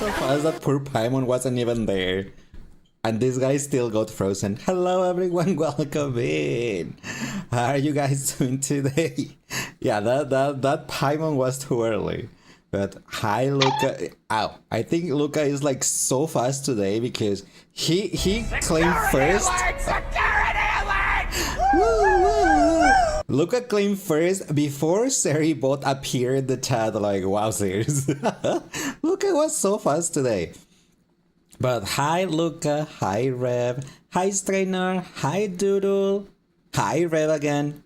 so fast that poor Paimon wasn't even there. And this guy still got frozen. Hello everyone, welcome in. How are you guys doing today? Yeah, that Paimon was too early. But hi Luca. Ow. I think Luca is like so fast today because he claimed first. Security alert! Woo, woo. Luca claimed first before Seribot appeared in the chat like wowzers. Luca was so fast today. But hi Luca, hi Rev, hi Strainer, hi Doodle, hi Rev again,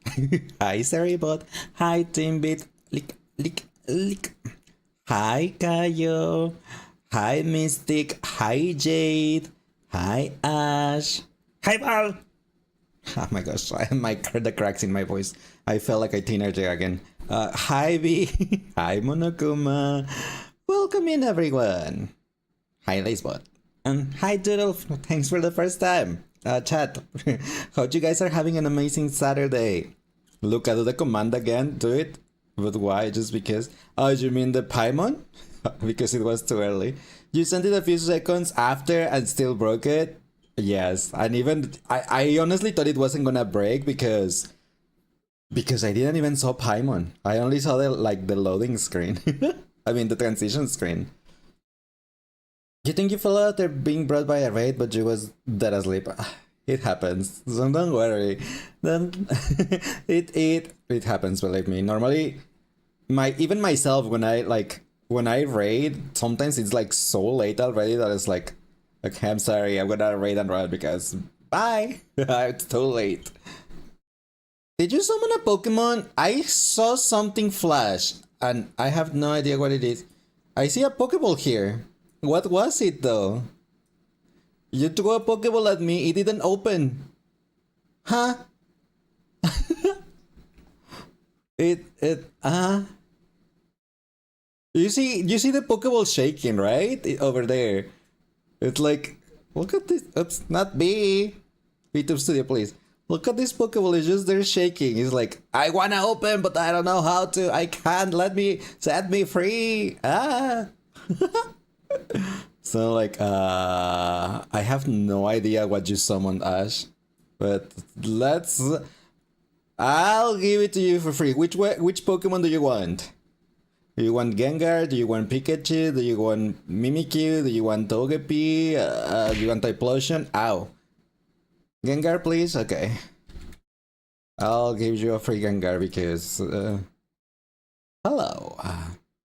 hi Seribot, hi Timbit, lick. Hi Kayo, hi Mystic, hi Jade, hi Ash, hi Val. Oh my gosh, the cracks in my voice. I felt like a teenager again. Hi V, hi Monokuma. Welcome in everyone. Hi Lacebot. And hi Doodle, thanks for the first time. Chat. Hope you guys are having an amazing Saturday. Look, I do the command again, do it. But why? Just because? Oh, you mean the Paimon? Because it was too early. You sent it a few seconds after and still broke it? Yes, and even I honestly thought it wasn't gonna break because I didn't even saw Paimon. I only saw the loading screen. I mean the transition screen. You think you fell out there being brought by a raid, but you was dead asleep. It happens, so don't worry. Then it happens, believe me. Normally, even myself when I raid, sometimes it's like so late already that it's like, okay, I'm sorry, I'm gonna raid and run because bye. It's too late. Did you summon a Pokemon? I saw something flash and I have no idea what it is. I see a Pokeball here. What was it though? You threw a Pokeball at me, it didn't open. Huh? You see the Pokeball shaking, right? Over there. It's like, look at this. Oops, not B. YouTube Studio, please. Look at this Pokeball, it's just there shaking. It's like, I wanna open, but I don't know how to. I can't, set me free. Ah. So like, I have no idea what you summoned, Ash. But I'll give it to you for free. Which Pokemon do you want? Do you want Gengar? Do you want Pikachu? Do you want Mimikyu? Do you want Togepi? Do you want Typhlosion? Ow. Gengar, please? Okay. I'll give you a free Gengar because... hello.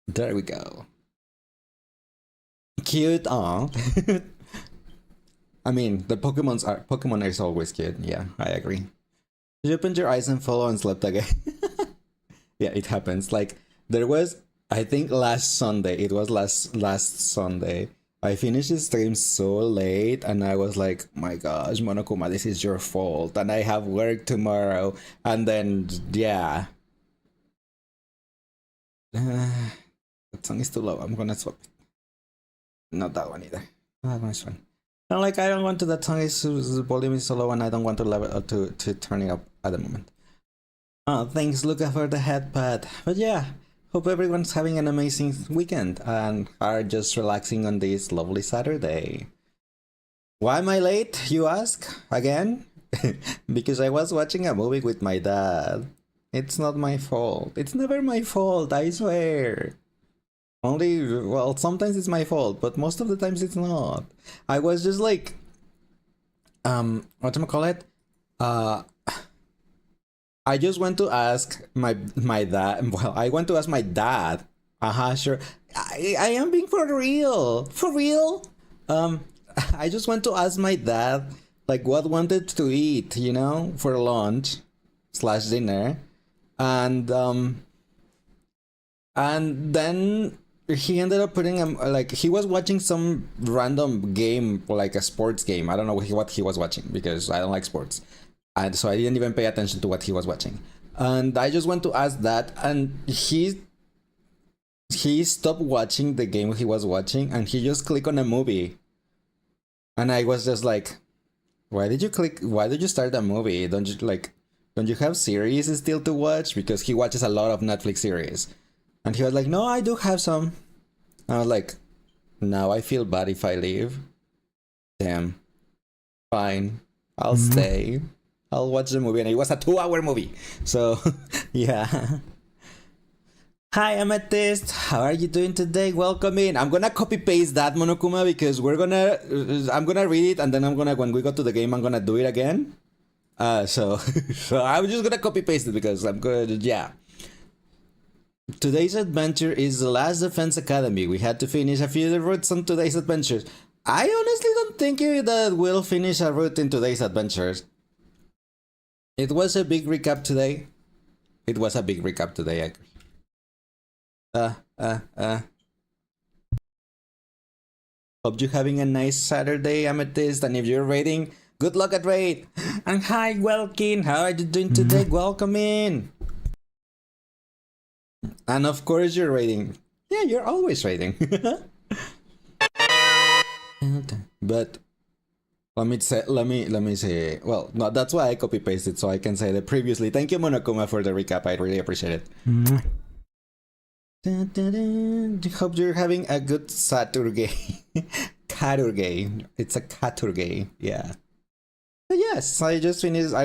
There we go. Cute, aw. I mean, the Pokemon is always cute. Yeah, I agree. You opened your eyes and follow and slept again. Yeah, it happens. Like, there was... I think last Sunday, it was last Sunday, I finished the stream so late and I was like, my gosh, Monokuma, this is your fault and I have work tomorrow. And then, yeah. That song is too low, I'm gonna swap it. Not that one either. That one's fine. And like, I don't want to, that song is, the volume is so low and I don't want to level up to turn it up at the moment. Oh, thanks Luca for the headpad. But yeah. Hope everyone's having an amazing weekend and are just relaxing on this lovely Saturday. Why am I late, you ask? Again? Because I was watching a movie with my dad. It's not my fault. It's never my fault, I swear. Well, sometimes it's my fault, but most of the times it's not. I was just like... whatchamacallit? I just went to ask my dad. Well, I went to ask my dad. Sure. I am being for real. For real. I just went to ask my dad, like, what wanted to eat, you know, for lunch / dinner, and then he ended up putting like he was watching some random game, like a sports game. I don't know what he was watching because I don't like sports. And so I didn't even pay attention to what he was watching. And I just went to ask that, and he stopped watching the game he was watching, and he just clicked on a movie. And I was just like, why did you start a movie? Don't you have series still to watch? Because he watches a lot of Netflix series. And he was like, no, I do have some. I was like, Now I feel bad if I leave. Damn. Fine. I'll stay. I'll watch the movie, and it was a 2-hour movie. So, yeah. Hi, Amethyst. How are you doing today? Welcome in. I'm gonna copy paste that, Monokuma, because I'm gonna read it, and then when we go to the game, I'm gonna do it again. So I'm just gonna copy paste it because I'm good. Yeah. Today's adventure is the Last Defense Academy. We had to finish a few routes on today's adventures. I honestly don't think that we'll finish a route in today's adventures. It was a big recap today. Hope you're having a nice Saturday, Amethyst, and if you're raiding, good luck at raid. And hi, Welkin, how are you doing today? Welcome in. And of course you're raiding. Yeah, you're always raiding. But let me say. Well, no, that's why I copy pasted so I can say that previously. Thank you, Monokuma, for the recap. I really appreciate it. Hope you're having a good Saturday. Katurgay. It's a Katurgay. Yeah. But yes, I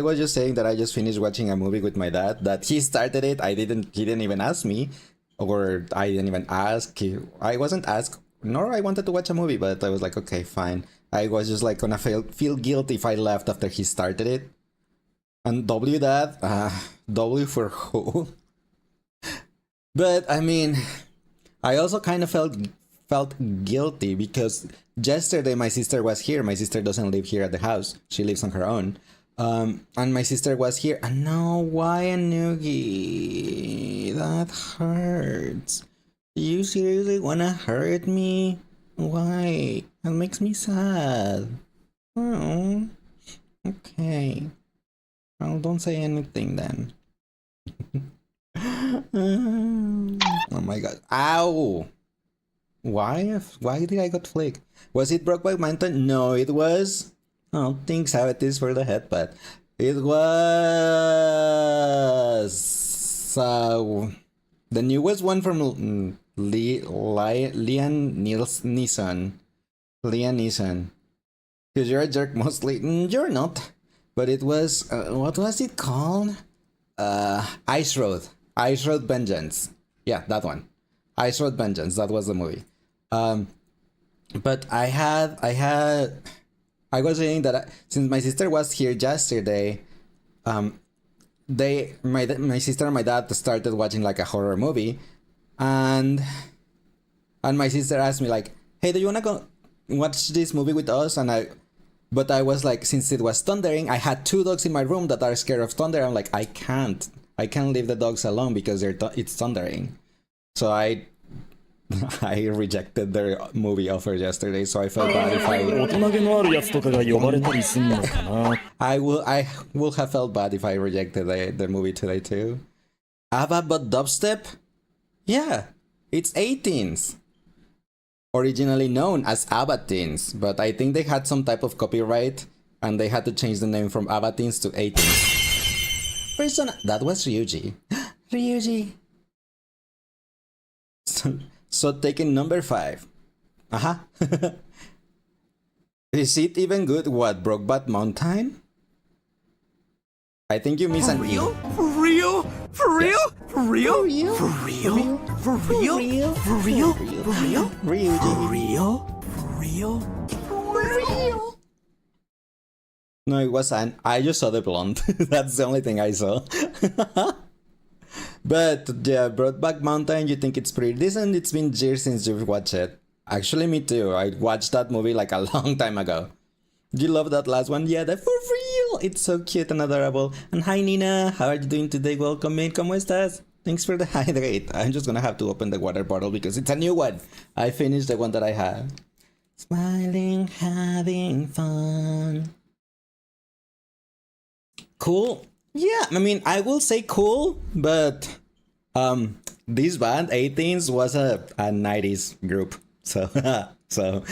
was just saying that I just finished watching a movie with my dad. That he started it. He didn't even ask me, or I didn't even ask. I wasn't asked, nor I wanted to watch a movie. But I was like, okay, fine. I was just like gonna feel guilty if I left after he started it. And W that, W for who? But I mean, I also kind of felt guilty because yesterday my sister was here. My sister doesn't live here at the house. She lives on her own. And my sister was here. And no, why a noogie? That hurts. You seriously wanna hurt me? Why? That makes me sad. Oh, okay. Well, don't say anything then. Oh my god. Ow! Why did I got flicked? Was it Brokeback Mountain? No, it was... Oh, thanks how it is for the headbutt. It was... the newest one from Liam Neeson. Liam Neeson. Because you're a jerk mostly. You're not. But it was... what was it called? Ice Road. Ice Road Vengeance. Yeah, that one. Ice Road Vengeance. That was the movie. But I was saying that since my sister was here yesterday, my sister and my dad started watching like a horror movie, and my sister asked me like, "Hey, do you wanna go watch this movie with us?" But I was like, since it was thundering, I had 2 dogs in my room that are scared of thunder. I'm like, I can't leave the dogs alone because it's thundering. So I rejected their movie offer yesterday, so I felt bad if I will have felt bad if I rejected the movie today too. ABBA but dubstep? Yeah, it's 18s. Originally known as ABBA Teens, but I think they had some type of copyright and they had to change the name from ABBA Teens to 18s. That was Ryuji. Ryuji. So taking number 5. Is it even good? What, Brokeback Mountain? I think you miss an real? For real? For real? Yes. For real? For real? For real? For real? For real? For real? Ryuji. For real? For real? For real? No, it was I just saw the blonde. That's the only thing I saw. But yeah, Brokeback Mountain, you think it's pretty decent? It's been years since you've watched it. Actually, me too. I watched that movie like a long time ago. You love that last one? Yeah, that for real! It's so cute and adorable. And hi Nina, how are you doing today? Welcome in, ¿cómo estás? Thanks for the hydrate. I'm just gonna have to open the water bottle because it's a new one. I finished the one that I had. Smiling, having fun. Cool. Yeah, I mean, I will say cool, but this band, 18s, was a 90s group. So so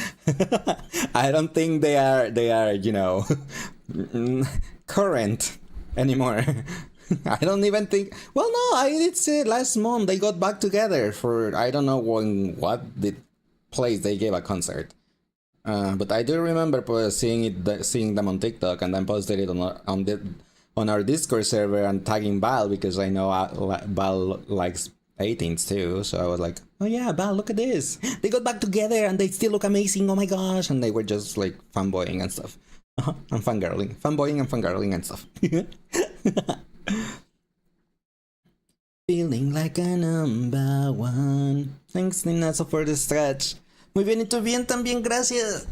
I don't think they are current anymore. I don't even think. Well, no, I did say last month they got back together for I don't know what did place they gave a concert. But I do remember seeing them on TikTok, and then posted it on our Discord server and tagging Val, because I know Val likes 18s too. So I was like, oh yeah, Val, look at this! They got back together and they still look amazing. Oh my gosh! And they were just like fanboying and stuff, and fanboying and fangirling and stuff. Feeling like a number one. Thanks, Ninazo, for the stretch. Muy bien, y tú bien también, gracias.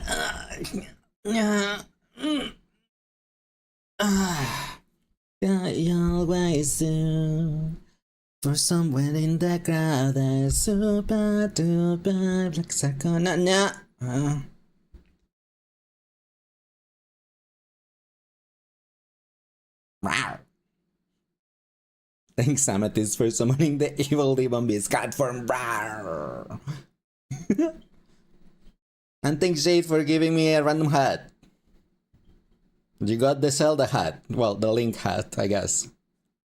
I always do. For somewhere in the crowd, there's super duper black circle. Wow. Thanks, Amethyst, for summoning the evil demon beast cat form. And thanks, Jade, for giving me a random hat. You got the Zelda hat. Well, the Link hat, I guess.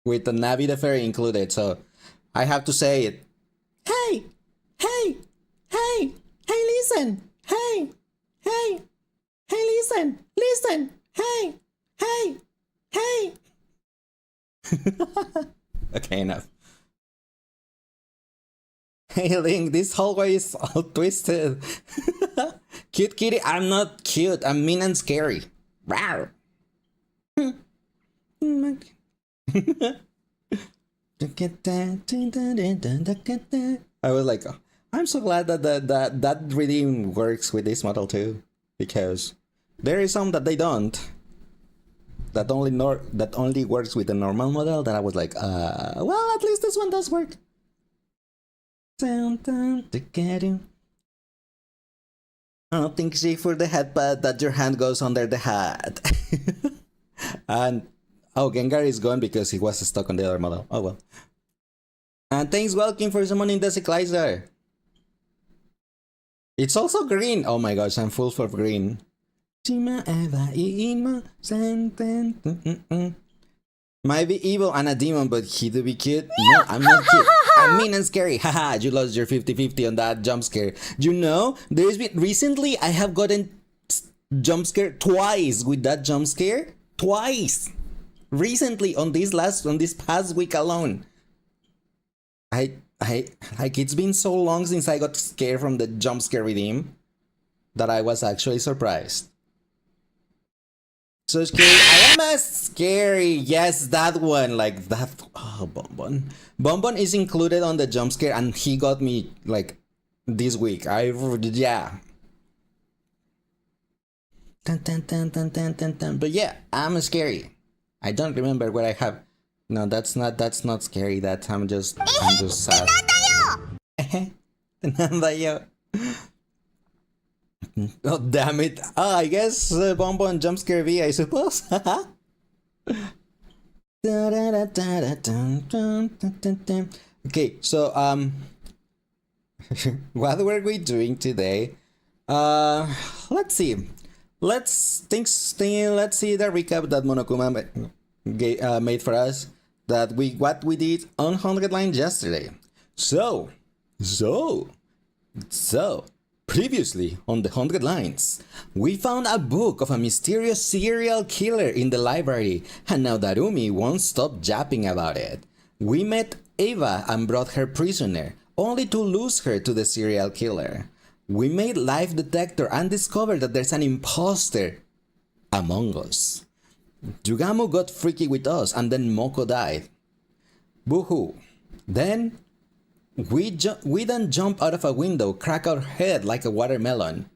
With the Navi the Fairy included, so I have to say it. Hey! Hey! Hey! Hey, listen! Hey! Hey! Hey, listen! Listen! Hey! Hey! Hey! Okay, enough. Hey, Link, this hallway is all twisted. Cute kitty, I'm not cute. I'm mean and scary. Rawr. I was like, oh, I'm so glad that reading works with this model too, because there is some that they don't. That only works with the normal model. That I was like, well, at least this one does work. Oh, thank you for the headbutt that your hand goes under the hat. And oh, Gengar is gone because he was stuck on the other model. Oh well. And thanks, Welkin, for summoning the Cyclizer. It's also green. Oh my gosh, I'm full for green. Might be evil and a demon, but he do be cute. No, I'm not cute. I'm mean and scary. Haha, you lost your 50-50 on that jump scare. You know, recently I have gotten jump scare twice with that jump scare. Twice. Recently on this past week alone. I like, it's been so long since I got scared from the jump scare redeem that I was actually surprised. So scary. I am a scary. Yes, that one. Like that. Oh, Bonbon. Bonbon is included on the jump scare, and he got me like this week. Yeah. But yeah, I'm scary. I don't remember what I have. No, that's not scary. That I'm just sad. Oh, damn it. Oh, I guess Bonbon jump scare V, I suppose. Okay, so what were we doing today? Let's see. Let's see the recap that Monokuma made for us. What we did on 100 lines yesterday. So previously on the 100 lines, we found a book of a mysterious serial killer in the library, and now Darumi won't stop yapping about it. We met Eva and brought her prisoner, only to lose her to the serial killer. We made life detector and discovered that there's an imposter among us. Yugamu got freaky with us, and then Moko died. Boo-hoo. Then we then jump out of a window, crack our head like a watermelon.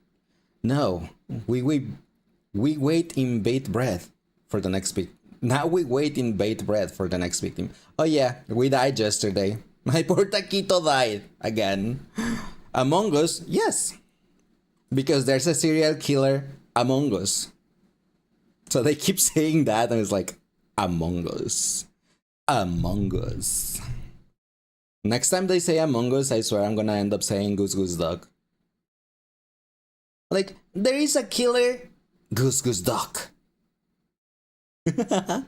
No, we wait in bated breath for the next victim. Now we wait in bated breath for the next victim. Oh yeah, we died yesterday. My poor Taquito died again. Among Us, yes, because there's a serial killer among us. So they keep saying that, and it's like, Among Us. Among Us. Next time they say Among Us, I swear I'm gonna end up saying Goose Goose Duck. Like, there is a killer, Goose Goose Duck. But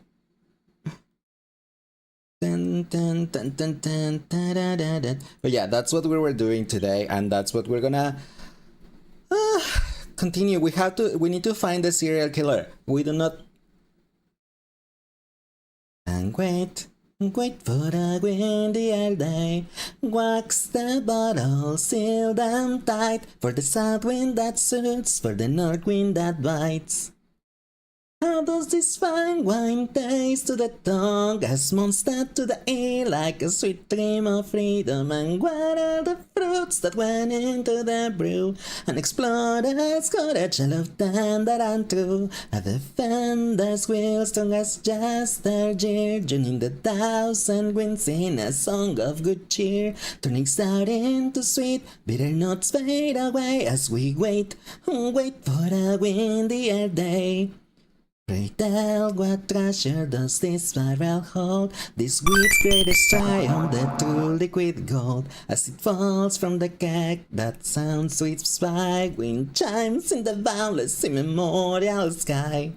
yeah, that's what we were doing today, and that's what we're gonna Continue. We need to find the serial killer. We do not. And wait for the windier day. Wax the bottle, seal them tight. For the south wind that suits, for the north wind that bites. How does this fine wine taste to the tongue? As monster to the ear like a sweet dream of freedom. And what are the fruits that went into the brew? An exploder's courage, a love that and true. A defender's will strong as just their jeer. Joining the thousand winds in a song of good cheer. Turning sour into sweet, bitter notes fade away as we wait for the windier day. Pray tell what treasure does this spiral hold? This wheat's greatest triumph, the true liquid gold. As it falls from the keg, that sound sweet spike. Wind chimes in the boundless immemorial sky.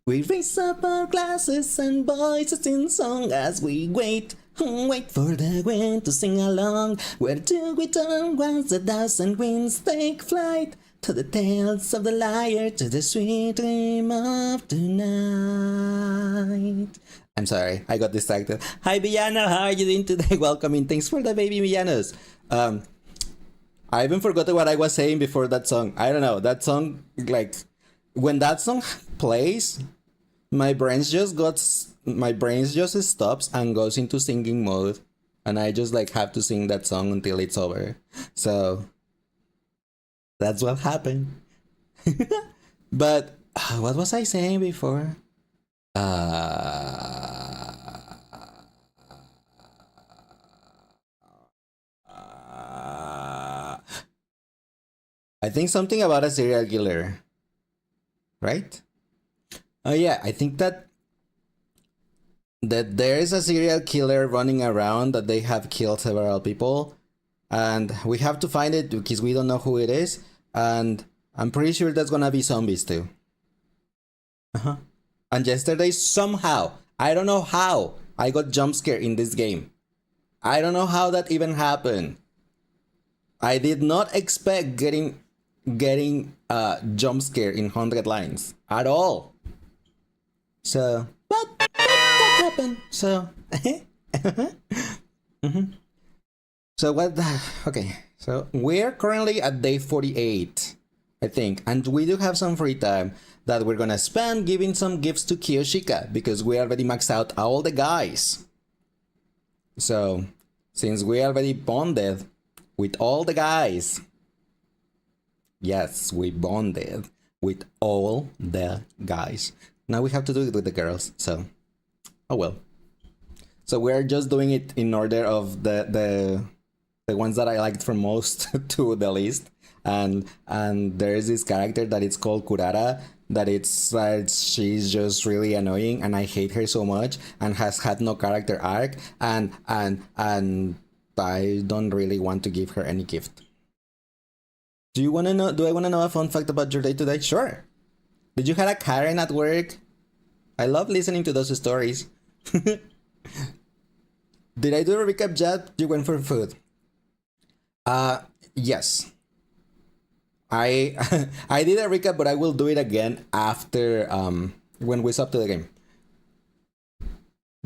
We raise up our glasses and voices in song as we wait for the wind to sing along. Where do we turn once a thousand winds take flight? To the tales of the liar, to the sweet dream of tonight. I'm sorry, I got distracted. Hi Villano, how are you doing today? Welcome in. Thanks for the baby Villanos. I even forgot what I was saying before that song. I don't know, that song, like, when that song plays, my brain just stops and goes into singing mode. And I just like have to sing that song until it's over. So that's what happened. But what was I saying before? I think something about a serial killer, right? Oh yeah, I think that there is a serial killer running around, that they have killed several people, and we have to find it because we don't know who it is, and I'm pretty sure that's gonna be zombies too. And yesterday somehow, I don't know how, I got jump scared in this game. I don't know how that even happened. I did not expect getting jump scare in 100 lines at all. So, but that happened. So, So what? Okay, so we're currently at day 48, I think, and we do have some free time that we're gonna spend giving some gifts to Kiyoshika because we already maxed out all the guys. So, since we already bonded with all the guys, yes, we bonded with all the guys. Now we have to do it with the girls. So, oh well. So we're just doing it in order of the ones that I liked from most to the least. And there is this character that it's called Kurara, that she's just really annoying and I hate her so much and has had no character arc, and I don't really want to give her any gift. Do I want to know a fun fact about your day today? Sure. Did you have a Karen at work? I love listening to those stories. Did I do a recap job? You went for food. Yes. I I did a recap, but I will do it again after when we stop to the game.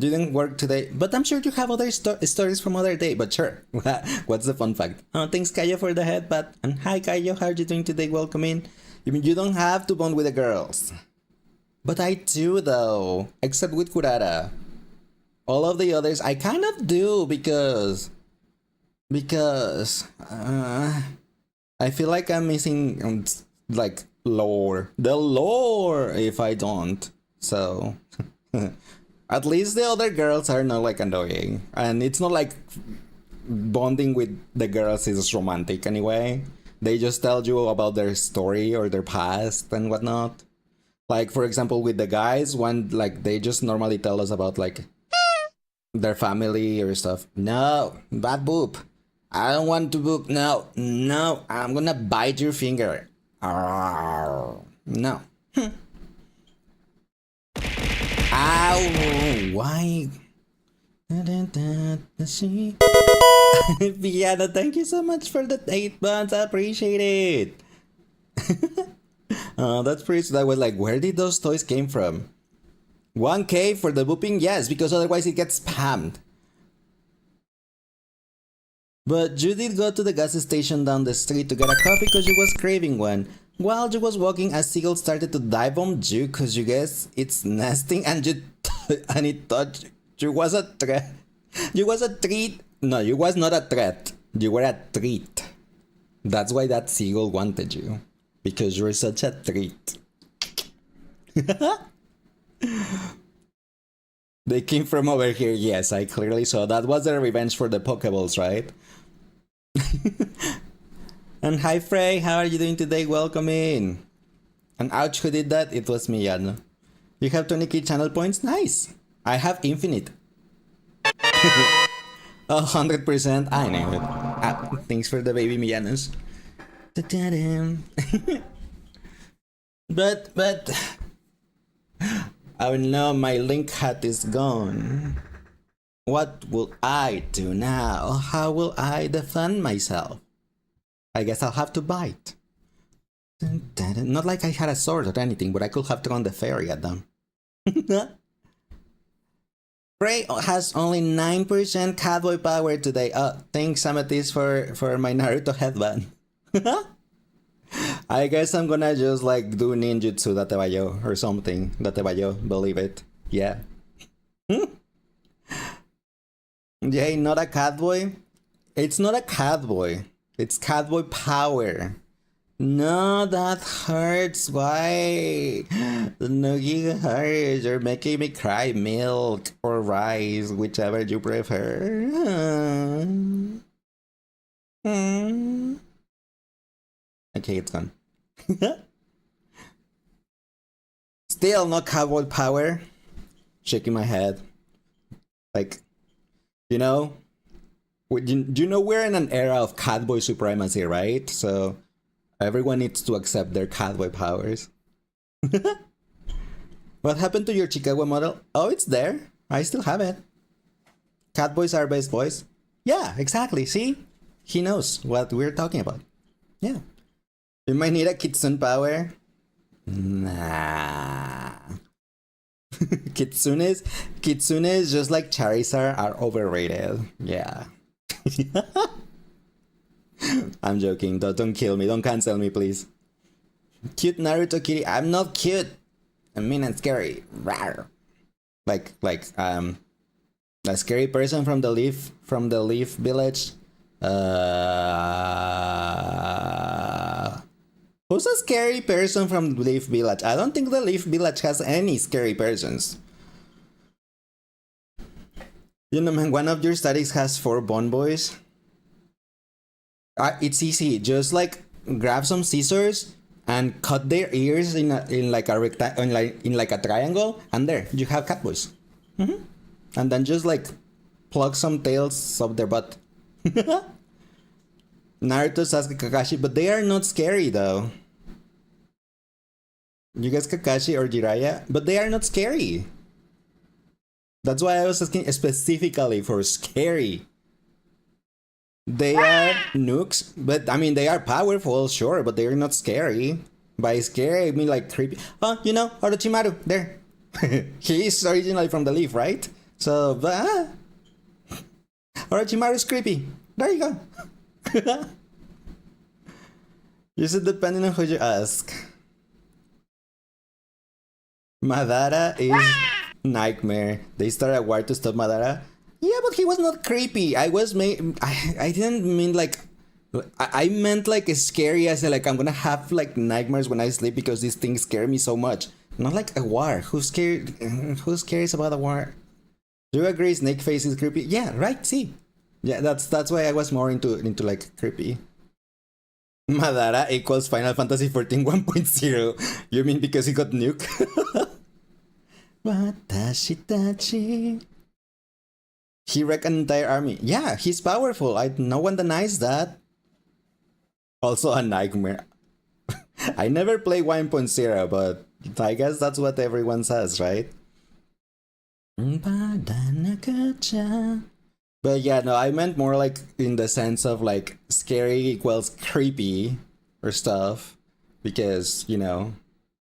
Didn't work today, but I'm sure you have other stories from other day. But sure, what's the fun fact? Oh, thanks Kayo for the headbutt, and hi Kayo, how are you doing today? Welcome in. You don't have to bond with the girls, but I do though, except with Kurara. All of the others I kind of do because I feel like I'm missing like the lore if I don't. So at least the other girls are not like annoying, and it's not like bonding with the girls is romantic anyway. They just tell you about their story or their past and whatnot. Like for example with the guys, like they just normally tell us about like their family or stuff. No, bad boop. I don't want to boop. No, I'm gonna bite your finger. No. Ow! Why? Piano, thank you so much for the 8 months. I appreciate it. That's pretty. That was like, where did those toys came from? 1K for the booping? Yes, because otherwise it gets spammed. But you did go to the gas station down the street to get a coffee because you was craving one. While you was walking, a seagull started to dive on you because you guess it's nesting and you and it thought you was a threat. You was a treat. No, you was not a threat. You were a treat. That's why that seagull wanted you. Because you're such a treat. They came from over here. Yes, I clearly saw. That was their revenge for the Pokeballs, right? And hi Frey, how are you doing today? Welcome in. And ouch, who did that? It was me, Yano. You have 20k channel points? Nice. I have infinite. 100%. I know it. Thanks for the baby Mianos. But oh no, my link hat is gone. What will I do now? How will I defend myself? I guess I'll have to bite. Not like I had a sword or anything, but I could have thrown the fairy at them. Prey has only 9% catboy power today. Oh, thanks Amethyst for my Naruto headband. I guess I'm gonna just like do ninjutsu datebayo or something. Datebayo, believe it. Yeah. Yay, not a catboy? It's not a catboy. It's catboy power. No, that hurts. Why? The noogie hurts. You're making me cry. Milk or rice, whichever you prefer. Okay, it's gone. Still no cowboy power. Shaking my head. Like, you know, we're in an era of catboy supremacy, right? So everyone needs to accept their catboy powers. What happened to your Chicago model? Oh, it's there. I still have it. Catboys are best boys. Yeah, exactly. See? He knows what we're talking about. Yeah. You might need a Kitsune power. Nah. Kitsunes just like Charizard are overrated. Yeah. I'm joking. Don't kill me. Don't cancel me, please. Cute Naruto kitty. I'm not cute. I'm mean and scary. Rawr. Like a scary person from the Leaf Village. Who's a scary person from Leaf Village? I don't think the Leaf Village has any scary persons. You know, man, one of your studies has 4 Bon Boys. It's easy. Just like grab some scissors and cut their ears in like a triangle, and there you have Catboys. And then just like plug some tails of their butt. Naruto, Sasuke, Kakashi, but they are not scary though. You guys Kakashi or Jiraiya, but they are not scary. That's why I was asking specifically for scary. They are nukes, but I mean they are powerful, sure, but they're not scary. By scary, I mean like creepy. Oh, you know, Orochimaru, there. He is originally from the Leaf, right? So, Orochimaru's creepy. There you go. You said depending on who you ask. Madara is nightmare. They started a war to stop Madara. Yeah, but he was not creepy. I didn't mean like. I meant like scary as like I'm gonna have like nightmares when I sleep because these things scare me so much. Not like a war. Who's cares about a war? Do you agree Snake Face is creepy? Yeah, right. See, yeah, that's why I was more into like creepy. Madara equals Final Fantasy 14 1.0. You mean because he got nuked? Watashi tachi. He wrecked an entire army. Yeah, he's powerful. No one denies that. Also a nightmare. I never play 1.0, but I guess that's what everyone says, right? But yeah, no, I meant more like in the sense of like scary equals creepy or stuff. because, you know,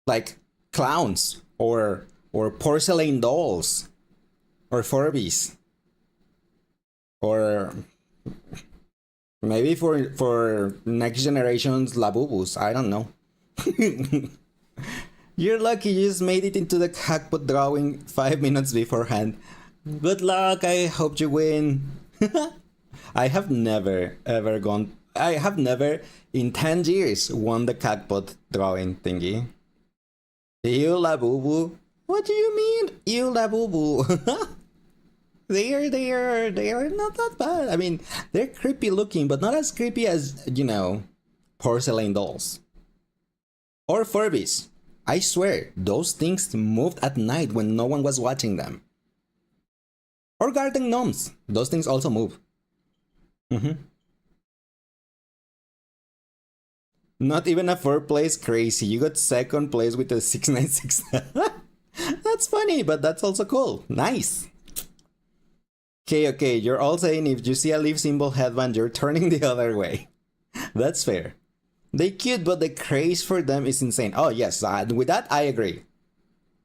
like clowns or porcelain dolls or Furbies or maybe for next generation's Labubus. I don't know. You're lucky you just made it into the hackpot drawing 5 minutes beforehand. Good luck, I hope you win. I have never ever gone. I have never in 10 years won the hackpot drawing thingy. Ew, Labubu. What do you mean, ew, Labubu? They are not that bad. I mean, they're creepy looking, but not as creepy as, you know, porcelain dolls. Or Furbies. I swear, those things moved at night when no one was watching them. Or garden gnomes. Those things also move. Not even a 4th place, crazy. You got 2nd place with a 696. That's funny, but that's also cool. Nice. Okay, you're all saying if you see a leaf symbol headband, you're turning the other way. That's fair. They cute, but the craze for them is insane. Oh yes, with that I agree.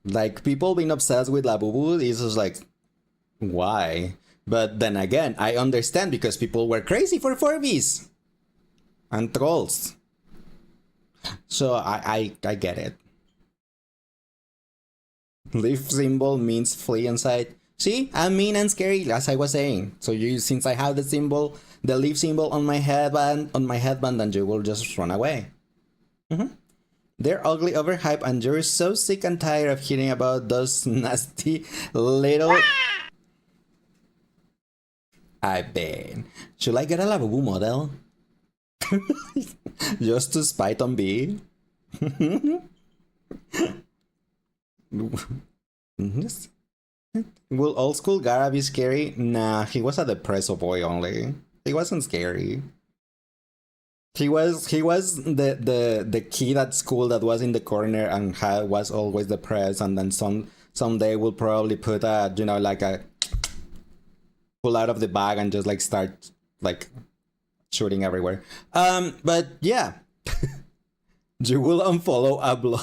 Like, people being obsessed with Labubu is just like, why? But then again, I understand because people were crazy for Furbies and trolls. So I get it. Leaf symbol means flee inside. See, I'm mean and scary, as I was saying. So since I have the symbol, the leaf symbol on my headband, then you will just run away. They're ugly, overhyped, and you're so sick and tired of hearing about those nasty little. I bet. Should I get a Labubu model? Just to spite on B? Will old school Gara be scary? Nah, he was a depresso boy only. He wasn't scary. He was the kid at school that was in the corner and was always depressed, and then someday will probably put a, you know, like a pull out of the bag and just like start like shooting everywhere. But yeah. You will unfollow a blog.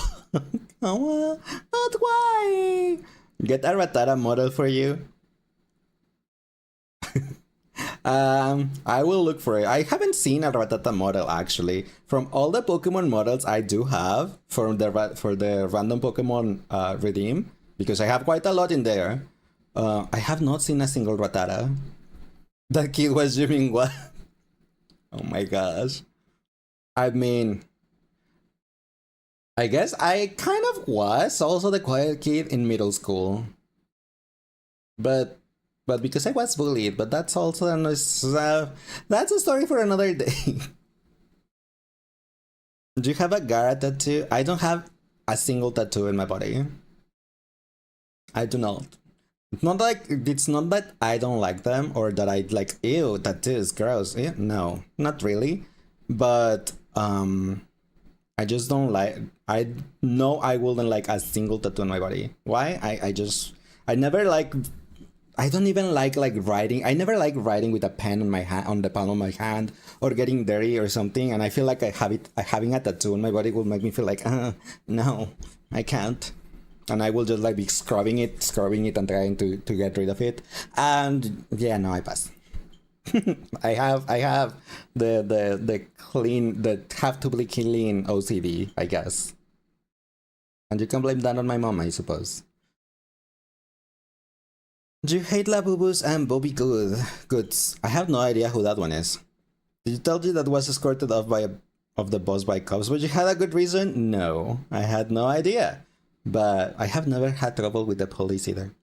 Oh, but why? Get a Ratata model for you. I will look for it. I haven't seen a Ratata model actually. From all the Pokemon models I do have for the random Pokemon redeem, because I have quite a lot in there. I have not seen a single Ratata. That kid was doing what? Oh my gosh. I mean, I guess I kind of was also the quiet kid in middle school. But because I was bullied, but that's also that's a story for another day. Do you have a Gara tattoo? I don't have a single tattoo in my body. I do not. It's not that I don't like them or that I like, ew, tattoos, gross. Yeah, no, not really. But I just don't like. I know I wouldn't like a single tattoo on my body. Why? I never like. I don't even like writing. I never like writing with a pen on my hand, on the palm of my hand, or getting dirty or something. And I feel like having a tattoo on my body will make me feel like, no, I can't. And I will just like be scrubbing it and trying to get rid of it. And yeah, no, I pass. I have the clean, the have to be clean OCD, I guess. And you can blame that on my mom, I suppose. Do you hate Labubus and Bobby Goods? I have no idea who that one is. Did you tell you that was escorted off of the boss by cops, but you had a good reason? No, I had no idea. But I have never had trouble with the police either.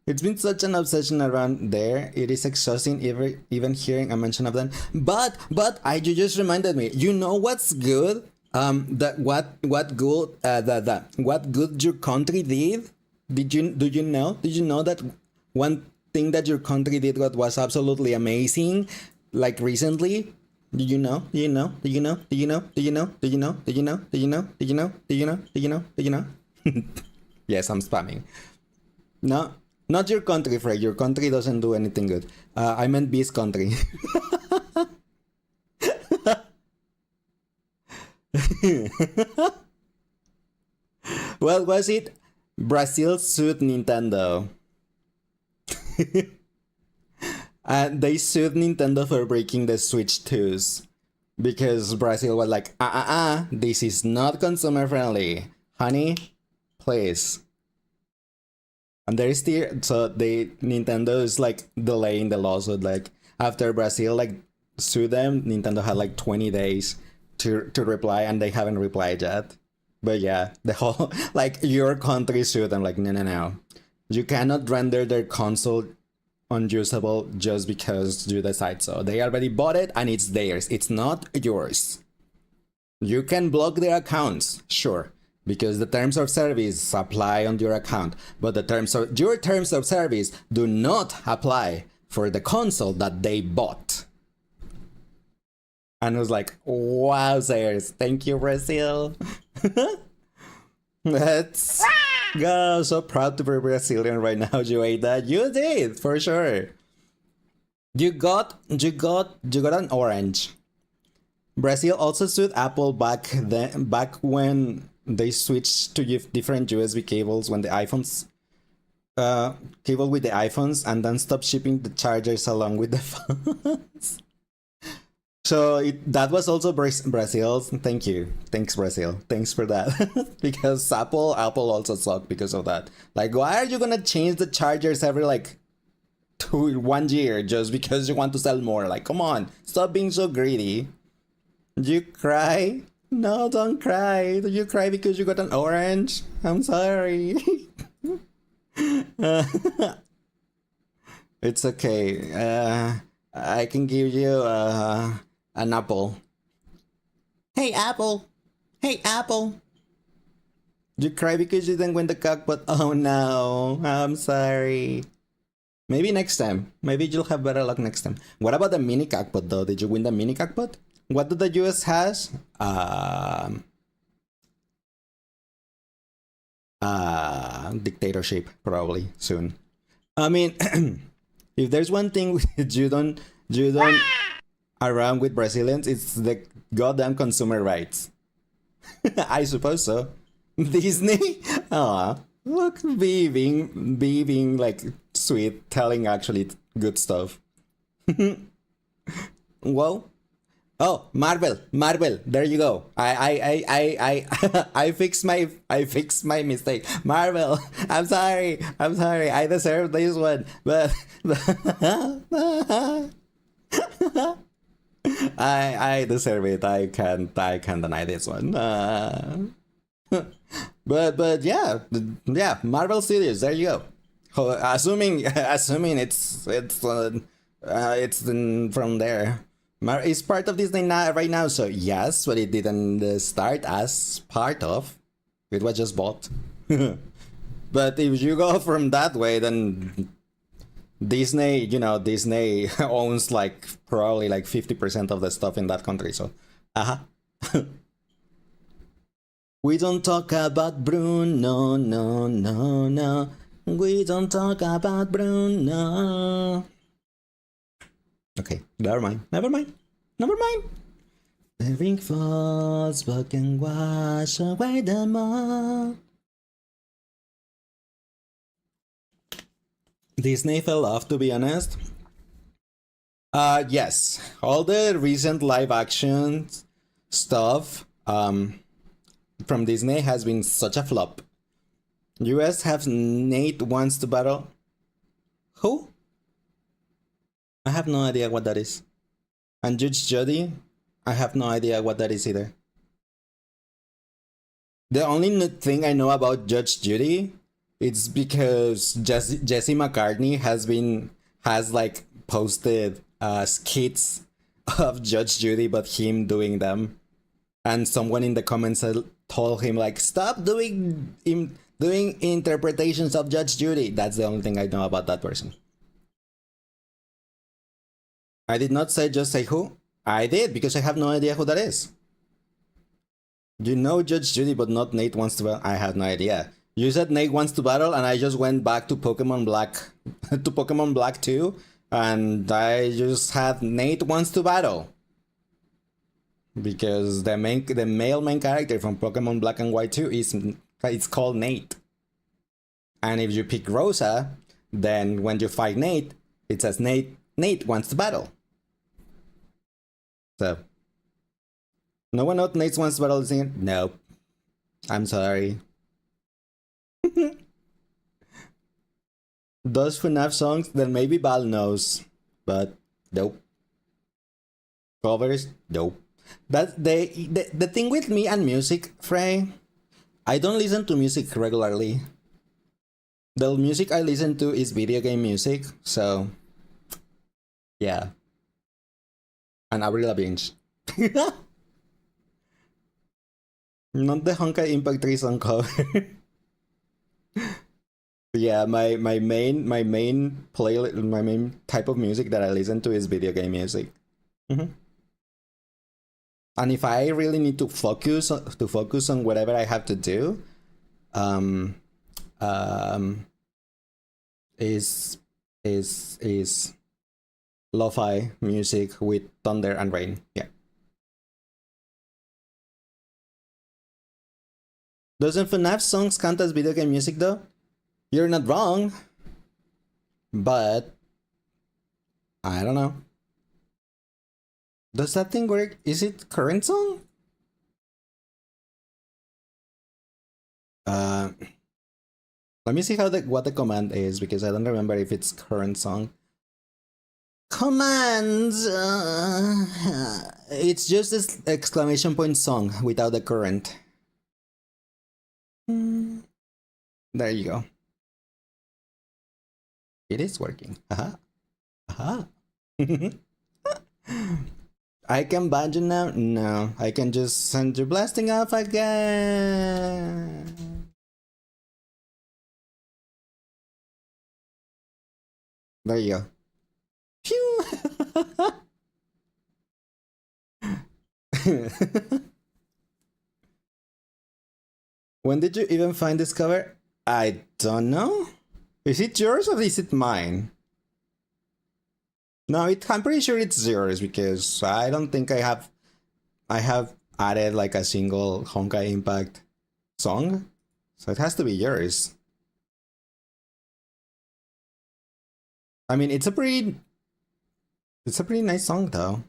It's been such an obsession around there. It is exhausting even hearing a mention of them. But you just reminded me. You know what's good? What good your country did? Do you know that one thing that your country did what was absolutely amazing, like recently? Do you know? Yes, I'm spamming. No, not your country, Frey. Your country doesn't do anything good. I meant Beast country. What was it? Brazil sued Nintendo. And they sued Nintendo for breaking the Switch 2s. Because Brazil was like, this is not consumer friendly. Honey, please. And there is still, so Nintendo is like delaying the lawsuit. Like after Brazil like sued them, Nintendo had like 20 days to reply, and they haven't replied yet. But yeah, the whole like your country sued them like no. You cannot render their console unusable just because you decide so. They already bought it and it's theirs. It's not yours. You can block their accounts, sure, because the terms of service apply on your account, but your terms of service do not apply for the console that they bought. And I was like, wowzers, thank you, Brazil. Let's go. So proud to be Brazilian right now, Jueda. You did, for sure. You got an orange. Brazil also sued Apple back when they switched to different USB cables when the iPhones cable with the iPhones, and then stopped shipping the chargers along with the phones. So that was also Brazil. Thank you. Thanks, Brazil. Thanks for that. Because Apple also sucked because of that. Like, why are you gonna change the chargers every like 1 year just because you want to sell more? Like, come on, stop being so greedy. You cry? No, don't cry. Do you cry because you got an orange? I'm sorry. It's okay. I can give you an apple. Hey, Apple. Hey, Apple. You cry because you didn't win the cockpit. Oh no, I'm sorry. Maybe next time. Maybe you'll have better luck next time. What about the mini cockpit though? Did you win the mini cockpit? What do the US has? Dictatorship probably soon. I mean, if there's one thing you don't around with Brazilians, it's the goddamn consumer rights. I suppose so. Disney? Look, being like sweet, telling actually good stuff. Whoa. Oh, Marvel. There you go. I fixed my mistake. Marvel. I'm sorry. I deserve this one, but I deserve it. I can't deny this one. But yeah, Marvel Studios. There you go. Assuming it's from there. It's part of Disney now, right now, so yes, but it didn't start as part of. It was just bought. But if you go from that way, then Disney owns like probably like 50% of the stuff in that country. So, we don't talk about Bruno, no. We don't talk about Bruno. Okay, never mind. The ring falls, but can wash away the mud. Disney fell off, to be honest. Yes, all the recent live action stuff from Disney has been such a flop. US have Nate Wants to Battle. Who? I have no idea what that is. And Judge Judy, I have no idea what that is either. The only thing I know about Judge Judy, it's because Jesse McCartney has like posted skits of Judge Judy, but him doing them, and someone in the comments told him like, stop doing interpretations of Judge Judy. That's the only thing I know about that person. I did not just say who. I did, because I have no idea who that is. You know Judge Judy, but not Nate Wants to Battle. I have no idea. You said Nate Wants to Battle, and I just went back to Pokemon Black, to Pokemon Black 2, and I just had Nate Wants to Battle. because the male main character from Pokemon Black and White 2 is it's called Nate. And if you pick Rosa, then when you fight Nate, it says Nate wants to battle. So no one knows Nate wants to battle singing? Nope. I'm sorry. Those FNAF songs, then maybe Val knows, but nope. Covers, nope. That the thing with me and music, Frey, I don't listen to music regularly. The music I listen to is video game music, so yeah. And Avril Lavigne. Not the Honkai Impact 3 song cover. Yeah, my main playlist, my main type of music that I listen to is video game music. And if I really need to focus on whatever I have to do, is lo-fi music with thunder and rain. Yeah. Doesn't FNAF songs count as video game music though? You're not wrong, but I don't know. Does that thing work? Is it current song? Let me see what the command is, because I don't remember if it's current song. Commands. It's just this exclamation point song without the current. There you go. It is working. Aha. Aha. I can ban you now? No. I can just send you blasting off again. There you go. Phew. When did you even find this cover? I don't know. Is it yours or is it mine? No, I'm pretty sure it's yours, because I don't think I have added like a single Honkai Impact song. So it has to be yours. I mean, it's a pretty nice song though.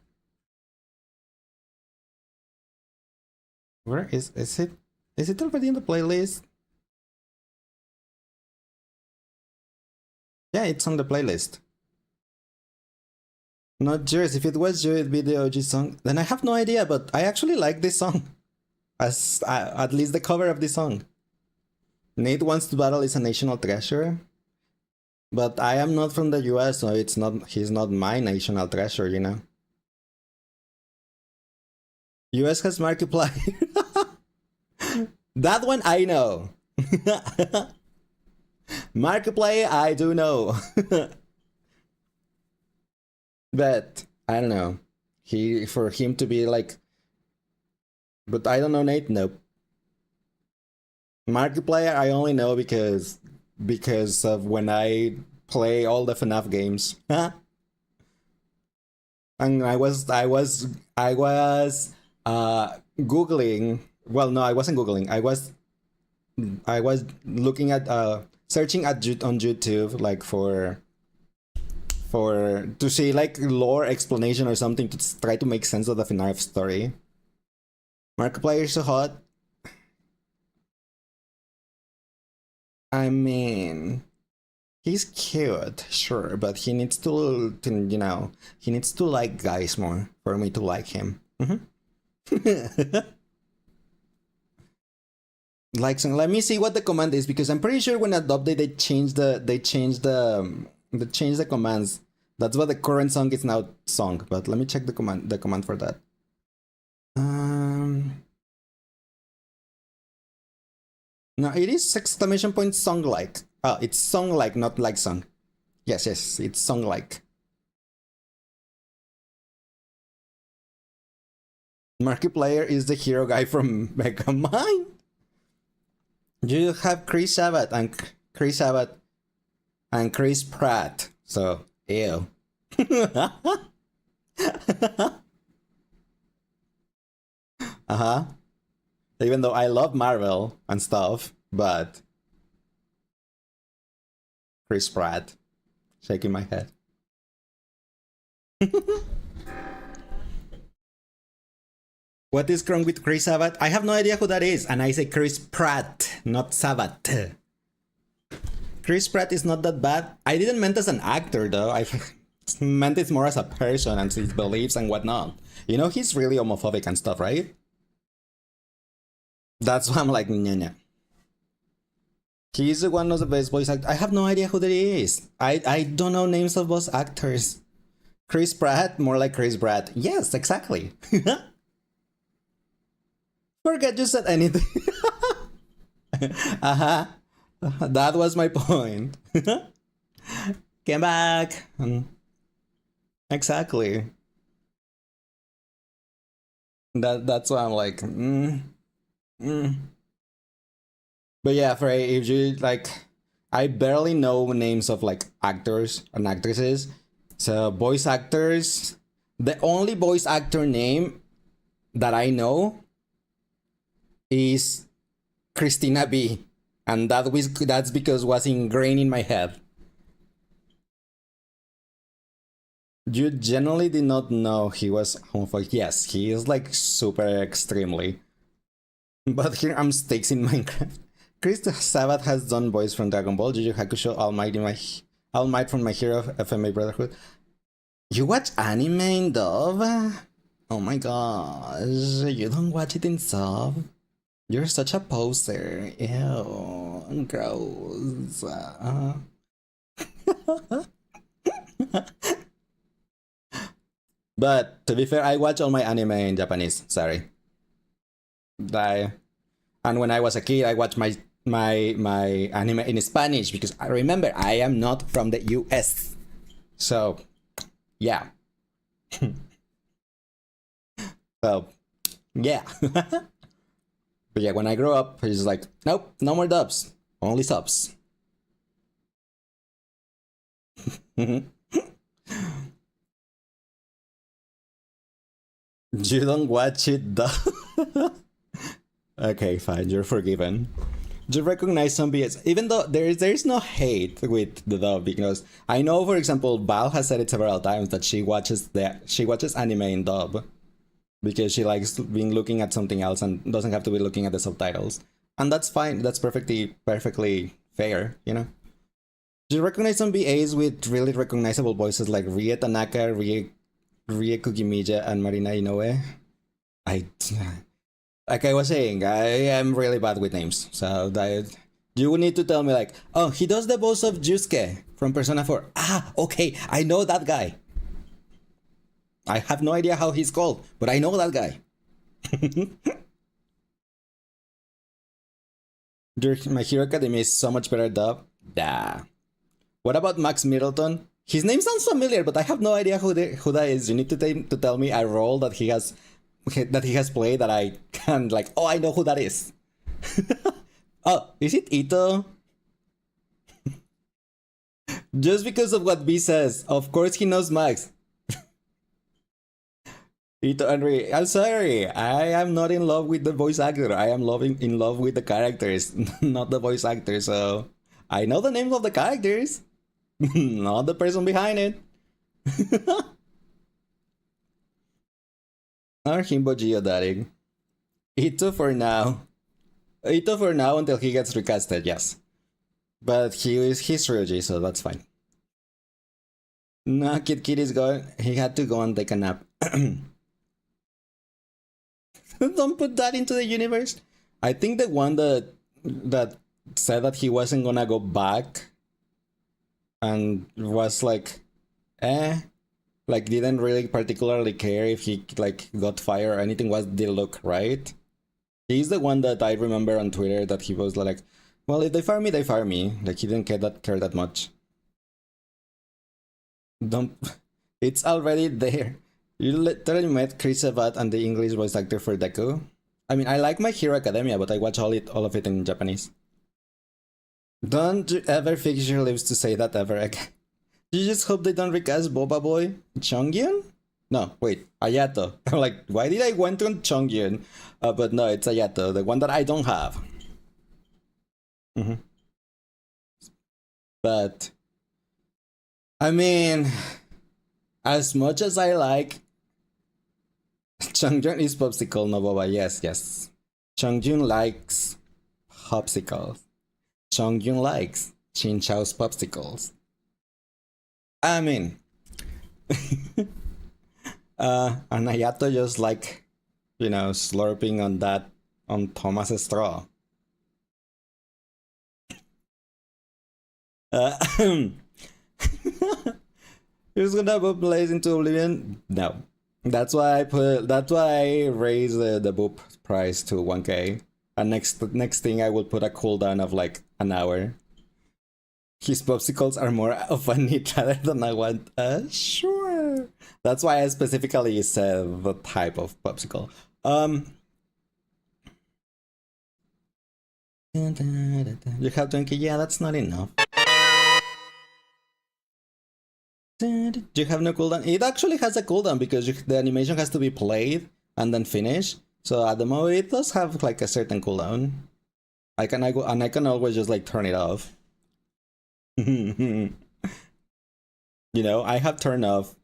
Where is it? Is it already in the playlist? Yeah, it's on the playlist. Not yours. If it was yours, it'd be the OG song. Then I have no idea, but I actually like this song. As at least the cover of this song. Nate Wants to Battle is a national treasure. But I am not from the US, so he's not my national treasure, you know. US has Markiplier. That one I know. Markiplier I do know. But I don't know. For him to be like, but I don't know Nate. Nope. Markiplier I only know because of when I play all the FNAF games. And I was googling. Well, no, I wasn't googling. I was looking at searching on YouTube, like for to see like lore explanation or something to try to make sense of the FNAF story. Markiplier is so hot. I mean, he's cute, sure, but he needs to you know, he needs to like guys more for me to like him. Like, so let me see what the command is, because I'm pretty sure when adopted they changed the commands. That's what the current song is now song. But let me check the command for that. No, it is exclamation point song like. Oh, it's song like, not like song. Yes, it's song like. Markiplier is the hero guy from Megamind. You have Chris Sabat and Chris Pratt. So, ew. Uh-huh. Even though I love Marvel and stuff, but Chris Pratt. Shaking my head. What is wrong with Chris Sabat? I have no idea who that is, and I say Chris Pratt, not Sabat. Chris Pratt is not that bad. I didn't meant as an actor though. I meant it more as a person and his beliefs and whatnot. You know, he's really homophobic and stuff, right? That's why I'm like, no. He's one of the best voice actors. I have no idea who that is. I don't know names of voice actors. Chris Pratt, more like Chris Pratt. Yes, exactly. Forget you said anything. Uh-huh. That was my point. Came back. Exactly. That's why I'm like, But yeah, for if you like, I barely know names of like actors and actresses. So voice actors, the only voice actor name that I know is Christina B, and that's because it was ingrained in my head. You generally did not know he was homophobic. Yes, he is like super extremely. But here I'm stakes in Minecraft. Chris Sabat has done voice from Dragon Ball, Yu Yu Hakusho, All Might from My Hero, FMA Brotherhood. You watch anime in dub? Oh my gosh, you don't watch it in sub? You're such a poser. Ew, gross. But to be fair, I watch all my anime in Japanese. Sorry. And when I was a kid, I watched my anime in Spanish because I remember I am not from the US. So, yeah. So, yeah. But yeah, when I grew up, it's like, nope, no more dubs, only subs. You don't watch it though. Okay, fine, you're forgiven. You recognize some BS, even though there is no hate with the dub, because I know, for example, Val has said it several times that she watches anime in dub because she likes being looking at something else and doesn't have to be looking at the subtitles, and that's fine. That's perfectly fair, you know. Do you recognize some BAs with really recognizable voices like Rie Tanaka, Rie Kugimiya, and Marina Inoue? Like I was saying, I am really bad with names, so that you would need to tell me like, oh, he does the voice of Yusuke from Persona 4. Ah, okay, I know that guy. I have no idea how he's called, but I know that guy. My Hero Academia is so much better dub. Nah. What about Max Middleton? His name sounds familiar, but I have no idea who that is. You need to tell me a role that he has played that I can like. Oh, I know who that is. Oh, is it Ito? Just because of what B says, of course he knows Max. Ito Henry, I'm sorry. I am not in love with the voice actor. I am in love with the characters, not the voice actor. So I know the names of the characters, not the person behind it. Himbo Geodatic. Ito for now. Ito for now until he gets recasted, yes. But he's trilogy, so that's fine. No, Kid is going. He had to go and take a nap. Don't put that into the universe. I think the one that said that he wasn't gonna go back and was like, like didn't really particularly care if he like got fired or anything was Diluc, right? He's the one that I remember on Twitter that he was like, well, if they fire me, they fire me. Like he didn't care that much. Don't. It's already there. You literally met Chris Sabat and the English voice actor for Deku. I mean, I like My Hero Academia, but I watch all of it in Japanese. Don't you ever fix your lips to say that ever again. You just hope they don't recast Boba Boy Chongyun? No, wait, Ayato. I'm like, why did I went on Chongyun? But no, it's Ayato, the one that I don't have. But I mean, as much as I like Chongjun is popsicle, no boba. Yes, yes. Chongjun likes popsicles. Chongjun likes Chin Chao's popsicles. I mean, and Ayato just like, you know, slurping on that, on Thomas's straw. Who's gonna put Blaze into Oblivion? No. That's why I raised the boop price to 1k. And next thing I will put a cooldown of like an hour. His popsicles are more of a need rather than I want. Sure. That's why I specifically said the type of popsicle. You have 20k? Yeah, that's not enough. Do you have no cooldown? It actually has a cooldown because the animation has to be played and then finished. So at the moment it does have like a certain cooldown. I can always just like turn it off. You know, I have turned off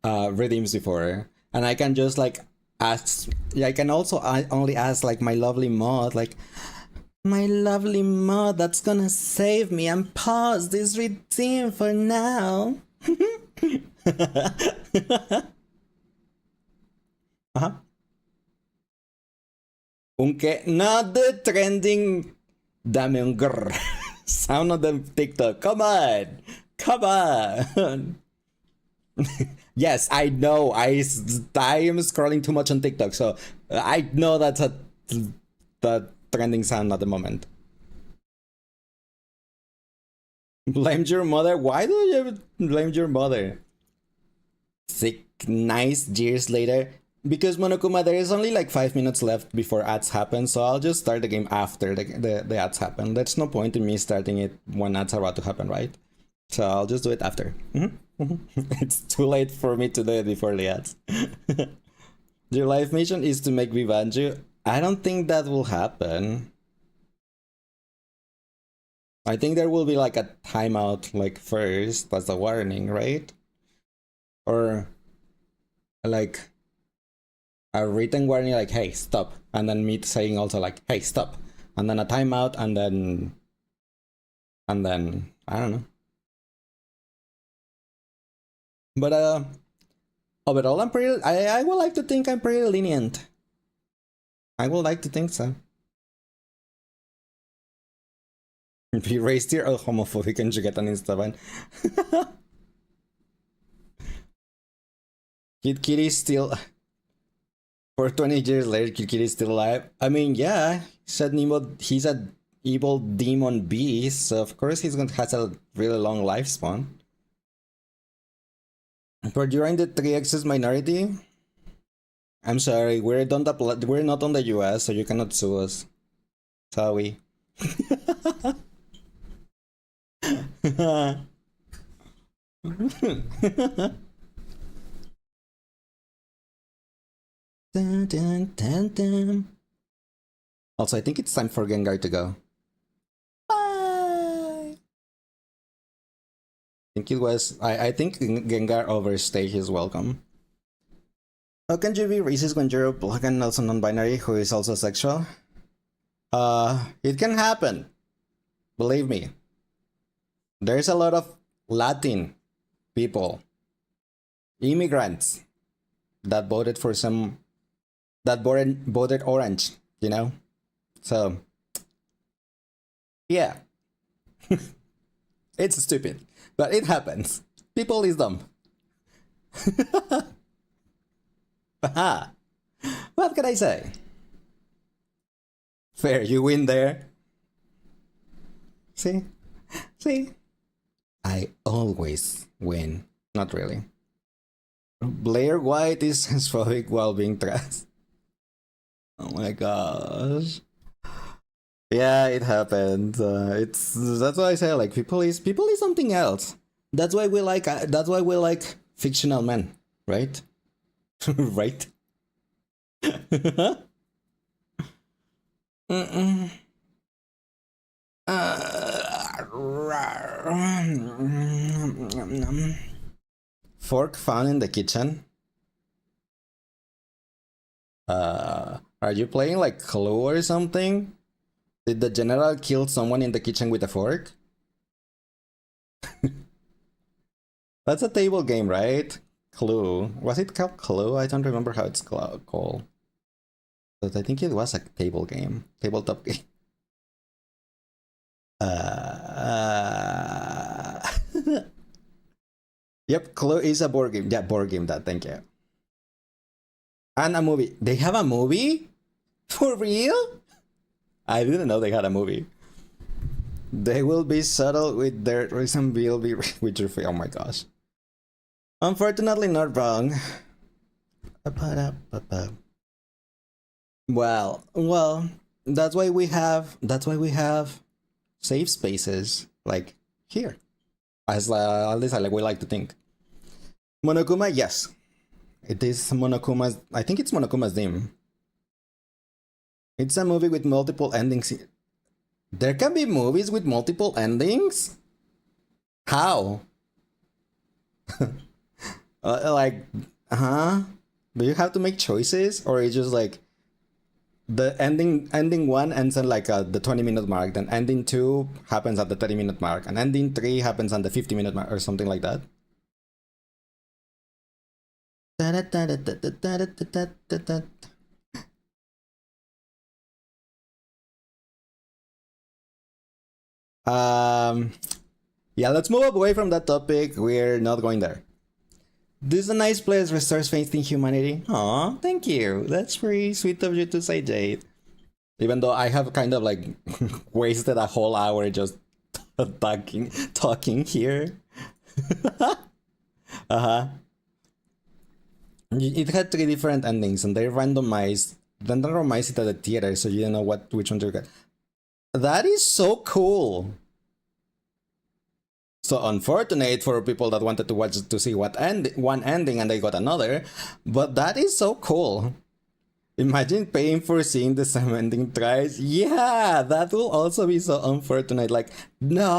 redeems before, and I can just like ask. Yeah, I can also only ask like my lovely mod, like my lovely mod that's gonna save me and pause this redeem for now. Uh-huh. Unke, not the trending dame un grrr sound of the TikTok. Come on. Come on. Yes, I know. I am scrolling too much on TikTok, so I know that's the trending sound at the moment. Blame your mother? Why do you blame your mother? Nice years later. Because Monokuma, there is only like 5 minutes left before ads happen, so I'll just start the game after the ads happen. There's no point in me starting it when ads are about to happen, right? So I'll just do it after. It's too late for me to do it before the ads. Your life mission is to make Vivanju. I don't think that will happen. I think there will be like a timeout like first, that's a warning, right? Or like a written warning like, hey, stop. And then me saying also like, hey, stop. And then a timeout and then I don't know. But overall I would like to think I'm pretty lenient. I would like to think so. Be raised here, oh, homophobic, and you get an Instaban. Kid Kitty still... For 20 years later, Kid Kitty is still alive. I mean, yeah, he's an evil demon beast, so of course has a really long lifespan. But you're in the 3x's minority? I'm sorry, we're not on the US, so you cannot sue us. Sorry. Dun, dun, dun, dun. Also, I think it's time for Gengar to go. Bye! I think Gengar overstayed his welcome. How can you be racist when you're black and also non-binary who is also sexual? It can happen. Believe me. There's a lot of Latin people, immigrants, that voted for that voted orange, you know? So, yeah. It's stupid, but it happens. People is dumb. What can I say? Fair, you win there. See? I always win. Not really. Blair White is transphobic while being trans. Oh my gosh. Yeah, it happened. That's why I say like people is something else. That's why we like fictional men, right? Right? Mm-mm. Fork found in the kitchen. Are you playing like Clue or something? Did the general kill someone in the kitchen with a fork? That's a table game, right? Clue. Was it called Clue? I don't remember how it's called. But I think it was a table game. Tabletop game. Yep, Clue is a board game. Yeah, board game that, thank you. And a movie. They have a movie? For real? I didn't know they had a movie. They will be subtle with their reason will be with your face. Oh my gosh. Unfortunately not wrong. Well, that's why we have safe spaces like here. As at least we like to think. Monokuma, yes. It is Monokuma's, I think it's Monokuma's name. It's a movie with multiple endings. There can be movies with multiple endings? How? Like, do you have to make choices, or it's just like the ending one ends at like the 20-minute mark, then ending 2 happens at the 30-minute mark, and ending 3 happens on the 50-minute mark, or something like that? Yeah, let's move away from that topic. We're not going there. This is a nice place, restores faith in humanity. Aw, thank you. That's very sweet of you to say, Jade. Even though I have kind of like wasted a whole hour just talking here. It had 3 different endings, and they randomized it at the theater, so you don't know which one to get. That is so cool. So unfortunate for people that wanted to watch to see one ending and they got another, but that is so cool. Imagine paying for seeing the same ending twice. Yeah, that will also be so unfortunate. Like, no,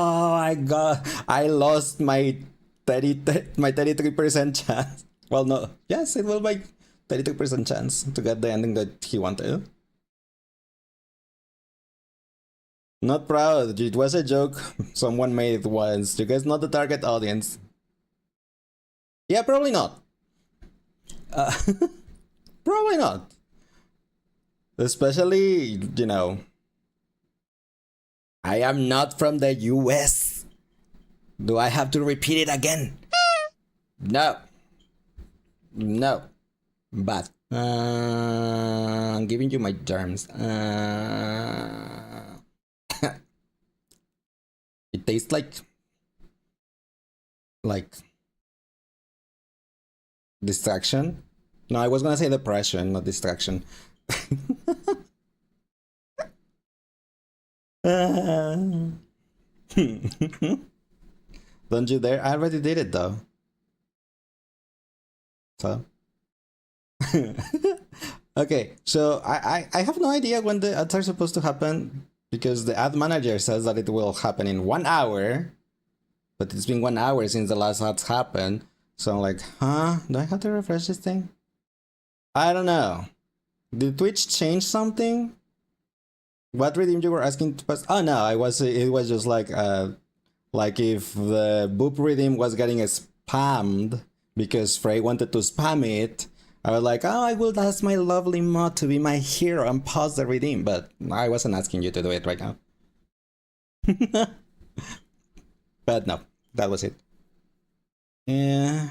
I lost my 33% chance. Well, no, yes, it will be 33% chance to get the ending that he wanted. Not proud. It was a joke someone made once. You guys not the target audience. Yeah, probably not. Probably not. Especially, you know, I am not from the US. Do I have to repeat it again? No. No. But I'm giving you my terms. It tastes like distraction. No, I was gonna say depression, not distraction. Don't you dare! I already did it though. So okay, so I have no idea when the ads are supposed to happen, because the ad manager says that it will happen in 1 hour, but it's been 1 hour since the last ads happened. So I'm like, do I have to refresh this thing? I don't know. Did Twitch change something? What redeem you were asking to pass? Oh no, it was just like if the boop redeem was getting spammed because Frey wanted to spam it. I was like, oh, I will ask my lovely mod to be my hero and pause the redeem, but I wasn't asking you to do it right now. But no, that was it. Yeah.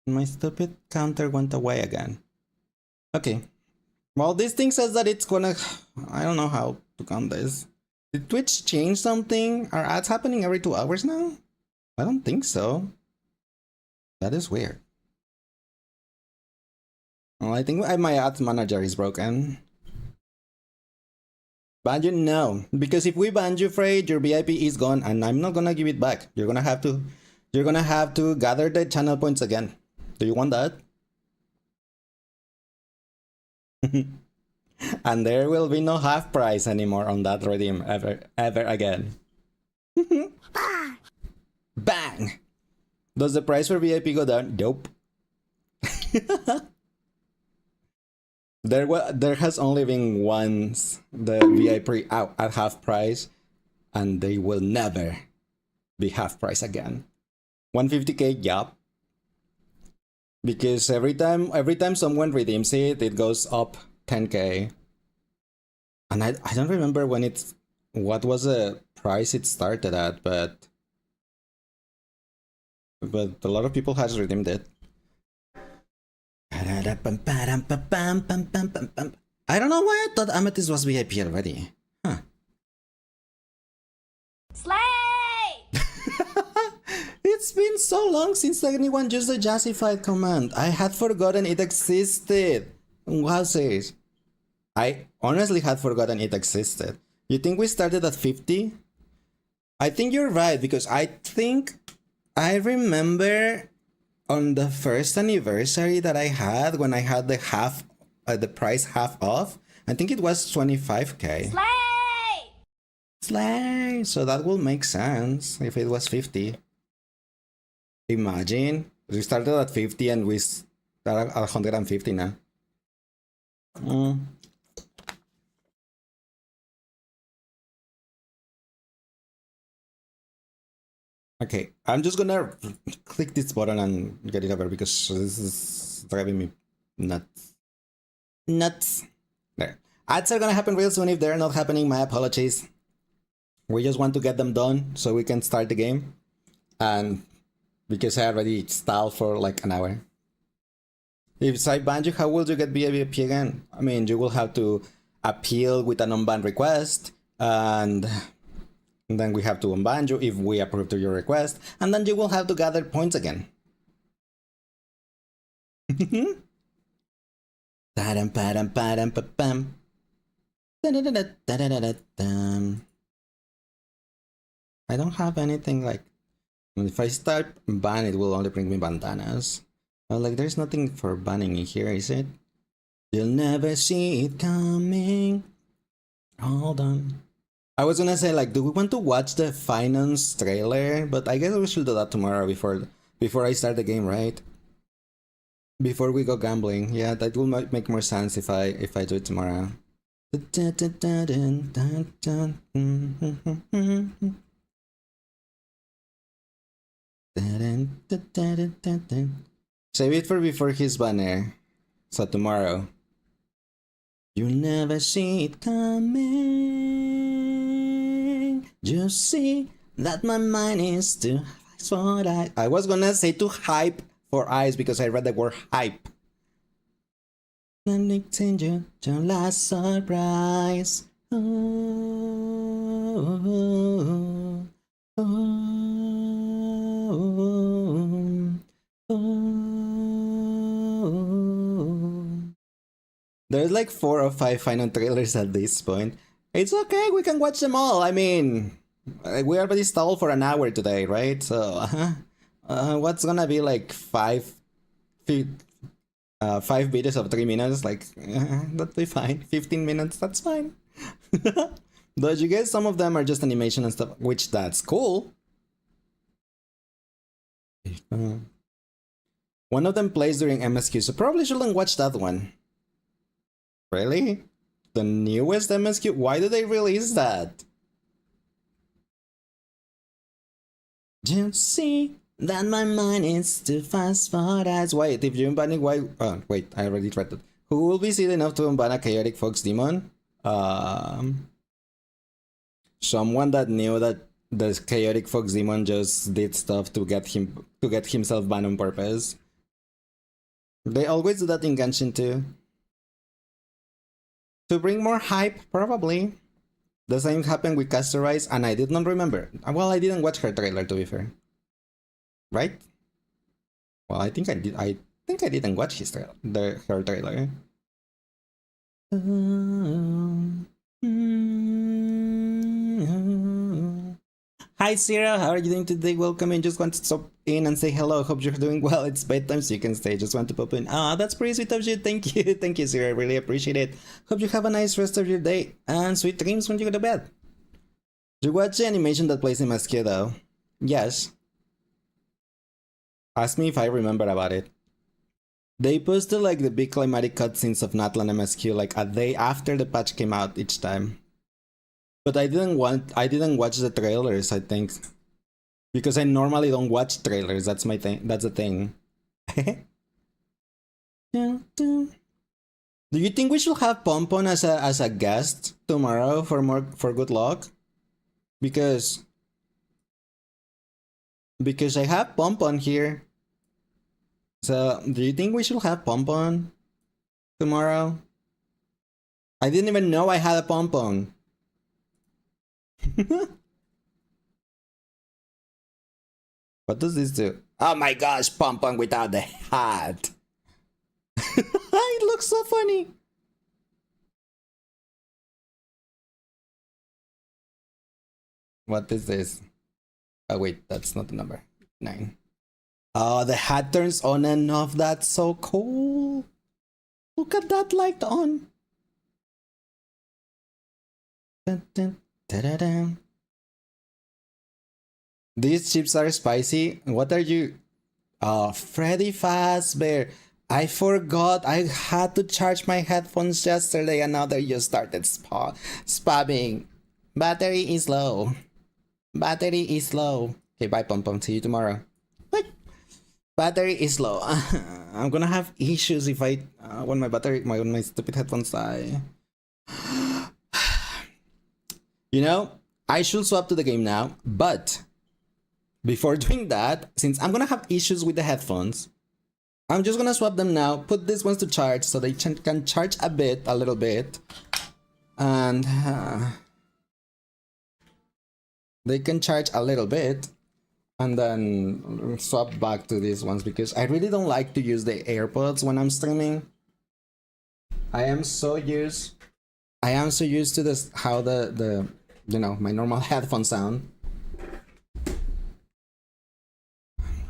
My stupid counter went away again. Okay. Well, this thing says that it's gonna... I don't know how to count this. Did Twitch change something? Are ads happening every 2 hours now? I don't think so. That is weird. Well, I think my ads manager is broken. Ban you? No. Because if we ban you, Frey, your VIP is gone and I'm not gonna give it back. You're gonna have to gather the channel points again. Do you want that? And there will be no half price anymore on that redeem ever again. Bang! Does the price for VIP go down? Nope. There has only been once the VIP out at half price, and they will never be half price again. 150k, yup. Because every time someone redeems it, it goes up 10k. And I don't remember what was the price it started at, but a lot of people has redeemed it. I don't know why I thought Amethyst was VIP already. Huh. Slay! It's been so long since anyone used the Jazzified command. I had forgotten it existed. Wowzers. I honestly had forgotten it existed. You think we started at 50? I think you're right, because I think I remember on the first anniversary that I had, when I had the price half off, I think it was 25k. Slay! Slay! So that will make sense if it was 50. Imagine, we started at 50 and we are at 150 now. Okay, I'm just gonna click this button and get it over because this is driving me nuts. Nuts. There. Ads are gonna happen real soon. If they're not happening, my apologies. We just want to get them done so we can start the game. And because I already stalled for like an hour. If I ban you, how will you get VIP again? I mean, you will have to appeal with an unban request, and then we have to unban you if we approve to your request, and then you will have to gather points again. I don't have anything like... If I start ban, it will only bring me bandanas. Like, there's nothing for banning in here, is it? You'll never see it coming. Hold on. I was gonna say, like, do we want to watch the finance trailer? But I guess we should do that tomorrow before I start the game, right? Before we go gambling. Yeah, that will make more sense if I do it tomorrow. Save it for before his banner. So tomorrow. You never see it coming. You see that my mind is too high for eyes. I was gonna say too hype for eyes because I read the word hype. You your last surprise. Oh, oh, oh. There's like 4 or 5 final trailers at this point. It's okay, we can watch them all. I mean, we already stalled for an hour today, right? So, what's gonna be like 5 videos of 3 minutes? Like, that'd be fine. 15 minutes, that's fine. But you guess some of them are just animation and stuff, which that's cool. One of them plays during MSQ, so probably shouldn't watch that one. Really? The newest MSQ? Why did they release that? You see that my mind is too fast for eyes. Wait, if you're banning, why? Oh, wait, I already tried that. Who will be silly enough to unban a chaotic fox demon? Someone that knew that the chaotic fox demon just did stuff to get himself banned on purpose. They always do that in Genshin too. To bring more hype, probably. The same happened with Castorize, and I did not remember. Well, I didn't watch her trailer, to be fair. Right? Well, I think I did. I think I didn't watch her trailer. Hi Sarah, how are you doing today? Welcome in. Just want to stop in and say hello. Hope you're doing well. It's bedtime, so you can stay. Just want to pop in. Ah, that's pretty sweet of you. Thank you. Thank you, Sarah. I really appreciate it. Hope you have a nice rest of your day and sweet dreams when you go to bed. You watch the animation that plays in Masque though? Yes. Ask me if I remember about it. They posted like the big climatic cutscenes of Natlan MSQ like a day after the patch came out each time. But I didn't watch the trailers, I think. Because I normally don't watch trailers, that's my thing. That's the thing. Do you think we should have Pompon as a guest tomorrow for good luck? Because I have Pompon here. So do you think we should have Pompon tomorrow? I didn't even know I had a Pompon. What does this do? Oh my gosh, Pompon without the hat. It looks so funny. What is this? Oh wait, that's not the number. 9. Oh, the hat turns on and off. That's so cool. Look at that light on. Dun, dun, da-da-dum. These chips are spicy. What are you? Oh, Freddy Fazbear. I forgot. I had to charge my headphones yesterday and now they just started spamming. Battery is low. Battery is low. Okay, bye, Pom Pom. See you tomorrow. Bye. Battery is low. I'm gonna have issues if I when my stupid headphones die. You know, I should swap to the game now, but before doing that, since I'm gonna have issues with the headphones, I'm just gonna swap them now, put these ones to charge so they can charge a little bit, and they can charge a little bit, and then swap back to these ones because I really don't like to use the AirPods when I'm streaming. I am so used to this, how the you know, my normal headphone sound.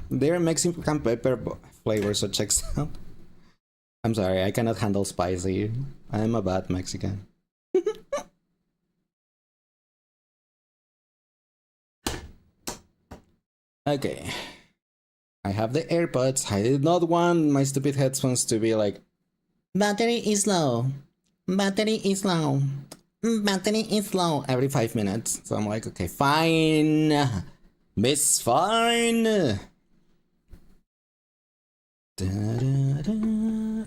They're Mexican pepper flavor, so check out. I'm sorry, I cannot handle spicy. I am a bad Mexican. Okay. I have the AirPods. I did not want my stupid headphones to be like, battery is low. Battery is low. Battery is low every 5 minutes. So I'm like, okay, fine. Miss Fine.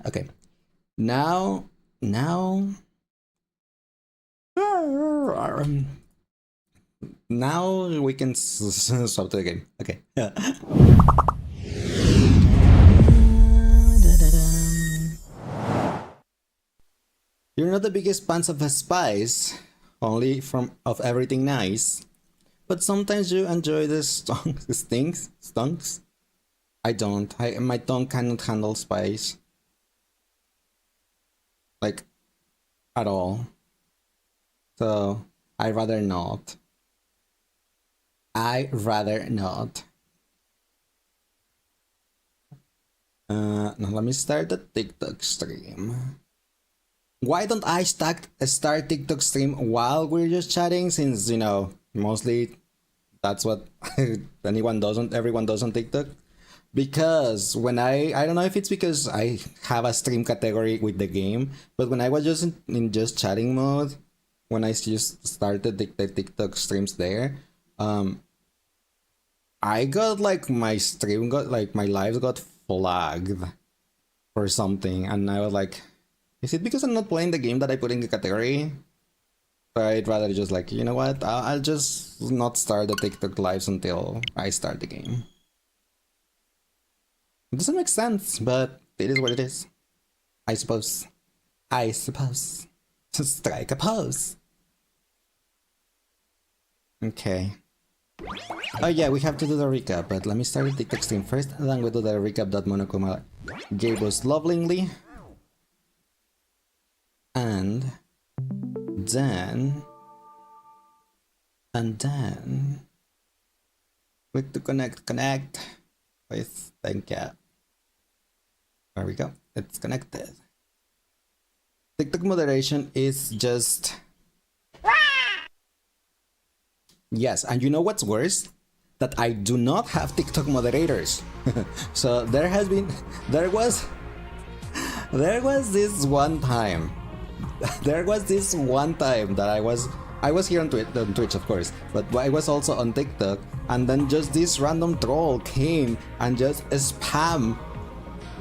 Okay. Now we can swap to the game. Okay. You're not the biggest fans of a spice, only of everything nice, but sometimes you enjoy the stunks. I don't. My tongue cannot handle spice, like, at all. So I rather not. Now let me start the TikTok stream. Why don't I start TikTok stream while we're just chatting, since, you know, mostly that's what everyone does on TikTok? Because when I don't know if it's because I have a stream category with the game, but when I was just in just chatting mode, when I just started the TikTok streams there, I got like my lives got flagged for something, and I was like, is it because I'm not playing the game that I put in the category? But I'd rather just like, you know what, I'll just not start the TikTok lives until I start the game. It doesn't make sense, but it is what it is. I suppose. Strike a pose. Okay. Oh yeah, we have to do the recap, but let me start the TikTok stream first, and then we'll do the recap that Monokuma gave us lovingly. And then Click to connect. Please, thank you. There we go. It's connected. TikTok moderation is just... Yes, and you know what's worse? That I do not have TikTok moderators. So there was this one time. There was this one time that I was here on Twitch, of course, but I was also on TikTok, and then just this random troll came and just spam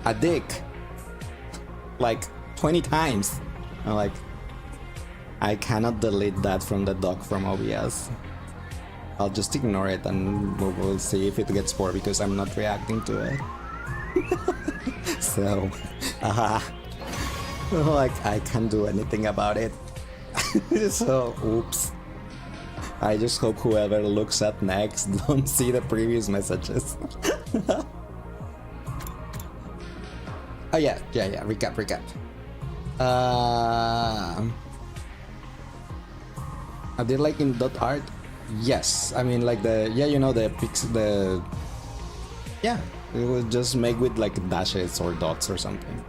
a dick like 20 times. I'm like, I cannot delete that from the dock from OBS. I'll just ignore it and we'll see if it gets poor because I'm not reacting to it. So, like, I can't do anything about it. So, oops. I just hope whoever looks at next don't see the previous messages. Oh yeah, recap. I did like in dot art. Yes, I mean like the it would just make with like dashes or dots or something.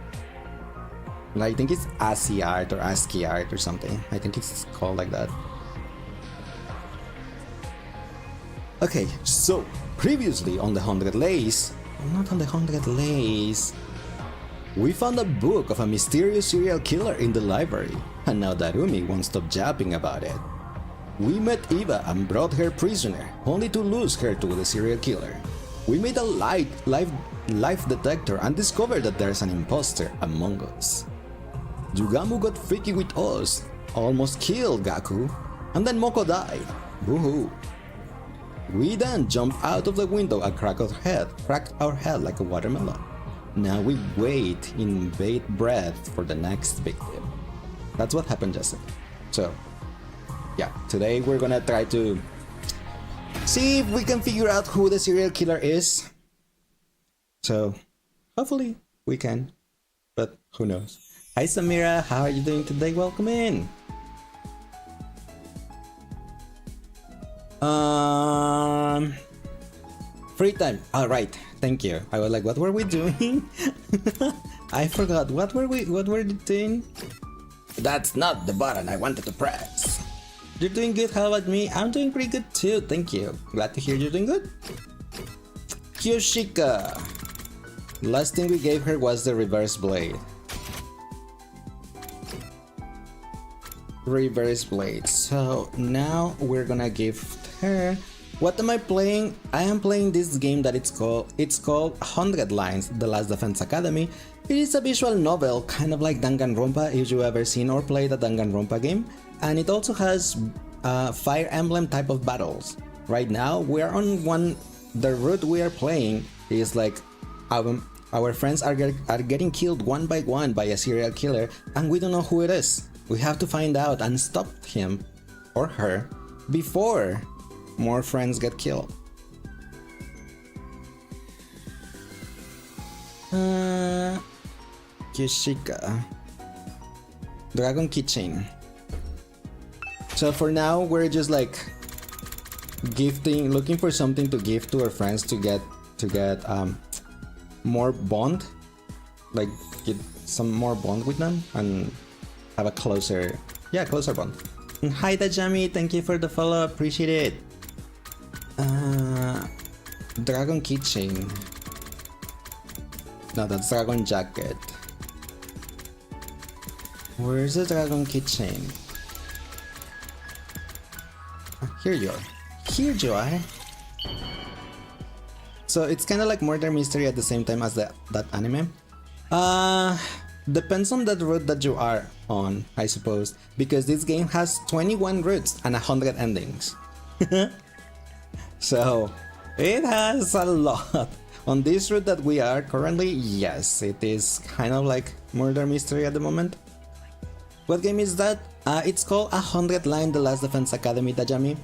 I think it's ASCII art or ASCII art or something. I think it's called like that. Okay, so previously on the 100 Lays, not on the 100 Lays, we found a book of a mysterious serial killer in the library, and now Takumi won't stop jabbing about it. We met Eva and brought her prisoner, only to lose her to the serial killer. We made a life detector and discovered that there's an imposter among us. Yugamu got freaky with us, almost killed Gaku, and then Moko died. Boo-hoo. We then jumped out of the window and cracked our head like a watermelon. Now we wait in bated breath for the next victim. That's what happened yesterday. So, yeah, today we're gonna try to see if we can figure out who the serial killer is. So, hopefully we can, but who knows. Hi Samira, how are you doing today? Welcome in. Free time. All right, thank you. I was like, what were we doing? I forgot. What were we doing? That's not the button I wanted to press. You're doing good. How about me? I'm doing pretty good too. Thank you. Glad to hear you're doing good. Kyoshika. Last thing we gave her was the reverse blade. So now we're gonna give her. What am I playing? I am playing this game that it's called 100 Lines, The Last Defense Academy. It is a visual novel, kind of like Danganronpa if you ever seen or played a Danganronpa game, and it also has Fire Emblem type of battles. Right now we're on one. The route we are playing is like our friends are getting killed one by one by a serial killer, and we don't know who it is. We have to find out and stop him or her before more friends get killed. Kishika. Dragon Keychain. So for now, we're just like looking for something to give to our friends to get more bond, like get some more bond with them and have a closer bond. And hi Dajami, thank you for the follow, appreciate it. Dragon Keychain. No, that's Dragon Jacket. Where's the Dragon Keychain? Here you are. Here you are. So it's kind of like murder mystery at the same time as that anime. Depends on the route that you are on, I suppose, because this game has 21 routes and 100 endings. So it has a lot. On this route that we are currently, yes, it is kind of like murder mystery at the moment. What game is that? It's called 100 Line The Last Defense Academy, Tajami.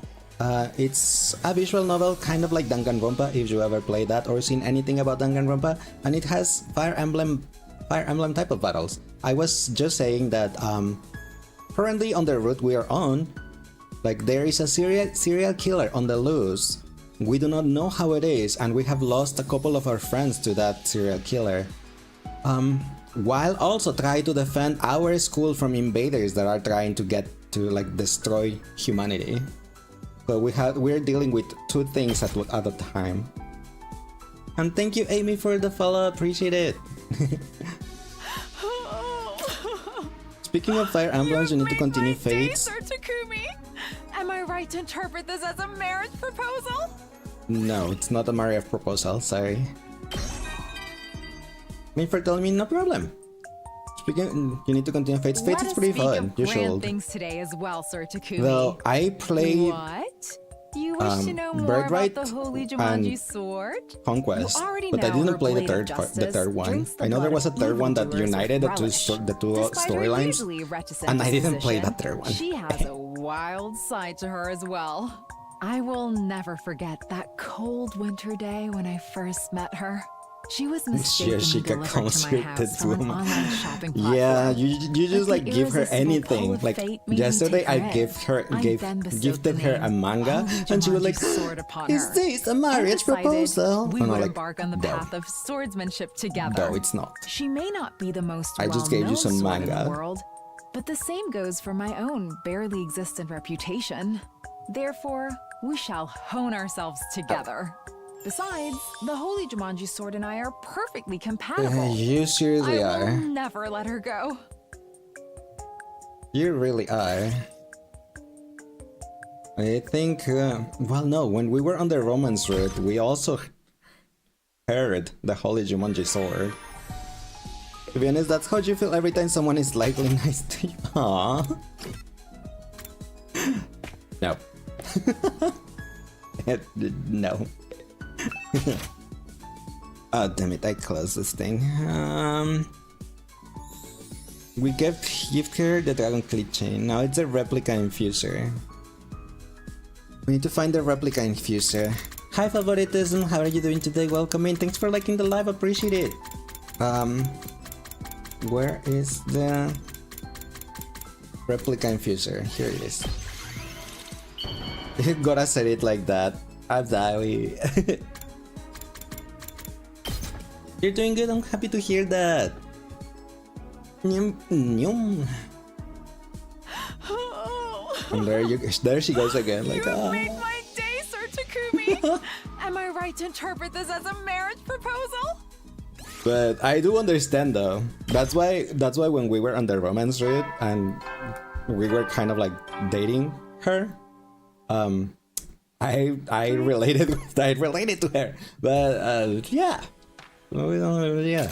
It's a visual novel, kind of like Danganronpa, if you ever played that or seen anything about Danganronpa, and it has Fire Emblem type of battles. I was just saying that currently on the route we are on, like there is a serial killer on the loose We do not know how it is, and we have lost a couple of our friends to that serial killer. While also trying to defend our school from invaders that are trying to get to like destroy humanity. So we're dealing with two things at a time. And thank you, Amy, for the follow. Appreciate it. Speaking of Fire Emblems, you need to continue Fates. Sir Takumi. Am I right to interpret this as a marriage proposal? No, it's not a marriage proposal. Sorry. Thanks for telling me. No problem. Speaking, you need to continue Fates. Fates is pretty fun. You should. Things today as well, Sir Takumi. Well, I played. What? You wish to know more Birthright about the Holy Jumanji sword? Conquest, You already but I know didn't her play the blade of third one. justice I know there was a drinks the third one that blood of united the evildoers with two relish. Despite her storylines, usually reticent and I didn't play disposition, that third one. She has a wild side to her as well. I will never forget that cold winter day when I first met her. She was mistakenly delivered to my house from an online shopping platform. Yeah, you just like give her anything. Like yesterday, I gifted her a manga, and she was like, "Is this a marriage proposal?" We and would I'm embark on the path of swordsmanship together. No, it's not. She may not be the most I just gave you some sword in manga. the world, but the same goes for my own barely existent reputation. Therefore, we shall hone ourselves together. Besides, the Holy Jumanji sword and I are perfectly compatible. You seriously I will are. never let her go. You really are. I think, well, no, when we were on the romance route, we also heard the Holy Jumanji sword. To be honest, that's how you feel every time someone is slightly nice to you. Aww. No. No. Oh, damn it, I closed this thing. We gift her the Dragon Clip Chain. Now it's a replica infuser. We need to find the replica infuser. Hi Favoritism, how are you doing today? Welcome in. Thanks for liking the live, appreciate it. Where is the replica infuser? Here it is. You gotta say it like that. I'm sorry. You're doing good, I'm happy to hear that. Nyum, nyum. And there she goes again, like, You made my day, Sir Takumi. Am I right to interpret this as a marriage proposal? But I do understand though. That's why when we were on the romance route and we were kind of like dating her, I related to her. But yeah. Yeah.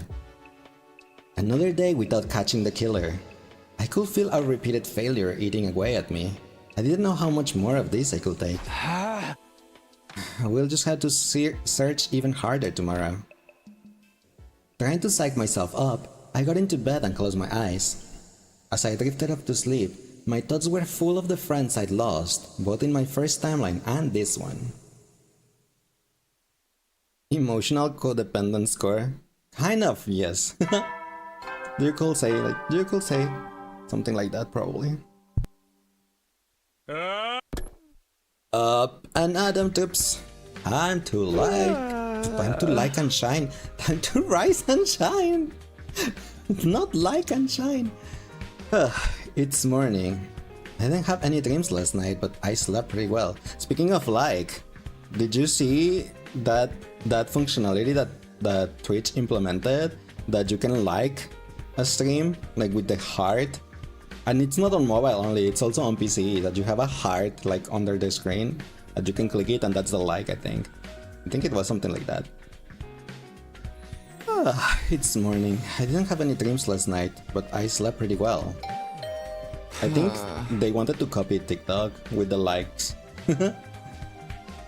Another day without catching the killer. I could feel our repeated failure eating away at me. I didn't know how much more of this I could take. We'll just have to search even harder tomorrow. Trying to psych myself up, I got into bed and closed my eyes. As I drifted off to sleep, my thoughts were full of the friends I'd lost, both in my first timeline and this one. Emotional codependent score? Kind of, yes. You could say something like that, probably. Up and Adam tips. Time to like and shine. Time to rise and shine. Not like and shine. It's morning. I didn't have any dreams last night, but I slept pretty well. Speaking of like, did you see that functionality that Twitch implemented, that you can like a stream like with the heart, and it's not on mobile only, it's also on PC, that you have a heart like under the screen that you can click it and that's the like. I think it was something like that. It's morning. I didn't have any dreams last night, but I slept pretty well. I think they wanted to copy TikTok with the likes.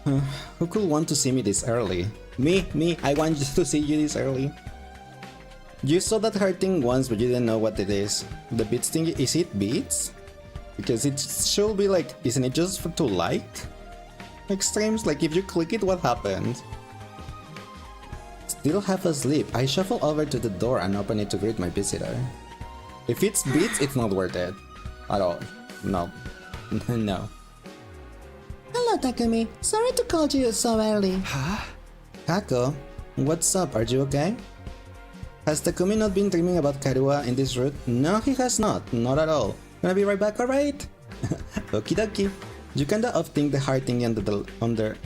Who could want to see me this early? Me, I want you to see you this early. You saw that heart thing once, but you didn't know what it is. The beats thing, is it beats? Because it should be like, isn't it just for to like streams? Like if you click it, what happens? Still half asleep, I shuffle over to the door and open it to greet my visitor. If it's beats, it's not worth it. At all. No. No. Hello, Takumi. Sorry to call you so early. Kako, what's up? Are you okay? Has Takumi not been dreaming about Karua in this route? No, he has not. Not at all. Gonna be right back, alright? Okie dokie. You kinda think the heart thingy under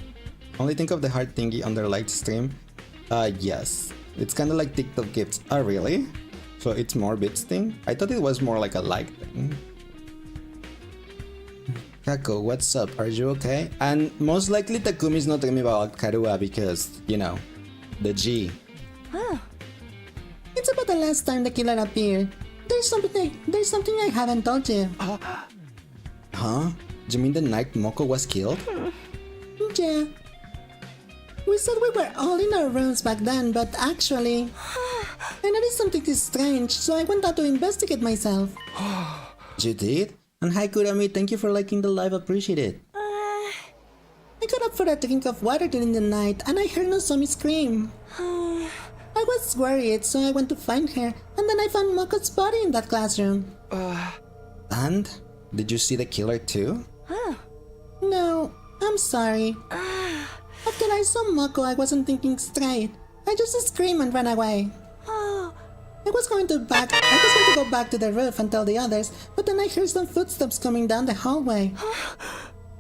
only think of the heart thingy under light stream? Yes. It's kinda like TikTok gifts. Oh, really? So it's more bits thing? I thought it was more like a like thing. Kako, what's up? Are you okay? And most likely Takumi's not dreaming about Karua because, you know, the G. It's about the last time the killer appeared. There's something I haven't told you. Huh? You mean the night Moko was killed? Yeah. We said we were all in our rooms back then, but actually, I noticed something strange, so I went out to investigate myself. You did? And hi Kurami, thank you for liking the live, appreciate it. I got up for a drink of water during the night, and I heard Nozomi scream. I was worried, so I went to find her, and then I found Moko's body in that classroom. And? Did you see the killer too? No, I'm sorry. After I saw Moko, I wasn't thinking straight. I just screamed and ran away. I was going to go back to the roof and tell the others, but then I heard some footsteps coming down the hallway.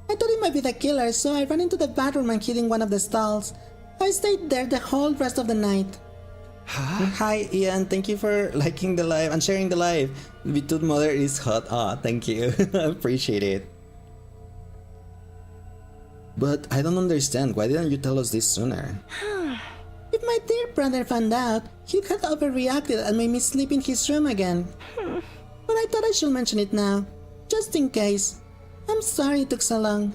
I thought it might be the killer, so I ran into the bathroom and hid in one of the stalls. I stayed there the whole rest of the night. Hi Ian, thank you for liking the live and sharing the live. Bitut mother is hot. Ah, thank you. Appreciate it. But I don't understand. Why didn't you tell us this sooner? If my dear brother found out, he'd have overreacted and made me sleep in his room again. But I thought I should mention it now, just in case. I'm sorry it took so long.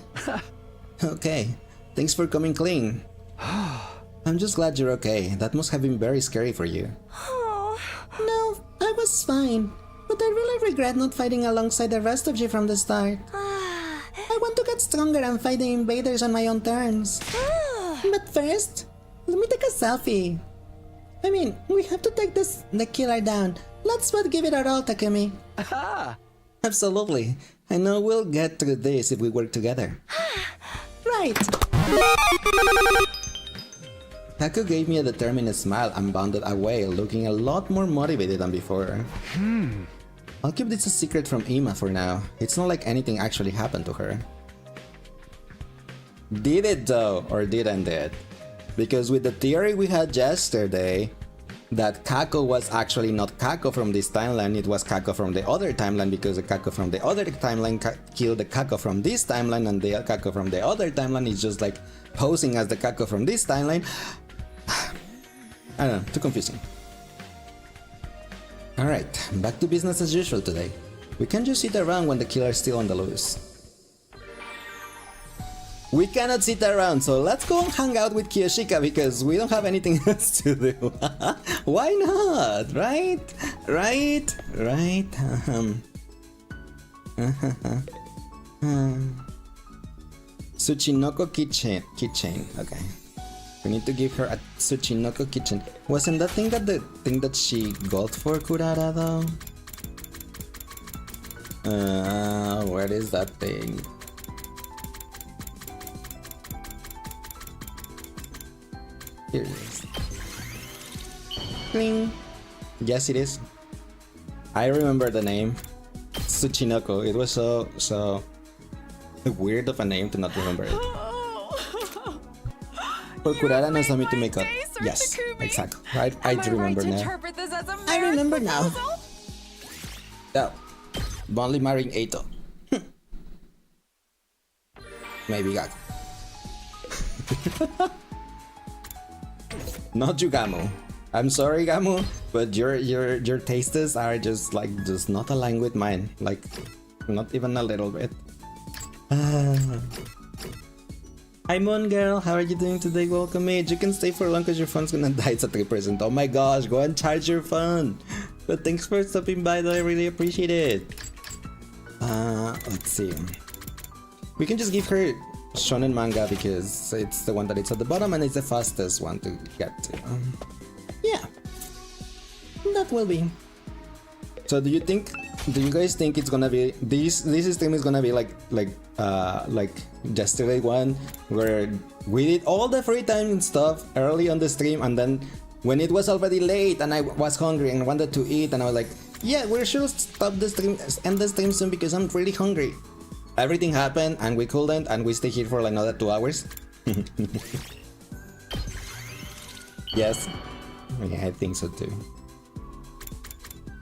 Okay, thanks for coming clean. I'm just glad you're okay. That must have been very scary for you. No, I was fine. But I really regret not fighting alongside the rest of you from the start. I want to get stronger and fight the invaders on my own terms. But first, let me take a selfie. I mean, we have to take the killer down. Let's both give it our all, Takumi. Absolutely. I know we'll get through this if we work together. Right. Taku gave me a determined smile and bounded away, looking a lot more motivated than before. I'll keep this a secret from Ima for now. It's not like anything actually happened to her. Did it though, or didn't it? Because with the theory we had yesterday, that Kako was actually not Kako from this timeline, it was Kako from the other timeline because the Kako from the other timeline killed the Kako from this timeline, and the Kako from the other timeline is just like posing as the Kako from this timeline. I don't know, too confusing. Alright, back to business as usual today. We can't just sit around when the killer's still on the loose. We cannot sit around, so let's go and hang out with Kiyoshika because we don't have anything else to do. Why not? Right? Right? Right? Tsuchinoko keychain. Okay. We need to give her a Tsuchinoko keychain. Wasn't that thing that the thing that she got for Kurara though? Where is that thing? Here it is. Bling. Yes, it is. I remember the name. Tsuchinoko. It was so weird of a name to not remember it. For Kurara Nozomi to make up. Yes, exactly. I do remember now. I remember now. Oh, only marrying Eito. Maybe Gaku. Not you, Gamu. I'm sorry, Gamu, but your tastes are just not aligned with mine. Like, not even a little bit. Hi Moon Girl, how are you doing today? Welcome mate. You can stay for long because your phone's gonna die. It's at 3%. Oh my gosh, go and charge your phone. But thanks for stopping by though, I really appreciate it. Let's see. We can just give her shonen manga because it's the one that it's at the bottom and it's the fastest one to get to. Yeah. That will be. So do you think do you guys think it's gonna be this stream is gonna be like yesterday one where we did all the free time and stuff early on the stream, and then when it was already late and I was hungry and wanted to eat, and I was like, yeah, we should stop the stream, end the stream soon because I'm really hungry. Everything happened and we couldn't, and we stay here for like another 2 hours. Yes, yeah, I think so too.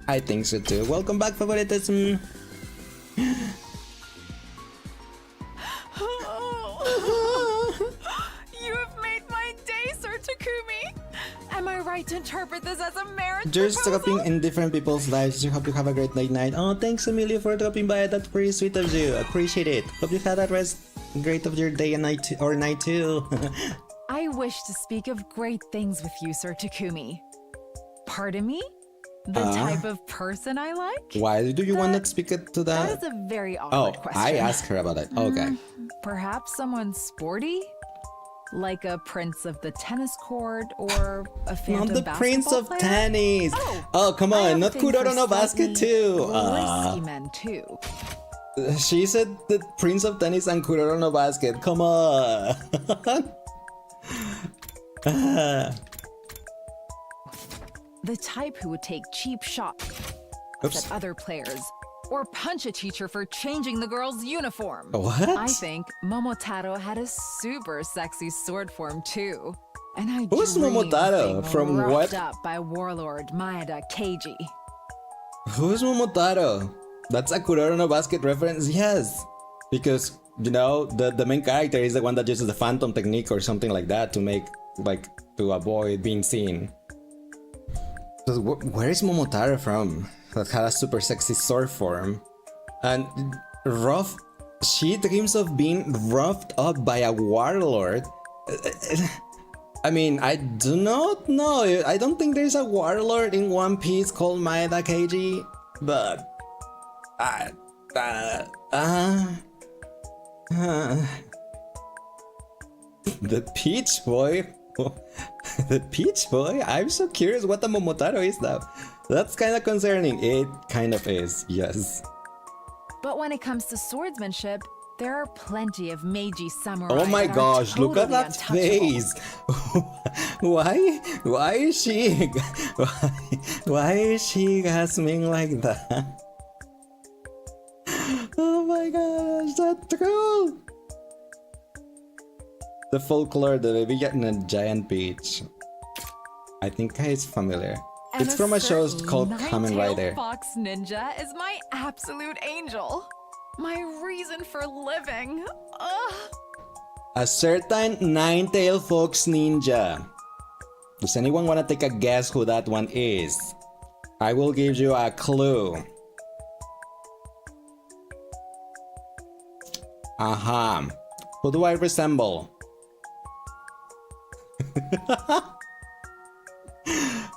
I think so too. Welcome back, favoritism. You have made my day, Sir Takumi. Am I right to interpret this as a marriage Just proposal? dropping in different people's lives. I hope you have a great night. Oh, thanks, Emilio, for dropping by. That's pretty sweet of you. Appreciate it. Hope you had a rest great of your day and night or night too. I wish to speak of great things with you, Sir Takumi. Pardon me? The type of person I like? Why do you want to speak it to That that? is a very Oh, awkward question. I asked her about it. Okay. Perhaps someone sporty? Like a prince of the tennis court or a phantom Not the Prince basketball of player? Tennis. Oh, come I on, have not a thing Kuroro for no Basket slightly too. risky men too. She said the Prince of Tennis and Kuroro no Basket. Come on. The type who would take cheap shots Oops. at other players or punch a teacher for changing the girl's uniform. What? I think Momotaro had a super sexy sword form too. And I Who's dream of Momotaro? being From roughed what? up by warlord Maeda Keiji. Who's Momotaro? That's a Kuroro no Basket reference? Yes. Because, you know, the main character is the one that uses the phantom technique or something like that to make, like, to avoid being seen. So where is Momotaro from? That had a super sexy sword form. And rough... She dreams of being roughed up by a warlord. I mean, I do not know. I don't think there's a warlord in One Piece called Maeda Keiji, but... The Peach Boy? The Peach Boy? I'm so curious what the Momotaro is now. That's kind of concerning. It kind of is, yes. But when it comes to swordsmanship, there are plenty of Meiji samurai. Oh my that are gosh, look at totally that untouchable. face! Why is she... Why is she gasping like that? Oh my gosh, that's true! The folklore, the baby getting a giant peach. I think it's familiar. And It's from a show certain called Kamen nine-tailed Rider. Fox Ninja is my absolute angel. My reason for living. Ugh. A certain nine-tailed fox ninja. Does anyone want to take a guess who that one is? I will give you a clue. Aha. Who do I resemble?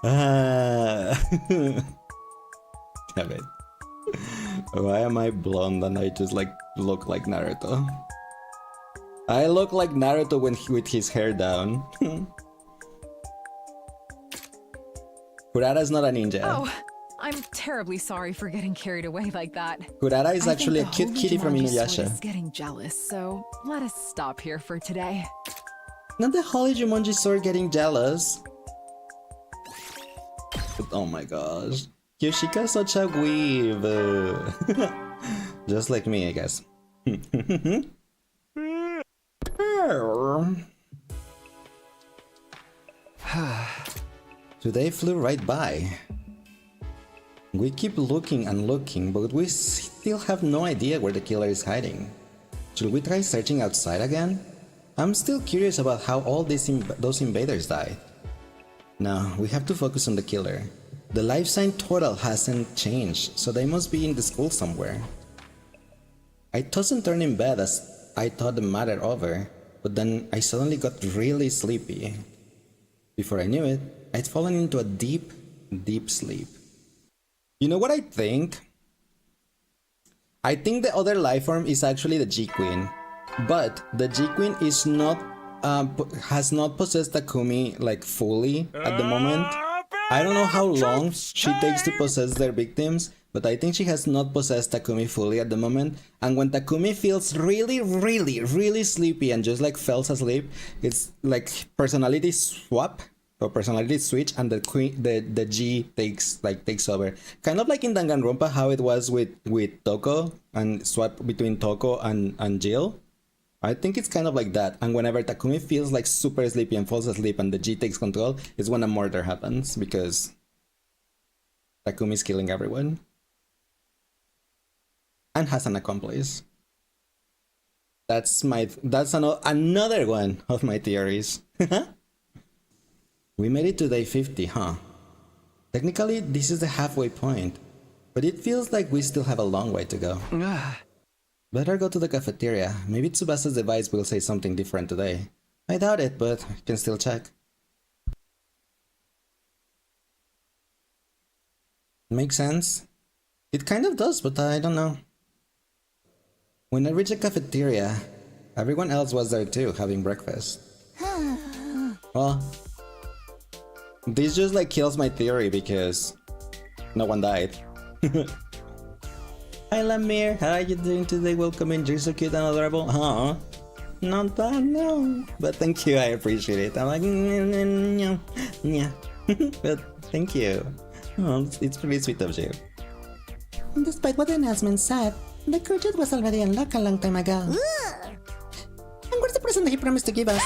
Damn it. Why am I blonde and I just like look like Naruto? I look like Naruto with his hair down. Kurara's not a ninja. Oh, I'm terribly sorry for getting carried away like that. Kurara is I actually a think the cute Holy kitty from Jumanji sword Inuyasha. is getting jealous, so let us stop here for today. Not the Holy Jumanji sword getting jealous. Oh my gosh. Yoshika's such a weeb. Just like me, I guess. Today flew right by. We keep looking and looking, but we still have no idea where the killer is hiding. Should we try searching outside again? I'm still curious about how all those invaders died. No, we have to focus on the killer. The life sign total hasn't changed, so they must be in the school somewhere. I tossed and turned in bed as I thought the matter over, but then I suddenly got really sleepy. Before I knew it, I'd fallen into a deep, deep sleep. You know what I think? I think the other life form is actually the G-Queen, but the G-Queen is not, has not possessed Takumi like fully at the moment. I don't know how long she takes to possess their victims, but I think she has not possessed Takumi fully at the moment. And when Takumi feels really, really, really sleepy and just like falls asleep, it's like personality swap or personality switch, and the G takes over. Kind of like in Danganronpa, how it was with Toko and swap between Toko and Jill. I think it's kind of like that. And whenever Takumi feels like super sleepy and falls asleep and the G takes control, is when a murder happens, because Takumi's killing everyone. And has an accomplice. That's another one of my theories. We made it to day 50, huh? Technically, this is the halfway point, but it feels like we still have a long way to go. Better go to the cafeteria. Maybe Tsubasa's device will say something different today. I doubt it, but I can still check. Makes sense? It kind of does, but I don't know. When I reached the cafeteria, everyone else was there too, having breakfast. Well, this just like kills my theory because no one died. Hi Lamir, how are you doing today? Welcome in, you're so cute and adorable. Huh? Not that, no. But thank you, I appreciate it. I'm like, yeah. But thank you. Oh, it's pretty sweet of you. Despite what the announcement said, the Kurjet was already unlocked a long time ago. And where's the present that he promised to give us?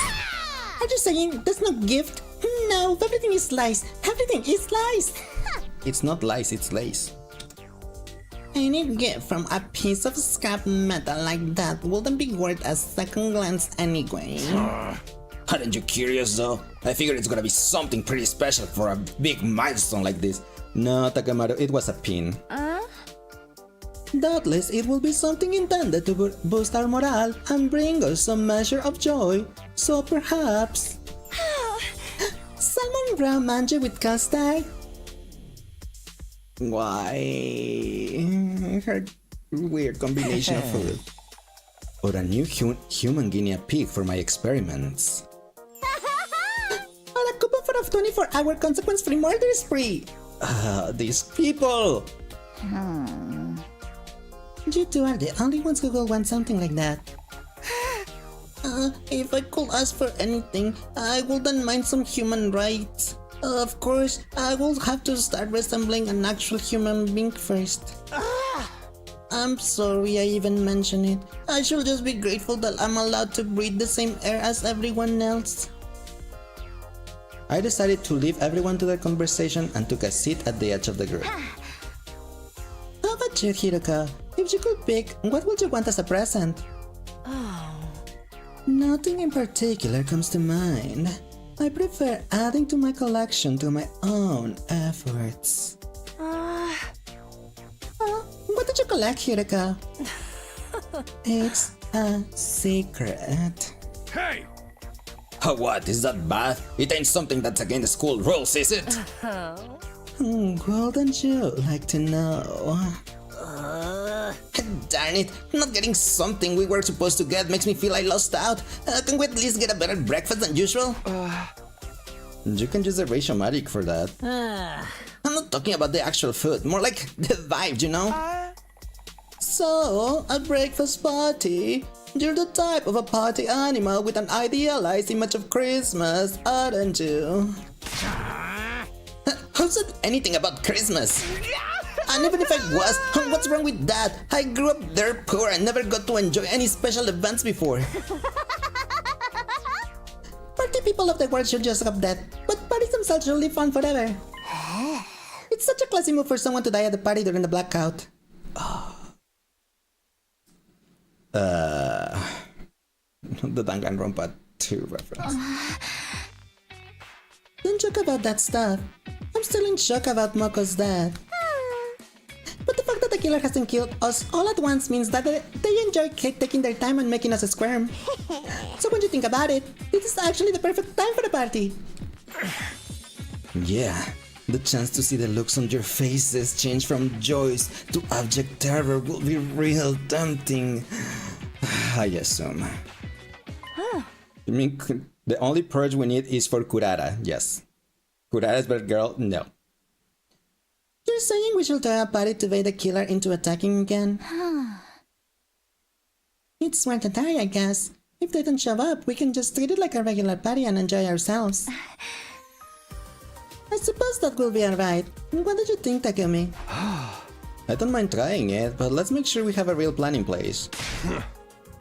Are you saying there's no gift? No, everything is lies. Everything is lies. It's not lies, it's lace. Any gift from a piece of scrap metal like that wouldn't be worth a second glance anyway. Aren't you curious though? I figured it's gonna be something pretty special for a big milestone like this. No, Takamaru, it was a pin. Doubtless it will be something intended to boost our morale and bring us some measure of joy. So perhaps... Salmon brown manja with custard? Why? Her weird combination of food. Or a new human guinea pig for my experiments. Or a coupon for a 24-hour consequence-free murder spree? These people! You two are the only ones who will want something like that. If I could ask for anything, I wouldn't mind some human rights. Of course, I will have to start resembling an actual human being first. I'm sorry I even mentioned it. I should just be grateful that I'm allowed to breathe the same air as everyone else. I decided to leave everyone to their conversation and took a seat at the edge of the group. How about you, Hiroka? If you could pick, what would you want as a present? Nothing in particular comes to mind. I prefer adding to my collection to my own efforts. What did you collect, Hiroka? It's a secret. Hey! Oh, what? Is that bad? It ain't something that's against the school rules, is it? Wouldn't you like to know? Darn it, not getting something we were supposed to get makes me feel I lost out. Can we at least get a better breakfast than usual? You can use the ratio magic for that. I'm not talking about the actual food, more like the vibe, you know? So, a breakfast party? You're the type of a party animal with an idealized image of Christmas, aren't you? Who said anything about Christmas? And even if I was, what's wrong with that? I grew up dirt poor and never got to enjoy any special events before. Party people of the world should just stop that, but parties themselves should live on forever. It's such a classy move for someone to die at the party during the blackout. The Danganronpa 2 reference. Don't joke about that stuff. I'm still in shock about Moko's death. But the fact that the killer hasn't killed us all at once means that they enjoy taking their time and making us squirm. So when you think about it, this is actually the perfect time for the party. Yeah, the chance to see the looks on your faces change from joys to abject terror will be real tempting. I assume. You mean the only purge we need is for Kurara? Yes. Kurara's bad girl? No. You're you saying we should throw a party to bait the killer into attacking again? It's smart to die, I guess. If they don't show up, we can just treat it like a regular party and enjoy ourselves. I suppose that will be alright. What did you think, Takumi? I don't mind trying it, but let's make sure we have a real plan in place.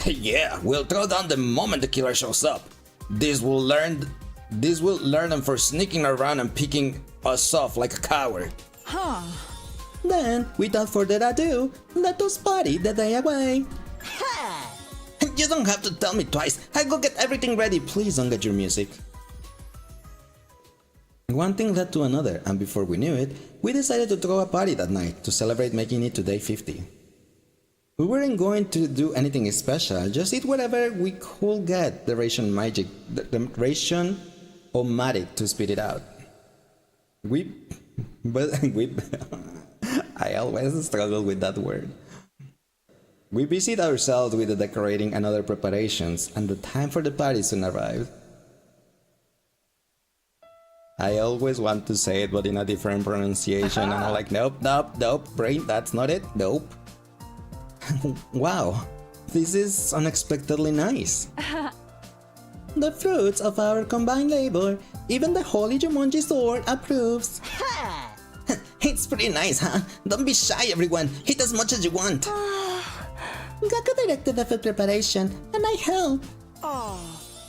Yeah, we'll throw down the moment the killer shows up. This will learn them for sneaking around and picking us off like a coward. Then, without further ado, let us party the day away. You don't have to tell me twice. I'll go get everything ready. Please don't get your music. One thing led to another, and before we knew it, we decided to throw a party that night to celebrate making it to day 50. We weren't going to do anything special, just eat whatever we could get the ration o-matic to spit it out. I always struggle with that word. We busied ourselves with the decorating and other preparations, and the time for the party soon arrived. I always want to say it, but in a different pronunciation, and I'm like, nope, brain, that's not it, nope. Wow, this is unexpectedly nice. The fruits of our combined labor, even the Holy Jumanji Sword approves. It's pretty nice, huh? Don't be shy, everyone. Eat as much as you want. Gaku directed the food preparation, and I helped.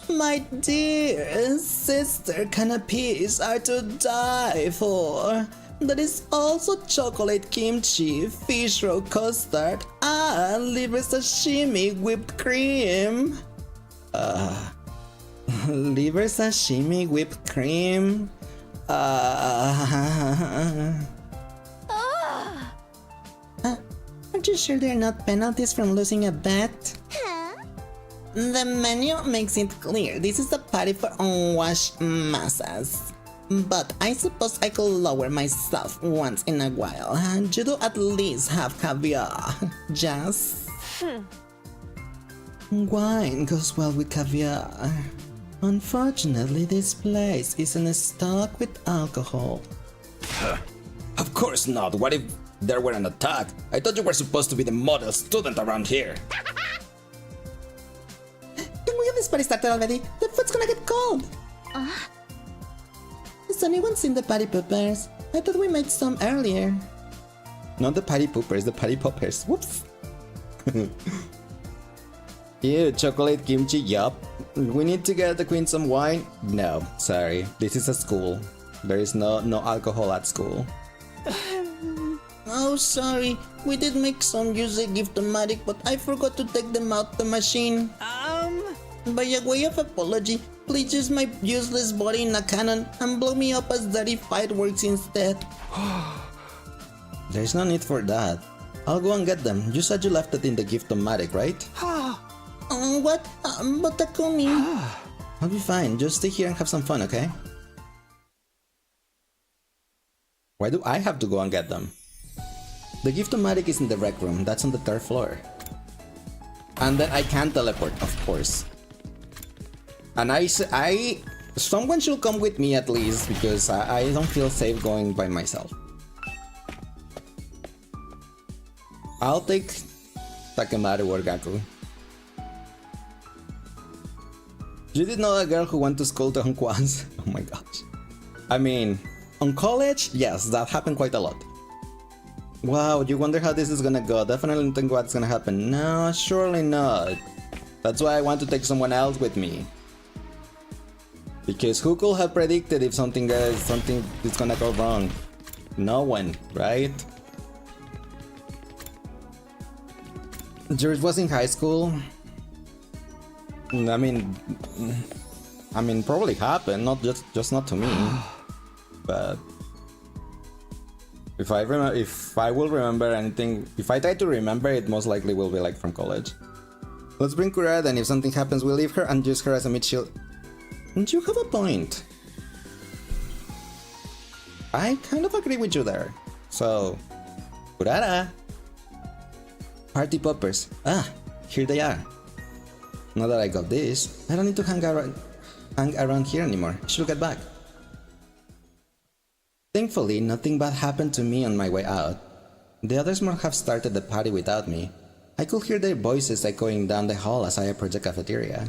My dear sister canapés are to die for. There is also chocolate kimchi, fish roe custard, and liver sashimi whipped cream. Liver sashimi whipped cream. Are you sure they're not penalties from losing a bet? The menu makes it clear this is a party for unwashed masses. But I suppose I could lower myself once in a while. You do at least have caviar. Just... Wine goes well with caviar. Unfortunately, this place isn't stocked with alcohol. Of course not. What if there were an attack? I thought you were supposed to be the model student around here. Can we get this party started already? The food's gonna get cold. Has anyone seen the party poppers? I thought we made some earlier. Not the party poopers, the party poppers. Whoops. Ew, chocolate kimchi, yup. We need to get the queen some wine? No, sorry. This is a school. There is no alcohol at school. Oh, sorry. We did make some use the gift-o-matic, but I forgot to take them out the machine. By a way of apology, please use my useless body in a cannon and blow me up as dirty fireworks instead. There's no need for that. I'll go and get them. You said you left it in the gift-o-matic, right? What? But Takumi... I'll be fine. Just stay here and have some fun, okay? Why do I have to go and get them? The gift-o-matic is in the rec room. That's on the 3rd floor. And then I can teleport, of course. And someone should come with me at least, because I don't feel safe going by myself. I'll take Takemaru or Gaku. You did know a girl who went to school to Hongkwan's? Oh my gosh. I mean, on college, yes, that happened quite a lot. Wow, you wonder how this is gonna go. Definitely don't think what's gonna happen. No, surely not. That's why I want to take someone else with me. Because who could have predicted if something is gonna go wrong? No one, right? Yours was in high school. I mean, probably happened, not just not to me. But if I will remember anything, if I try to remember, it most likely will be like from college. Let's bring Kurada, and if something happens, we'll leave her and use her as a mid-shield. And you have a point. I kind of agree with you there. So, Kurada. Party poppers. Ah, here they are. Now that I got this, I don't need to hang around here anymore. I should get back. Thankfully, nothing bad happened to me on my way out. The others might have started the party without me. I could hear their voices echoing down the hall as I approached the cafeteria.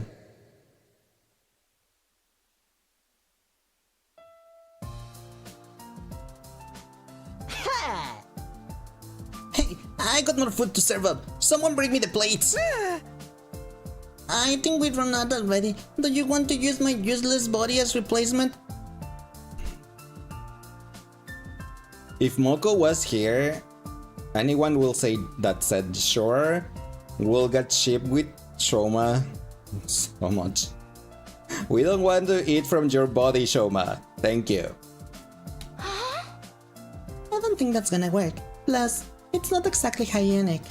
Hey, I got more food to serve up. Someone bring me the plates. I think we've run out already. Do you want to use my useless body as replacement? If Moko was here, anyone will say that said sure, we'll get shipped with Shoma so much. We don't want to eat from your body, Shoma. Thank you. I don't think that's gonna work. Plus, it's not exactly hygienic.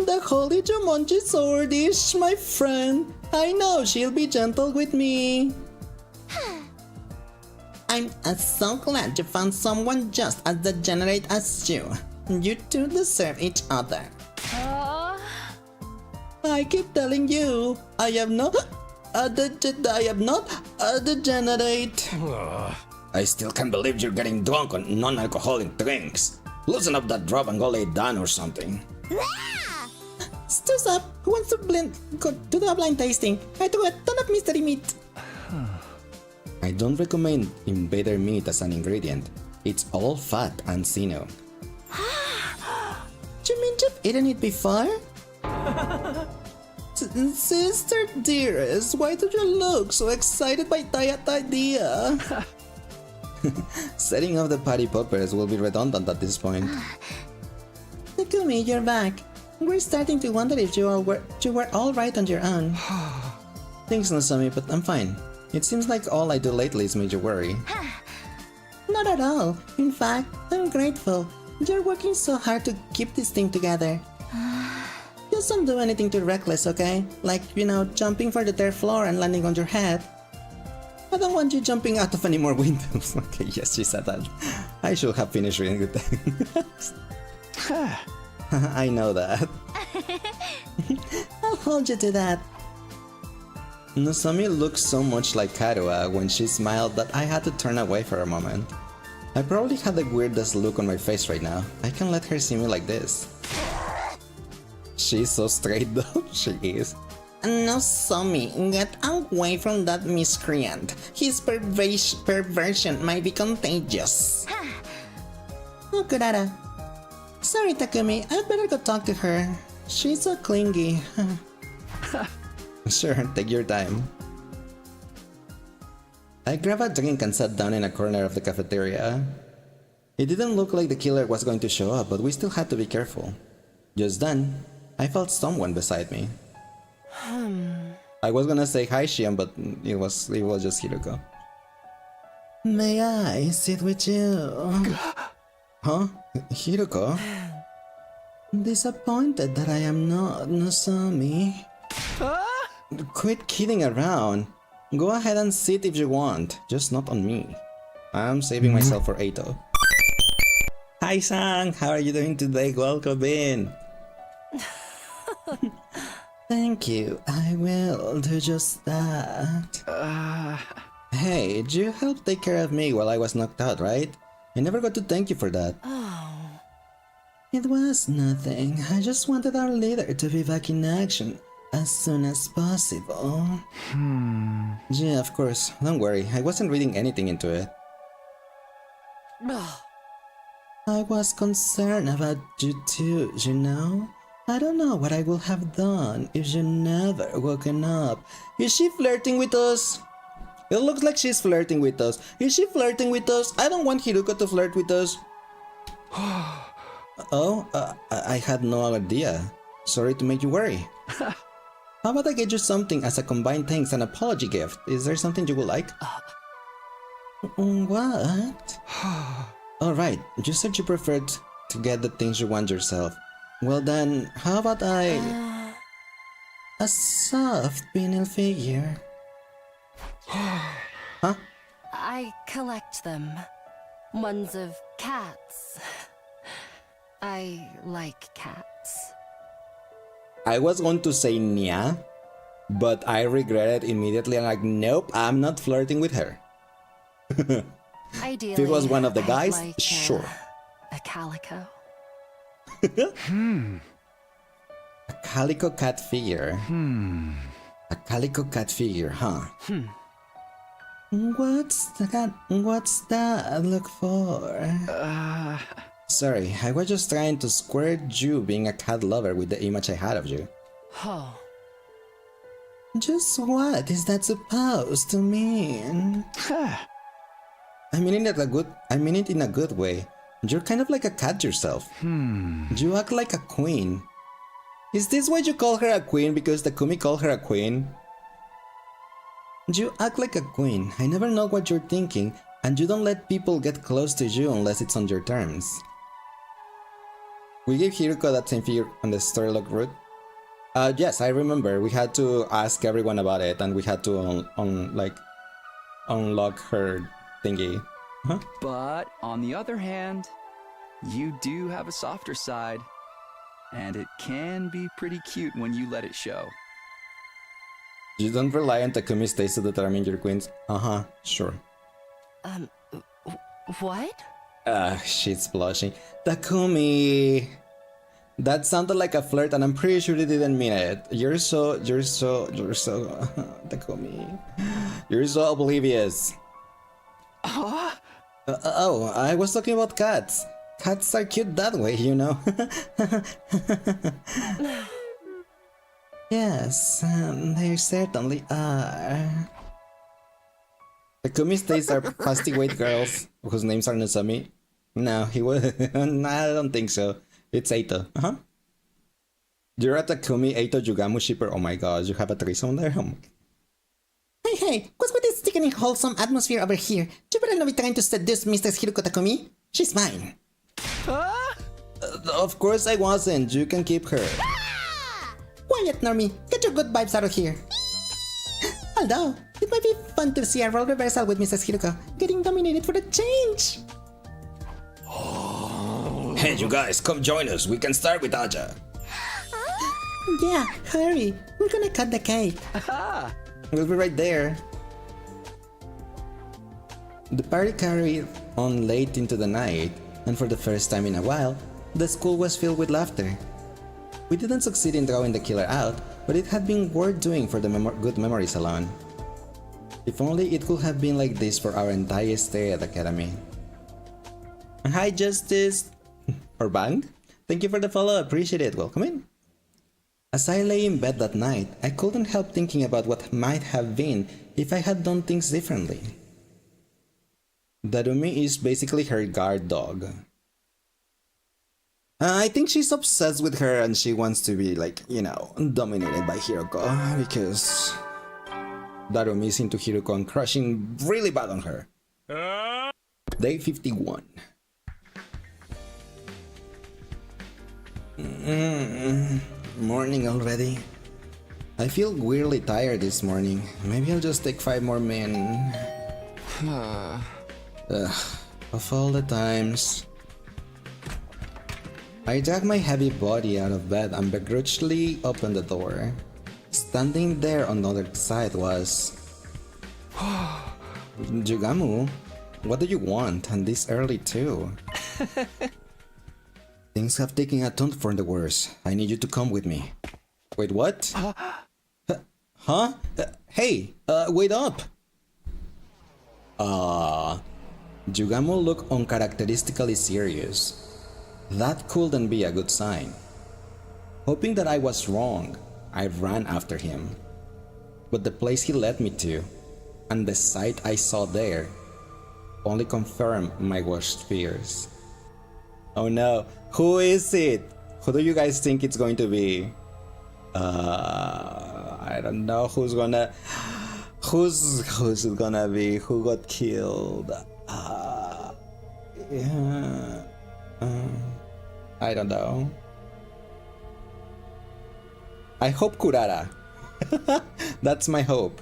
The Holy Jumanji Swordish, my friend. I know she'll be gentle with me. I'm so glad you found someone just as degenerate as you. You two deserve each other. I keep telling you, I am not a degenerate. I still can't believe you're getting drunk on non-alcoholic drinks. Loosen up that drop and go lay down or something. Stu's up. Who wants to go to the blind tasting? I threw a ton of mystery meat. I don't recommend invader meat as an ingredient. It's all fat and sinew. You mean you've eaten it before? Sister dearest, why do you look so excited by that idea? Setting off the party poppers will be redundant at this point. Takumi, you're back. We're starting to wonder if you were all right on your own. Thanks, Nozomi, but I'm fine. It seems like all I do lately is make you worry. Not at all. In fact, I'm grateful. You're working so hard to keep this thing together. Just don't do anything too reckless, okay? Like, jumping for the third floor and landing on your head. I don't want you jumping out of any more windows. Okay, yes, she said that. I should have finished reading the text. I know that. I'll hold you to that. Nozomi looks so much like Karua when she smiled that I had to turn away for a moment. I probably had the weirdest look on my face right now. I can't let her see me like this. She's so straight though, she is. Nozomi, get away from that miscreant. His perversion might be contagious. Oh, Kurara. Sorry, Takumi, I'd better go talk to her. She's so clingy. Sure, take your time. I grabbed a drink and sat down in a corner of the cafeteria. It didn't look like the killer was going to show up, but we still had to be careful. Just then, I felt someone beside me. I was gonna say hi, Shion, but it was just Hiroko. May I sit with you? Huh? Hiroko? Disappointed that I am not Nozomi. Quit kidding around. Go ahead and sit if you want, just not on me. I'm saving myself for Eito. Hi Sang, how are you doing today? Welcome in. Thank you, I will do just that. Hey, you helped take care of me while I was knocked out, right? I never got to thank you for that. It was nothing, I just wanted our leader to be back in action as soon as possible. Yeah, of course. Don't worry, I wasn't reading anything into it. I was concerned about you too, you know? I don't know what I would have done if you never woken up. Is she flirting with us? It looks like she's flirting with us. Is she flirting with us? I don't want Hiruko to flirt with us. I had no idea. Sorry to make you worry. How about I get you something as a combined thanks and apology gift? Is there something you would like? What? Alright, you said you preferred to get the things you want yourself. Well then, how about A soft vinyl figure. Huh? I collect them. Ones of cats. I like cats. I was going to say Nya, but I regretted immediately. I'm like, nope, I'm not flirting with her. Ideally, If it was one of the I'd guys, like, sure. a calico. A calico cat figure. A calico cat figure, huh? What's that look for? Sorry, I was just trying to square you being a cat lover with the image I had of you. Oh. Just what is that supposed to mean? I mean it in a good way. You're kind of like a cat yourself. You act like a queen. Is this why you call her a queen? Because Takumi called her a queen? You act like a queen. I never know what you're thinking, and you don't let people get close to you unless it's on your terms. We gave Hiruko that same figure on the Storylock route. Yes, I remember. We had to ask everyone about it, and we had to unlock her thingy. Huh? But on the other hand, you do have a softer side, and it can be pretty cute when you let it show. You don't rely on Takumi's taste to determine your queens. Sure. What? She's blushing. Takumi! That sounded like a flirt, and I'm pretty sure you didn't mean it. You're so Takumi. You're so oblivious. Oh, I was talking about cats. Cats are cute that way, you know. Yes, they certainly are. Takumi's tastes are pasty white girls whose names are Nozomi. No, he was. I don't think so. It's Eito. You're a Takumi Eito Yugamu shipper. Oh my god, you have a threesome there? Hey, what's with this sickening wholesome atmosphere over here? You better not be trying to seduce Mrs. Hiruko Takumi. She's mine. Of course I wasn't. You can keep her. Quiet, Normie. Get your good vibes out of here. Although, it might be fun to see a role reversal with Mrs. Hiruko getting dominated for a change. Hey, you guys, come join us. We can start with Aja. Yeah, hurry. We're gonna cut the cake. We'll be right there. The party carried on late into the night, and for the first time in a while, the school was filled with laughter. We didn't succeed in drawing the killer out, but it had been worth doing for the good memories alone. If only it could have been like this for our entire stay at Academy. Hi, Justice! Or Bang? Thank you for the follow, appreciate it, welcome in. As I lay in bed that night, I couldn't help thinking about what might have been if I had done things differently. Darumi is basically her guard dog. I think she's obsessed with her and she wants to be, like, you know, dominated by Hiroko because Darumi is into Hiroko and crushing really bad on her. Day 51. Morning already. I feel weirdly tired this morning. Maybe I'll just take 5 more min. Of all the times. I dragged my heavy body out of bed and begrudgingly opened the door. Standing there on the other side was... Jugamu, what do you want? And this early too? Things have taken a turn for the worse. I need you to come with me. Wait, what? Huh? Hey, wait up! Jugamu looked uncharacteristically serious. That couldn't be a good sign. Hoping that I was wrong, I ran after him. But the place he led me to, and the sight I saw there, only confirmed my worst fears. Oh no, who is it? Who do you guys think it's going to be? I don't know who's it gonna be? Who got killed? I don't know. I hope Kurara. That's my hope.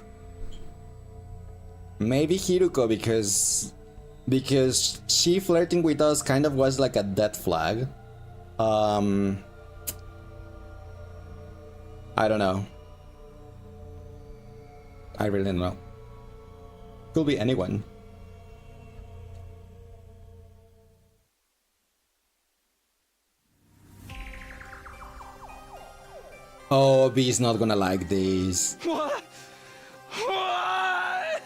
Maybe Hiruko because she flirting with us kind of was like a dead flag. I don't know. I really don't know. Could be anyone. Oh, B is not gonna like this. What? What?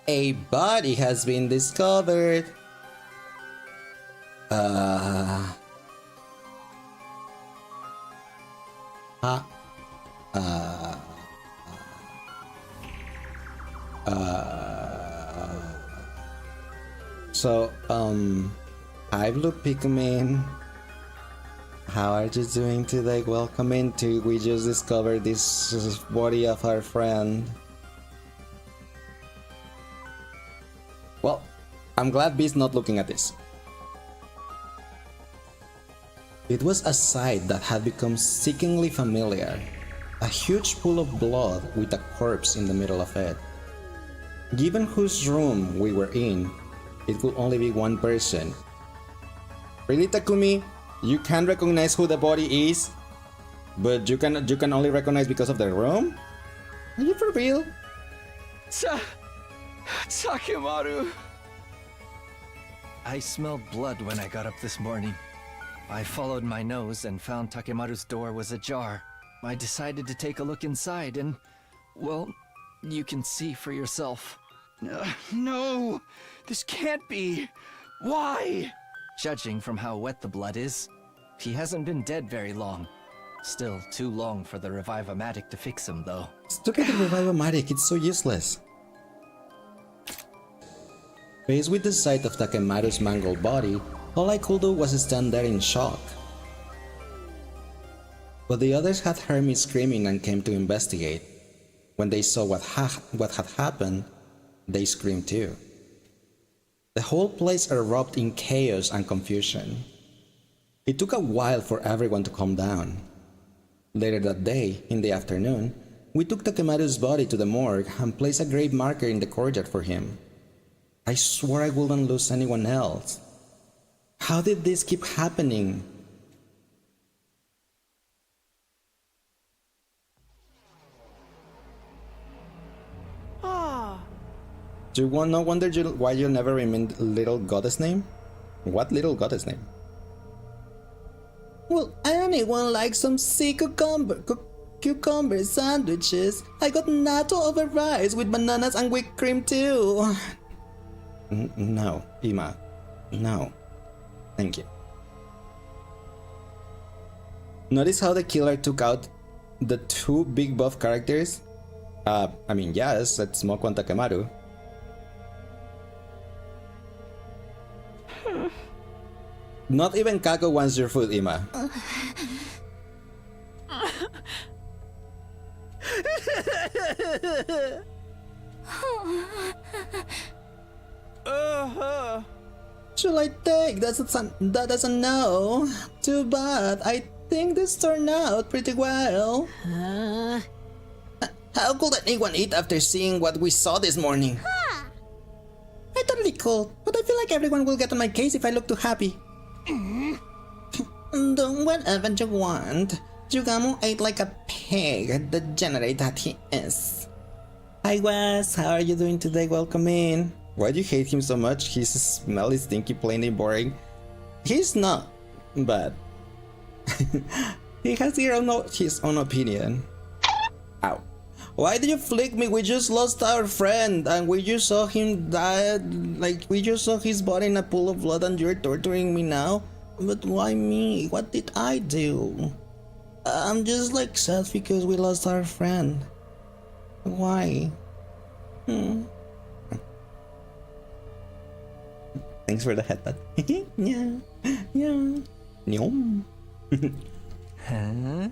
A body has been discovered. So, hi Blue Pikmin. How are you doing today? Welcome into. We just discovered this body of our friend. Well, I'm glad B's not looking at this. It was a sight that had become sickeningly familiar. A huge pool of blood with a corpse in the middle of it. Given whose room we were in, it could only be one person. Really, Takumi? You can't recognize who the body is? But you can only recognize because of the room? Are you for real? Takeru. I smelled blood when I got up this morning. I followed my nose and found Takemaru's door was ajar. I decided to take a look inside and, well, you can see for yourself. No, this can't be. Why? Judging from how wet the blood is, he hasn't been dead very long. Still too long for the Revive-O-Matic to fix him, though. Stupid Revive-O-Matic, it's so useless. Faced with the sight of Takemaru's mangled body, all I could do was stand there in shock. But the others had heard me screaming and came to investigate. When they saw what had happened, they screamed too. The whole place erupted in chaos and confusion. It took a while for everyone to calm down. Later that day, in the afternoon, we took Takemaru's body to the morgue and placed a grave marker in the courtyard for him. I swore I wouldn't lose anyone else. How did this keep happening? No wonder why you never remained little goddess name? What little goddess name? Well, anyone like some sea cucumber sandwiches? I got natto over rice with bananas and whipped cream too. No, Ima. No. Thank you. Notice how the killer took out the two big buff characters? Yes, it's Moko and Takemaru. Not even Kako wants your food, Ima. Should I take that as a no? Too bad. I think this turned out pretty well. How could anyone eat after seeing what we saw this morning? I totally could, but I feel like everyone will get on my case if I look too happy. Do whatever you want. Jugamo ate like a pig, the degenerate that he is. Hi Wes, how are you doing today? Welcome in. Why do you hate him so much? His smell is stinky, plain and boring. He's not, but he has his own opinion. Ow. Why did you flick me? We just lost our friend and we just saw him die. Like, we just saw his body in a pool of blood and you're torturing me now? But why me? What did I do? I'm just like sad because we lost our friend. Why? Thanks for the headbutt. yeah. Nyom. Huh?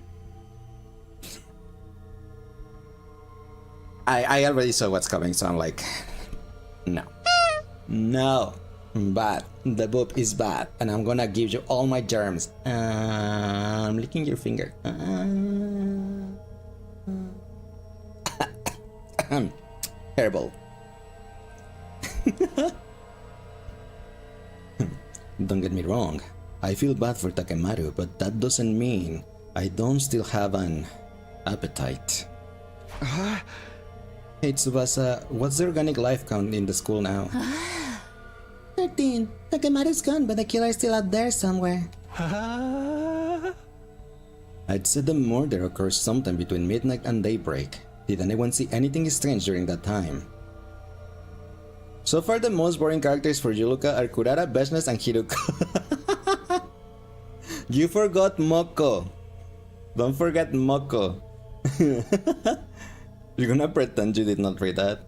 I already saw what's coming, so I'm like, no. No. Bad. The boob is bad, and I'm gonna give you all my germs. I'm licking your finger. Terrible. Don't get me wrong. I feel bad for Takemaru, but that doesn't mean I don't still have an appetite. Hey Tsubasa, what's the organic life count in the school now? R18. Takemaru's gone, but the killer's still out there somewhere. I'd said the murder occurs sometime between midnight and daybreak. Did anyone see anything strange during that time? So far, the most boring characters for Yuluka are Kurara, Beshness, and Hiruko. You forgot Moko. Don't forget Moko. You're gonna pretend you did not read that.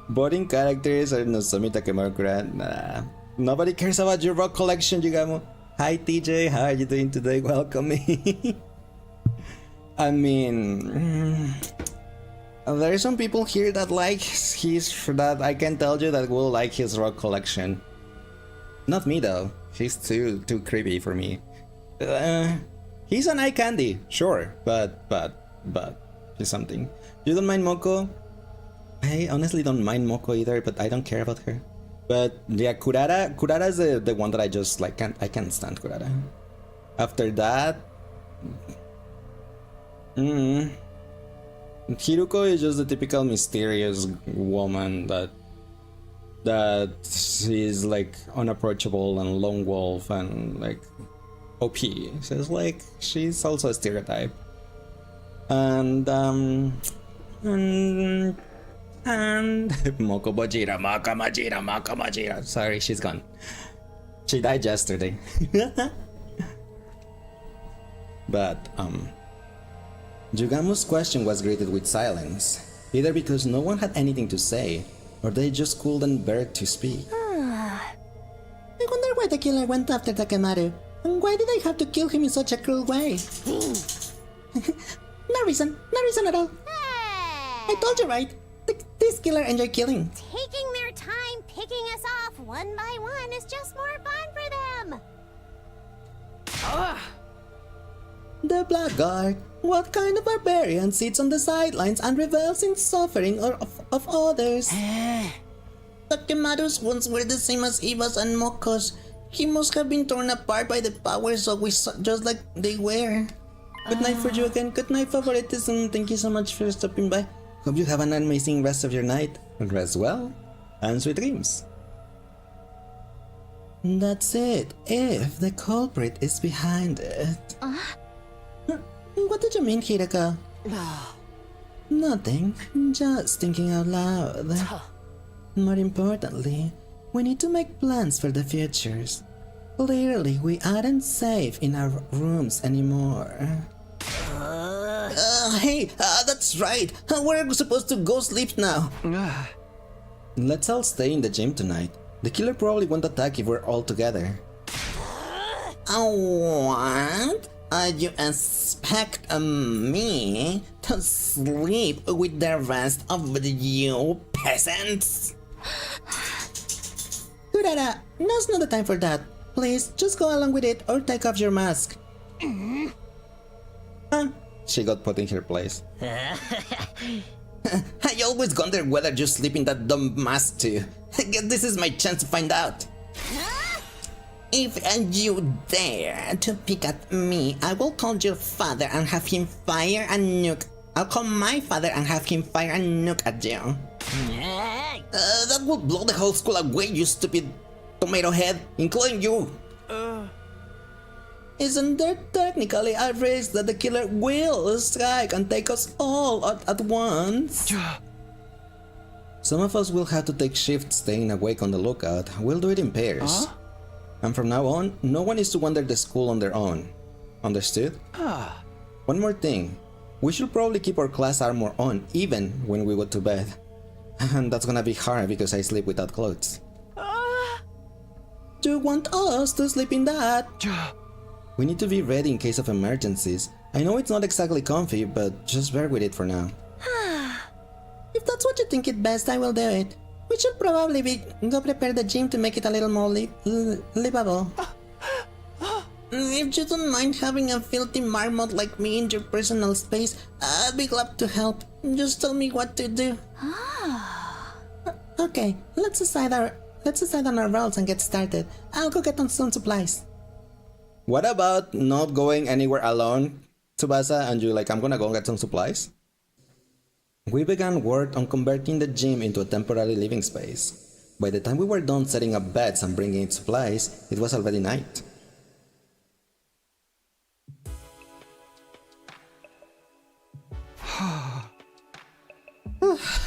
Boring characters are Nozomi, Takemaru, Kurara. Nah. Nobody cares about your rock collection, Yugamo. Hi TJ, how are you doing today? Welcome me. I mean, there are some people here that like that I can tell you that will like his rock collection. Not me though. He's too creepy for me. He's an eye candy, sure, but he's something. You don't mind Moko? I honestly don't mind Moko either, but I don't care about her. But yeah, Kurara is the one that I just like I can't stand Kurara. After that, Hiruko is just the typical mysterious woman that is like unapproachable and lone wolf and like OP. So it's like she's also a stereotype. And Moko Majira. Sorry, she's gone. She died yesterday. But Jugamu's question was greeted with silence, either because no one had anything to say, or they just couldn't bear to speak. I wonder why the killer went after Takemaru, and why did they have to kill him in such a cruel way? No reason at all. I told you right. This killer enjoy killing. Taking their time picking us off one by one is just more fun for them. The blackguard. What kind of barbarian sits on the sidelines and revels in suffering of others? Takemaru's wounds were the same as Iba's and Moko's. He must have been torn apart by the powers of just like they were. Good night for you again. Good night, favoritism. Thank you so much for stopping by. Hope you have an amazing rest of your night. Rest well, and sweet dreams. That's it. If the culprit is behind it. What did you mean, Hiraka? Nothing. Just thinking out loud. More importantly, we need to make plans for the futures. Clearly, we aren't safe in our rooms anymore. Hey, that's right. We're supposed to go sleep now. Let's all stay in the gym tonight. The killer probably won't attack if we're all together. What? You expect me to sleep with the rest of you peasants? Kurara, now's not the time for that. Please, just go along with it or take off your mask. She got put in her place. I always wonder whether you sleep in that dumb mask too. I guess this is my chance to find out. If you dare to pick at me, I will call your father and have him fire a nuke. I'll call my father and have him fire a nuke at you. That will blow the whole school away, you stupid tomato head, including you. Isn't there technically a risk that the killer will strike and take us all at once? Some of us will have to take shifts staying awake on the lookout. We'll do it in pairs. And from now on, no one is to wander the school on their own. Understood? One more thing. We should probably keep our class armor on even when we go to bed. And that's gonna be hard because I sleep without clothes. Do you want us to sleep in that? We need to be ready in case of emergencies. I know it's not exactly comfy, but just bear with it for now. If that's what you think it best, I will do it. We should probably go prepare the gym to make it a little more livable. If you don't mind having a filthy marmot like me in your personal space, I'd be glad to help. Just tell me what to do. Okay, let's decide on our roles and get started. I'll go get on some supplies. What about not going anywhere alone, Tsubasa, and you like, I'm gonna go get some supplies? We began work on converting the gym into a temporary living space. By the time we were done setting up beds and bringing in supplies, it was already night.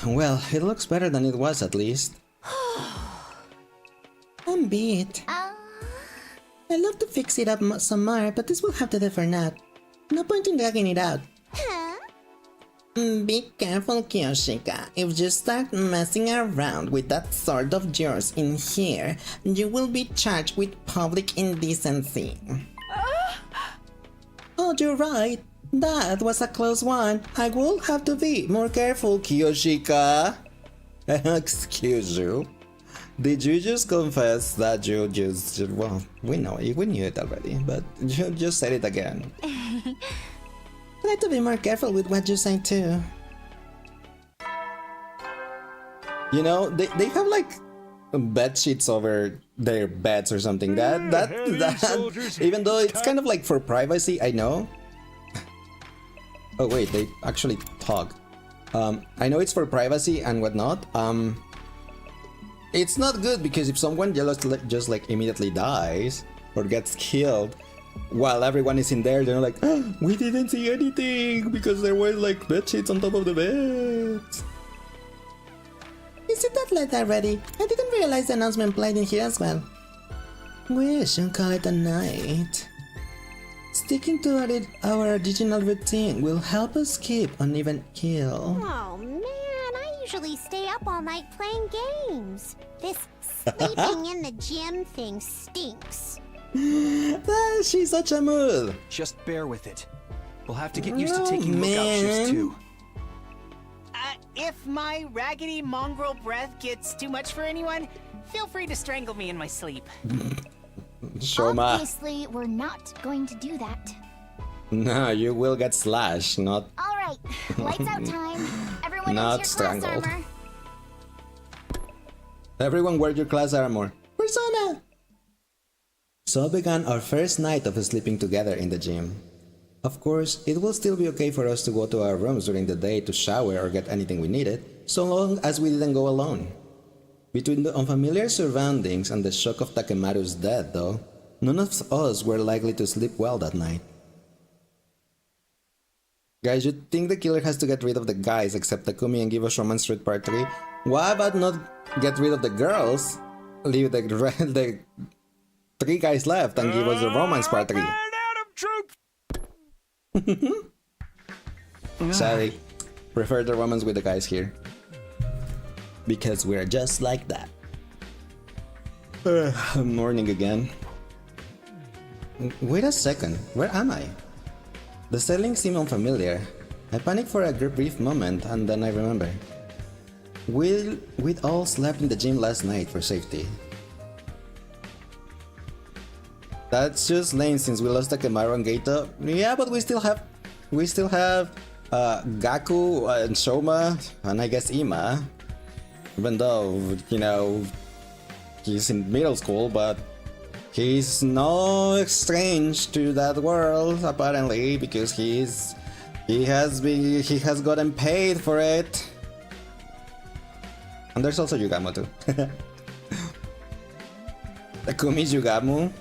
Well, it looks better than it was at least. I'm beat. I'd love to fix it up some more, but this will have to do for now. No point in dragging it out. Be careful, Kiyoshika. If you start messing around with that sword of yours in here, you will be charged with public indecency. Oh, you're right. That was a close one. I will have to be more careful, Kiyoshika! Excuse you. Did you just confess that you just... Well, we know it, we knew it already, but you just said it again. Try to be more careful with what you say too. You know, they have like bed sheets over their beds or something. That even though it's kind of like for privacy, I know. Oh wait, they actually talk. I know it's for privacy and whatnot. It's not good because if someone just like immediately dies or gets killed while everyone is in there, they're like, oh, we didn't see anything because there were like bed sheets on top of the beds. Is it that late already? I didn't realize the announcement played in here as well. We should call it a night. Sticking to our original routine will help us keep an even kill. Oh man, I usually stay up all night playing games. This sleeping in the gym thing stinks. She's such a mood. Just bear with it. We'll have to get used to taking lookout shifts too. If my raggedy mongrel breath gets too much for anyone, feel free to strangle me in my sleep. Shoma. Obviously, we're not going to do that. No, you will get slashed, not... Alright, lights out time. Everyone Not into your class strangled. armor. Everyone wear your class armor. Persona! So began our first night of sleeping together in the gym. Of course, it will still be okay for us to go to our rooms during the day to shower or get anything we needed, so long as we didn't go alone. Between the unfamiliar surroundings and the shock of Takemaru's death, though, none of us were likely to sleep well that night. Guys, you think the killer has to get rid of the guys except Takumi and give us Romance Street Part 3? Why about not get rid of the girls? Leave the 3 guys left and give us the Romance Part 3. Sorry, prefer the romance with the guys here. Because we're just like that. Morning again. Wait a second, where am I? The settings seem unfamiliar. I panic for a brief moment and then I remember. We'd all slept in the gym last night for safety. That's just lame since we lost Takemaru and Geito. Yeah, but we still have Gaku and Shoma and I guess Ima. Even though, you know, he's in middle school, but he's no strange to that world apparently because he has gotten paid for it. And there's also Yugamo too. Takumi Yugamo.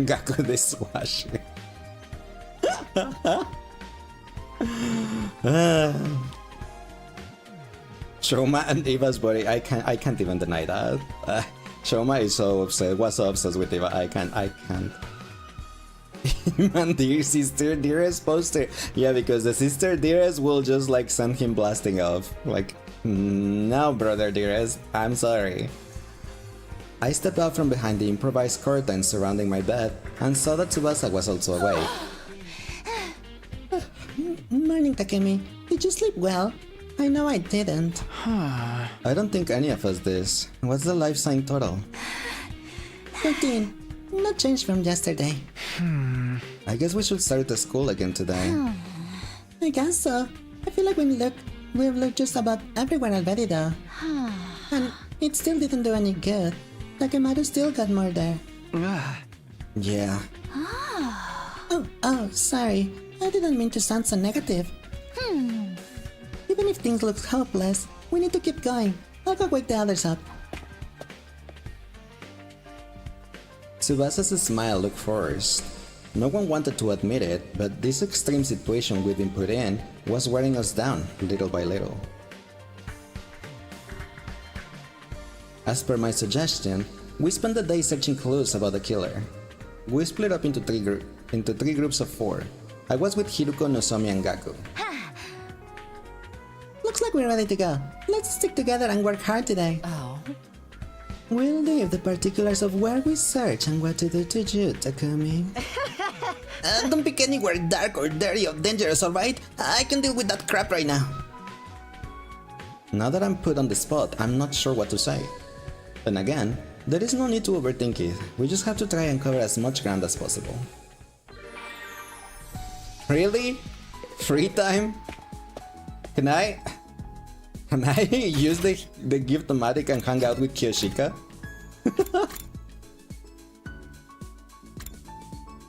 Gaku dishwasher. Shoma and Eva's body, I can't even deny that. Shoma is so upset, was so obsessed with Eva, I can't. Man, dear sister, dearest poster. Yeah, because the sister dearest will just like send him blasting off. Like, no brother dearest, I'm sorry. I stepped out from behind the improvised curtains surrounding my bed and saw that Tsubasa was also awake. Morning, Takumi. Did you sleep well? I know I didn't. I don't think any of us did. What's the life sign total? 13. No change from yesterday. I guess we should start the school again today. I guess so. I feel like we've looked just about everywhere already though. And it still didn't do any good. Takemaru still got murdered. Yeah. Oh, sorry. I didn't mean to sound so negative. Even if things look hopeless, we need to keep going. I'll go wake the others up. Tsubasa's smile looked forced. No one wanted to admit it, but this extreme situation we've been put in was wearing us down, little by little. As per my suggestion, we spent the day searching clues about the killer. We split up into three groups of 4. I was with Hiruko, Nozomi, and Gaku. Looks like we're ready to go. Let's stick together and work hard today. Oh. We'll leave the particulars of where we search and what to do to you, Takumi. Don't pick anywhere dark or dirty or dangerous, alright? I can deal with that crap right now. Now that I'm put on the spot, I'm not sure what to say. Then again, there is no need to overthink it. We just have to try and cover as much ground as possible. Really? Free time? Can I use the gift-o-matic and hang out with Kiyoshika?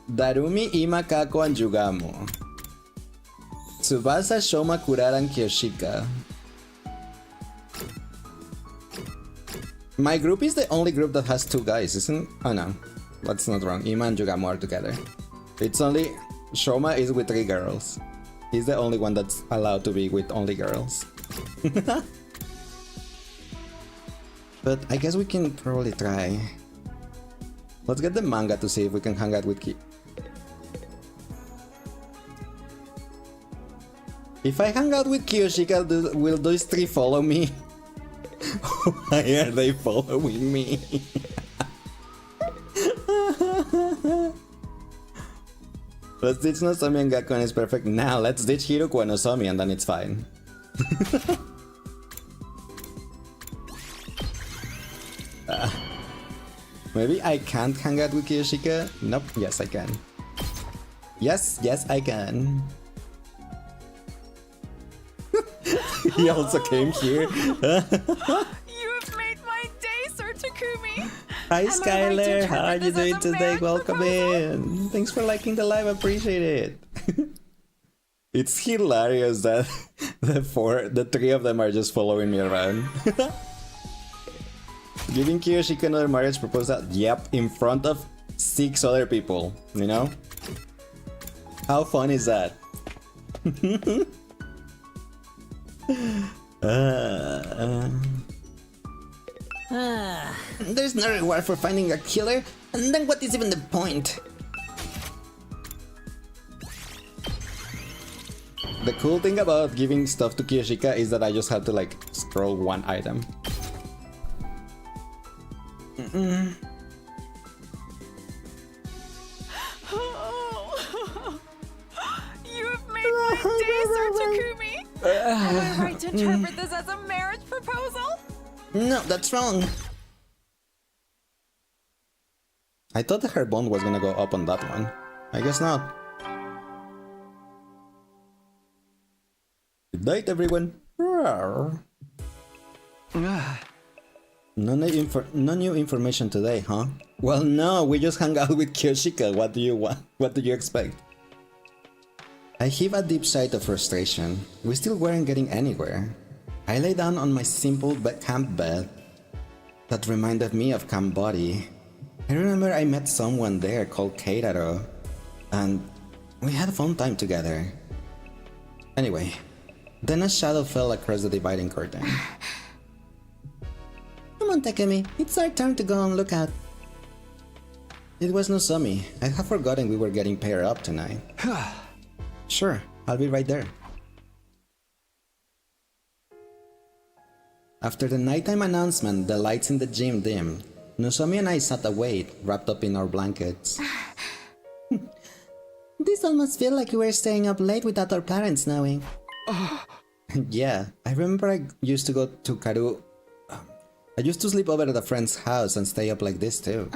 Darumi, Ima, Kako, and Yugamo. Tsubasa, Shoma, Kurara, and Kiyoshika. My group is the only group that has 2 guys, isn't it? Oh no, that's not wrong. Ima and Yugamo are together. It's only Shoma is with 3 girls. He's the only one that's allowed to be with only girls. But I guess we can probably try. Let's get the manga to see if we can hang out with If I hang out with Kiyoshika, will those 3 follow me? Why are they following me? Let's ditch Nozomi and Gaku and it's perfect. Now let's ditch Hiruko and Nozomi and then it's fine. Maybe I can't hang out with Kiyoshika? Nope, yes I can. Yes, I can. He also came here. You have made my day, Sir Takumi. Hi Am I right to Skylar, interpret how are you this as doing a today? marriage Welcome proposal? in. Thanks for liking the live, appreciate it. It's hilarious that the 3 of them are just following me around. Giving Kiyoshika another marriage proposal? Yep, in front of 6 other people, you know? How fun is that? There's no reward for finding a killer, and then what is even the point? The cool thing about giving stuff to Kiyoshika is that I just have to like scroll one item. You have made my day, Sir Takumi. Am I right to interpret this as a marriage proposal? No, that's wrong. I thought her bond was gonna go up on that one. I guess not. Good night, everyone. Rawr. No new information today, huh? Well, no, we just hung out with Kiyoshika. What do you want? What do you expect? I heave a deep sigh of frustration. We still weren't getting anywhere. I lay down on my simple camp bed that reminded me of Camp Body. I remember I met someone there called Keitaro, and we had a fun time together. Anyway, then a shadow fell across the dividing curtain. Come on, Takumi. It's our turn to go on lookout. It was Nozomi. I had forgotten we were getting paired up tonight. Sure, I'll be right there. After the nighttime announcement, the lights in the gym dimmed. Nozomi and I sat awake, wrapped up in our blankets. This almost feels like we were staying up late without our parents knowing. Yeah, I remember I used to go to Karu. I used to sleep over at a friend's house and stay up like this too.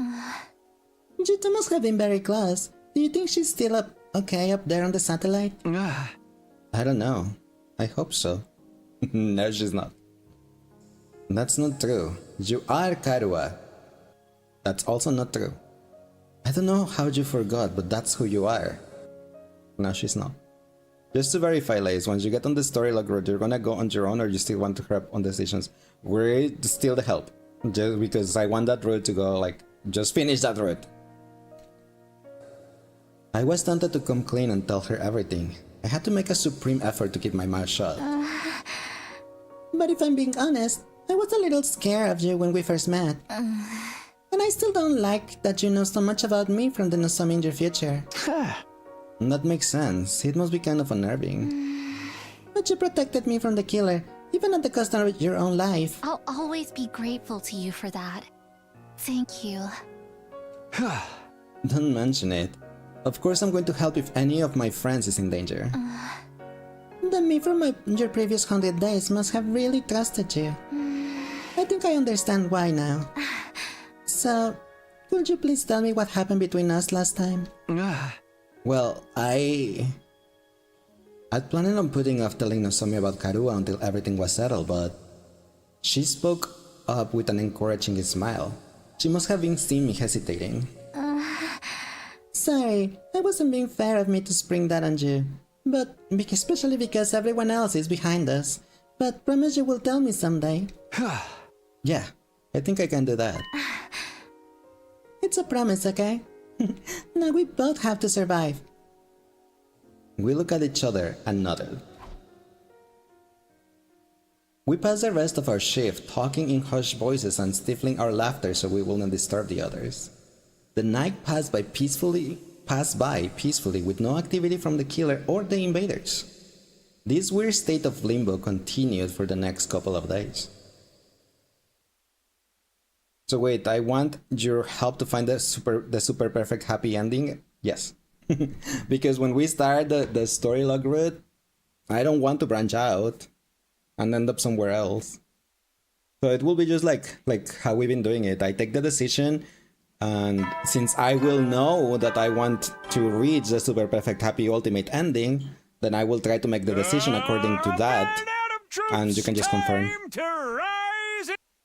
You two must have been very close. Do you think she's still okay up there on the satellite? I don't know. I hope so. No, she's not. That's not true. You are Karua. That's also not true. I don't know how you forgot, but that's who you are. No, she's not. Just to verify, Lace, once you get on the story log road, you're gonna go on your own or you still want to help on decisions? we're still the help. Just because I want that route to go, like, just finish that route. I was tempted to come clean and tell her everything. I had to make a supreme effort to keep my mouth shut. But if I'm being honest, I was a little scared of you when we first met. And I still don't like that you know so much about me from the Nozomi in your future. That makes sense. It must be kind of unnerving. But you protected me from the killer, even at the cost of your own life. I'll always be grateful to you for that. Thank you. Don't mention it. Of course I'm going to help if any of my friends is in danger. The me from your previous 100 days must have really trusted you. I think I understand why now. So, could you please tell me what happened between us last time? Well, I'd planned on putting off telling Nozomi about Karua until everything was settled, but she spoke up with an encouraging smile. She must have been seeing me hesitating. Sorry, it wasn't being fair of me to spring that on you. But, especially because everyone else is behind us. But promise you will tell me someday. Yeah, I think I can do that. It's a promise, okay? Now we both have to survive. We look at each other and nodded. We passed the rest of our shift talking in hushed voices and stifling our laughter so we will not disturb the others. The night passed by peacefully with no activity from the killer or the invaders. This weird state of limbo continued for the next couple of days. So wait, I want your help to find the super perfect happy ending? Yes. Because when we start the story log route, I don't want to branch out and end up somewhere else. So it will be just like how we've been doing it. I take the decision, and since I will know that I want to reach the super perfect happy ultimate ending, then I will try to make the decision according to that, and you can just confirm.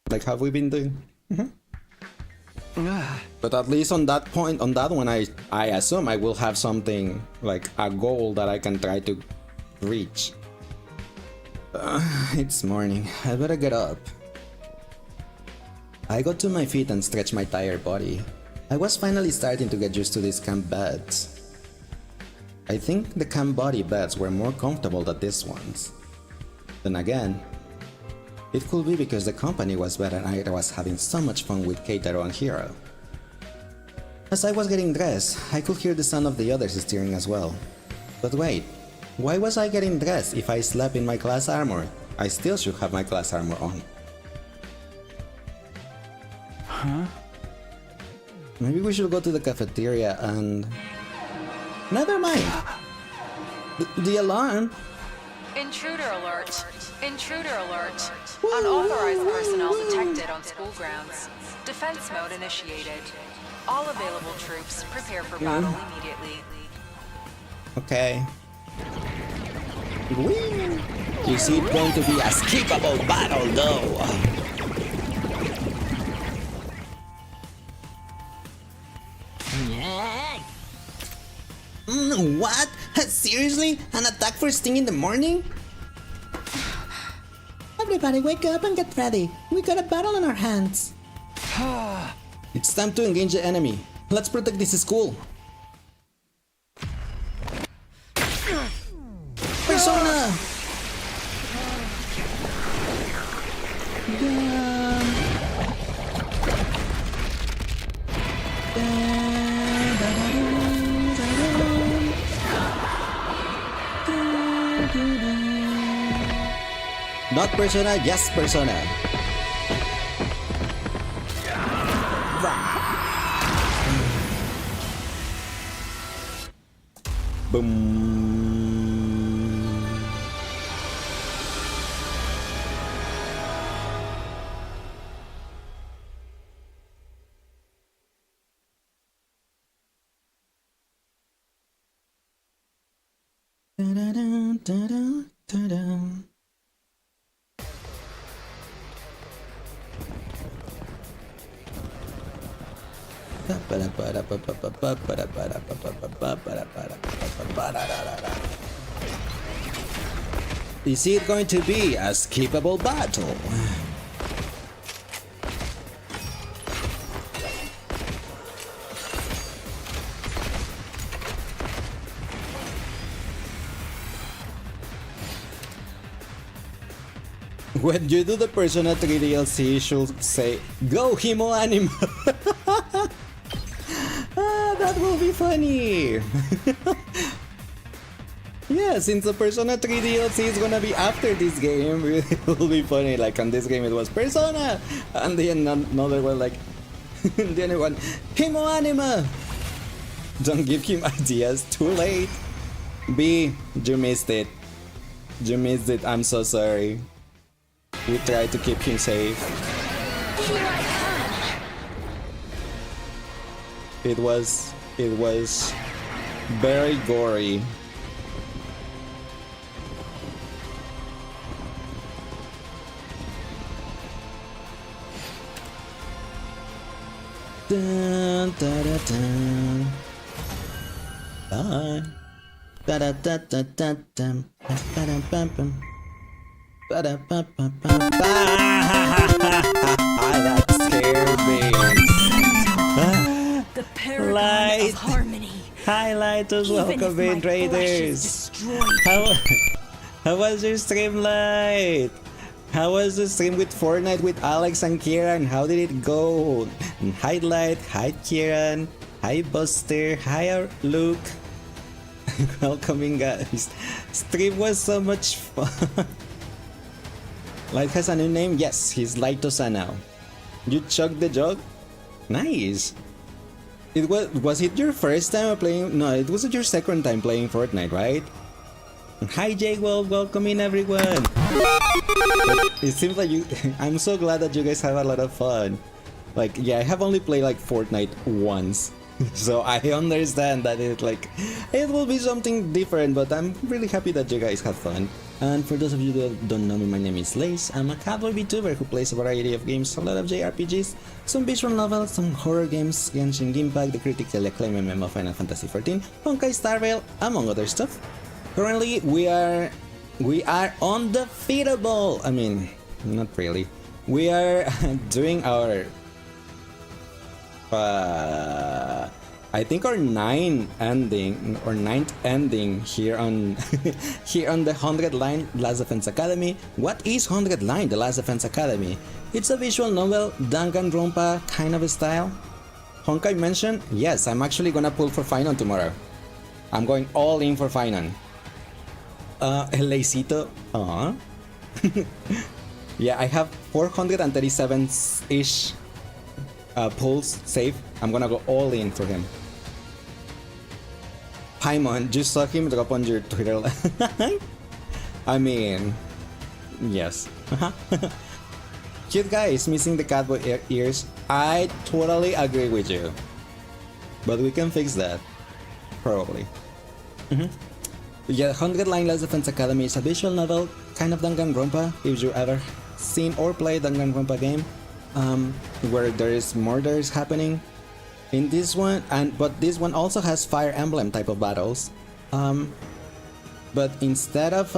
Like how we've been doing. But at least on that point, on that one, I assume I will have something, like a goal that I can try to reach. It's morning, I better get up. I got to my feet and stretched my tired body. I was finally starting to get used to these camp beds. I think the camp body beds were more comfortable than these ones. Then again, it could be because the company was better and I was having so much fun with Keitaro and Hiro. As I was getting dressed, I could hear the sound of the others steering as well. But wait, why was I getting dressed if I slept in my class armor? I still should have my class armor on. Huh? Maybe we should go to the cafeteria and... Never mind! The alarm! Intruder alert! Intruder alert! Unauthorized personnel detected on school grounds. Defense mode initiated. All available troops prepare for battle immediately. Okay. Whee! Is it going to be a skippable battle though? What? Seriously? An attack first thing in the morning? Everybody wake up and get ready. We got a battle on our hands. It's time to engage the enemy. Let's protect this school. Persona! Not Persona, yes Persona. Boom. Da-da-da, da-da, da-da. Is it going to be a skippable battle? When you do the Persona 3 DLC, you should say, "Go Himo Anima!" That will be funny! Yeah, since the Persona 3 DLC is gonna be after this game, it will be funny. Like on this game it was Persona! And then another one like, the other one, Himo Anima! Don't give him ideas, too late! B, you missed it. You missed it, I'm so sorry. We tried to keep him safe. It was very gory. Dun, da, da, dun. Bye. Da, da, da, da, da, dum. Ba, da, bum, bum. Ba, da, ba, ba, ba, ba. That scared me. The paragon Light. of harmony. Highlighters, welcome in, traders. How was your stream, Light? How was the stream with Fortnite with Alex and Kieran? How did it go? Hi Light, hi Kieran, hi Buster, hi Luke. Welcoming guys. Stream was so much fun. Light has a new name? Yes, he's Lightosa now. You chugged the jug? Nice. Was it your first time playing? No, it wasn't your second time playing Fortnite, right? Hi Jake, welcome in everyone. It seems like you I'm so glad that you guys have a lot of fun. Like, yeah, I have only played like Fortnite once. So I understand that it will be something different, but I'm really happy that you guys had fun. And for those of you that don't know me, my name is Lace. I'm a cowboy VTuber who plays a variety of games, a lot of JRPGs, some visual novels, some horror games, Genshin Impact, the critically acclaimed MMO Final Fantasy XIV, Honkai Star Rail, among other stuff. Currently, we are undefeatable. I mean, not really. We are doing our, I think our ninth ending here on here on the 100 Line Last Defense Academy. What is 100 Line, the Last Defense Academy? It's a visual novel, Danganronpa kind of style. Honkai mentioned, yes, I'm actually gonna pull for Finon tomorrow. I'm going all in for Finon. El Leicito. Yeah, I have 437-ish pulls saved. I'm gonna go all in for him. Paimon, you saw him drop on your Twitter. I mean, yes. Cute guy is missing the catboy ears. I totally agree with you. But we can fix that. Probably. Yeah, 100 Line Last Defense Academy is a visual novel, kind of Danganronpa, if you ever seen or played Danganronpa game, where there is murders happening. In this one, but this one also has Fire Emblem type of battles. But instead of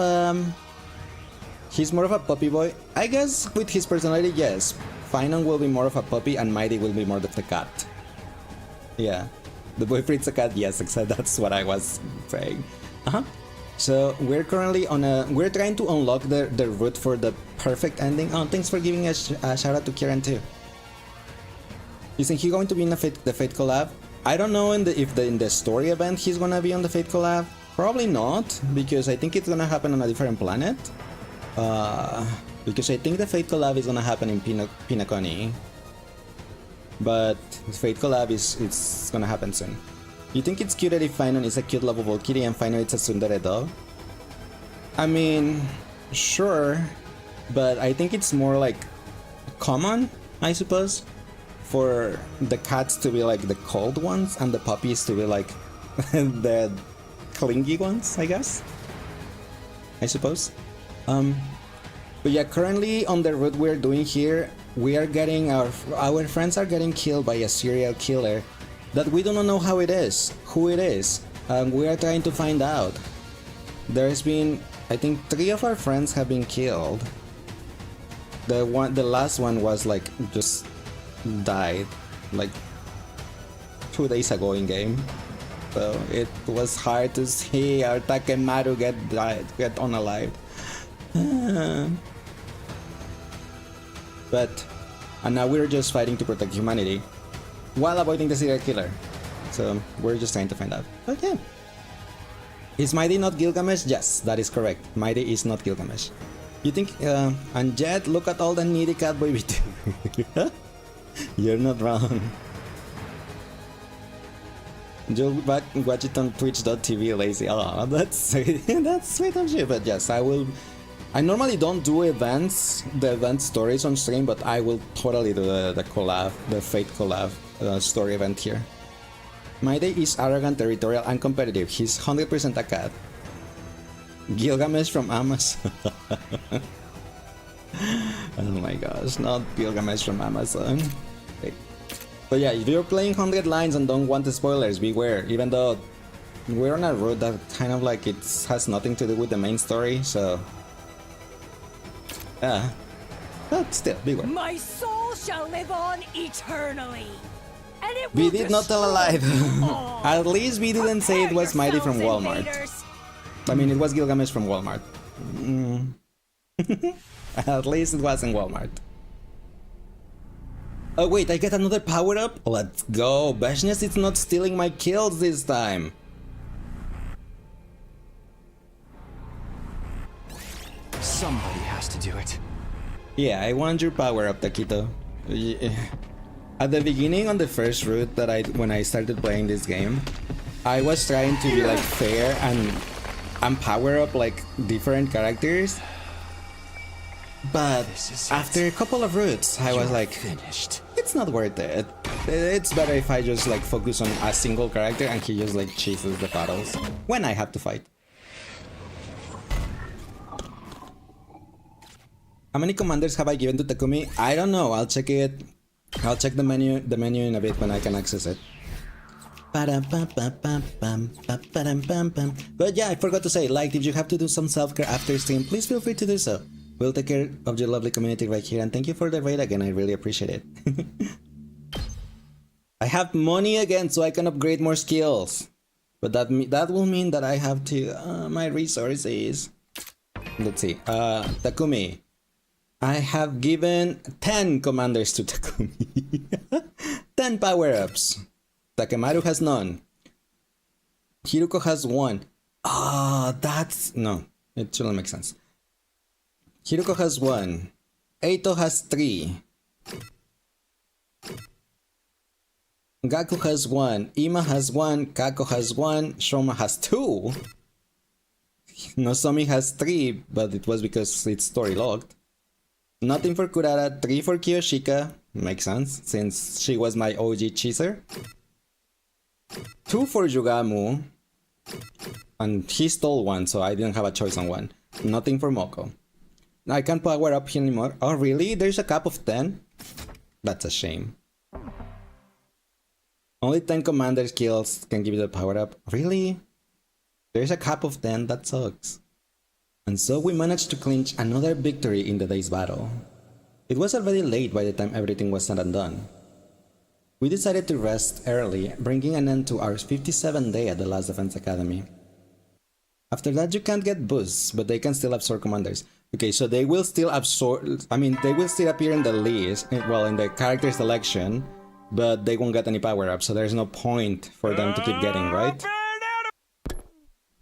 he's more of a puppy boy. I guess with his personality, yes, Finon will be more of a puppy and Mighty will be more of the cat. Yeah, the boy freaks a cat. Yes, exactly. That's what I was saying. So we're currently we're trying to unlock the route for the perfect ending. Oh, thanks for giving a shout out to Kieran too. Isn't he going to be in the Fate collab? I don't know in the story event he's gonna be on the Fate collab. Probably not, because I think it's gonna happen on a different planet. Because I think the Fate collab is gonna happen in Pinakoni. But Fate collab it's gonna happen soon. You think it's cute if Finon is a cute lovable kitty and Finon is a tsundere dog? I mean, sure, but I think it's more like common, I suppose, for the cats to be like the cold ones and the puppies to be like the clingy ones, I guess. I suppose. But yeah, currently on the route we're doing here, we are getting our friends are getting killed by a serial killer that we do not know who it is. We are trying to find out. There's been, I think 3 of our friends have been killed. The last one was like just died like 2 days ago in game. So it was hard to see our Takemaru get unalived. And now we're just fighting to protect humanity while avoiding the serial killer. So we're just trying to find out. But yeah. Is Mighty not Gilgamesh? Yes, that is correct. Mighty is not Gilgamesh. You think, and yet look at all the needy cat baby too. You're not wrong. You'll back watch it on twitch.tv lazy. Oh, that's that's sweet of you. But yes, I will. I normally don't do the event stories on stream, but I will totally do the collab, the Fate collab story event here. My day is arrogant, territorial, and competitive. He's 100% a cat. Gilgamesh from Amazon. Oh my gosh, not Gilgamesh from Amazon. Okay. But yeah, if you're playing 100 lines and don't want the spoilers, beware. Even though we're on a road that kind of like it has nothing to do with the main story, so yeah. But still, beware. My soul shall live on eternally. And it We will did not tell a lie. At least we didn't say it was Mighty from Walmart. I mean, it was Gilgamesh from Walmart. At least it wasn't Walmart. Oh wait, I get another power-up? Let's go! Bashness is not stealing my kills this time! Somebody has to do it. Yeah, I want your power-up, Taquito. At the beginning on the first route when I started playing this game, I was trying to be like fair and power up like different characters. But after a couple of routes, I was like, finished. It's not worth it. It's better if I just like focus on a single character and he just like chases the battles when I have to fight. How many commanders have I given to Takumi? I don't know. I'll check it. I'll check the menu in a bit when I can access it. But yeah, I forgot to say, like, if you have to do some self-care after stream, please feel free to do so. We'll take care of your lovely community right here, and thank you for the raid again, I really appreciate it. I have money again, so I can upgrade more skills. But that will mean that I have to, my resources. Let's see, Takumi. I have given 10 commanders to Takumi. 10 power-ups. Takemaru has none. Hiruko has 1. Ah, that's... No, it shouldn't make sense. Hiruko has 1. Eito has 3. Gaku has 1. Ima has 1. Kako has 1. Shoma has 2. Nozomi has 3, but it was because it's story logged. Nothing for Kurara, 3 for Kiyoshika. Makes sense, since she was my OG cheeser. 2 for Yugamu. And he stole 1, so I didn't have a choice on 1. Nothing for Moko. I can't power up here anymore. Oh really? There's a cap of 10? That's a shame. Only 10 commander skills can give you the power up. Really? There's a cap of 10? That sucks. And so we managed to clinch another victory in the day's battle. It was already late by the time everything was said and done. We decided to rest early, bringing an end to our 57th day at the Last Defense Academy. After that you can't get boosts, but they can still absorb commanders. Okay, so they will still absorb... I mean, they will still appear in the list, well, in the character selection, but they won't get any power-up, so there's no point for them to keep getting, right?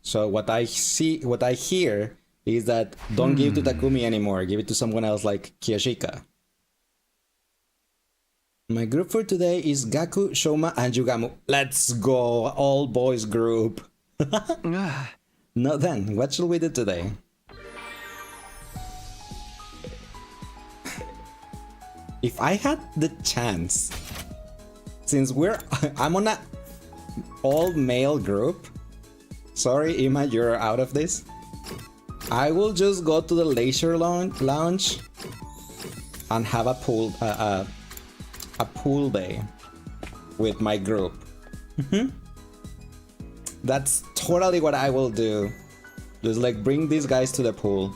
So what I hear is that don't give to Takumi anymore, give it to someone else like Kiyoshika. My group for today is Gaku, Shoma, and Yugamu. Let's go, all boys group. Now then, what should we do today? If I had the chance, since I'm on a all-male group, sorry Ima, you're out of this. I will just go to the leisure lounge and have a pool day with my group. That's totally what I will do. Just like bring these guys to the pool.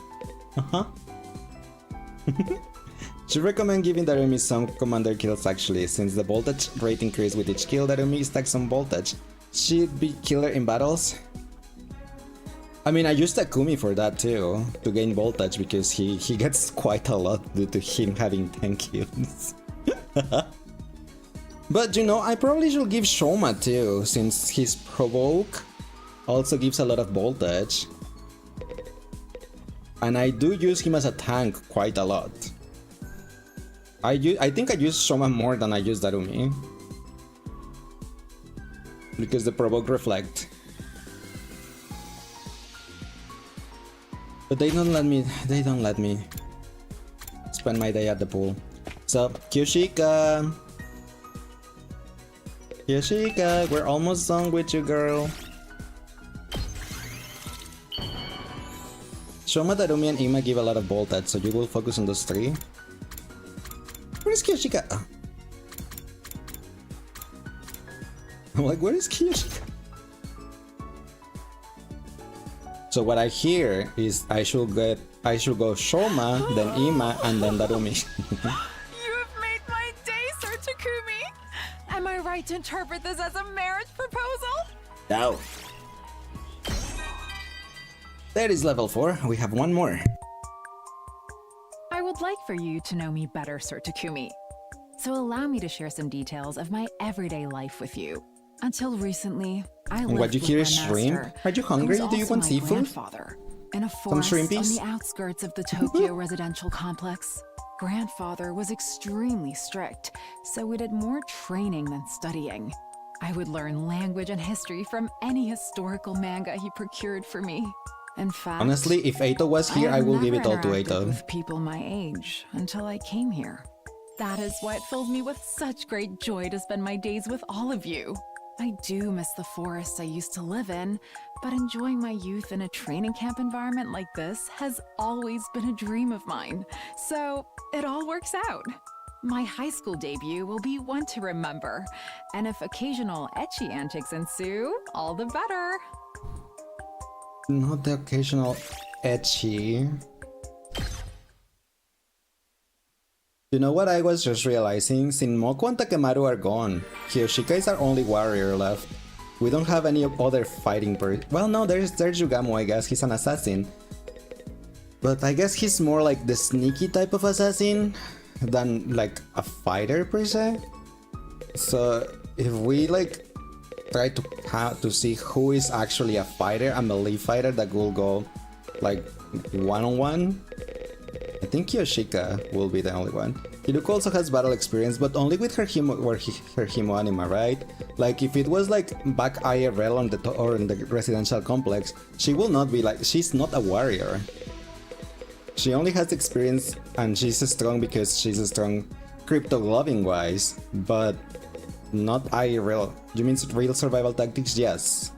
Should recommend giving Darumi some commander kills actually, since the voltage rate increase with each kill. Darumi stacks some voltage. She'd be killer in battles. I mean, I used Takumi for that too, to gain voltage, because he gets quite a lot due to him having 10 kills. But you know, I probably should give Shoma too, since his provoke also gives a lot of voltage. And I do use him as a tank quite a lot. I think I use Shoma more than I use Darumi. Because the provoke reflect. But they don't let me spend my day at the pool. So, Kyoshika, we're almost done with you, girl. Shoma, Darumi, and Ima give a lot of voltage, so you will focus on those three. Where's Kyoshika? I'm like, where is Kyoshika? So what I hear is I should go Shoma, then Ima, and then Darumi. You have made my day, Sir Takumi! Am I right to interpret this as a marriage proposal? No. That is level 4. We have one more. I would like for you to know me better, Sir Takumi. So allow me to share some details of my everyday life with you. Until recently, I lived What you with hear my is shrimp? master, Are you hungry? who was Do you also want my seafood? grandfather, in a forest on shrimpies? the outskirts of the Tokyo residential complex. Grandfather was extremely strict, so we did more training than studying. I would learn language and history from any historical manga he procured for me. In fact, Honestly, if Eito was here, I have will give never it all to interacted Eito. with people my age until I came here. That is what fills me with such great joy to spend my days with all of you. I do miss the forests I used to live in, but enjoying my youth in a training camp environment like this has always been a dream of mine. So it all works out. My high school debut will be one to remember, and if occasional ecchi antics ensue, all the better. Not the occasional ecchi. You know what I was just realizing? Sinmoku and Takemaru are gone. Kyoshika is our only warrior left. We don't have any other fighting well, no, there's Yugamu, I guess. He's an assassin. But I guess he's more like the sneaky type of assassin than like a fighter per se. So if we like try to see who is actually a fighter, a melee fighter that will go like one-on-one, I think Kyoshika will be the only one. Hiruko also has battle experience, but only with her Himo anima, right? Like if it was like back IRL on or in the residential complex, she will not be like, she's not a warrior. She only has experience and she's strong because she's a strong crypto-loving wise, but not IRL. You mean real survival tactics? Yes.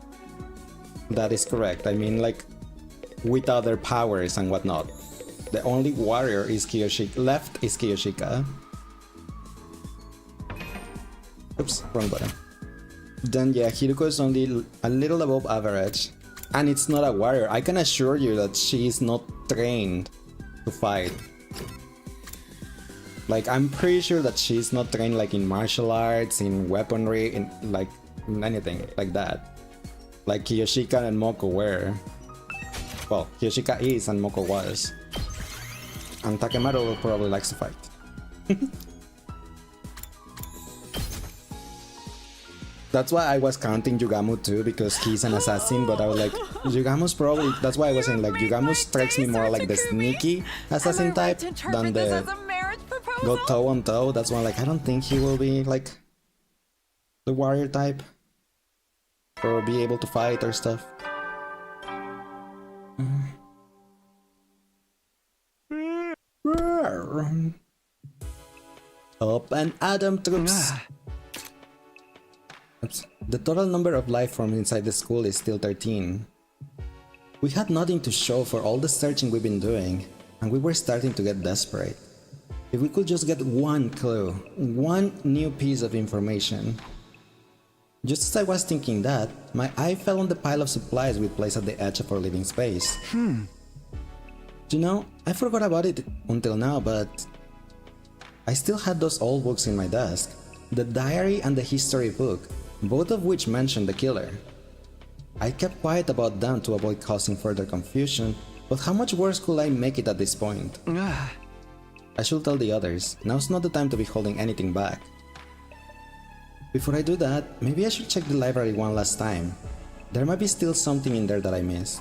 That is correct. I mean like with other powers and whatnot. The only warrior is Kyoshika. Left is Kyoshika. Oops, wrong button. Then yeah, Hiruko is only a little above average. And it's not a warrior. I can assure you that she is not trained to fight. Like, I'm pretty sure that she's not trained like in martial arts, in weaponry, in like in anything like that. Like Kyoshika and Moko were. Well, Kyoshika is and Moko was. And Takemaru probably likes to fight. That's why I was counting Yugamu too, because he's an assassin, but I was like, Yugamu's probably, that's why I was saying like, Yugamu strikes me more like the sneaky assassin type than the go toe on toe. That's why like, I don't think he will be like the warrior type or be able to fight or stuff. Up and Adam troops. Oops. The total number of life forms inside the school is still 13. We had nothing to show for all the searching we've been doing, and we were starting to get desperate. If we could just get one clue, one new piece of information. Just as I was thinking that, my eye fell on the pile of supplies we'd placed at the edge of our living space. You know, I forgot about it until now, but I still had those old books in my desk. The diary and the history book, both of which mentioned the killer. I kept quiet about them to avoid causing further confusion, but how much worse could I make it at this point? I should tell the others. Now's not the time to be holding anything back. Before I do that, maybe I should check the library one last time. There might be still something in there that I missed.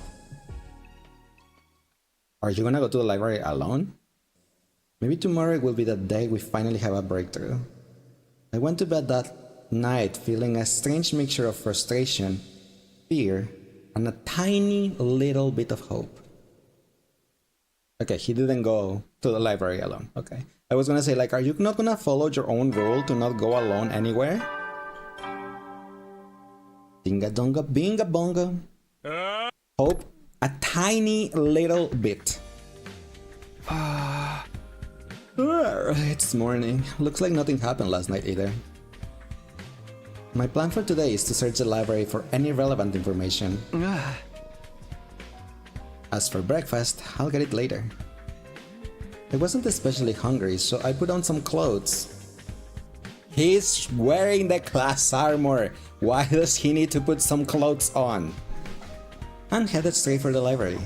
Are you gonna go to the library alone? Maybe tomorrow will be the day we finally have a breakthrough. I went to bed that night feeling a strange mixture of frustration, fear, and a tiny little bit of hope. Okay, he didn't go to the library alone. Okay. I was gonna say, like, are you not gonna follow your own rule to not go alone anywhere? Dinga donga binga bonga. Hope a tiny little bit. It's morning. Looks like nothing happened last night either. My plan for today is to search the library for any relevant information. As for breakfast, I'll get it later. I wasn't especially hungry, so I put on some clothes. He's wearing the class armor. Why does he need to put some clothes on? And headed straight for the library.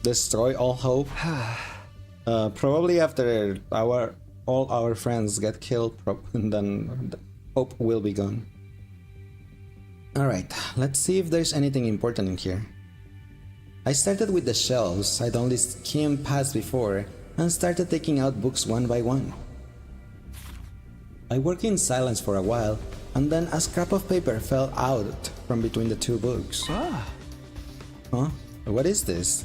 Destroy all hope? Probably after all our friends get killed, then hope will be gone. Alright, let's see if there's anything important in here. I started with the shelves I'd only skimmed past before and started taking out books one by one. I worked in silence for a while, and then a scrap of paper fell out from between the two books. Huh? What is this?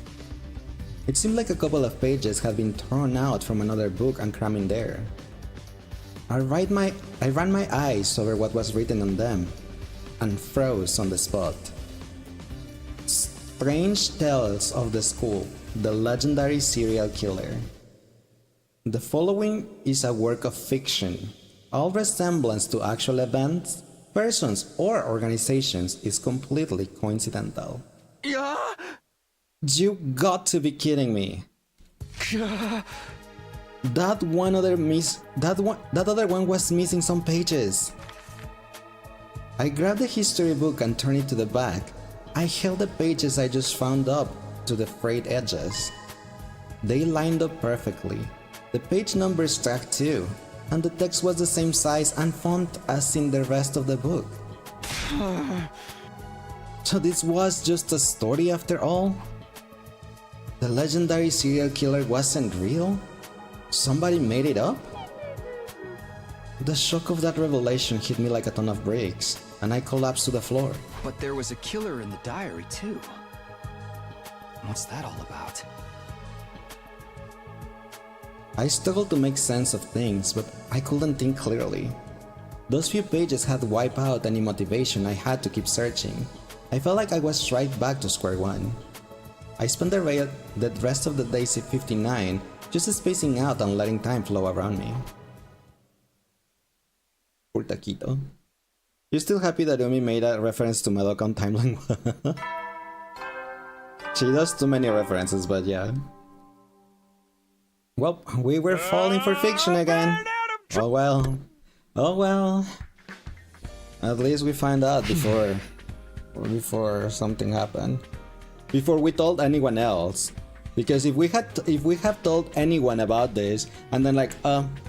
It seemed like a couple of pages had been torn out from another book and crammed in there. I ran my eyes over what was written on them and froze on the spot. Strange Tales of the School, the legendary serial killer. The following is a work of fiction. All resemblance to actual events, persons, or organizations is completely coincidental. You got to be kidding me. That other one was missing some pages. I grabbed the history book and turned it to the back. I held the pages I just found up to the frayed edges. They lined up perfectly. The page numbers tracked too, and the text was the same size and font as in the rest of the book. So this was just a story after all? The legendary serial killer wasn't real? Somebody made it up? The shock of that revelation hit me like a ton of bricks, and I collapsed to the floor. But there was a killer in the diary, too. What's that all about? I struggled to make sense of things, but I couldn't think clearly. Those few pages had wiped out any motivation I had to keep searching. I felt like I was right back to square one. I spent the rest of the day at 59 just spacing out and letting time flow around me. Poor Taquito. You're still happy that Umi made a reference to Medocon timeline? She does too many references, but yeah. Well, we were falling for fiction again. Oh well. Oh well. At least we find out before something happened. Before we told anyone else. Because if we have told anyone about this and then like,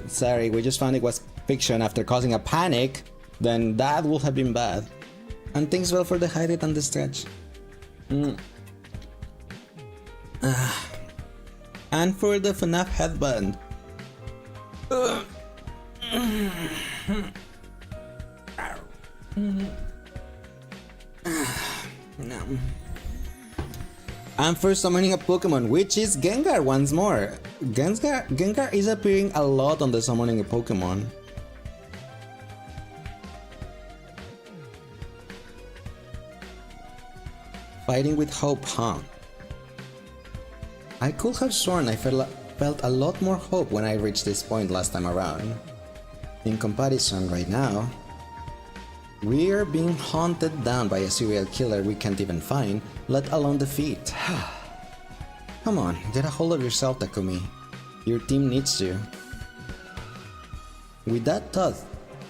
sorry, we just found it was fiction after causing a panic, then that would have been bad. And thanks well for the hide it and the stretch. And for the FNAF headband. No. And for summoning a Pokemon, which is Gengar once more. Gengar is appearing a lot on the summoning a Pokemon. Fighting with hope, huh? I could have sworn I felt a lot more hope when I reached this point last time around. In comparison, right now, we're being hunted down by a serial killer we can't even find, let alone defeat. Come on, get a hold of yourself, Takumi. Your team needs you. With that thought,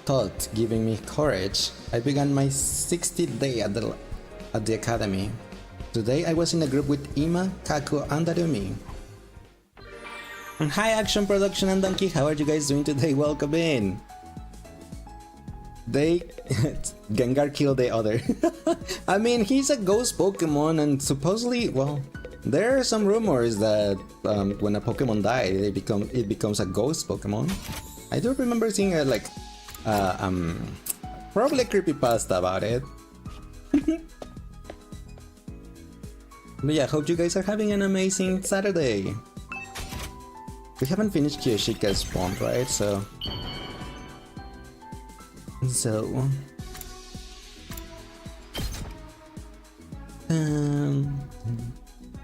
thought giving me courage, I began my 60th day at the academy. Today I was in a group with Ima, Kaku, and Darumi. And hi Action Production and Donkey, how are you guys doing today? Welcome in! Gengar killed the other. I mean, he's a ghost Pokemon and supposedly, well, there are some rumors that when a Pokemon dies, it becomes a ghost Pokemon. I do remember seeing probably a creepypasta about it. But yeah, hope you guys are having an amazing Saturday. We haven't finished Kiyoshika's bond, right? So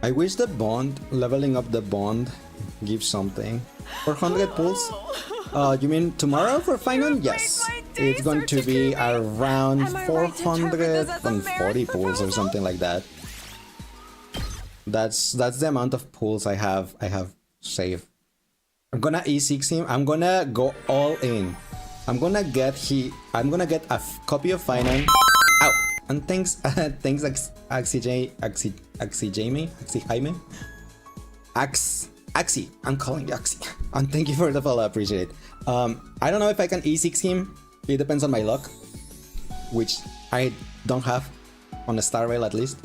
I wish the bond, leveling up the bond, gives something. 400 pulls? You mean tomorrow for final? Yes. It's going to be around 440 pulls or something like that. That's the amount of pulls I have saved. I'm gonna E6 him. I'm gonna go all in. I'm gonna get a copy of final. Ow! And thanks Axie I'm calling you Axie. And thank you for the follow, appreciate it. I don't know if I can E6 him. It depends on my luck, which I don't have on a star rail at least.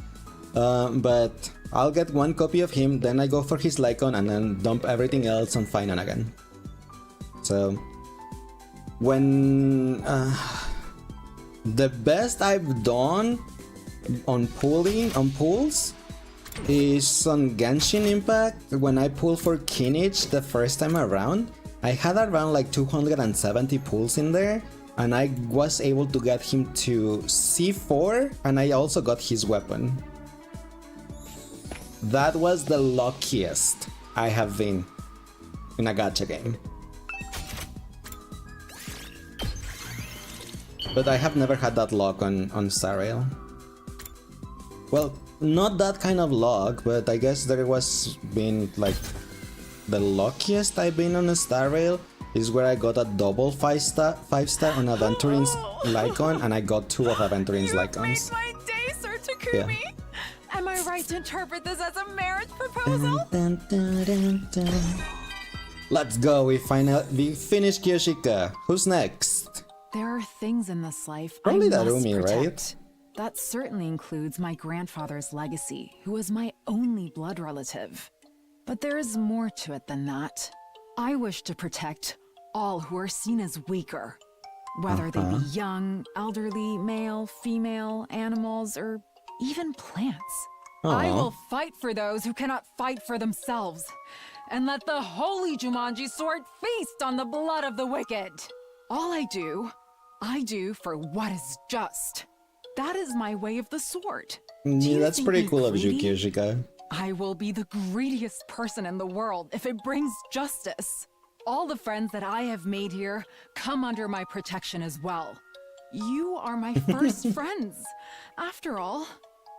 But I'll get one copy of him, then I go for his Lycon and then dump everything else on Final again. So when the best I've done on pulls is on Genshin Impact. When I pulled for Kinich the first time around, I had around like 270 pulls in there, and I was able to get him to C4, and I also got his weapon. That was the luckiest I have been in a gacha game. But I have never had that luck on Star Rail. Well, not that kind of luck, but I guess there was been like the luckiest I've been on a Star Rail is where I got a double 5-star on Aventurine's Lycon, and I got 2 of Aventurine's Lycons. My day, Sir Takumi. Yeah. Am I right to interpret this as a marriage proposal? Let's go, we finished Kiyoshika. Who's next? There are things in this life Probably I must Darumi, protect. right? That certainly includes my grandfather's legacy, who was my only blood relative. But there is more to it than that. I wish to protect all who are seen as weaker, whether they be young, elderly, male, female, animals, or even plants. I will fight for those who cannot fight for themselves, and let the holy Jumanji sword feast on the blood of the wicked. All I do for what is just. That is my way of the sword. Yeah, that's pretty cool of you, Kiyoshika. I will be the greediest person in the world if it brings justice. All the friends that I have made here come under my protection as well. You are my first friends. After all,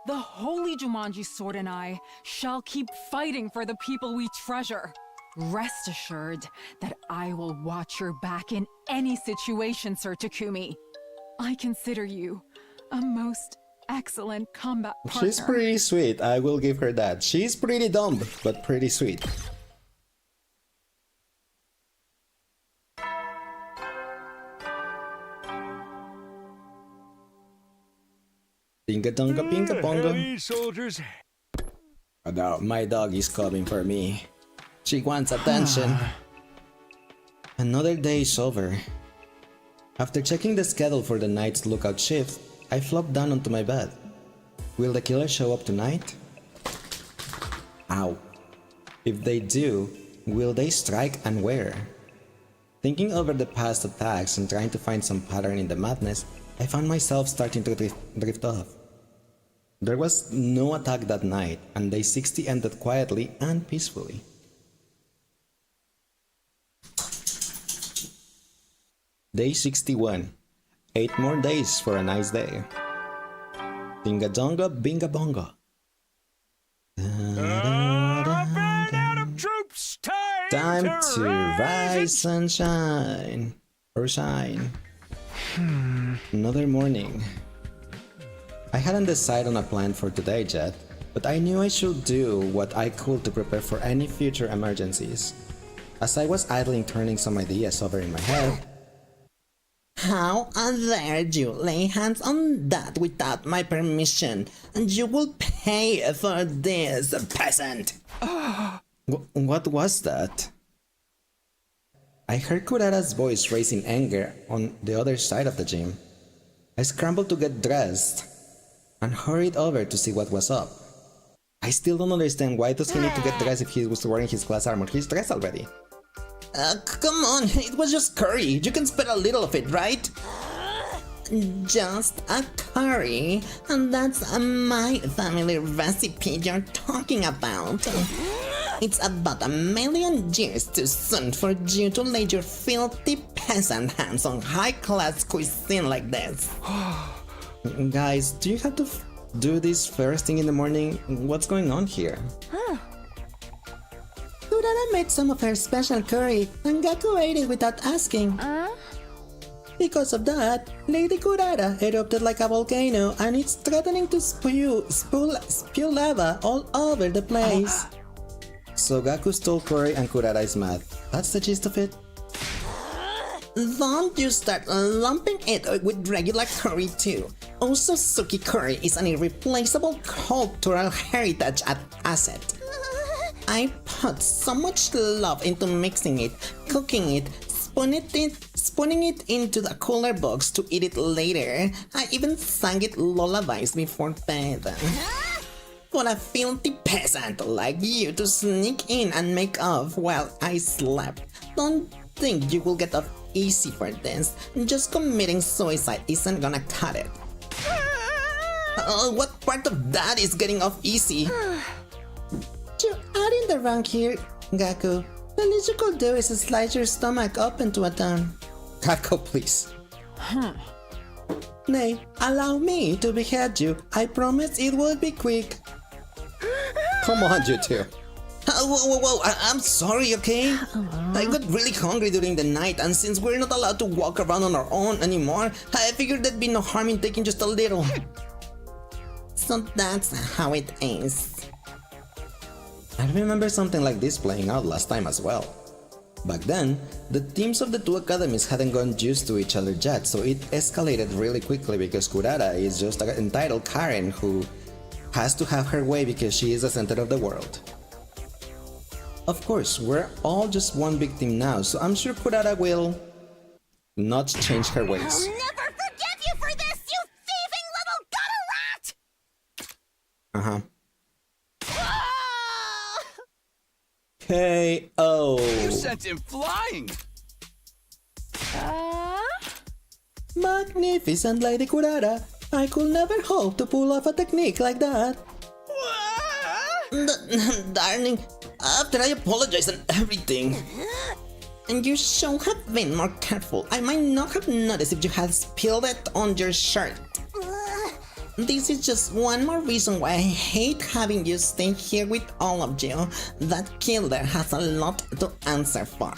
the holy Jumanji sword and I shall keep fighting for the people we treasure. Rest assured that I will watch your back in any situation, Sir Takumi. I consider you a most excellent combat partner. She's pretty sweet, I will give her that. She's pretty dumb, but pretty sweet. Pinga donga pinga pongo. Heavy soldiers. Oh no, my dog is coming for me. She wants attention. Another day is over. After checking the schedule for the night's lookout shift, I flopped down onto my bed. Will the killer show up tonight? Ow. If they do, will they strike and where? Thinking over the past attacks and trying to find some pattern in the madness, I found myself starting to drift off. There was no attack that night, and day 60 ended quietly and peacefully. Day 61. 8 more days for a nice day. Dinga donga binga bonga. Ran out of troops. Time to rise and shine. Or shine. Another morning. I hadn't decided on a plan for today yet, but I knew I should do what I could to prepare for any future emergencies. As I was idling turning some ideas over in my head. How dare you lay hands on that without my permission? And you will pay for this, peasant! What was that? I heard Kurara's voice raise in anger on the other side of the gym. I scrambled to get dressed and hurried over to see what was up. I still don't understand why does he need to get dressed if he was wearing his class armor. He's dressed already. Come on, it was just curry. You can spare a little of it, right? Just a curry? And that's my family recipe you're talking about. It's about 1,000,000 years too soon for you to lay your filthy peasant hands on high-class cuisine like this. Guys, do you have to do this first thing in the morning? What's going on here? Kurara made some of her special curry and Gaku ate it without asking. Because of that, Lady Kurara erupted like a volcano and it's threatening to spew lava all over the place. So Gaku stole curry and Kurara is mad. That's the gist of it? Don't you start lumping it with regular curry too. Also, Suki curry is an irreplaceable cultural heritage asset. I put so much love into mixing it, cooking it, spooning it into the cooler box to eat it later. I even sang it lullabies before bed. For a filthy peasant like you to sneak in and make off while I slept, don't think you will get off easy for this. Just committing suicide isn't gonna cut it. What part of that is getting off easy? You're adding the rank here, Gaku. The least you could do is slice your stomach open to a ton. Gaku, please. Nay, allow me to behead you. I promise it will be quick. Come on, you two. Whoa, I'm sorry, okay? I got really hungry during the night, and since we're not allowed to walk around on our own anymore, I figured there'd be no harm in taking just a little. So that's how it is. I remember something like this playing out last time as well. Back then, the teams of the two academies hadn't gotten used to each other yet, so it escalated really quickly because Kurara is just an entitled Karen who has to have her way because she is the center of the world. Of course, we're all just one big team now, so I'm sure Kurara will not change her ways. I'll never forgive you for this, you thieving little gutter rat! Uh-huh. K.O. You sent him flying! Magnificent Lady Kurara. I could never hope to pull off a technique like that. Darling, after I apologize and everything. And you should have been more careful. I might not have noticed if you had spilled it on your shirt. This is just one more reason why I hate having you stay here with all of you. That killer has a lot to answer for.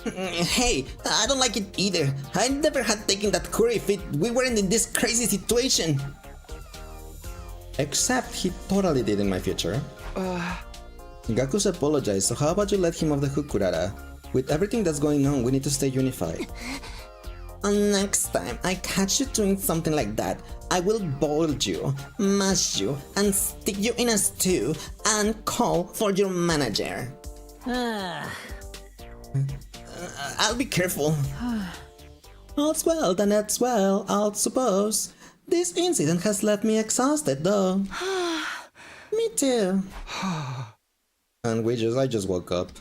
Hey, I don't like it either. I never had taken that curry if we weren't in this crazy situation. Except he totally did in my future. Gaku's apologized, so how about you let him off the hook, Kurara? With everything that's going on, we need to stay unified. Next time I catch you doing something like that, I will boil you, mash you, and stick you in a stew and call for your manager. I'll be careful. All's well, then that's well, I'll suppose. This incident has left me exhausted, though. Me too. And I just woke up.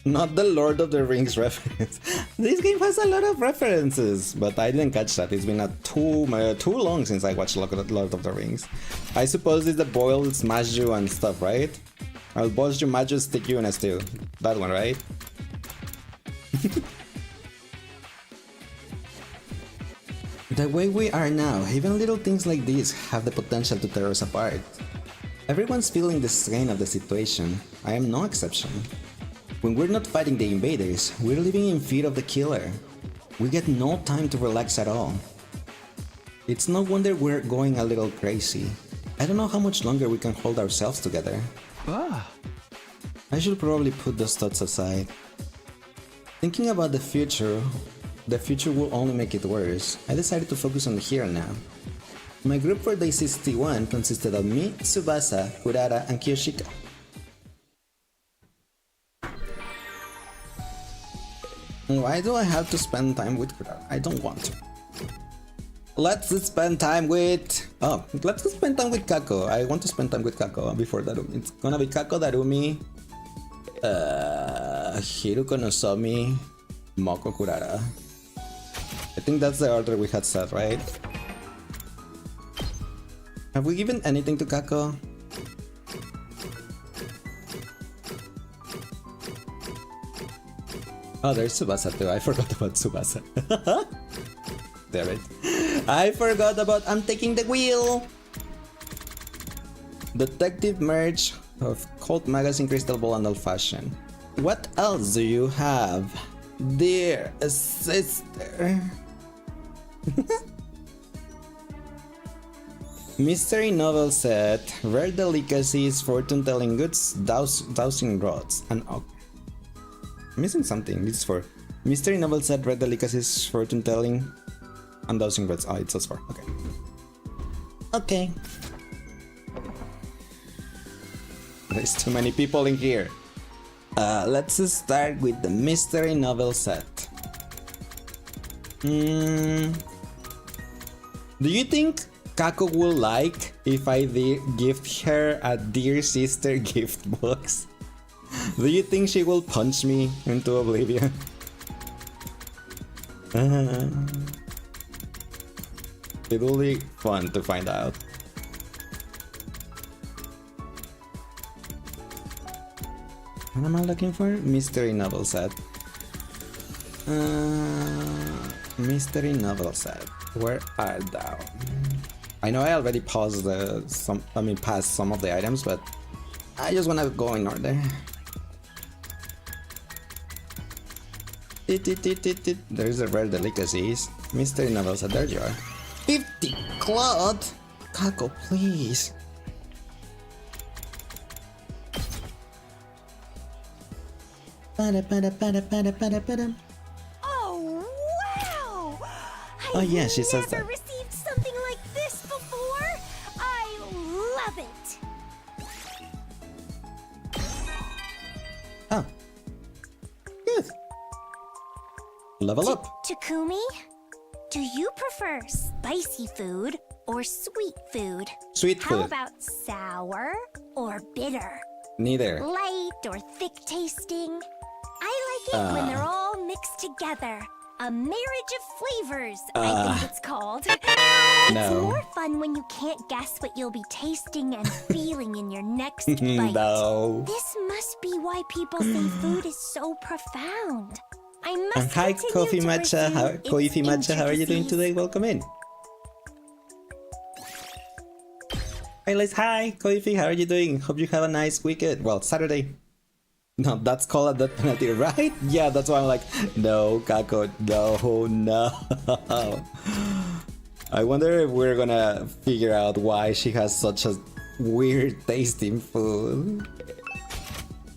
Not the Lord of the Rings reference. This game has a lot of references, but I didn't catch that. It's been too long since I watched Lord of the Rings. I suppose it's the boil, smash you and stuff, right? I'll boil you, mash you, stick you in a stew. That one, right? The way we are now, even little things like these have the potential to tear us apart. Everyone's feeling the strain of the situation. I am no exception. When we're not fighting the invaders, we're living in fear of the killer. We get no time to relax at all. It's no wonder we're going a little crazy. I don't know how much longer we can hold ourselves together. I should probably put those thoughts aside. Thinking about the future will only make it worse. I decided to focus on the here and now. My group for day 61 consisted of me, Tsubasa, Kurara, and Kiyoshika. Why do I have to spend time with Kurara? I don't want to. Let's spend time with Kako. I want to spend time with Kako before Darumi. It's gonna be Kako, Darumi, Hiruko Nozomi, Moko, Kurara. I think that's the order we had set, right? Have we given anything to Kako? Oh, there's Tsubasa too. I forgot about Tsubasa. Damn it. I forgot about I'm taking the wheel! Detective merch of Cult Magazine, Crystal Ball, and Old Fashioned. What else do you have, dear sister? Mystery novel set, rare delicacies, fortune telling goods, dowsing rods, and missing something. This is for mystery novel set, rare delicacies, fortune telling, and dowsing rods. Oh, it's just for okay. Okay. There's too many people in here. Let's start with the mystery novel set. Do you think Kako will like if I gift her a Dear Sister gift box? Do you think she will punch me into oblivion? It will be fun to find out. What am I looking for? Mystery novel set. Mystery novel set. Where are thou? I know I already paused passed some of the items, but I just wanna go in order. There's the rare delicacies. Mystery novel set. There you are. 50 cloth. Kako, please. Oh, wow! Oh yeah, she says that. I've never received something like this before. I love it. Oh. Good. Level up. Takumi, do you prefer spicy food or sweet food? Sweet food. How about sour or bitter? Neither. Light or thick tasting? I like it when they're all mixed together. A marriage of flavors, I think it's called. It's more fun when you can't guess what you'll be tasting and feeling in your next bite. No. This must be why people say food is so profound. I must Hi, continue Coffee to Matcha. pursue its Matcha, how are you doing intricacies. today? Welcome in. Hi, Liz. Hi, Coffee. How are you doing? Hope you have a nice weekend. Well, Saturday. No, that's called a death penalty, right? Yeah, that's why I'm like, no, Kako, no. I wonder if we're gonna figure out why she has such a weird tasting food.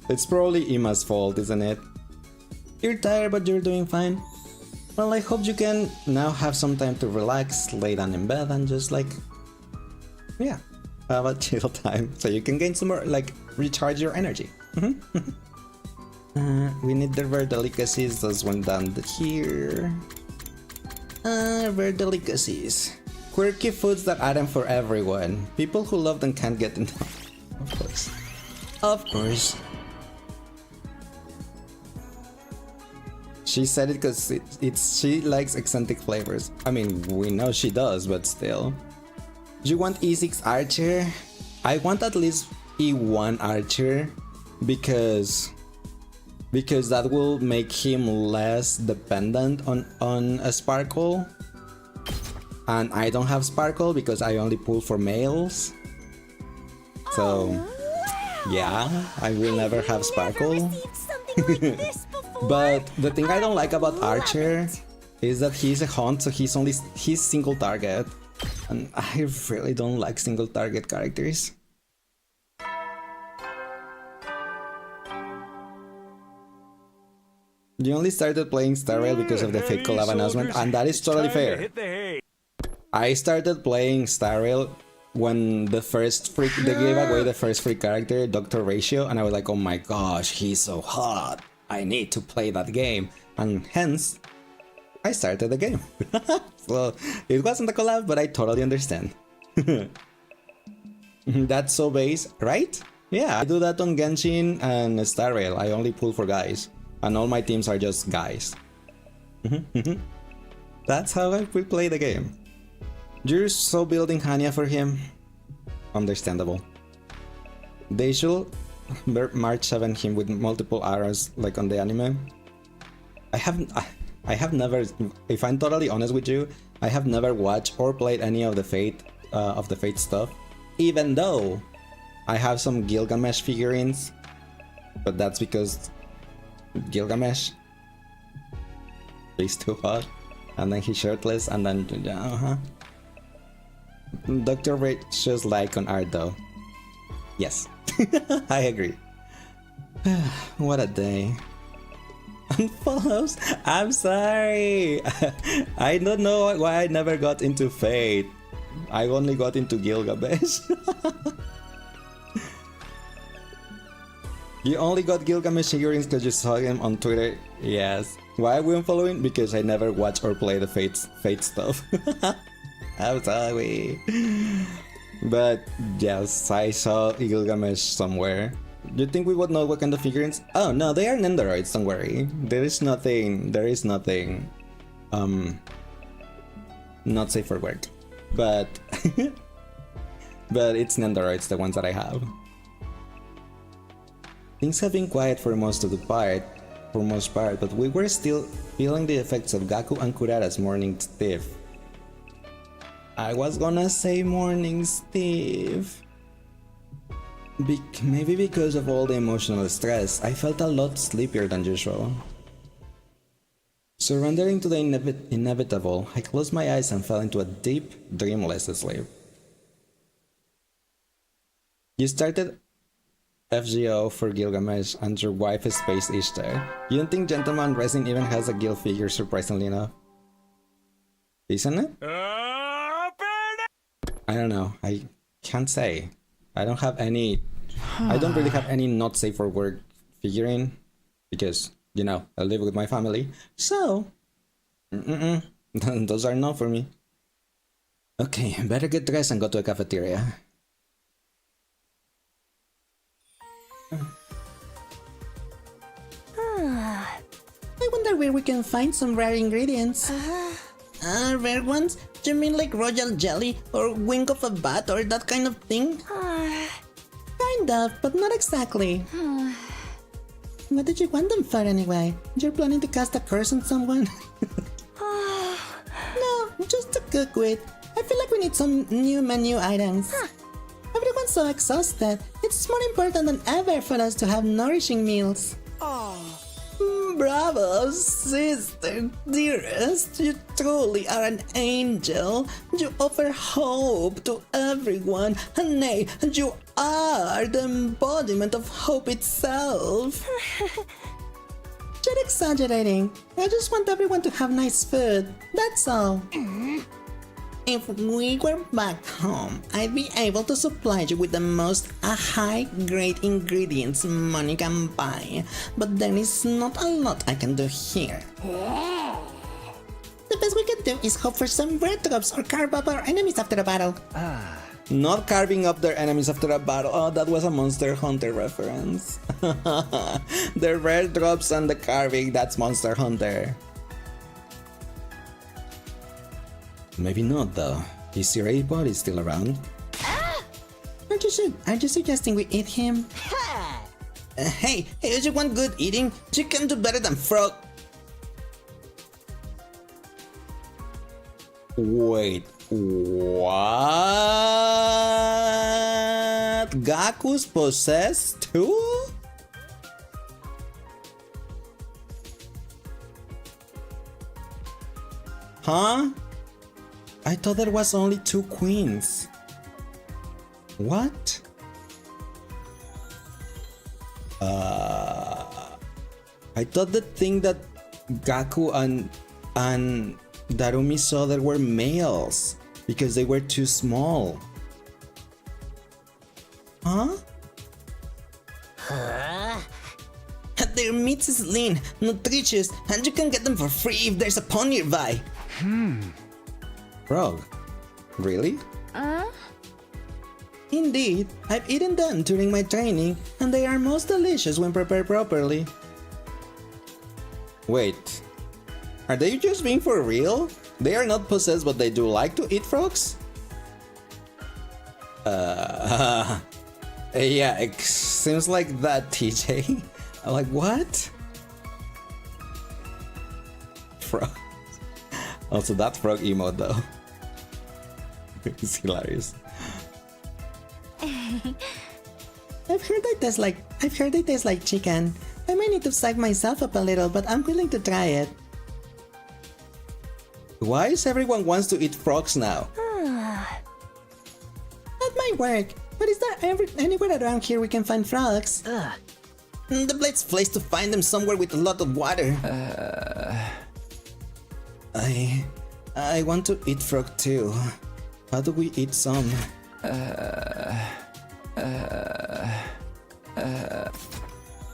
It's probably Ima's fault, isn't it? You're tired, but you're doing fine. Well, I hope you can now have some time to relax, lay down in bed, and just yeah, have a chill time so you can gain some more, recharge your energy. We need the rare delicacies. Those went down here. Rare delicacies. Quirky foods that add them for everyone. People who love them can't get enough. Of course. Of course. She said it because she likes eccentric flavors. I mean, we know she does, but still. Do you want E6 Archer? I want at least E1 Archer because that will make him less dependent on a Sparkle. And I don't have Sparkle because I only pull for males. So, yeah, I will never have Sparkle. Never received something anything like this before. But the thing I don't like about Archer is that he's a hunt, so he's single target. And I really don't like single target characters. You only started playing Star Rail because of the Fate collab announcement, and that is totally fair. I started playing Star Rail when they gave away the first free character, Dr. Ratio, and I was like, oh my gosh, he's so hot. I need to play that game. And hence, I started the game. So, it wasn't a collab, but I totally understand. That's so base, right? Yeah, I do that on Genshin and Star Rail. I only pull for guys. And all my teams are just guys. That's how I play the game. You're so building Hanya for him. Understandable. They should March 7 him with multiple arrows like on the anime. I have never, if I'm totally honest with you, I have never watched or played any of the Fate stuff. Even though I have some Gilgamesh figurines, but that's because Gilgamesh, he's too hot, and then he's shirtless, and then Dr. Ratio's like on art though. Yes, I agree. What a day. Unfollows? I'm sorry. I don't know why I never got into Fate. I only got into Gilgamesh. You only got Gilgamesh figurines because you saw him on Twitter? Yes. Why are we unfollowing? Because I never watch or play the Fate stuff. I'm sorry. But yes, I saw Gilgamesh somewhere. Do you think we would know what kind of figurines? Oh no, they are Nendoroids, don't worry. There is nothing not safe for work. But but it's Nendoroids, the ones that I have. Things have been quiet for most part, but we were still feeling the effects of Gaku and Kurara's morning stiff. I was gonna say morning stiff. Maybe because of all the emotional stress, I felt a lot sleepier than usual. Surrendering to the inevitable, I closed my eyes and fell into a deep, dreamless sleep. You started FGO for Gilgamesh and your wife is Space Ishtar. You don't think Gentleman Rising even has a Gil figure, surprisingly enough? Isn't it? I don't know. I can't say. I don't have any. I don't really have any not safe for work figurine because, you know, I live with my family. So, those are not for me. Okay, better get dressed and go to a cafeteria. I wonder where we can find some rare ingredients. Rare ones? Do you mean like royal jelly or wing of a bat or that kind of thing? Kind of, but not exactly. What did you want them for anyway? You're planning to cast a curse on someone? No, just to cook with. I feel like we need some new menu items. Everyone's so exhausted. It's more important than ever for us to have nourishing meals. Bravo, sister, dearest. You truly are an angel. You offer hope to everyone. And nay, you are the embodiment of hope itself. You're exaggerating. I just want everyone to have nice food. That's all. If we were back home, I'd be able to supply you with the most high-grade ingredients money can buy, but there is not a lot I can do here. The best we can do is hope for some red drops or carve up our enemies after a battle. Not carving up their enemies after a battle. Oh, that was a Monster Hunter reference. The red drops and the carving, that's Monster Hunter. Maybe not though. Is your A-body still around? Are you suggesting we eat him? Hey, if you want good eating, you can do better than frog. Wait, what? Gaku's possessed too? Huh? I thought there was only 2 queens. What? I thought the thing that Gaku and Darumi saw there were males because they were too small. Huh? Their meat is lean, nutritious, and you can get them for free if there's a pond nearby. Frog, really? Indeed, I've eaten them during my training, and they are most delicious when prepared properly. Wait, are they just being for real? They are not possessed, but they do like to eat frogs? Yeah, it seems like that, TJ. I'm like, what? Frog. Also, that frog emote though. It's hilarious. I've heard they taste like chicken. I may need to psych myself up a little, but I'm willing to try it. Why is everyone wants to eat frogs now? That might work, but is there anywhere around here we can find frogs? The Blade's place to find them somewhere with a lot of water. I want to eat frog too. How do we eat some?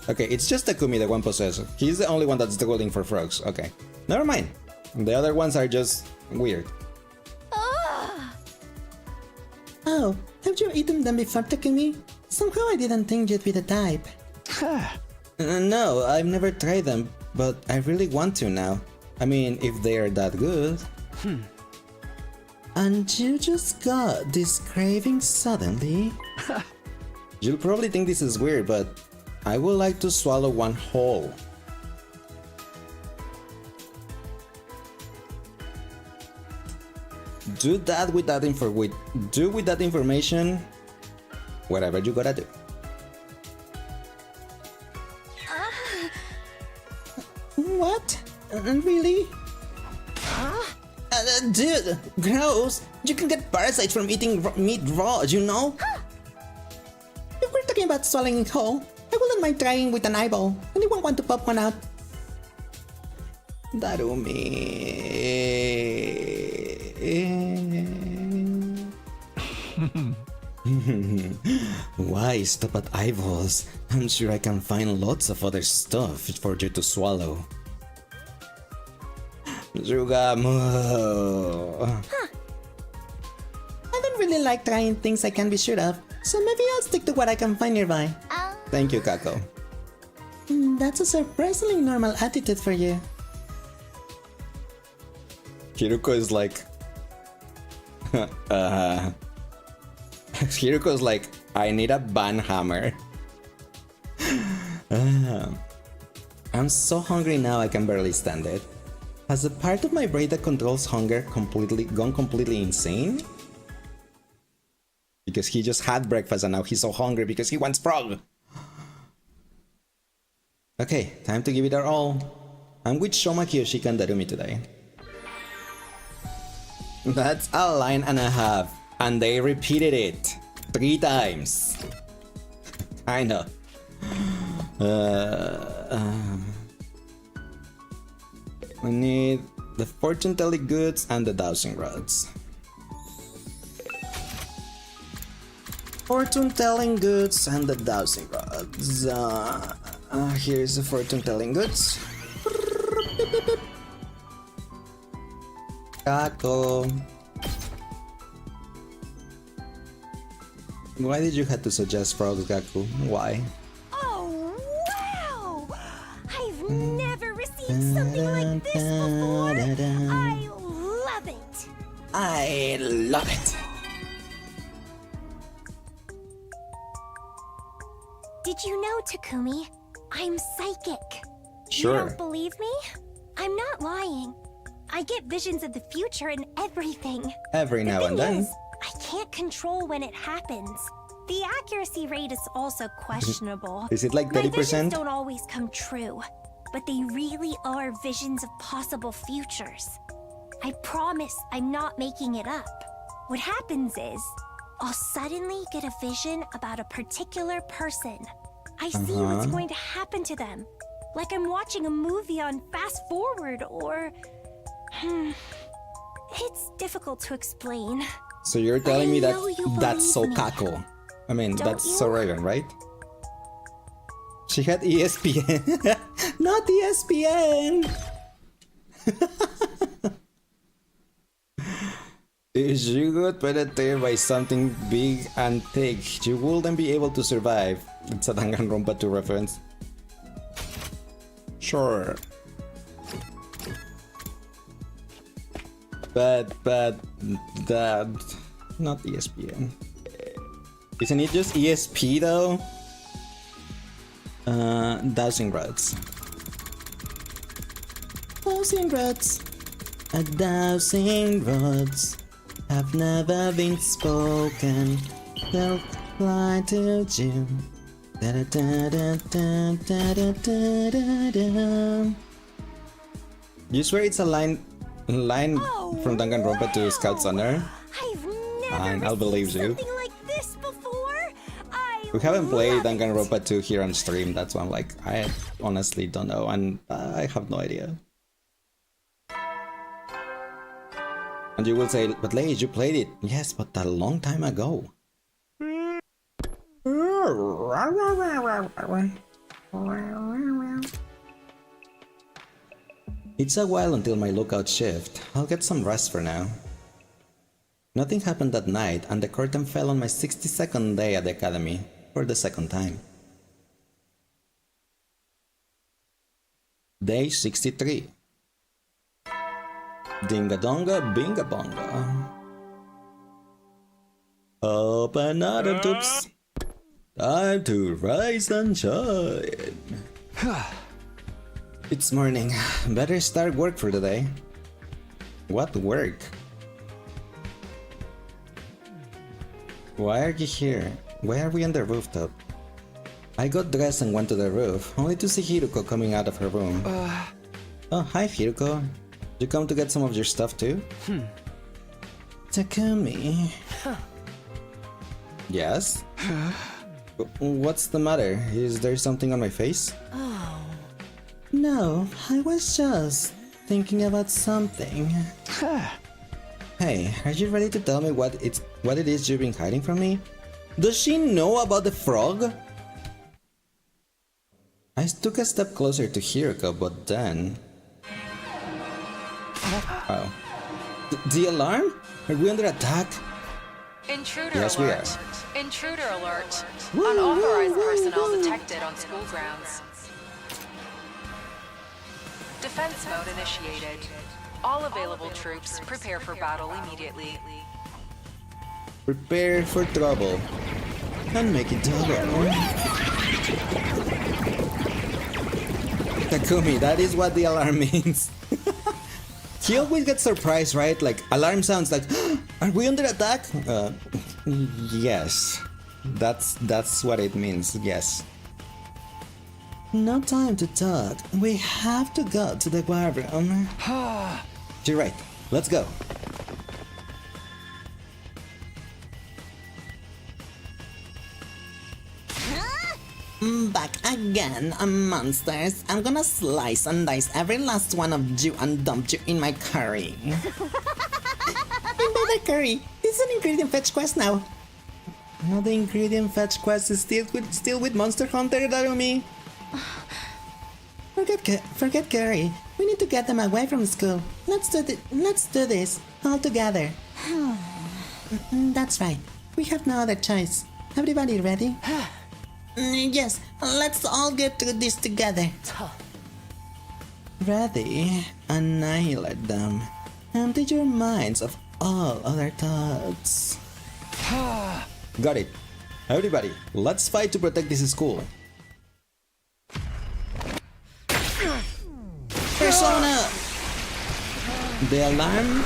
Okay, it's just Takumi, the one possessor. He's the only one that's struggling for frogs. Okay, never mind. The other ones are just weird. Oh, have you eaten them before, Takumi? Somehow I didn't think you'd be the type. No, I've never tried them, but I really want to now. I mean, if they are that good. And you just got this craving suddenly? You'll probably think this is weird, but I would like to swallow one whole. Do with that information whatever you gotta do. What? Really? Dude, gross! You can get parasites from eating meat raw, you know? If we're talking about swallowing it whole, I wouldn't mind trying with an eyeball. Anyone want to pop one out? Why stop at eyeballs? I'm sure I can find lots of other stuff for you to swallow. Zugamo. I don't really like trying things I can't be sure of, so maybe I'll stick to what I can find nearby. Thank you, Kako. That's a surprisingly normal attitude for you. Hiruko is like... Hiruko is like, I need a ban hammer. I'm so hungry now I can barely stand it. Has the part of my brain that controls hunger gone completely insane? Because he just had breakfast and now he's so hungry because he wants frog. Okay, time to give it our all. I'm with Shoma, Kiyoshika, and Darumi today. That's a line and a half, and they repeated it 3 times. I know. We need the fortune telling goods and the dowsing rods. Fortune telling goods and the dowsing rods. Here's the fortune telling goods. Kako. Why did you have to suggest frogs, Gaku? Why? Oh, wow! I've never received something like this before. I love it. I love it. Did you know, Takumi? I'm psychic. Sure. You don't believe me? I'm not lying. I get visions of the future and everything. Every now and thing then. is, I can't control when it happens. The accuracy rate is also questionable. Is it like My 30%? visions don't always come true, but they really are visions of possible futures. I promise I'm not making it up. What happens is, I'll suddenly get a vision about a particular person. I see what's going to happen to them. Like I'm watching a movie on fast forward or... It's difficult to explain. So you're telling me that that's so me. Kako. I mean, Don't that's you? so Raven, right? She had ESPN. Not ESPN! If you got predated by something big and thick, you wouldn't be able to survive. It's a Danganronpa 2 reference. Sure. But that... Not ESPN. Isn't it just ESP though? Dowsing rods. Dowsing rods. A dowsing rods have never been spoken. They'll fly to June. Da da da da da da da da da. You swear it's a line from Danganronpa to Scout's Honor? I've never Fine, I'll believe you. something like this before. We haven't played love it. Danganronpa 2 here on stream, that's why I'm like, I honestly don't know, and I have no idea. And you will say, but Lage, you played it. Yes, but a long time ago. It's a while until my lookout shift. I'll get some rest for now. Nothing happened that night, and the curtain fell on my 62nd day at the academy, for the second time. Day 63. Dinga donga binga bonga. Open up the tubes. Time to rise and shine. It's morning. Better start work for the day. What work? Why are you here? Why are we on the rooftop? I got dressed and went to the roof, only to see Hiruko coming out of her room. Oh, hi Hiruko. You come to get some of your stuff too? Takumi. Yes? What's the matter? Is there something on my face? No, I was just thinking about something. Hey, are you ready to tell me what it is you've been hiding from me? Does she know about the frog? I took a step closer to Hiruko, but then... Oh. The alarm? Are we under attack? Intruder Yes, alert. we are. Intruder alert. Unauthorized personnel detected on school grounds. Defense mode initiated. All available troops prepare for battle immediately. Prepare for trouble. And make it double. Takumi, that is what the alarm means. He always gets surprised, right? Like, alarm sounds like, are we under attack? Yes. That's what it means, yes. No time to talk. We have to go to the war room. You're right. Let's go. Back again, monsters. I'm gonna slice and dice every last one of you and dump you in my curry. Another curry. It's an ingredient fetch quest now. No, the ingredient fetch quest is still with Monster Hunter, Darumi. Forget curry. We need to get them away from school. Let's do this all together. That's right. We have no other choice. Everybody ready? Yes, let's all get through this together. Ready? Annihilate them. Empty your minds of all other thoughts. Got it. Everybody, let's fight to protect this school. Persona! The alarm?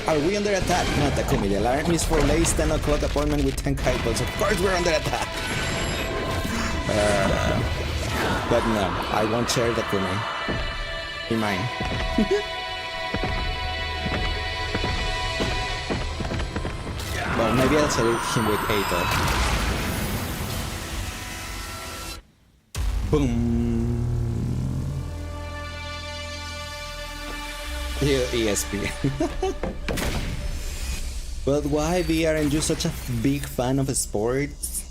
Are we under attack? No, Takumi, the alarm is for Lei's 10 o'clock appointment with Tenkai Pulse. Of course we're under attack! But no, I won't share Takumi. Be mine. Well, maybe I'll salute him with 8 though. Boom. Here, ESP. But why, V, aren't you such a big fan of sports?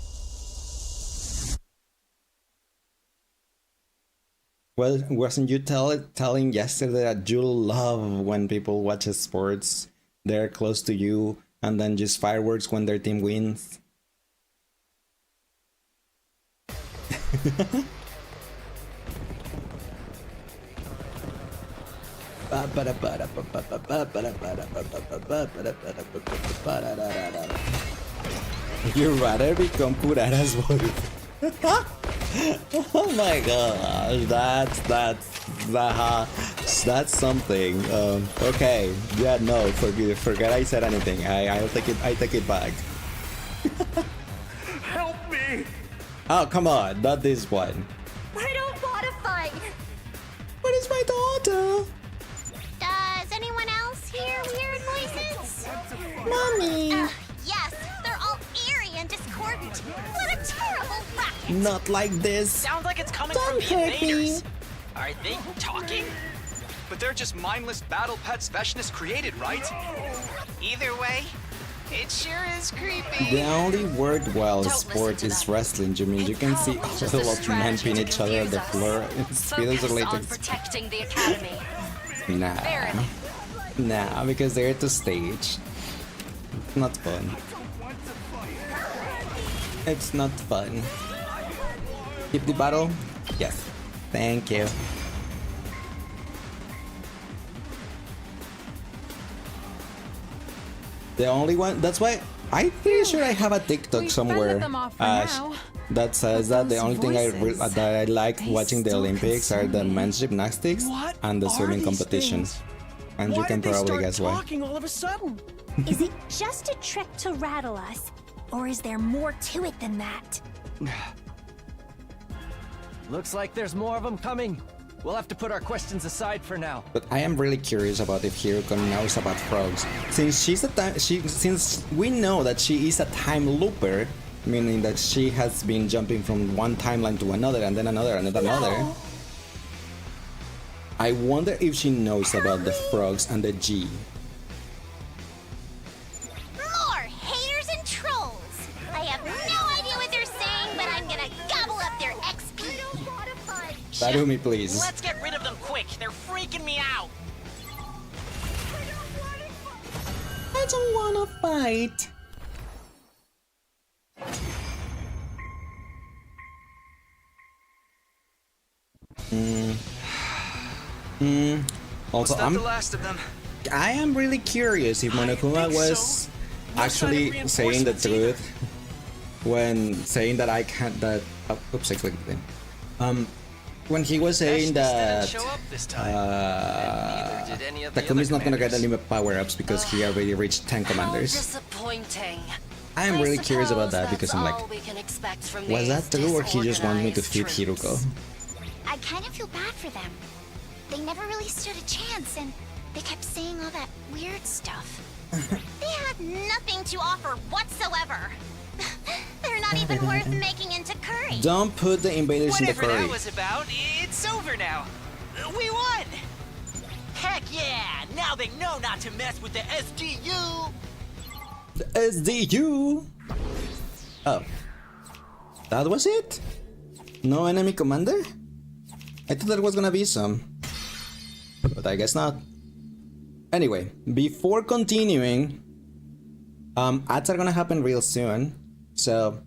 Well, wasn't you telling yesterday that you love when people watch sports? They're close to you, and then just fireworks when their team wins. You'd rather become Kurara's wife. Oh my gosh, that's something. Okay, yeah, no, forget I said anything. I take it back. Help me! Oh, come on, not this one. I don't want to fight. What is my daughter? Does anyone else hear weird voices? Mommy! Yes, they're all eerie and discordant. What a terrible racket! Not like this. Sounds like it's coming Don't from the hurt me. invaders. Are they talking? But they're just mindless battle pets Veshnis created, right? Either way, it sure is creepy. The only word while sport is wrestling. You mean you can see all of men pin each other on the floor? It's feels related. Protecting the academy. Nah, because they're at the stage. It's not fun. It's not fun. Keep the battle? Yes. Thank you. The only one, that's why I'm pretty sure I have a TikTok somewhere that says that the only thing that I like watching the Olympics are the men's gymnastics and the swimming competition. And you can probably guess why. Talking all of a sudden? Is it just a trick to rattle us? Or is there more to it than that? Looks like there's more of them coming. We'll have to put our questions aside for now. But I am really curious about if Hiruko knows about frogs. Since since we know that she is a time looper, meaning that she has been jumping from one timeline to another and then another and then another. I wonder if she knows about the frogs and the G. More haters and trolls! I have no idea what they're saying, but I'm gonna gobble up their XP. Takumi, please. Let's get rid of them quick. They're freaking me out. I don't wanna fight. Also, the last of them? I am really curious if Monokuma was actually saying the truth when saying that I can't. Oops, I clicked it. When he was saying that Takumi's not gonna get any power-ups because he already reached 10 commanders. Disappointing. I am really curious about that because I'm like, was that true or he just wanted me to feed Hiruko? I kind of feel bad for them. They never really stood a chance, and they kept saying all that weird stuff. They had nothing to offer whatsoever. They're not even worth making into curry. Don't put the invaders in the Whatever curry. that was about, it's over now. We won! Heck yeah! Now they know not to mess with the SDU! The SDU! Oh. That was it? No enemy commander? I thought there was gonna be some. But I guess not. Anyway, before continuing, ads are gonna happen real soon. So,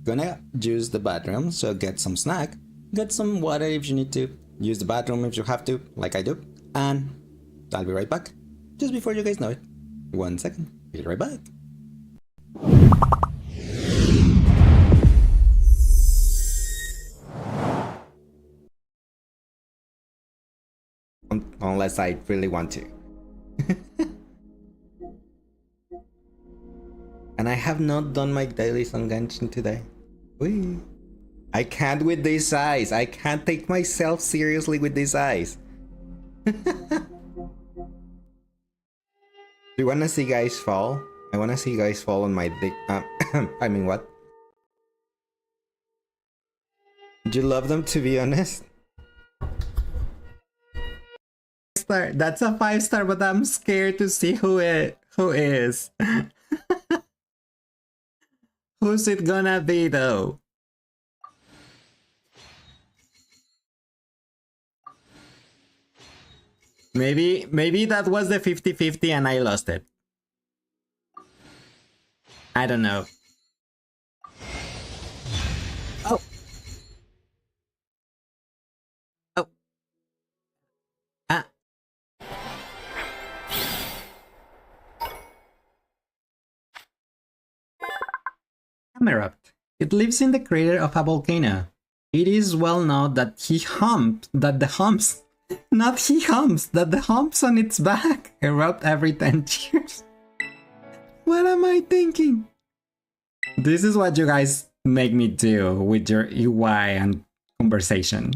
gonna use the bathroom, so get some snack, get some water if you need to, use the bathroom if you have to, like I do, and I'll be right back. Just before you guys know it. 1 second, be right back. Unless I really want to. And I have not done my dailies on Genshin today. Whee. I can't with this eyes. I can't take myself seriously with these eyes. Do you wanna see guys fall? I wanna see you guys fall on my dick. I mean, what? Do you love them, to be honest? Star. That's a 5-star, but I'm scared to see who is. Who's it gonna be though? Maybe that was the 50-50 and I lost it. I don't know. Oh. Oh. Ah. Camerupt. It lives in the crater of a volcano. It is well known that the humps on its back erupt every 10 years. What am I thinking? This is what you guys make me do with your UI and conversation.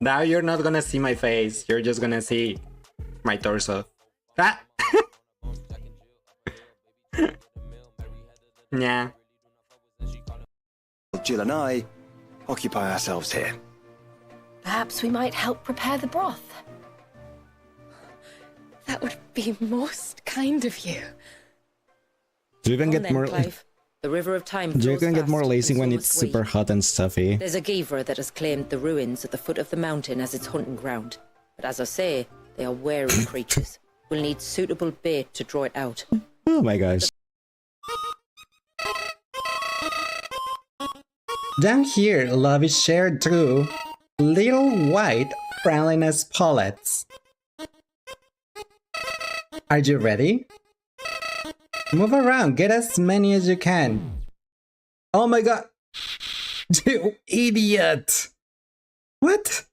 Now you're not gonna see my face, you're just gonna see my torso. Ah! Yeah. Jill and I occupy ourselves here. Perhaps we might help prepare the broth. That would be most kind of you. Do you even get more? The river of time. Do you can get more lazy when it's super hot and stuffy? There's a Givra that has claimed the ruins at the foot of the mountain as its hunting ground. But as I say, they are wary creatures. We'll need suitable bait to draw it out. Oh my gosh. Down here, love is shared through little white friendliness pallets. Are you ready? Move around, get as many as you can. Oh my god. You idiot. What?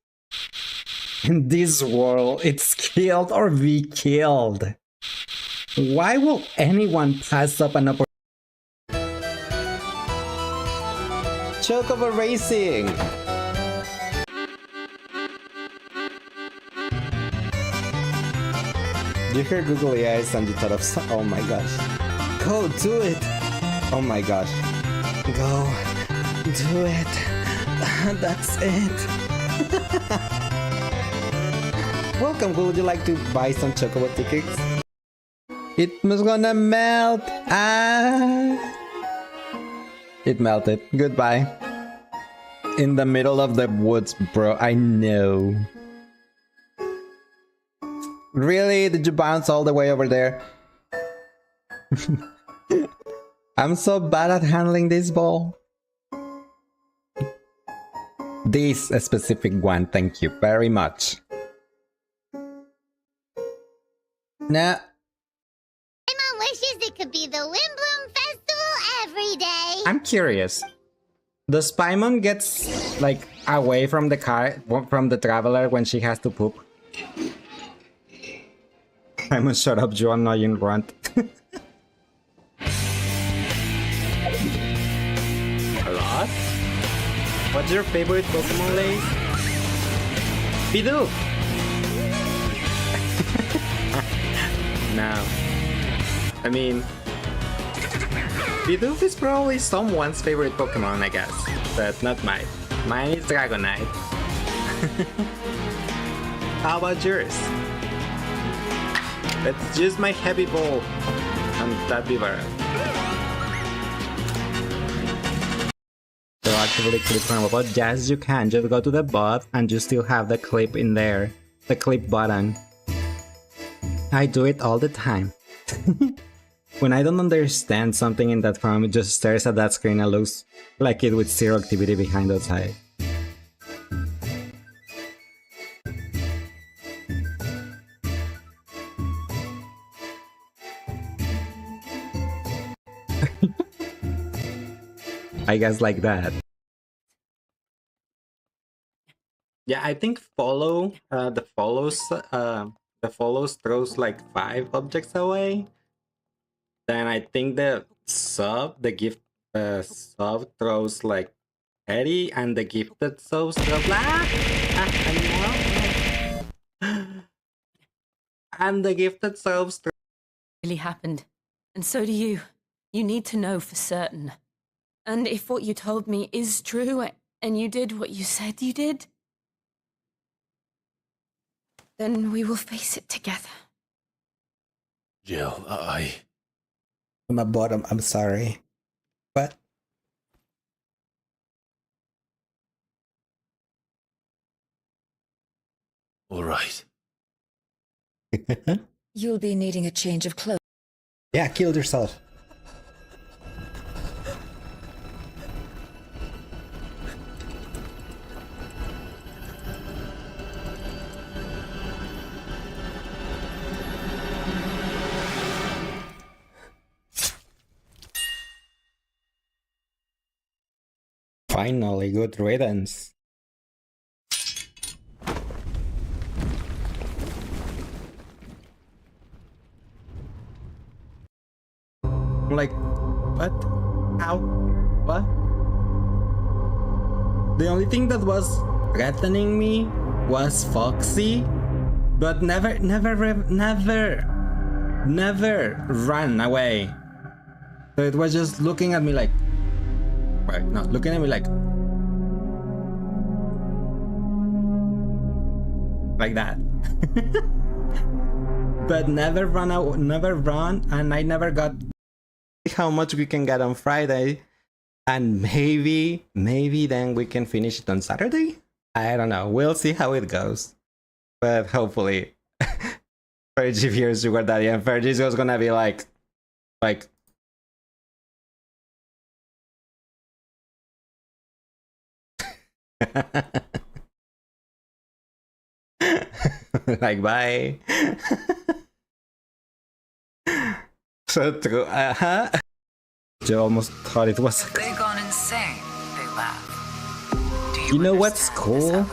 In this world, it's killed or be killed. Why will anyone pass up an opportunity? Chocobo Racing! You hear googly eyes and you thought of some— oh my gosh. Go, do it! Oh my gosh. Go, do it. That's it. Welcome, would you like to buy some chocobo tickets? It was gonna melt! Ah! It melted. Goodbye. In the middle of the woods, bro. I know. Really? Did you bounce all the way over there? I'm so bad at handling this ball. This specific one, thank you very much. Nah. My mom wishes it could be the Windbloom Festival every day. I'm curious. Does Paimon gets like away from the car, from the traveler when she has to poop? Paimon, shut up, you annoying runt. A lot? What's your favorite Pokemon, Lace? Bidoof! No. I mean, Bidoof is probably someone's favorite Pokemon, I guess, but not mine. Mine is Dragonite. How about yours? Let's use my heavy ball on that Beaver. So actively clip from a bot? Yes, you can. Just go to the bot and you still have the clip in there. The clip button. I do it all the time. When I don't understand something in that form, it just stares at that screen and looks like it with zero activity behind those eyes. I guess like that. Yeah, I think follow the follows throws like 5 objects away. Then I think the gift sub throws like 30, and the gifted subs throws and the gifted souls. Really happened. And so do you. You need to know for certain. And if what you told me is true, and you did what you said you did, then we will face it together. Jill, I'm a bottom. I'm sorry. But all right. You'll be needing a change of clothes. Yeah, killed yourself. Finally, good riddance. I'm like, what? How? What? The only thing that was threatening me was Foxy, but never run away. So it was just looking at me like, right, no, looking at me like that. But never run out, never run, and I never got how much we can get on Friday, and maybe then we can finish it on Saturday. I don't know, we'll see how it goes, but hopefully Fergie hears Sugar Daddy, and Fergie's just gonna be like like bye. So true. Joe almost thought it was. They've gone insane. They laugh. Do you know what's cool?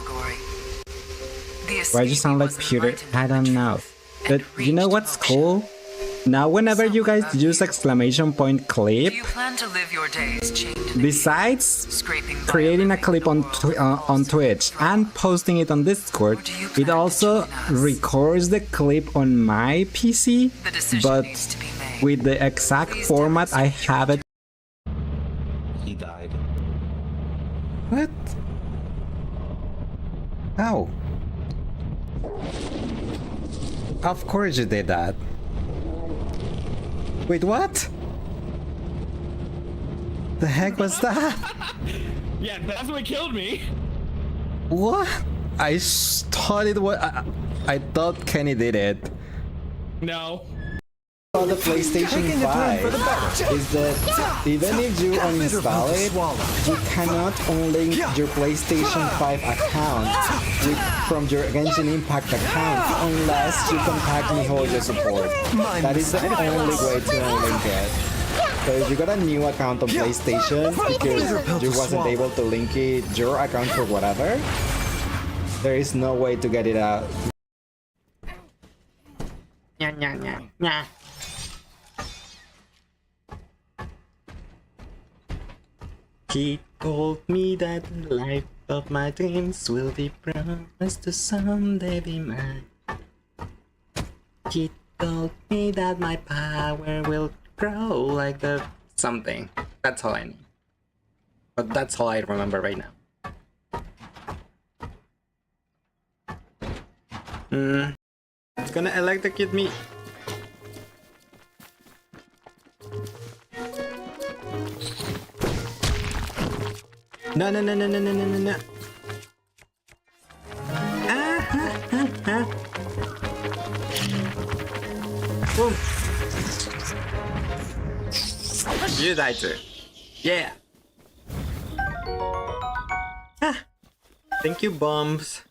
Why do you sound like Peter? I don't know. But you know what's cool? Now whenever you guys use exclamation point clip, you plan to live your days chained besides creating a clip on Twitch and posting it on Discord, it also records the clip on my PC, but with the exact format I have it. He died. What? How? Of course you did that. Wait, what? The heck was that? Yeah, that's what killed me. What? I thought it was. I thought Kenny did it. No. On the PlayStation 5 is that even if you uninstall it, you cannot unlink your PlayStation 5 account from your Genshin Impact account unless you contact Mihoyo support. That is the only way to unlink it. So if you got a new account on PlayStation because you wasn't able to link it, your account for whatever, there is no way to get it out. He told me that the life of my dreams will be promised to someday be mine. He told me that my power will grow like the something. That's all I know. But that's all I remember right now. It's gonna electrocute me. No. Boom. You die too. Yeah. Thank you, bombs.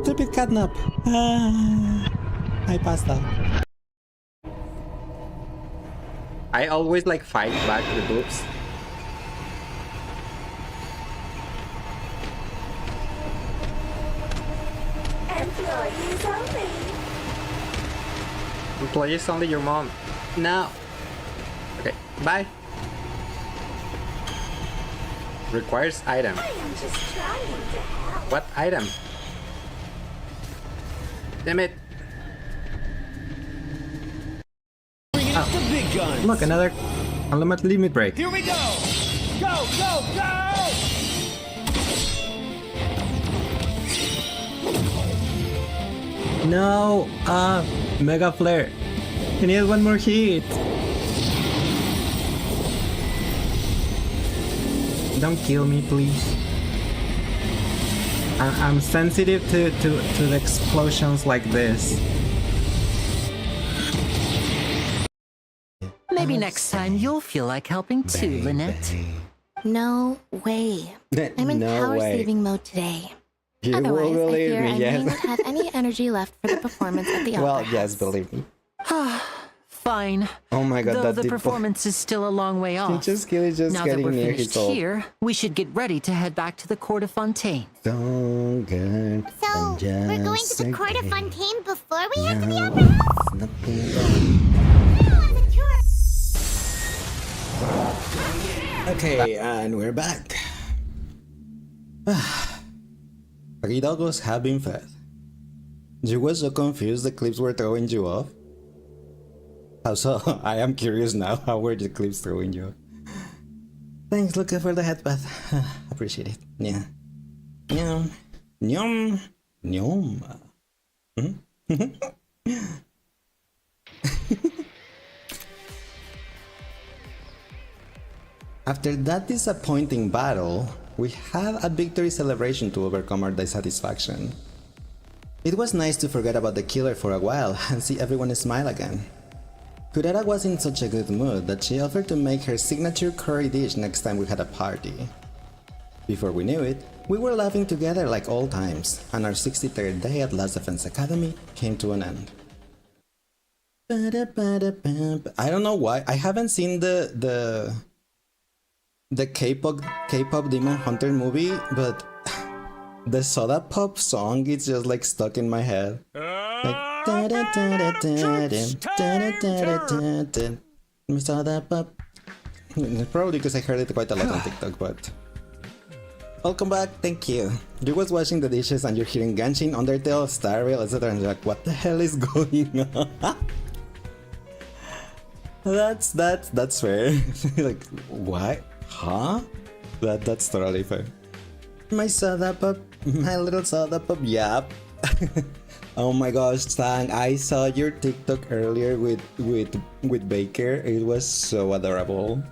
Stupid catnap. I passed out. I always like fight back the boobs. And Employees only, your mom. No. Okay, bye. Requires item. What item? Damn it. The big guns. Look, another unlimited limit break. Here we go. Go, go, go! No, Mega Flare. He needs one more hit. Don't kill me, please. I'm sensitive to the explosions like this. Maybe next time you'll feel like helping too, Lynette. No way. I'm in No power way. saving mode today. You will Otherwise, I believe fear me, I yes. may not have any energy left for the performance at the opera. Well, yes, believe me. Fine. Oh my god, Though that the did performance is still a long way off. just kill it, just now that getting we're near finished his ult. here, we should get ready to head back to the court of Fontaine. So good. So, we're going to the Court of Fontaine before we head to the opera house? Okay, and we're back. Three dogs have been fed. You were so confused the clips were throwing you off? How so? I am curious now. How were the clips throwing you off? Thanks, Luca, for the headbath. Appreciate it. Yeah. Nyum. Nyum. Nyum. After that disappointing battle, we had a victory celebration to overcome our dissatisfaction. It was nice to forget about the killer for a while and see everyone smile again. Kurara was in such a good mood that she offered to make her signature curry dish next time we had a party. Before we knew it, we were laughing together like old times, and our 63rd day at Last Defense Academy came to an end. I don't know why, I haven't seen the K-pop Demon Hunter movie, but the Soda Pop song is just like stuck in my head. Like Soda Pop. Probably because I heard it quite a lot on TikTok, but welcome back, thank you. You was washing the dishes and you're hearing Genshin, Undertale, Star Rail, etc. and you're like, what the hell is going on? That's fair. Like, what? Huh? That's totally fair. My soda pop, my little soda pop, yep. Oh my gosh, Sang, I saw your TikTok earlier with Baker. It was so adorable.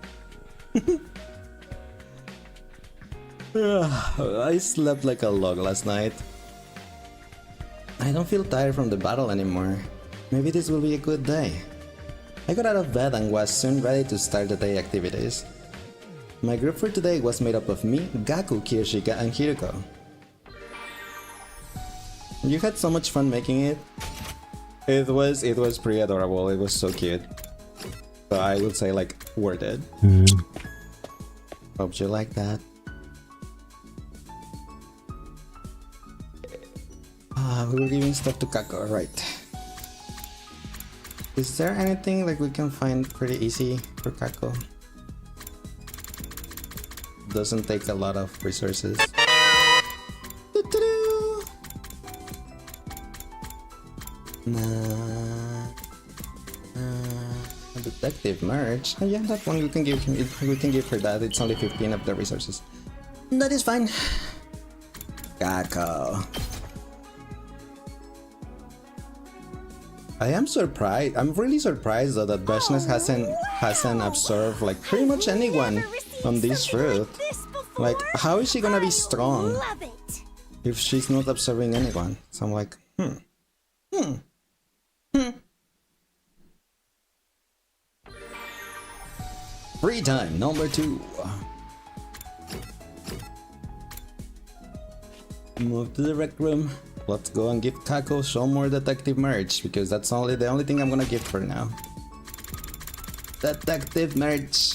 I slept like a log last night. I don't feel tired from the battle anymore. Maybe this will be a good day. I got out of bed and was soon ready to start the day activities. My group for today was made up of me, Gaku, Kirishika, and Hiruko. You had so much fun making it. It was pretty adorable. It was so cute. So I would say like worth it. Hope you like that. We were giving stuff to Kako, right? Is there anything like we can find pretty easy for Kako? Doesn't take a lot of resources. Detective merch. Oh, yeah, that one we can give him. We can give her that. It's only 15 of the resources. That is fine. Kako. I am surprised. I'm really surprised though that Vashnes hasn't absorbed like pretty much anyone on this route. Like, how is she gonna be strong if she's not absorbing anyone? So I'm like, Free time number 2. Move to the rec room. Let's go and give Kako some more detective merch because that's the only thing I'm gonna give for now. Detective merch.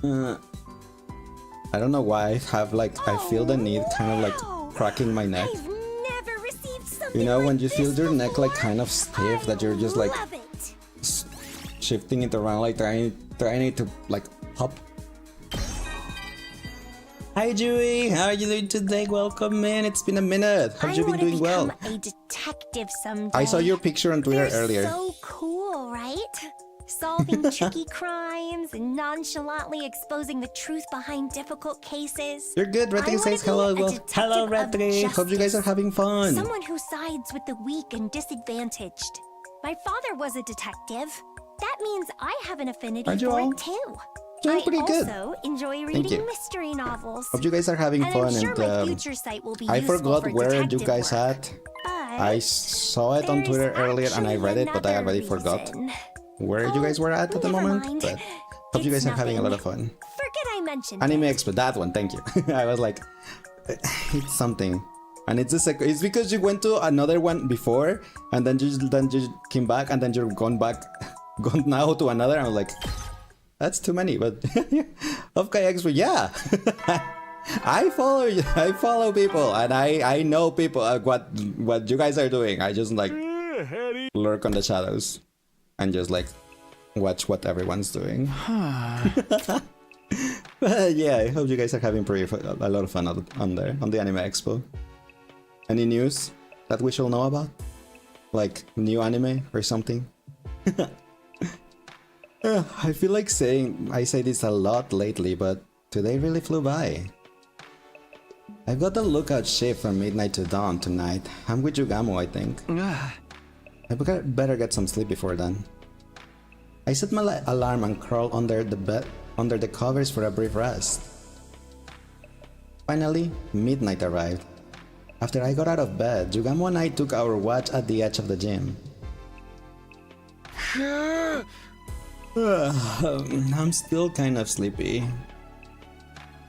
I don't know why I have like, I feel the need kind of like cracking my neck. Never received something You know, when like you feel this your neck like before? kind of stiff, that you're just like Love it. shifting it around, like trying it to like hop. Hi Dewey, how are you doing today? Welcome in. It's been a minute. Have you been doing well? A detective someday. I saw your picture on Twitter They're earlier. So cool, right? Solving tricky crimes and nonchalantly exposing the truth behind difficult cases. You're good. Retri says hello as well. Hello Retri. Hope you guys are having fun. Someone who sides with the weak and disadvantaged. My father was a detective. That means I have an affinity Aren't you for all? it too. Doing I pretty good. also enjoy Thank reading you. mystery novels. Hope you guys are having fun. I'm sure And my future site will be I useful forgot for where you detective guys work. at. I saw it on Twitter earlier and I read it, but I already forgot where you guys were at the moment. mind. But hope you guys are having a lot of fun. Forget I mentioned Anime it. Expo, that one, thank you. I was like, it's something, and it's it's because you went to another one before, and then you came back, and then you're gone now to another. And I was like, that's too many. But okay, Expo, yeah. I follow people, and I know people what you guys are doing. I just like lurk on the shadows and just like watch what everyone's doing. But yeah, I hope you guys are having a lot of fun on there on the Anime Expo. Any news that we should know about, like new anime or something? I feel like I say this a lot lately, but today really flew by. I've got the lookout shift from midnight to dawn tonight. I'm with Yugamo, I think. I better get some sleep before then. I set my alarm and crawl under the covers for a brief rest. Finally, midnight arrived. After I got out of bed, Yugamo and I took our watch at the edge of the gym. I'm still kind of sleepy.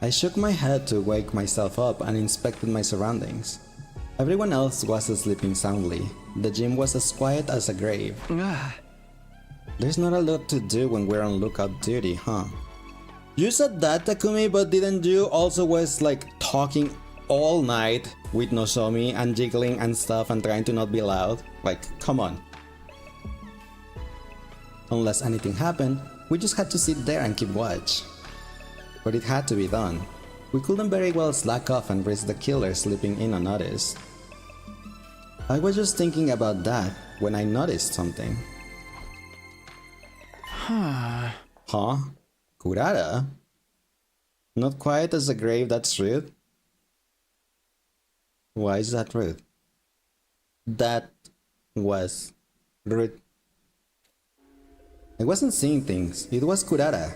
I shook my head to wake myself up and inspected my surroundings. Everyone else was sleeping soundly. The gym was as quiet as a grave. There's not a lot to do when we're on lookout duty, huh? You said that, Takumi, but didn't you also was like talking all night with Nozomi and jiggling and stuff and trying to not be loud? Like, come on. Unless anything happened, we just had to sit there and keep watch. But it had to be done. We couldn't very well slack off and risk the killer slipping in unnoticed. I was just thinking about that when I noticed something. Huh? Kurara? Not quiet as a grave, that's rude. Why is that rude? That was rude. I wasn't seeing things, it was Kurara,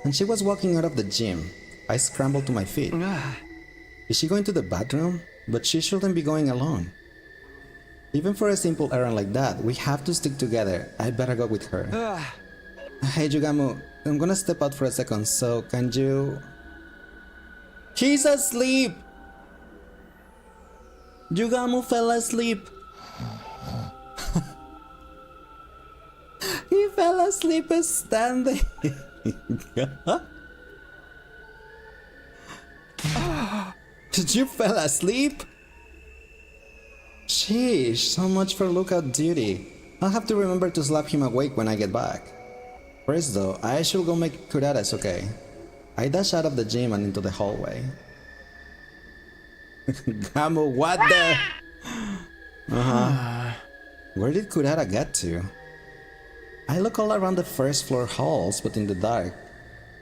and she was walking out of the gym. I scrambled to my feet. Is she going to the bathroom? But she shouldn't be going alone. Even for a simple errand like that, we have to stick together. I better go with her. Hey Yugamo, I'm gonna step out for a second, so can you... He's asleep! Yugamo fell asleep! He fell asleep standing! Did you fall asleep? Sheesh, so much for lookout duty. I'll have to remember to slap him awake when I get back. First though, I should go make Kurara's okay. I dash out of the gym and into the hallway. Gamu, what the? Where did Kurara get to? I look all around the first floor halls, but in the dark.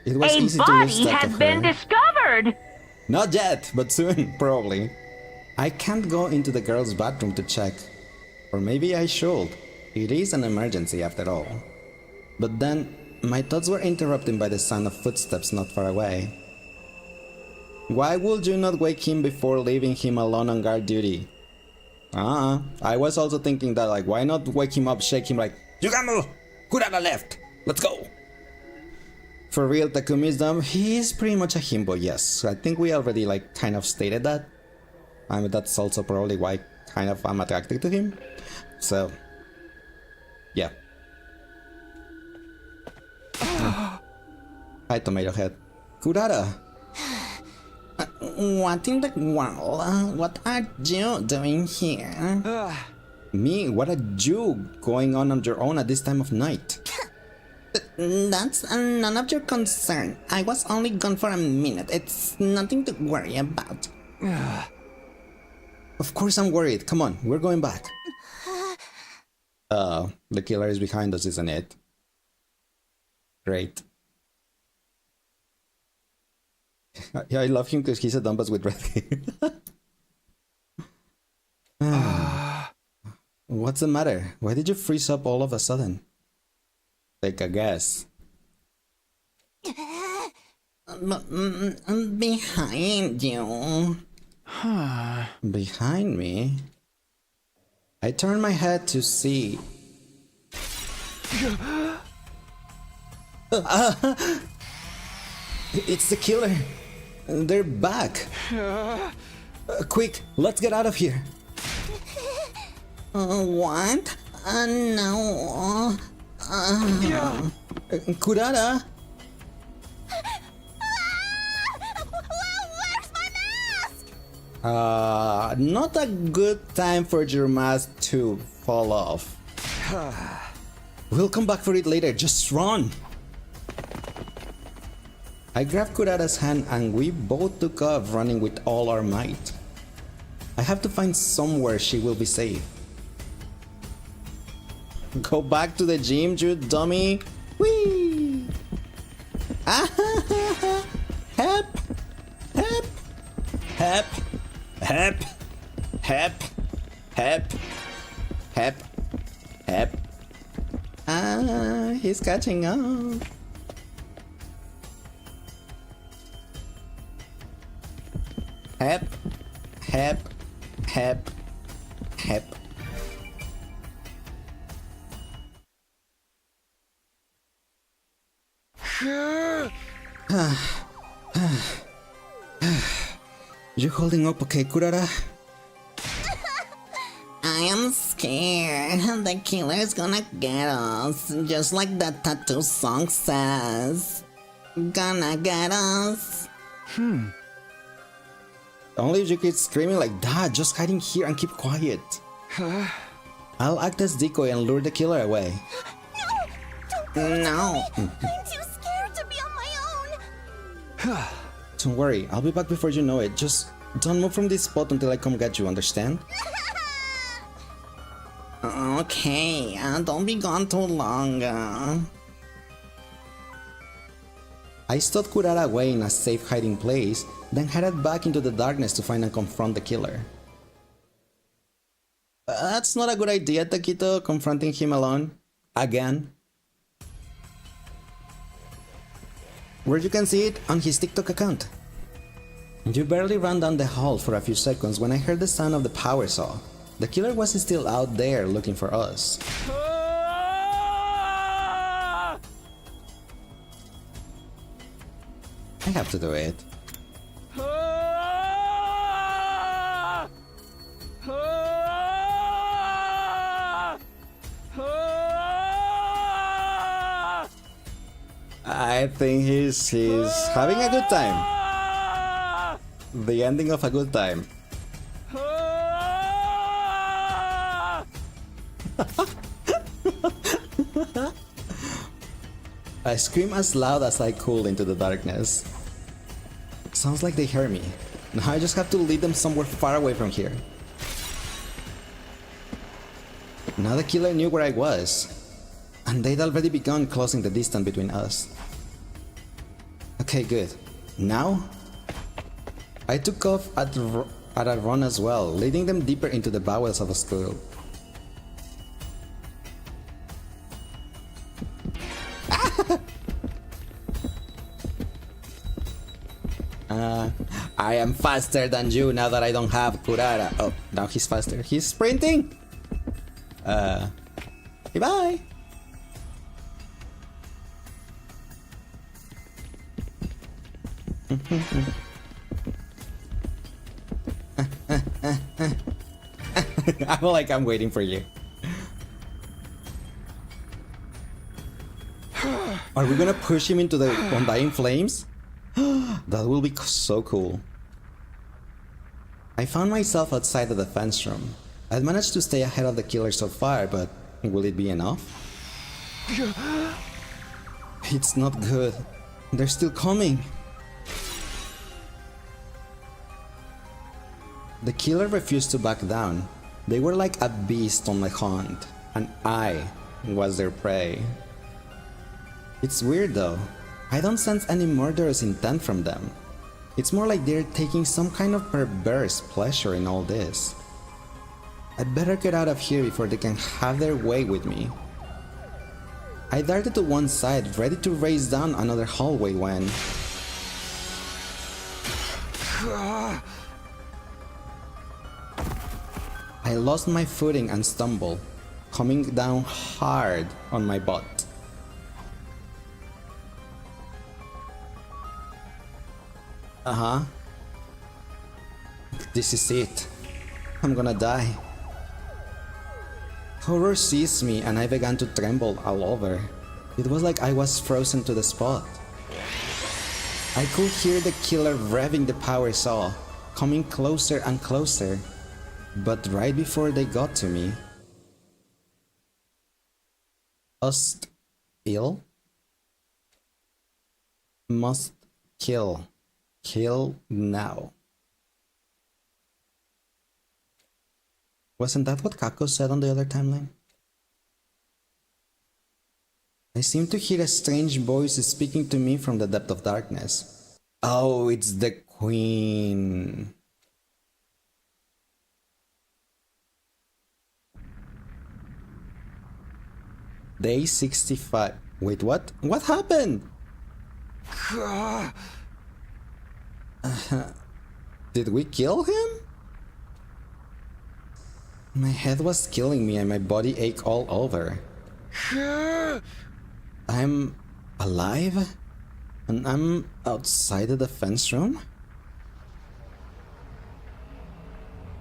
It was easy to lose track of her. been discovered! Not yet, but soon, probably. I can't go into the girls' bathroom to check. Or maybe I should. It is an emergency after all. But then, my thoughts were interrupted by the sound of footsteps not far away. Why would you not wake him before leaving him alone on guard duty? I was also thinking that, like, why not wake him up, shake him like, Yugamo! Kurara left! Let's go! For real, Takumi's dumb. He is pretty much a himbo, yes. I think we already, like, kind of stated that. I mean, that's also probably why kind of I'm attracted to him. So, yeah. Hi, Tomato Head. Kurara. What in the world? What are you doing here? Me? What are you going on your own at this time of night? That's none of your concern. I was only gone for a minute. It's nothing to worry about. Of course I'm worried. Come on, we're going back. The killer is behind us, isn't it? Great. Yeah, I love him because he's a dumbass with red hair. What's the matter? Why did you freeze up all of a sudden? Take a guess. Behind you. Behind me? I turned my head to see. It's the killer. They're back. Quick, let's get out of here. What? No. Kurara. Where's my mask? Not a good time for your mask to fall off. We'll come back for it later, just run! I grabbed Kurara's hand and we both took off running with all our might. I have to find somewhere she will be safe. Go back to the gym, you dummy! Whee! Help! Help! Help! Help! Help! Help! Help! Help! He's catching up. Help! Help! Help! Help! You holding up okay, Kurara? I am scared. The killer is gonna get us, just like that tattoo song says. Gonna get us. Only if you keep screaming like that, just hiding here and keep quiet. I'll act as decoy and lure the killer away. No. I'm too scared to be on my own. Don't worry, I'll be back before you know it. Just don't move from this spot until I come get you, understand? Okay, don't be gone too long. I stowed Kurara away in a safe hiding place, then headed back into the darkness to find and confront the killer. That's not a good idea, Taquito, confronting him alone. Again. Where you can see it on his TikTok account. You barely ran down the hall for a few seconds when I heard the sound of the power saw. The killer was still out there looking for us. I have to do it. I think he's having a good time. The ending of a good time. I scream as loud as I could into the darkness. Sounds like they hear me. Now I just have to lead them somewhere far away from here. Now the killer knew where I was, and they'd already begun closing the distance between us. Okay, good. Now, I took off at a run as well, leading them deeper into the bowels of a school. I am faster than you now that I don't have Kurara. Oh, now he's faster. He's sprinting! Bye-bye! I'm like, I'm waiting for you. Are we gonna push him into the undying flames? That will be so cool. I found myself outside the defense room. I'd managed to stay ahead of the killer so far, but will it be enough? It's not good. They're still coming. The killer refused to back down. They were like a beast on the hunt, and I was their prey. It's weird though. I don't sense any murderous intent from them. It's more like they're taking some kind of perverse pleasure in all this. I'd better get out of here before they can have their way with me. I darted to one side, ready to race down another hallway when... I lost my footing and stumbled, coming down hard on my butt. This is it. I'm gonna die. Horror seized me and I began to tremble all over. It was like I was frozen to the spot. I could hear the killer revving the power saw, coming closer and closer. But right before they got to me... Must kill? Must kill. Kill now. Wasn't that what Kako said on the other timeline? I seem to hear a strange voice speaking to me from the depth of darkness. Oh, it's the Queen. Day 65. Wait, what? What happened? Did we kill him? My head was killing me and my body ached all over. I'm alive? And I'm outside the defense room?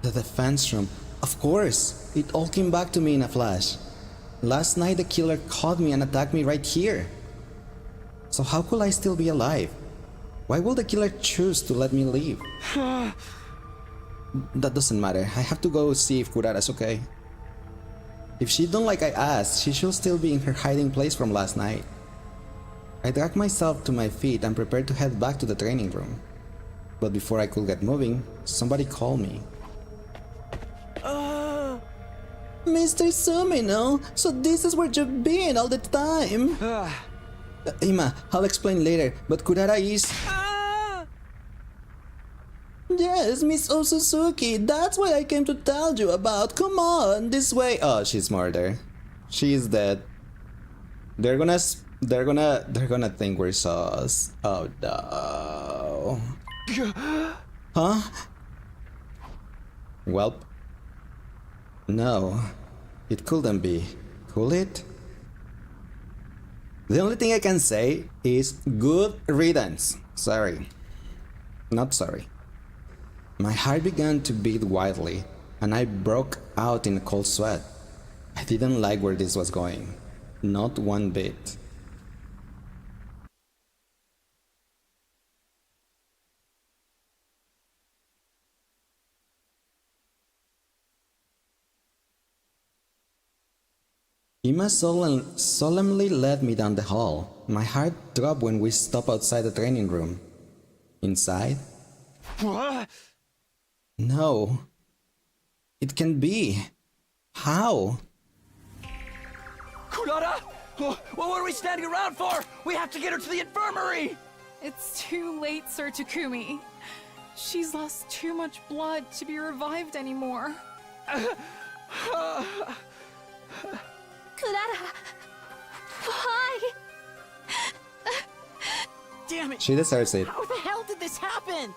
The defense room. Of course! It all came back to me in a flash. Last night the killer caught me and attacked me right here. So how could I still be alive? Why will the killer choose to let me leave? That doesn't matter. I have to go see if Kurara's okay. If she don't like I asked, she should still be in her hiding place from last night. I dragged myself to my feet and prepared to head back to the training room. But before I could get moving, somebody called me. Mr. Sumino, so this is where you've been all the time. Ima, I'll explain later, but Kurara is... Yes, Miss Osuzuki, that's what I came to tell you about. Come on, this way. Oh, she's murdered. She's dead. They're gonna think we're sus. Oh no. Huh? Welp. No, it couldn't be. Could it? The only thing I can say is good riddance. Sorry. Not sorry. My heart began to beat wildly, and I broke out in a cold sweat. I didn't like where this was going. Not one bit. Ima solemnly led me down the hall. My heart dropped when we stopped outside the training room. Inside? What? No. It can be. How? Kurara! What are we standing around for? We have to get her to the infirmary! It's too late, Sir Takumi. She's lost too much blood to be revived anymore. Kurara! Why? Damn it! She deserves it. How the hell did this happen?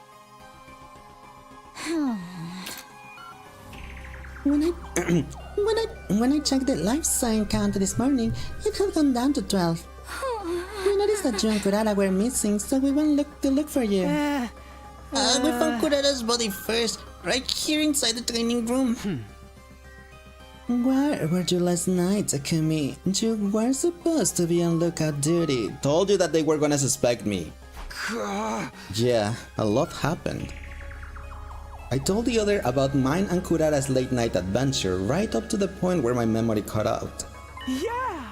When I checked the life sign count this morning, it had gone down to 12. We noticed that you and Kurara were missing, so we went to look for you. We found Kurara's body first, right here inside the training room. Where were you last night, Takumi? You were supposed to be on lookout duty. Told you that they were gonna suspect me. Yeah, a lot happened. I told the other about mine and Kurara's late night adventure right up to the point where my memory cut out. Yeah!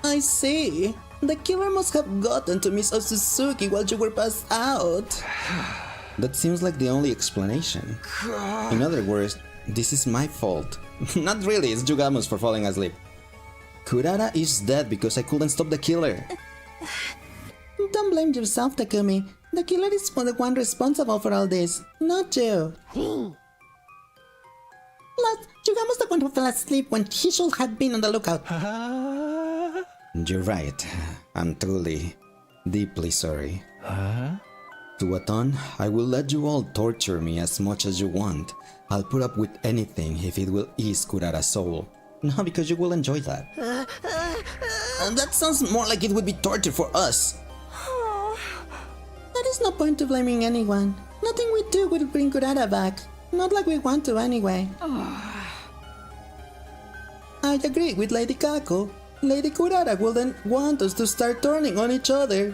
I see. The killer must have gotten to Miss Otsutsuki while you were passed out. That seems like the only explanation. In other words, this is my fault. Not really, it's Yugamu's for falling asleep. Kurara is dead because I couldn't stop the killer. Don't blame yourself, Takumi. The killer is the one responsible for all this, not you. Plus, Yugamu's the one who fell asleep when he should have been on the lookout. You're right. I'm truly, deeply sorry. To atone, I will let you all torture me as much as you want. I'll put up with anything if it will ease Kurara's soul. No, because you will enjoy that. That sounds more like it would be torture for us. There is no point to blaming anyone. Nothing we do will bring Kurara back. Not like we want to anyway. I agree with Lady Kako. Lady Kurara wouldn't want us to start turning on each other.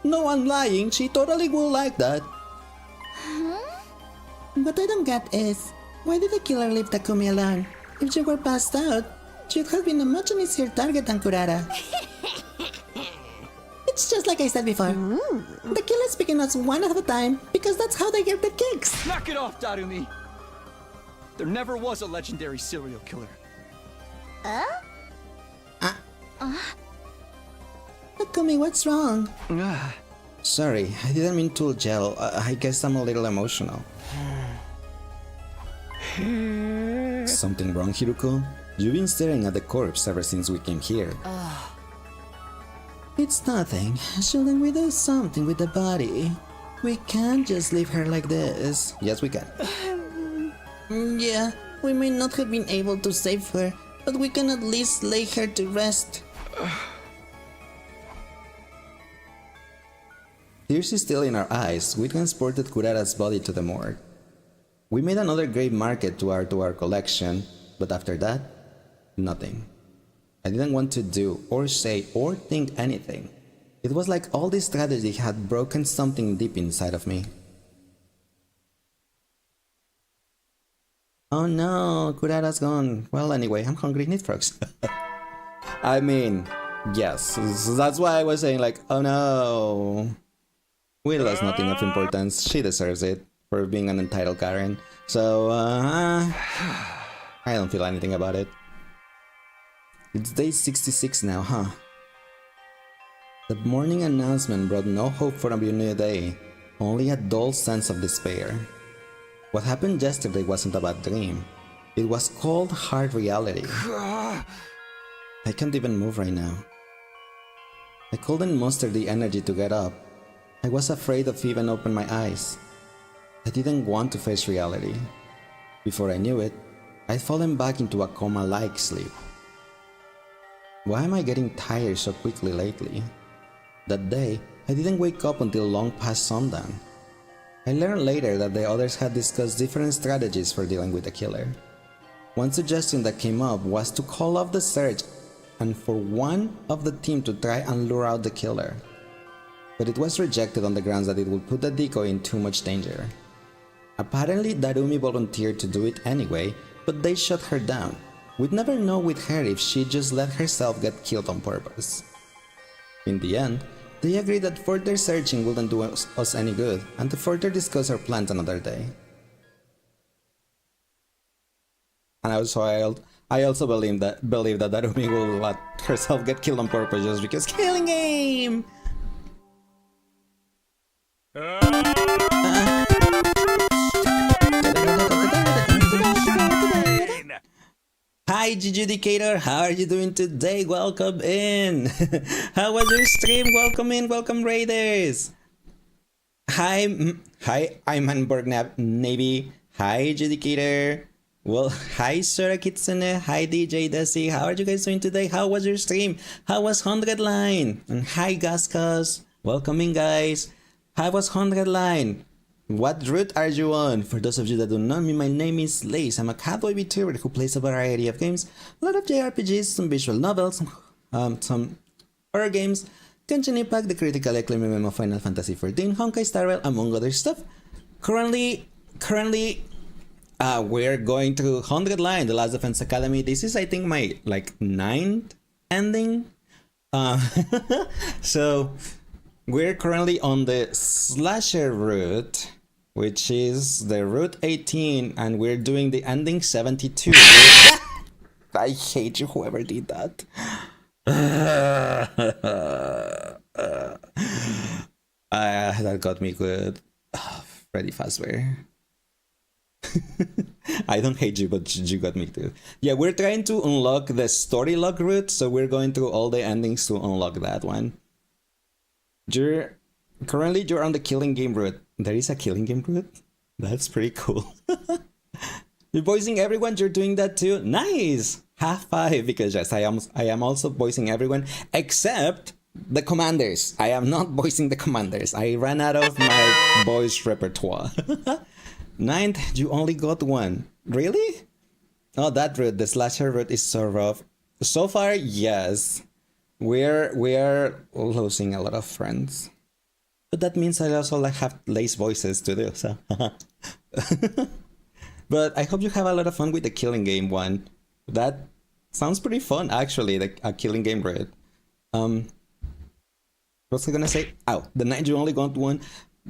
No, I'm lying. She totally will like that. What I don't get is, why did the killer leave Takumi alone? If you were passed out, you'd have been a much easier target than Kurara. It's just like I said before. The killer's picking us one at a time because that's how they get the kicks. Knock it off, Darumi! There never was a legendary serial killer. Takumi, what's wrong? Sorry, I didn't mean to gel. I guess I'm a little emotional. Something wrong, Hiruko? You've been staring at the corpse ever since we came here. It's nothing. Shouldn't we do something with the body? We can't just leave her like this. Yes, we can. Yeah, we may not have been able to save her, but we can at least lay her to rest. Tears is still in our eyes. We transported Kurara's body to the morgue. We made another grave market to add to our collection, but after that, nothing. I didn't want to do, or say, or think anything. It was like all this strategy had broken something deep inside of me. Oh no, Kurara's gone. Well, anyway, I'm hungry, need frogs. I mean, yes, so that's why I was saying like, oh no. Will has nothing of importance, she deserves it for being an entitled Karen. So, I don't feel anything about it. It's day 66 now, huh? The morning announcement brought no hope for a new day, only a dull sense of despair. What happened yesterday wasn't a bad dream. It was cold, hard reality. I can't even move right now. I couldn't muster the energy to get up. I was afraid of even opening my eyes. I didn't want to face reality. Before I knew it, I'd fallen back into a coma-like sleep. Why am I getting tired so quickly lately? That day, I didn't wake up until long past sundown. I learned later that the others had discussed different strategies for dealing with the killer. One suggestion that came up was to call off the search and for one of the team to try and lure out the killer. But it was rejected on the grounds that it would put the decoy in too much danger. Apparently, Darumi volunteered to do it anyway, but they shut her down. We'd never know with her if she just let herself get killed on purpose. In the end, they agreed that further searching wouldn't do us any good, and to further discuss our plans another day. And I also believe that Darumi will let herself get killed on purpose just because killing game! Hi Jujudicator, how are you doing today? Welcome in! How was your stream? Welcome in, welcome Raiders! Hi, I'm Hanborg Navy. Hi Judicator. Well, hi Sora Kitsune. Hi DJ Desi. How are you guys doing today? How was your stream? How was 100 Line? And hi Gaskas. Welcome in guys. How was 100 Line? What route are you on? For those of you that don't know me, my name is Lace. I'm a cowboy VTuber who plays a variety of games, a lot of JRPGs, some visual novels, some horror games, Genshin Impact, the critically acclaimed MMO Final Fantasy XIV, Honkai Star Rail, among other stuff. Currently, we're going to 100 Line, The Last Defense Academy. This is, I think, my like 9th ending. So we're currently on the slasher route, which is the route 18, and we're doing the ending 72. I hate you, whoever did that. That got me good. Freddy Fazbear. I don't hate you, but you got me too. Yeah, we're trying to unlock the story log route, so we're going through all the endings to unlock that one. Currently you're on the killing game route. There is a killing game route? That's pretty cool. You're voicing everyone, you're doing that too? Nice! Half 5, because yes, I am also voicing everyone, except the commanders. I am not voicing the commanders. I ran out of my voice repertoire. 9th, you only got 1. Really? Oh, that route, the slasher route is so rough. So far, yes. We're losing a lot of friends. But that means I also have lace voices to do, so. But I hope you have a lot of fun with the killing game one. That sounds pretty fun, actually, a killing game route. What's I gonna say? Oh, the night you only got 1.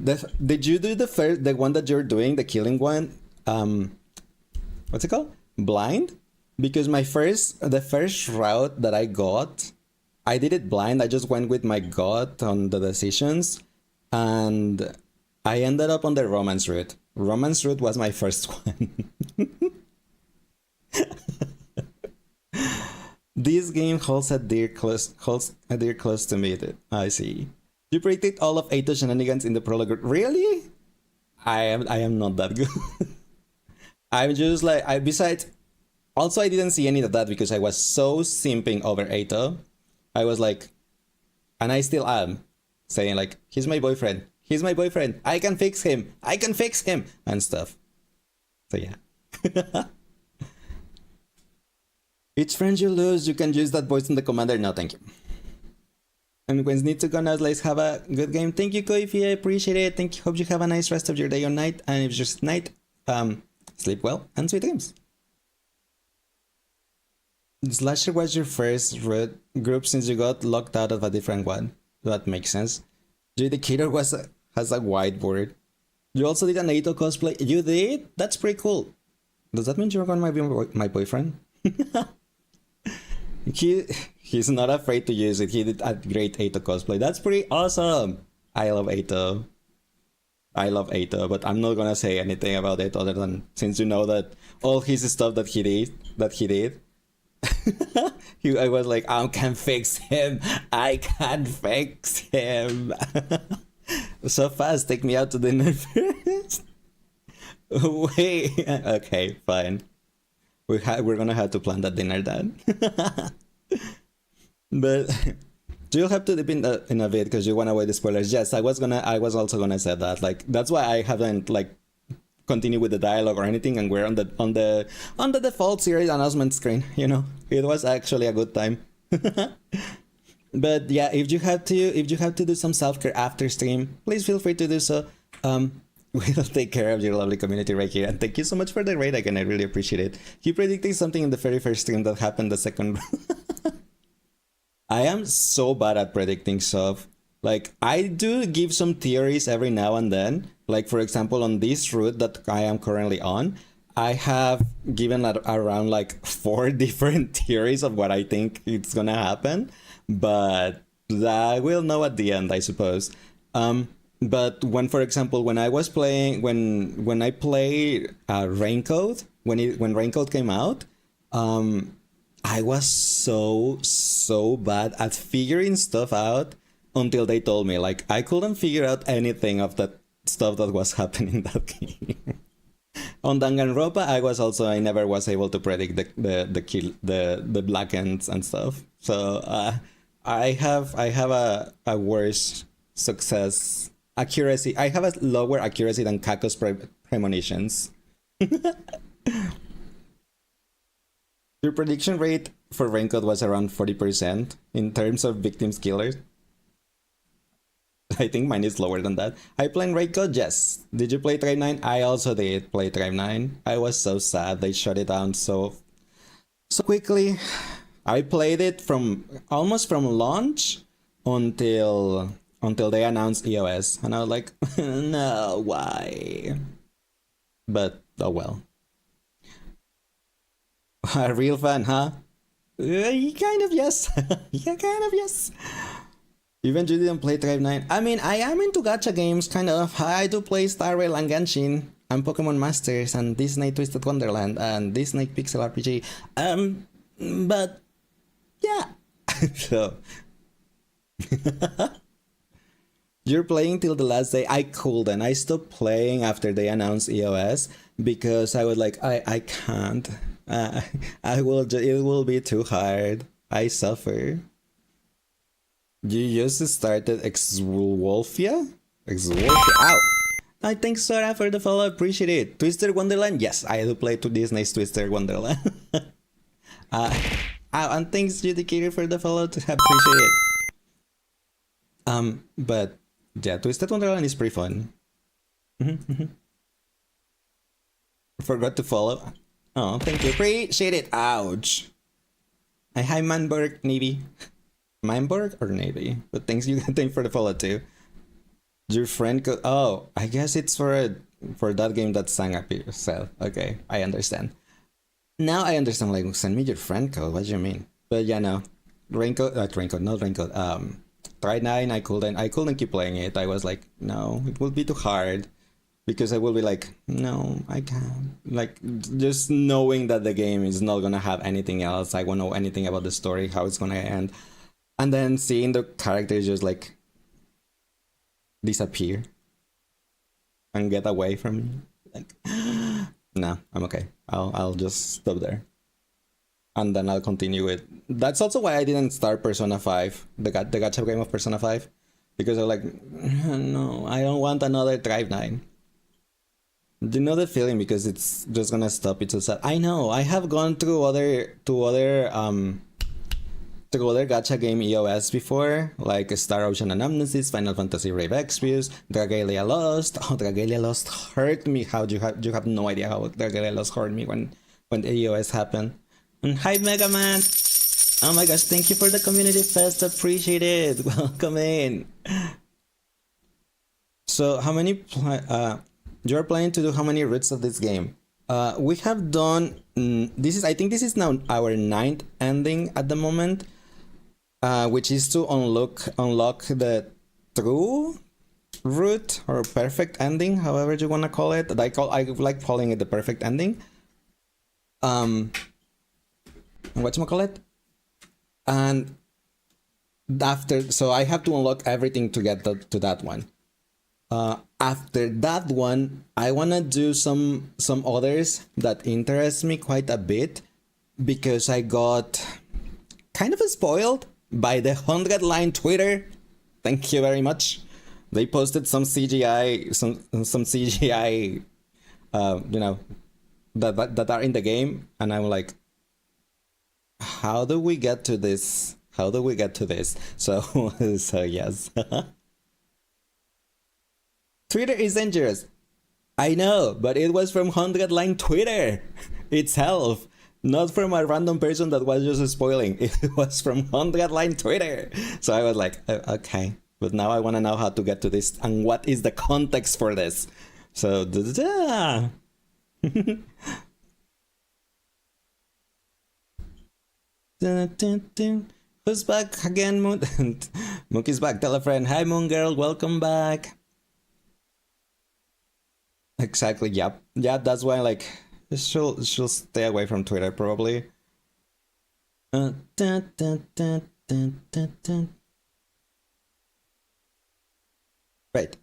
Did you do the one that you're doing, the killing one? What's it called? Blind? Because the first route that I got, I did it blind. I just went with my gut on the decisions, and I ended up on the romance route. Romance route was my first one. This game holds a dear close to me. I see. You predicted all of Eito shenanigans in the prologue. Really? I am not that good. I'm just like besides. Also, I didn't see any of that because I was so simping over Eito. I was like, and I still am, saying like, he's my boyfriend. He's my boyfriend. I can fix him. I can fix him and stuff. So yeah. Each friend you lose, you can use that voice in the commander. No, thank you. And when need to go now, let's have a good game. Thank you, Koifi. I appreciate it. Thank you. Hope you have a nice rest of your day or night. And if it's just night, sleep well and sweet dreams. Slasher was your first group since you got locked out of a different one. That makes sense. The Indicator has a whiteboard. You also did an Eito cosplay. You did? That's pretty cool. Does that mean you're gonna be my boyfriend? He's not afraid to use it. He did a great Eito cosplay. That's pretty awesome. I love Eito, but I'm not gonna say anything about it other than since you know that all his stuff that he did. I was like, I can fix him. I can fix him. So fast, take me out to dinner first. Wait, okay, fine. We're gonna have to plan that dinner then. But you'll have to dip in a bit because you want to avoid the spoilers. Yes, I was also gonna say that. Like that's why I haven't like continued with the dialogue or anything, and we're on the default series announcement screen. You know, it was actually a good time. But yeah, if you have to do some self-care after stream, please feel free to do so. We'll take care of your lovely community right here. And thank you so much for the raid again. I really appreciate it. Keep predicting something in the very first stream that happened the second. I am so bad at predicting stuff. Like, I do give some theories every now and then. Like, for example, on this route that I am currently on, I have given around like 4 different theories of what I think it's gonna happen. But I will know at the end, I suppose. But for example, when I was playing, when I played Raincoat, when Raincoat came out, I was so bad at figuring stuff out until they told me. Like, I couldn't figure out anything of that stuff that was happening in that game. On Danganronpa, I never was able to predict the black ends and stuff. So I have a worse success accuracy. I have a lower accuracy than Kako's premonitions. Your prediction rate for Raincoat was around 40% in terms of victims killers. I think mine is lower than that. I played Reiko, yes. Did you play Tribe 9? I also did play Tribe 9. I was so sad they shut it down so quickly. I played it from almost from launch until they announced EOS, and I was like, no, why? But oh well. A real fan, huh? Kind of yes. Yeah, kind of yes. Even you didn't play Tribe 9. I mean, I am into gacha games, kind of. I do play Star Rail and Genshin, and Pokemon Masters, and Disney Twisted Wonderland, and Disney Pixel RPG. But yeah. So you're playing till the last day. I couldn't. I stopped playing after they announced EOS because I was like, I can't. It will be too hard. I suffer. You just started Exwolfia? Ow! I thank Sora for the follow, appreciate it. Twister Wonderland? Yes, I do play to Disney's Twister Wonderland. And thanks Judicator for the follow, appreciate it. But yeah, Twisted Wonderland is pretty fun. Forgot to follow. Oh, thank you, appreciate it. Ouch. Hi Manberg Navy. Manborg or Navy? But thanks for the follow too. Your friend code. Oh, I guess it's for that game that sang up yourself. Okay, I understand. Now I understand. Like, send me your friend code. What do you mean? But yeah, no, raincoat, not raincoat. Tribe 9. I couldn't keep playing it. I was like, no, it will be too hard, because I will be like, no, I can't. Like, just knowing that the game is not gonna have anything else. I won't know anything about the story, how it's gonna end. And then seeing the characters just like disappear and get away from me, like, no, I'm okay. I'll just stop there, and then I'll continue it. That's also why I didn't start Persona 5, the gacha game of Persona 5, because I'm like, no, I don't want another Tribe 9. You know the feeling, because it's just gonna stop. It's so sad. I know. I have gone through other gacha game EOS before, like Star Ocean and Amnesis, Final Fantasy Rave Exvius, Dragalia Lost. Oh, Dragalia Lost hurt me. How you have no idea how Dragalia Lost hurt me when the EOS happened. And hi Mega Man. Oh my gosh, thank you for the community fest. Appreciate it. Welcome in. So how many you're planning to do how many routes of this game? We have done I think this is now our 9th ending at the moment. Which is to unlock the true route or perfect ending, however you wanna call it. I like calling it the perfect ending. Whatchamacallit? And after, so I have to unlock everything to get to that one. After that one, I wanna do some others that interest me quite a bit, because I got kind of spoiled by the 100-line Twitter. Thank you very much. They posted some CGI, some CGI, that are in the game, and I'm like, how do we get to this? How do we get to this? So yes. Twitter is dangerous. I know, but it was from 100-line Twitter itself. Not from a random person that was just spoiling. It was from 100-line Twitter. So I was like, okay. But now I want to know how to get to this and what is the context for this. So, who's back again, Moon? Monkey's back. Tell a friend. Hi, Moon Girl. Welcome back. Exactly. Yep. Yeah, that's why, like, she'll stay away from Twitter probably. Right,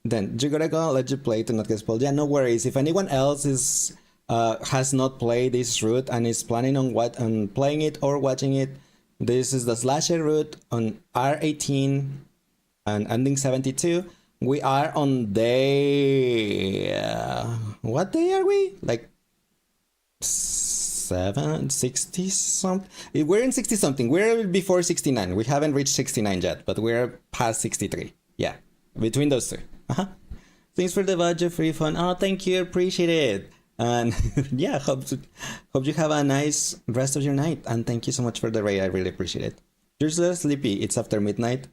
then you gotta go. Let you play to not get spoiled. Yeah, no worries. If anyone else has not played this route and is planning on playing it or watching it, this is the slasher route on R18 and ending 72. We are on day. What day are we? Like 60 something. We're in 60 something. We're before 69. We haven't reached 69 yet, but we're past 63. Yeah, between those two. Thanks for the budget refund. Oh, thank you, appreciate it. And yeah, hope you have a nice rest of your night. And thank you so much for the raid. I really appreciate it. You're still sleepy. It's after midnight.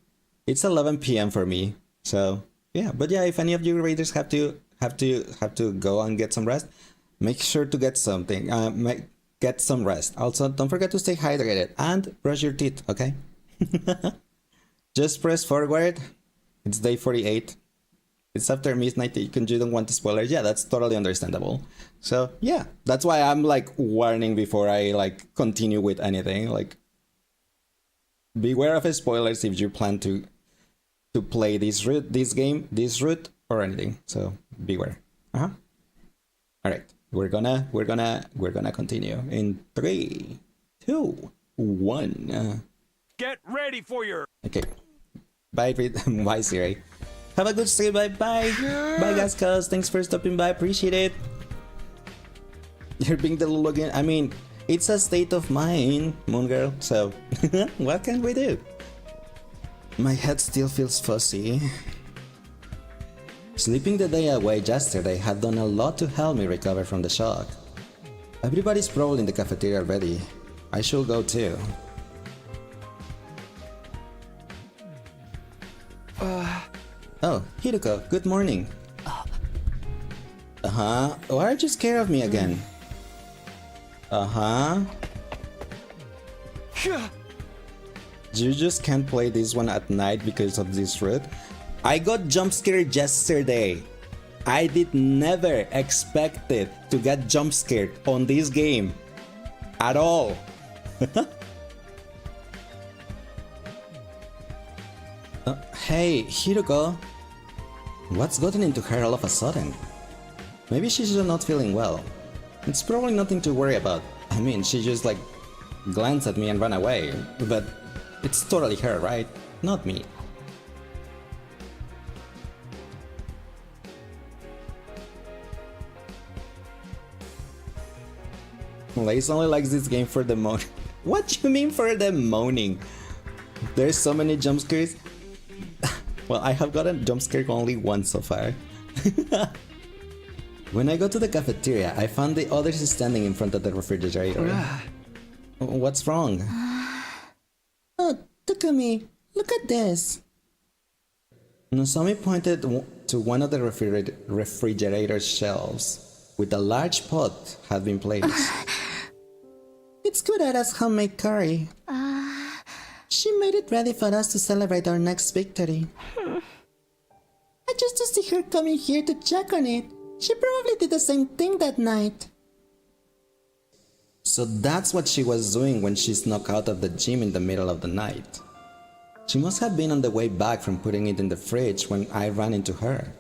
It's 11 p.m. for me. So yeah, but yeah, if any of you raiders have to go and get some rest, make sure to get something. Get some rest. Also, don't forget to stay hydrated and brush your teeth. Okay. Just press forward. It's day 48. It's after midnight. You don't want to spoilers. Yeah, that's totally understandable. So yeah, that's why I'm like warning before I like continue with anything. Like, beware of spoilers if you plan to play this route, or anything. So beware. All right, we're gonna continue in 3, 2, 1. Get ready for your. Okay. Bye, bye, Siri. Have a good stay. Bye, bye. Bye, guys. Cuz thanks for stopping by. Appreciate it. You're being the Lulu again. I mean, it's a state of mind, Moon Girl. So what can we do? My head still feels fuzzy. Sleeping the day away yesterday had done a lot to help me recover from the shock. Everybody's probably in the cafeteria already. I should go too. Oh, Hiruko, good morning. Why are you scared of me again? You just can't play this one at night because of this route? I got jump scared yesterday. I did never expected to get jump scared on this game. At all. Hey, Hiruko. What's gotten into her all of a sudden? Maybe she's just not feeling well. It's probably nothing to worry about. I mean, she just like glanced at me and ran away. But it's totally her, right? Not me. Lace only likes this game for the moaning. What do you mean for the moaning? There's so many jump scares. Well, I have gotten jump scared only once so far. When I go to the cafeteria, I found the others standing in front of the refrigerator. What's wrong? Oh, Takumi, look at this. Nozomi pointed to one of the refrigerator shelves, with a large pot had been placed. It's Kurara's homemade curry. She made it ready for us to celebrate our next victory. I just to see her coming here to check on it. She probably did the same thing that night. So that's what she was doing when she snuck out of the gym in the middle of the night. She must have been on the way back from putting it in the fridge when I ran into her.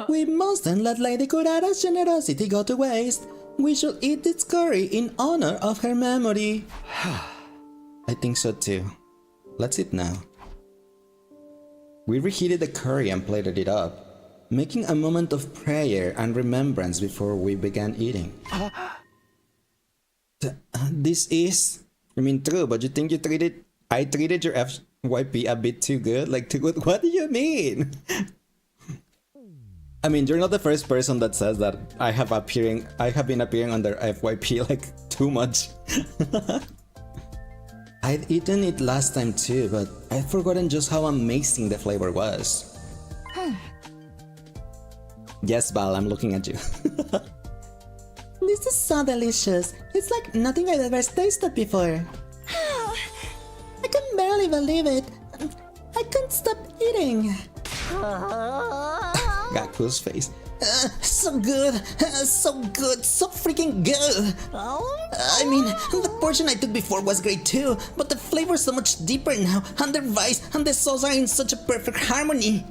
We mustn't let Lady Kurara's generosity go to waste. We should eat this curry in honor of her memory. I think so too. Let's eat now. We reheated the curry and plated it up, making a moment of prayer and remembrance before we began eating. This is... I mean, true, but you think I treated your FYP a bit too good? Like, too good? What do you mean? I mean, you're not the first person that says that I have been appearing under FYP like too much. I'd eaten it last time too, but I'd forgotten just how amazing the flavor was. Yes, Val, I'm looking at you. This is so delicious. It's like nothing I've ever tasted before. I can barely believe it. I can't stop eating. Gaku's face. So good, so freaking good. I mean, the portion I took before was great too, but the flavor is so much deeper now, and the rice and the sauce are in such a perfect harmony.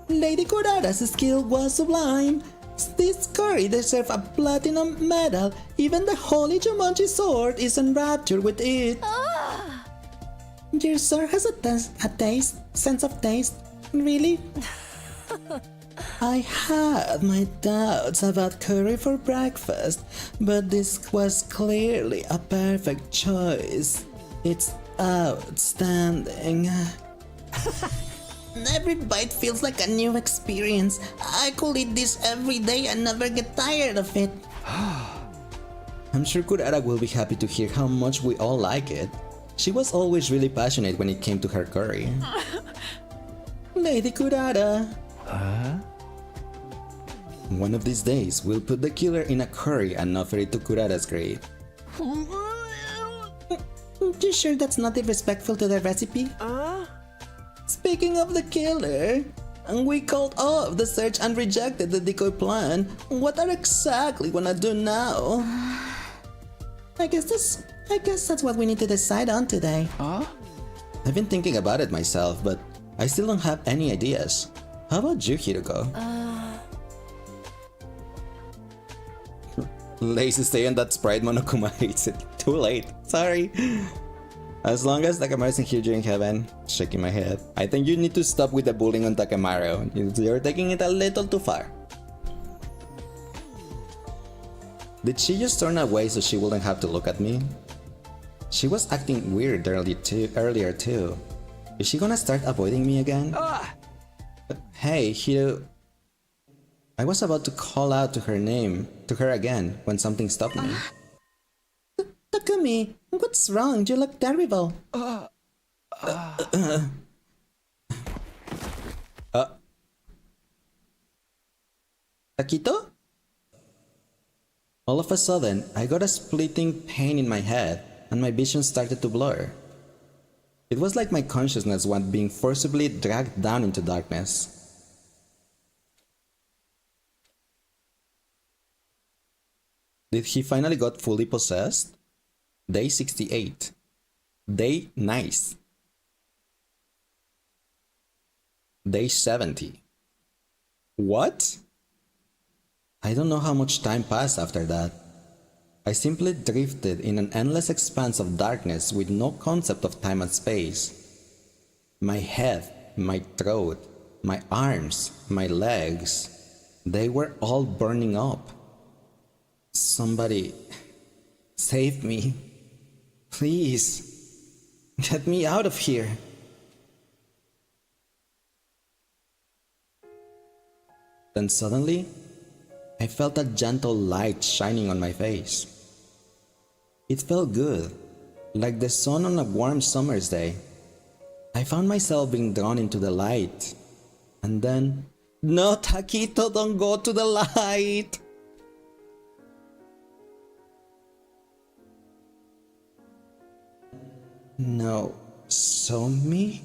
Lady Kurara's skill was sublime. This curry deserves a platinum medal. Even the Holy Jumanji sword is enraptured with it. Your sword has a sense of taste. Really? I had my doubts about curry for breakfast, but this was clearly a perfect choice. It's outstanding. Every bite feels like a new experience. I could eat this every day and never get tired of it. I'm sure Kurara will be happy to hear how much we all like it. She was always really passionate when it came to her curry. Lady Kurara. One of these days, we'll put the killer in a curry and offer it to Kurara's grave. You sure that's not disrespectful to the recipe? Speaking of the killer, we called off the search and rejected the decoy plan. What are exactly gonna do now? I guess that's what we need to decide on today. I've been thinking about it myself, but I still don't have any ideas. How about you, Hiruko? Lazy stay on that sprite, Monokuma hates it. Too late. Sorry. As long as Takamaru's in here during heaven, shaking my head. I think you need to stop with the bullying on Takamaru. You're taking it a little too far. Did she just turn away so she wouldn't have to look at me? She was acting weird earlier too. Is she gonna start avoiding me again? Hey, Hiru. I was about to call out to her again when something stopped me. Takumi, what's wrong? You look terrible. Takito? All of a sudden, I got a splitting pain in my head and my vision started to blur. It was like my consciousness was being forcibly dragged down into darkness. Did he finally got fully possessed? Day 68. Day nice. Day 70. What? I don't know how much time passed after that. I simply drifted in an endless expanse of darkness with no concept of time and space. My head, my throat, my arms, my legs, they were all burning up. Somebody save me. Please. Get me out of here. Then suddenly, I felt a gentle light shining on my face. It felt good, like the sun on a warm summer's day. I found myself being drawn into the light. And then, no, Takito, don't go to the light! No, Nozomi?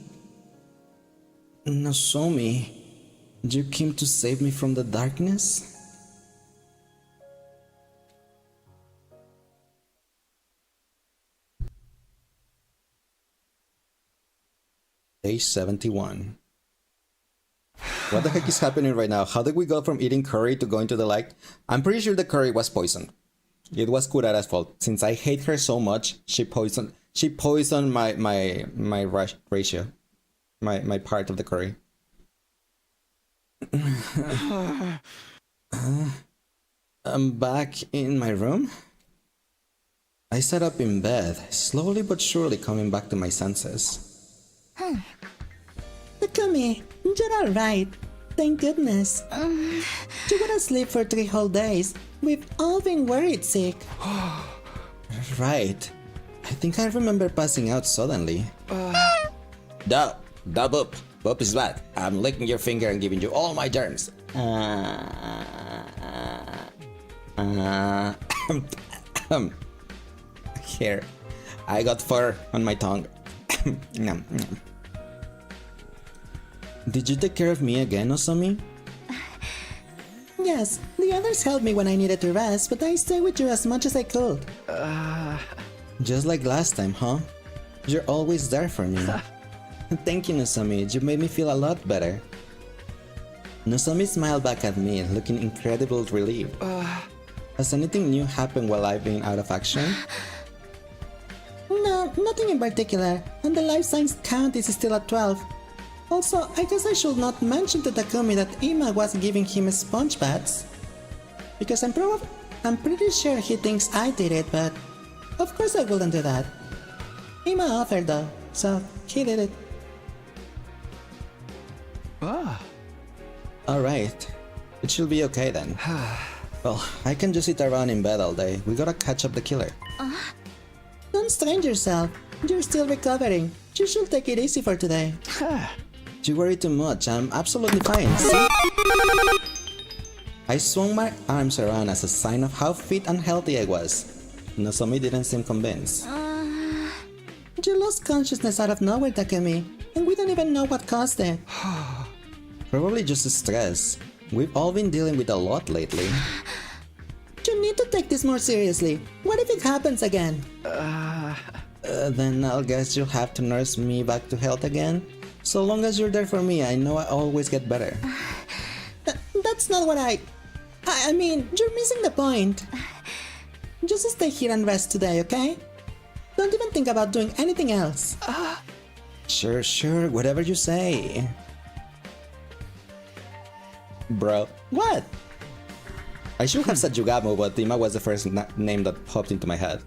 Nozomi, you came to save me from the darkness? Day 71. What the heck is happening right now? How did we go from eating curry to going to the light? I'm pretty sure the curry was poisoned. It was Kurara's fault. Since I hate her so much, she poisoned my ratio. My part of the curry. I'm back in my room. I sat up in bed, slowly but surely coming back to my senses. Takumi, you're alright. Thank goodness. You wouldn't sleep for 3 whole days. We've all been worried sick. Right. I think I remember passing out suddenly. Duh, boop. Boop is bad. I'm licking your finger and giving you all my germs. Here. I got fur on my tongue. Did you take care of me again, Nozomi? Yes, the others helped me when I needed to rest, but I stayed with you as much as I could. Just like last time, huh? You're always there for me. Thank you, Nozomi. You made me feel a lot better. Nozomi smiled back at me, looking incredibly relieved. Has anything new happened while I've been out of action? No, nothing in particular, and the life science count is still at 12. Also, I guess I should not mention to Takumi that Ima was giving him sponge baths. Because I'm pretty sure he thinks I did it, but of course I wouldn't do that. Ima offered though, so he did it. Alright. It should be okay then. Well, I can just sit around in bed all day. We gotta catch up the killer. Don't strain yourself. You're still recovering. You should take it easy for today. You worry too much. I'm absolutely fine. See? I swung my arms around as a sign of how fit and healthy I was. Nozomi didn't seem convinced. You lost consciousness out of nowhere, Takumi, and we don't even know what caused it. Probably just stress. We've all been dealing with a lot lately. You need to take this more seriously. What if it happens again? Then I'll guess you'll have to nurse me back to health again. So long as you're there for me, I know I always get better. That's not what I mean, you're missing the point. Just stay here and rest today, okay? Don't even think about doing anything else. Sure, whatever you say. Bro. What? I should have said Yugamo, but Tima was the first name that popped into my head.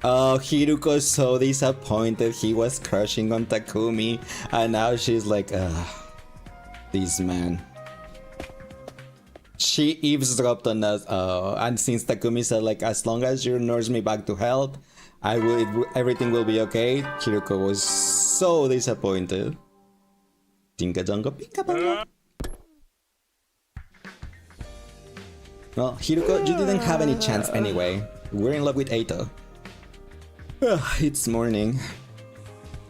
Oh, Hiruko's so disappointed he was crushing on Takumi, and now she's like, this man. She eavesdropped on us, and since Takumi said like, as long as you nurse me back to health, everything will be okay, Hiruko was so disappointed. Tinka Jongo Pika Bongo. Well, Hiruko, you didn't have any chance anyway. We're in love with Eito. It's morning.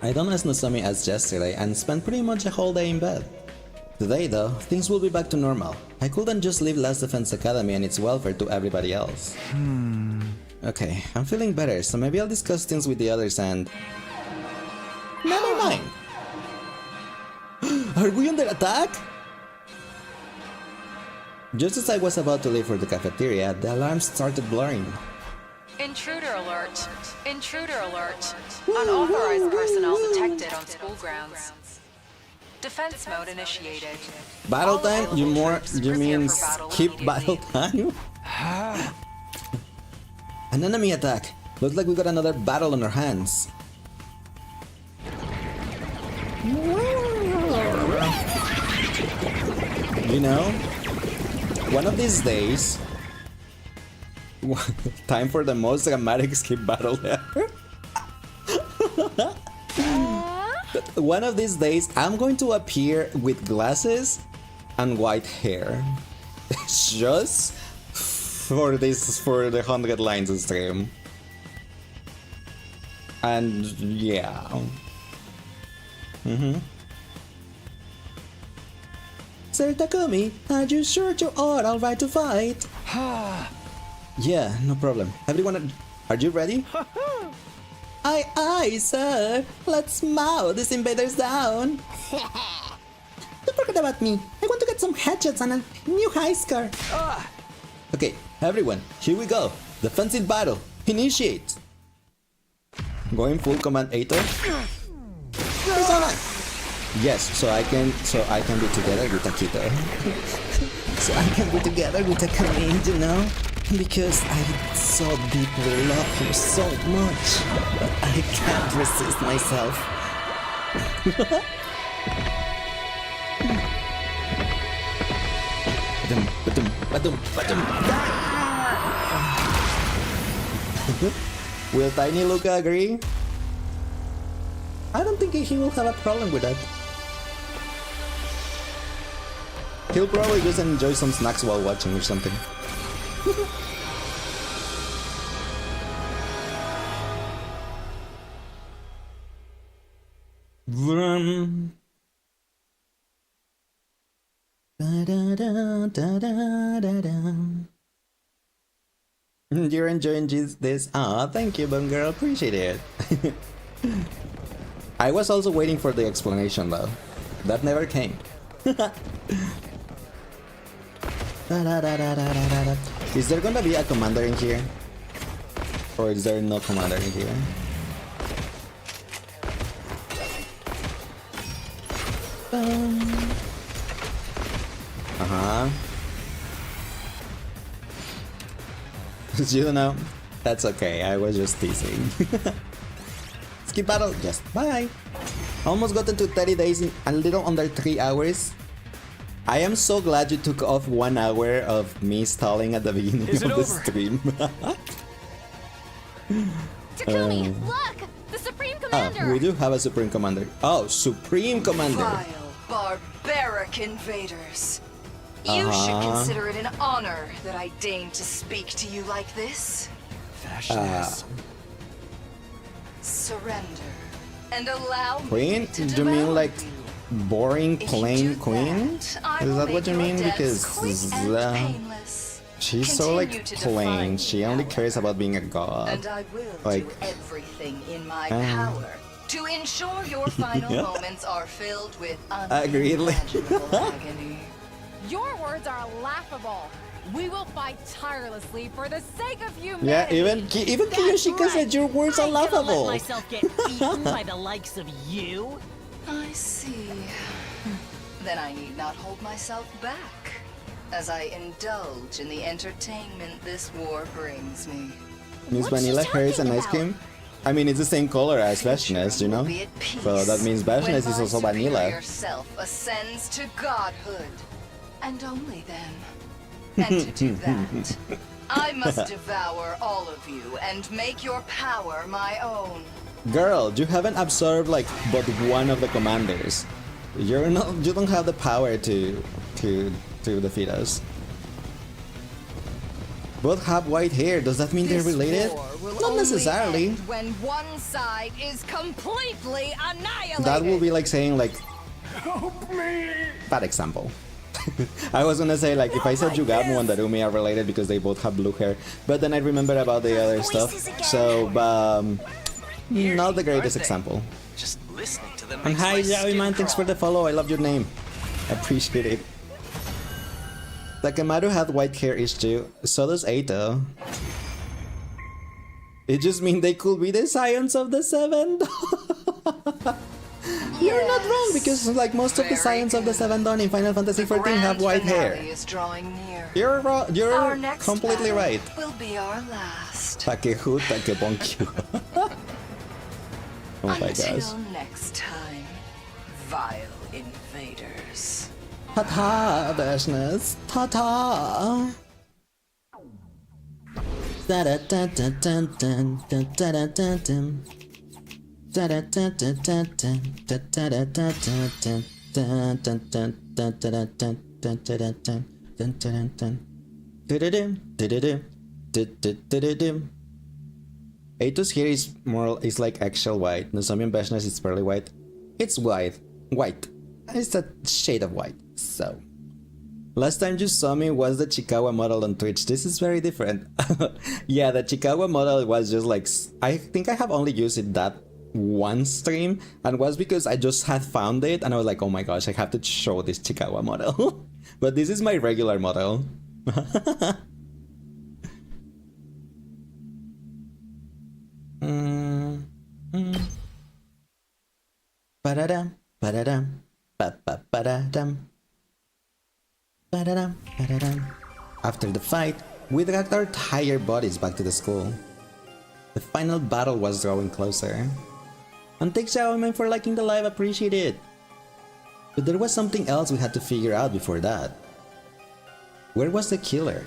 I done as Nozomi as yesterday and spent pretty much a whole day in bed. Today though, things will be back to normal. I couldn't just leave Last Defense Academy and its welfare to everybody else. Okay, I'm feeling better, so maybe I'll discuss things with the others and... Never mind! Are we under attack? Just as I was about to leave for the cafeteria, the alarm started blaring. Intruder alert! Intruder alert! Unauthorized personnel detected on school grounds. Defense mode initiated. Battle time? You mean skip battle time? An enemy attack! Looks like we got another battle on our hands. You know, one of these days... Time for the most dramatic skip battle ever. One of these days, I'm going to appear with glasses and white hair. Just for the 100 lines stream. And yeah. Sir Takumi, are you sure you are alright to fight? Yeah, no problem. Everyone, are you ready? Aye, sir. Let's mow these invaders down. Don't forget about me. I want to get some headshots and a new high score. Okay, everyone, here we go. Defensive battle. Initiate. Going full command Eito. Persona. Yes, so I can be together with Akito. So I can be together with Takumi, you know? Because I so deeply love him so much, but I can't resist myself. Will Tiny Luca agree? I don't think he will have a problem with that. He'll probably just enjoy some snacks while watching or something. Vroom. You're enjoying this? Ah, thank you, Bum Girl. Appreciate it. I was also waiting for the explanation though. That never came. Is there gonna be a commander in here? Or is there no commander in here? You don't know? That's okay, I was just teasing. Skip battle, just bye! Almost gotten to 30 days in a little under 3 hours. I am so glad you took off 1 hour of me stalling at the beginning of the stream. Takumi, look! The Supreme Commander! We do have a Supreme Commander. Oh, Supreme Commander! Vile, barbaric invaders. You should consider it an honor that I deign to speak to you like this. Surrender and allow Queen? me to Do you mean devour like you. boring plain queen? I Is will that what make you your mean? deaths Because quick and painless. she's so like Continue to plain. defy She me, only however, cares about being a god. And I will Like, do everything in my power to ensure your final moments are filled with agreed. unimaginable agony. Your words are laughable. We will fight tirelessly for the sake of humanity. Yeah, even Kiyoshika said your words are laughable. Let myself get eaten by the likes of you? I see. Then I need not hold myself back as I indulge in the entertainment this war brings me. Miss Vanilla Harris and ice cream? I mean, it's the same color as Vashness, you know? So that means Vashness is also vanilla. Yourself ascends to godhood, and only then. And to do that, I must devour all of you and make your power my own. Girl, you haven't absorbed like but one of the commanders. You don't have the power to defeat us. Both have white hair. Does that mean they're related? Not necessarily. When one side is completely annihilated. That will be like saying like bad example. I was gonna say like if I said Yugamu and Darumi are related because they both have blue hair, but then I remember about the other stuff. So not the greatest example. Just listening to them. And hi Yaoi man, thanks for the follow. I love your name. Appreciate it. Takemaru had white hair ish too. So does Eito. It just means they could be the scions of the Seven. You're not wrong because like most of the scions of the Seven Dawn in Final Fantasy XIV have white hair. You're completely right. Will be our last. Takehu, Takebonkyu. Oh my gosh. Until next time, vile invaders. Ta-ta, Vashness. Ta-ta. Da-da-da-da-da-da-da-da-da-da-da. Eito's hair is like actual white. Nozomi and Vashness is pearly white. It's white. It's a shade of white. So last time you saw me was the Chikawa model on Twitch. This is very different. Yeah, the Chikawa model was just like, I think I have only used it that one stream, and was because I just had found it and I was like, oh my gosh, I have to show this Chikawa model. But this is my regular model. Ba-da-dum, ba-da-dum, ba-ba-ba-da-dum. Ba-da-dum, ba-da-dum. After the fight, we dragged our tired bodies back to the school. The final battle was drawing closer. And thanks Xiaoman for liking the live, appreciate it. But there was something else we had to figure out before that. Where was the killer?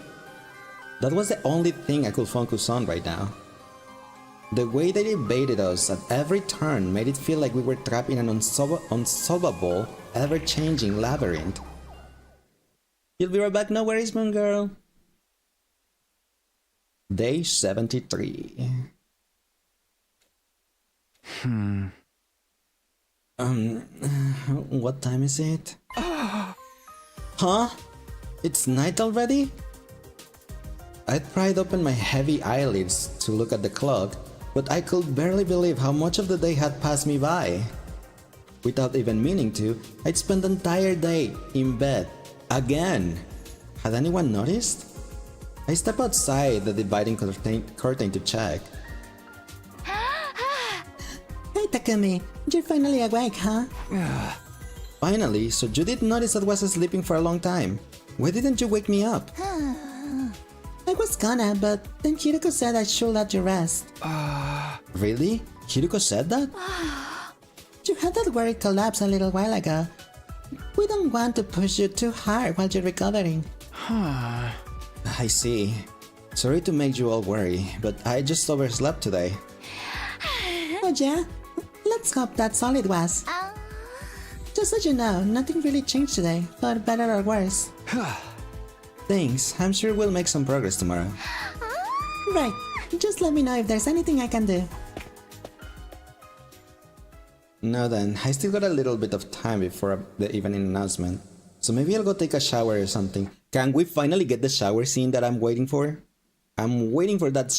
That was the only thing I could focus on right now. The way they evaded us at every turn made it feel like we were trapped in an unsolvable, ever-changing labyrinth. You'll be right back, no worries, Moon Girl. Day 73. What time is it? Huh? It's night already? I pried open my heavy eyelids to look at the clock, but I could barely believe how much of the day had passed me by. Without even meaning to, I'd spent the entire day in bed. Again. Had anyone noticed? I stepped outside the dividing curtain to check. Hey Takumi, you're finally awake, huh? Finally, so you did notice I was sleeping for a long time. Why didn't you wake me up? I was gonna, but then Hiruko said I should let you rest. Really? Hiruko said that? You You had that worried collapse a little while ago. We don't want to push you too hard while you're recovering. I see. Sorry to make you all worry, but I just overslept today. Oh yeah? Let's hope that's all it was. Just so you know, nothing really changed today, for better or worse. Thanks, I'm sure we'll make some progress tomorrow. Right, just let me know if there's anything I can do. Now then, I still got a little bit of time before the evening announcement, so maybe I'll go take a shower or something. Can we finally get the shower scene that I'm waiting for? I'm waiting for that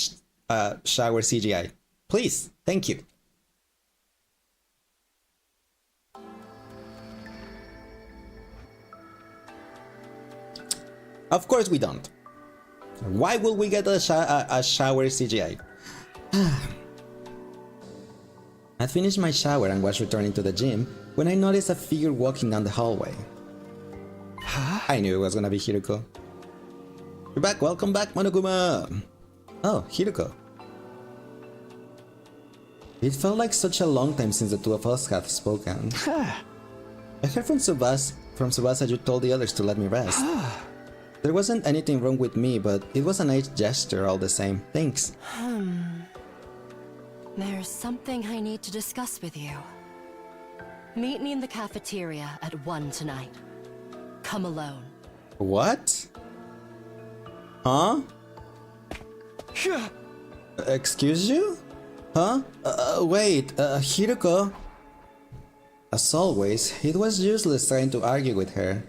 shower CGI. Please, thank you. Of course we don't. Why will we get a shower CGI? I finished my shower and was returning to the gym when I noticed a figure walking down the hallway. I knew it was gonna be Hiruko. You're back, welcome back, Monokuma! Oh, Hiruko. It felt like such a long time since the two of us have spoken. I heard from Tsubasa you told the others to let me rest. There wasn't anything wrong with me, but it was a nice gesture all the same. Thanks. There's something I need to discuss with you. Meet me in the cafeteria at 1 tonight. Come alone. What? Huh? Excuse you? Huh? Wait, Hiruko? As always, it was useless trying to argue with her.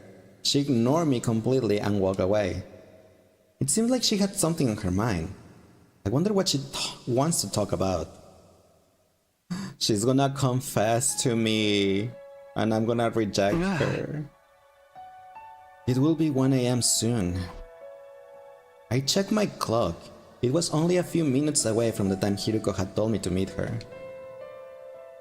She ignored me completely and walked away. It seemed like she had something on her mind. I wonder what she wants to talk about. She's gonna confess to me, and I'm gonna reject her. It will be 1 AM soon. I checked my clock. It was only a few minutes away from the time Hiruko had told me to meet her.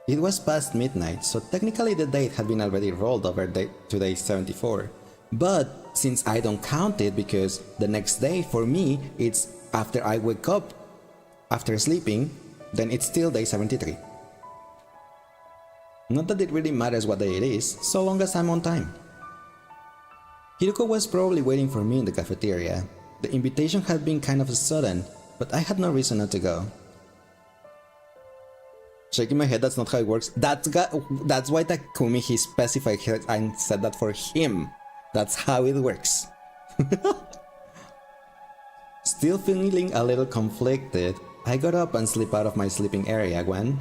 It was past midnight, so technically the date had been already rolled over to day 74. But since I don't count it because the next day for me it's after I wake up after sleeping, then it's still day 73. Not that it really matters what day it is, so long as I'm on time. Hiruko was probably waiting for me in the cafeteria. The invitation had been kind of sudden, but I had no reason not to go. Shaking my head, that's not how it works. That's why Takumi, he specified and said that for him. That's how it works. Still feeling a little conflicted, I got up and slipped out of my sleeping area when...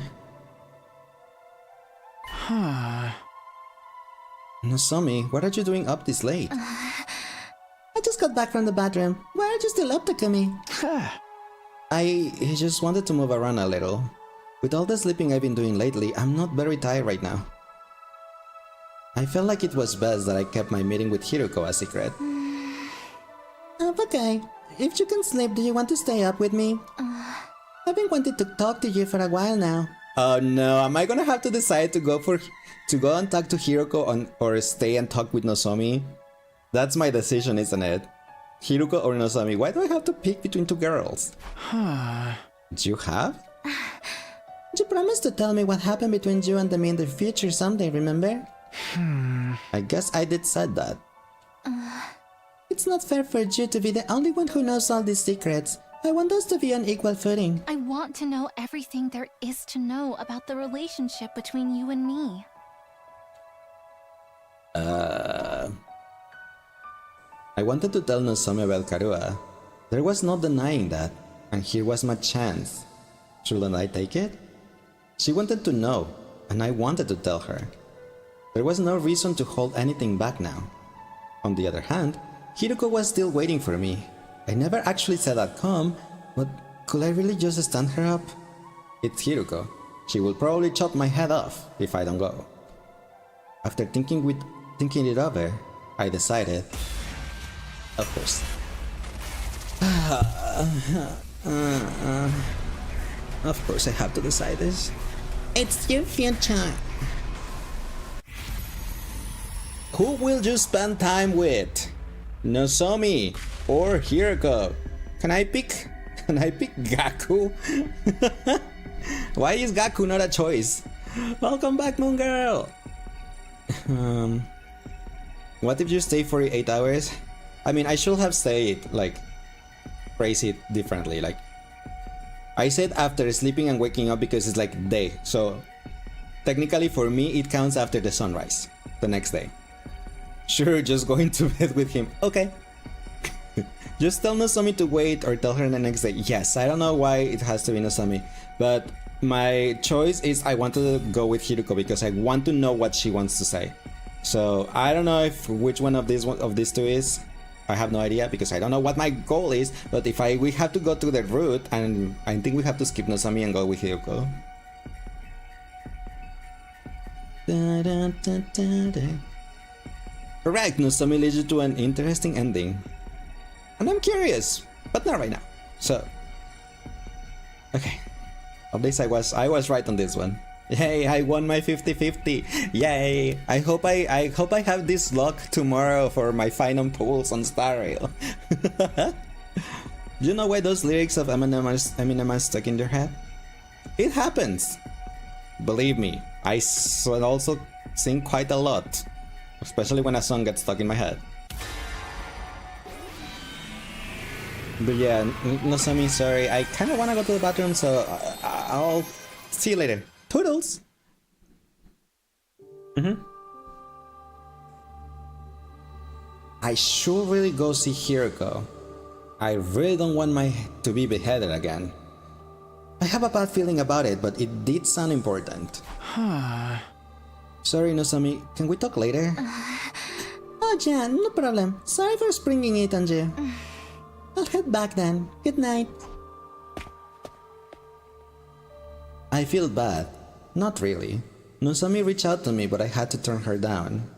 Nozomi, what are you doing up this late? I just got back from the bathroom. Why are you still up, Takumi? I just wanted to move around a little. With all the sleeping I've been doing lately, I'm not very tired right now. I felt like it was best that I kept my meeting with Hiruko a secret. Okay. If you can sleep, do you want to stay up with me? I've been wanting to talk to you for a while now. Oh no, am I gonna have to decide to go and talk to Hiruko or stay and talk with Nozomi? That's my decision, isn't it? Hiruko or Nozomi, why do I have to pick between two girls? Do you have? You promised to tell me what happened between you and me in the future someday, remember? I guess I did said that. It's not fair for you to be the only one who knows all these secrets. I want us to be on equal footing. I want to know everything there is to know about the relationship between you and me. I wanted to tell Nozomi about Karua. There was no denying that, and here was my chance. Shouldn't I take it? She wanted to know, and I wanted to tell her. There was no reason to hold anything back now. On the other hand, Hiruko was still waiting for me. I never actually said I'd come, but could I really just stand her up? It's Hiruko. She will probably chop my head off if I don't go. After thinking it over, I decided... Of course. Of course I have to decide this. It's your future. Who will you spend time with? Nozomi or Hiruko? Can I pick Gaku? Why is Gaku not a choice? Welcome back, Moon Girl! What if you stay 48 hours? I mean, I should have said, like, phrase it differently. Like, I said after sleeping and waking up because it's like day. So, technically for me, it counts after the sunrise, the next day. Sure, just going to bed with him. Okay. Just tell Nozomi to wait or tell her the next day. Yes, I don't know why it has to be Nozomi, but my choice is I want to go with Hiruko because I want to know what she wants to say. So I don't know if which one of these two is. I have no idea because I don't know what my goal is. But if we have to go through the route, and I think we have to skip Nozomi and go with Hiruko. Correct, Nozomi leads you to an interesting ending. And I'm curious, but not right now. So, okay. Of this, I was right on this one. Yay! I won my 50-50. Yay! I hope I have this luck tomorrow for my final pulls on Star Rail. Do you know why those lyrics of Eminem are stuck in your head? It happens. Believe me, I also sing quite a lot, especially when a song gets stuck in my head. But yeah, Nozomi, sorry, I kind of want to go to the bathroom, so I'll see you later. Toodles! I should really go see Hiruko. I really don't want to be beheaded again. I have a bad feeling about it, but it did sound important. Sorry, Nozomi, can we talk later? Oh, Jan, no problem. Sorry for springing it on you. I'll head back then. Good night. I feel bad. Not really. Nozomi reached out to me, but I had to turn her down.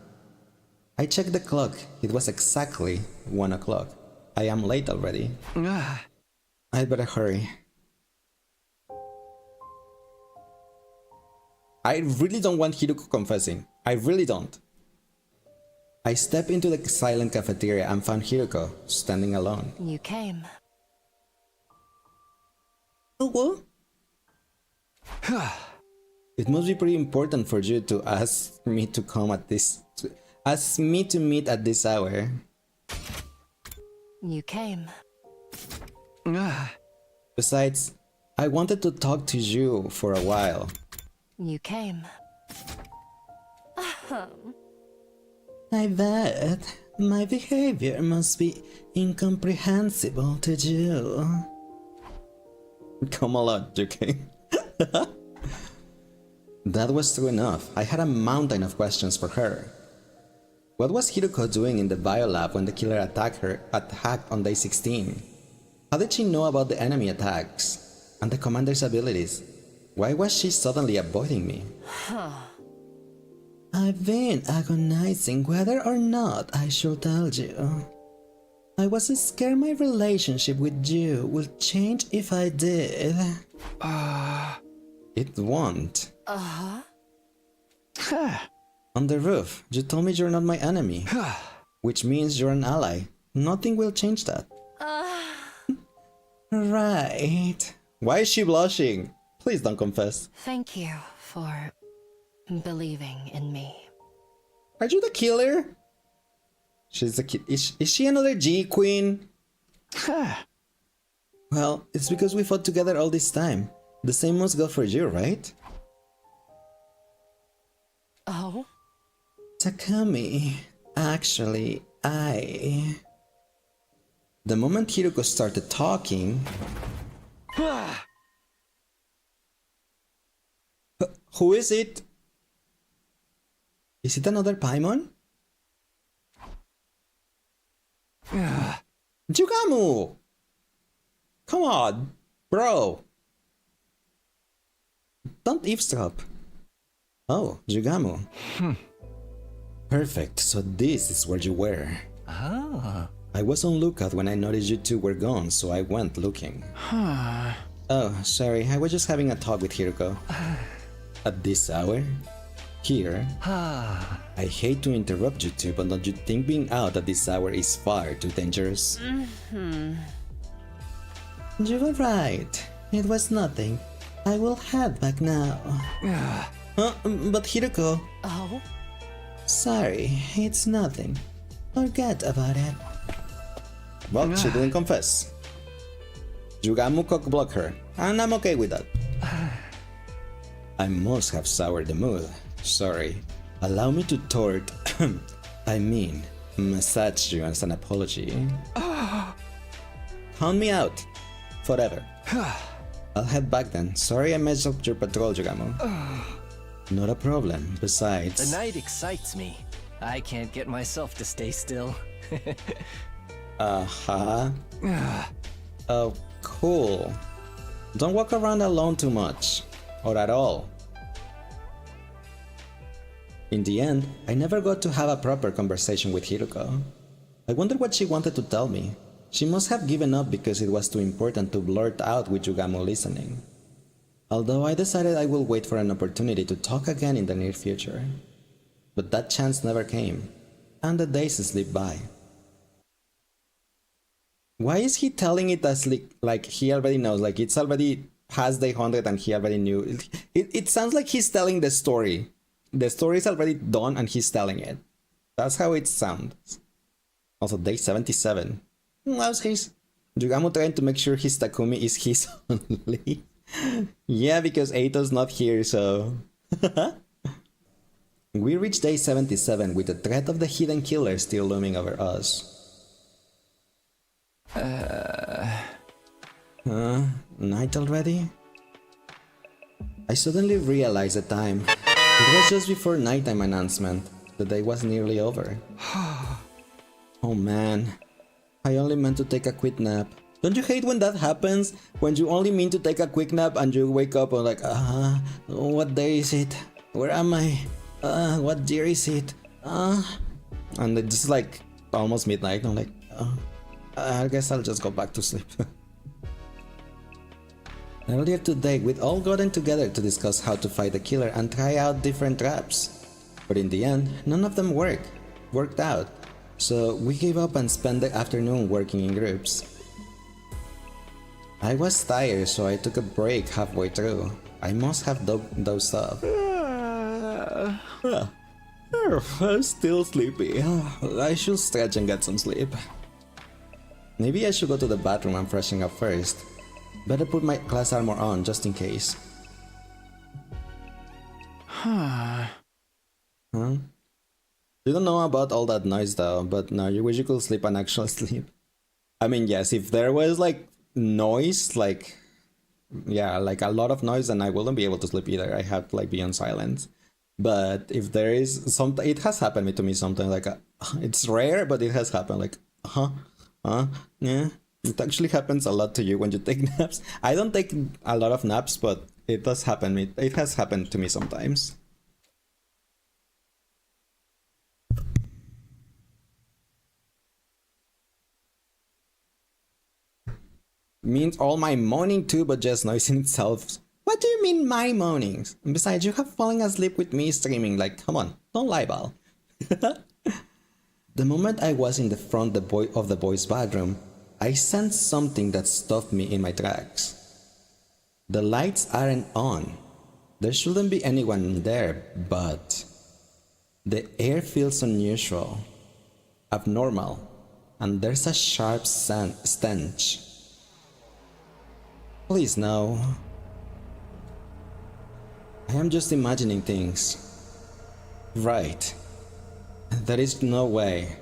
I checked the clock. It was exactly 1 o'clock. I am late already. I'd better hurry. I really don't want Hiruko confessing. I really don't. I stepped into the silent cafeteria and found Hiruko standing alone. You came. Oh, It must be pretty important for you to ask me to come at this... ask me to meet at this hour. You came. Besides, I wanted to talk to you for a while. You came. I bet my behavior must be incomprehensible to you. Come along, okay? That was true enough. I had a mountain of questions for her. What was Hiruko doing in the biolab when the killer attacked on day 16? How did she know about the enemy attacks? And the commander's abilities? Why was she suddenly avoiding me? I've been agonizing whether or not I should tell you. I was scared my relationship with you would change if I did. It won't. On the roof, you told me you're not my enemy. Which means you're an ally. Nothing will change that. Right. Why is she blushing? Please don't confess. Thank you for believing in me. Are you the killer? She's the kid. Is she another G queen? Well, it's because we fought together all this time. The same must go for you, right? Oh? Takumi, actually, The moment Hiruko started talking... Who is it? Is it another Paimon? Jugamu! Come on, bro! Don't eavesdrop. Oh, Jugamu. Perfect, so this is where you were. I was on lookout when I noticed you two were gone, so I went looking. Oh, sorry, I was just having a talk with Hiruko. At this hour? Here? I hate to interrupt you two, but don't you think being out at this hour is far too dangerous? You were right. It was nothing. I will head back now. But Hiruko... Oh? Sorry, it's nothing. Forget about it. Well, she didn't confess. Yugamu cock-blocked her, and I'm okay with that. I must have soured the mood. Sorry. Allow me to massage you as an apology. Count me out. Forever. I'll head back then. Sorry I messed up your patrol, Yugamu. Not a problem. Besides... The night excites me. I can't get myself to stay still. Uh-huh. Oh, cool. Don't walk around alone too much. Or at all. In the end, I never got to have a proper conversation with Hiruko. I wonder what she wanted to tell me. She must have given up because it was too important to blurt out with Yugamu listening. Although I decided I will wait for an opportunity to talk again in the near future. But that chance never came, and the days slipped by. Why is he telling it as like he already knows, like it's already past day 100 and he already knew? It sounds like he's telling the story. The story is already done and he's telling it. That's how it sounds. Also, day 77. How's his? Yugamu trying to make sure his Takumi is his only. Yeah, because Eito's not here, so... We reached day 77 with the threat of the hidden killer still looming over us. Night already? I suddenly realized the time. It was just before nighttime announcement. The day was nearly over. Oh man. I only meant to take a quick nap. Don't you hate when that happens? When you only mean to take a quick nap and you wake up and like, what day is it? Where am I? What year is it? And it's just like almost midnight. I'm like, I guess I'll just go back to sleep. Earlier today, we'd all gotten together to discuss how to fight the killer and try out different traps. But in the end, none of them worked out. So we gave up and spent the afternoon working in groups. I was tired, so I took a break halfway through. I must have dozed off. I'm still sleepy. I should stretch and get some sleep. Maybe I should go to the bathroom and freshen up first. Better put my class armor on just in case. Huh? You don't know about all that noise though, but no, you wish you could sleep and actually sleep. I mean, yes, if there was like noise, like, yeah, like a lot of noise, then I wouldn't be able to sleep either. I have to like be on silence. But if there is something, it has happened to me something like, it's rare, but it has happened like, yeah. It actually happens a lot to you when you take naps. I don't take a lot of naps, but it does happen. It has happened to me sometimes. Means all my moaning too, but just noise in itself. What do you mean my moanings? And besides, you have fallen asleep with me streaming, like, come on, don't lie, Val. The moment I was in the front of the boys' bathroom, I sensed something that stopped me in my tracks. The lights aren't on. There shouldn't be anyone there, but the air feels unusual, abnormal, and there's a sharp stench. Please no. I am just imagining things. Right. There is no way.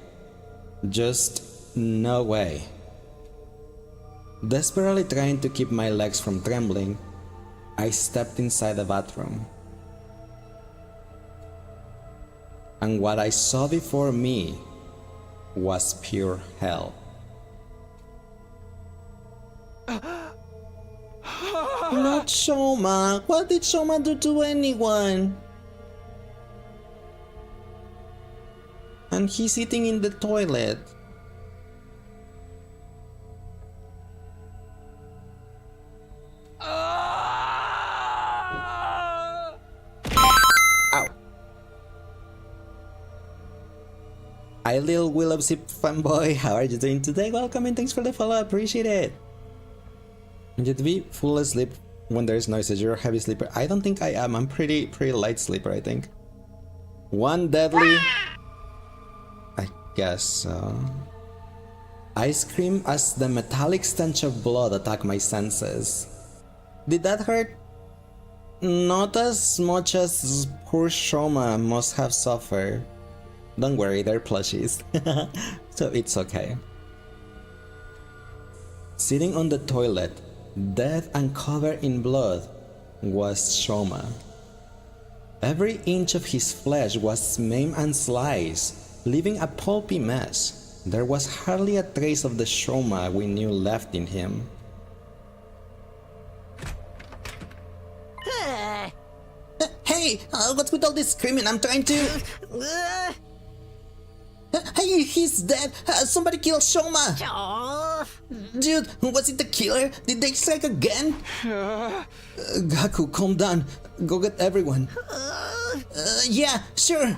Just no way. Desperately trying to keep my legs from trembling, I stepped inside the bathroom. And what I saw before me was pure hell. Not Shoma. What did Shoma do to anyone? And he's sitting in the toilet. Ow. Hi little Willow Zip fanboy, how are you doing today? Welcome and thanks for the follow, appreciate it. You'd be full asleep when there's noises. You're a heavy sleeper. I don't think I am. I'm pretty light sleeper, I think. One deadly. I guess so. I scream as the metallic stench of blood attacked my senses. Did that hurt? Not as much as poor Shoma must have suffered. Don't worry, they're plushies. So it's okay. Sitting on the toilet, dead and covered in blood, was Shoma. Every inch of his flesh was maimed and sliced, leaving a pulpy mess. There was hardly a trace of the Shoma we knew left in him. Hey, what's with all this screaming? I'm trying to... Hey, he's dead! Somebody killed Shoma! Dude, was it the killer? Did they strike again? Gaku, calm down. Go get everyone. Yeah, sure.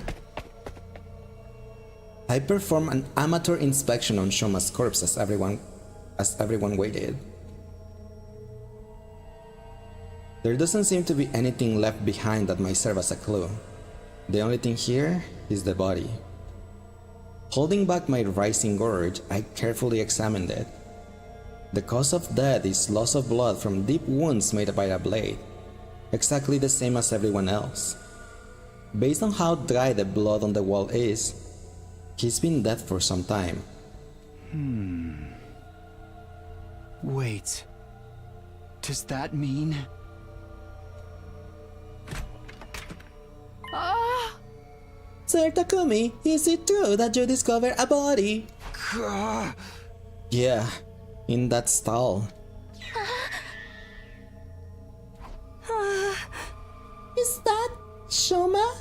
I performed an amateur inspection on Shoma's corpse as everyone waited. There doesn't seem to be anything left behind that might serve as a clue. The only thing here is the body. Holding back my rising gorge, I carefully examined it. The cause of death is loss of blood from deep wounds made by a blade, exactly the same as everyone else. Based on how dry the blood on the wall is, he's been dead for some time. Wait. Does that mean... Sir Takumi, is it true that you discovered a body? Yeah, in that stall. Is that Shoma?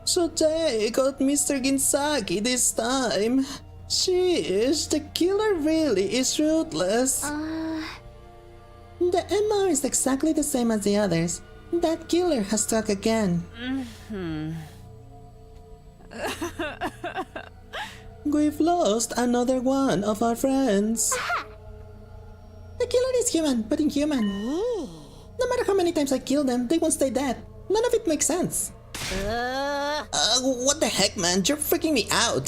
So they got Mr. Ginzaki this time. Sheesh, the killer really is ruthless. The MR is exactly the same as the others. That killer has struck again. We've lost another one of our friends. The killer is human, but inhuman. No matter how many times I kill them, they won't stay dead. None of it makes sense. What the heck, man? You're freaking me out.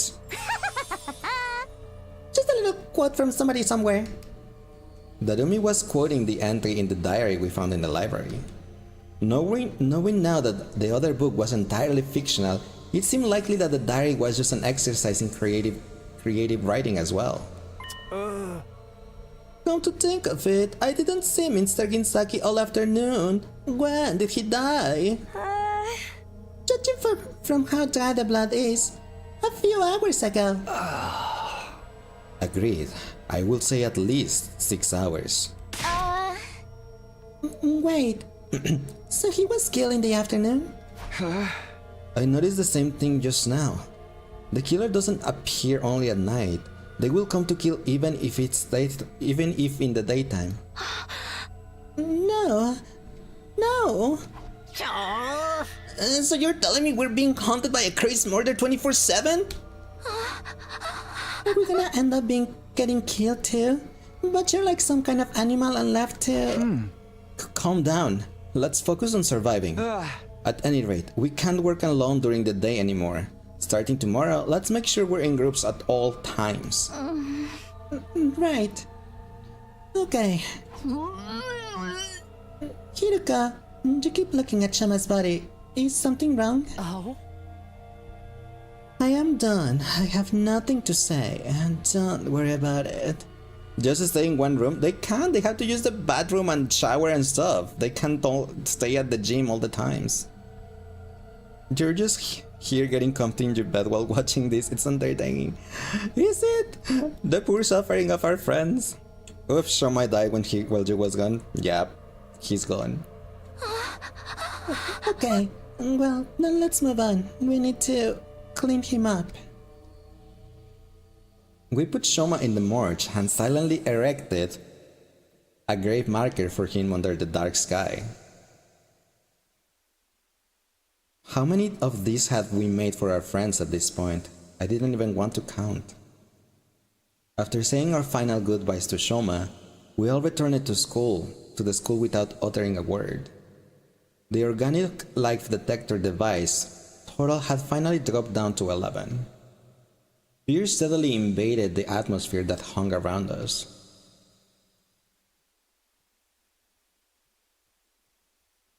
Just a little quote from somebody somewhere. Darumi was quoting the entry in the diary we found in the library. Knowing now that the other book was entirely fictional, it seemed likely that the diary was just an exercise in creative writing as well. Come to think of it, I didn't see Mr. Ginzaki all afternoon. When did he die? Judging from how dry the blood is, a few hours ago. Agreed. I will say at least 6 hours. Wait. So he was killed in the afternoon? I noticed the same thing just now. The killer doesn't appear only at night. They will come to kill even if in the daytime. No. So you're telling me we're being haunted by a crazed murder 24/7? Are we gonna end up getting killed too? But you're like some kind of animal and left to... Calm down. Let's focus on surviving. At any rate, we can't work alone during the day anymore. Starting tomorrow, let's make sure we're in groups at all times. Right. Okay. Hiruka, you keep looking at Shama's body. Is something wrong? Oh? I am done. I have nothing to say, and don't worry about it. Just stay in one room? They can't. They have to use the bathroom and shower and stuff. They can't all stay at the gym all the times. You're just here getting comfy in your bed while watching this. It's entertaining. Is it? The poor suffering of our friends. Oof, Shoma died while you was gone. Yep, he's gone. Okay, well, then let's move on. We need to clean him up. We put Shoma in the morgue and silently erected a grave marker for him under the dark sky. How many of these had we made for our friends at this point? I didn't even want to count. After saying our final goodbyes to Shoma, we all returned to the school without uttering a word. The organic life detector device total had finally dropped down to 11. Fear steadily invaded the atmosphere that hung around us.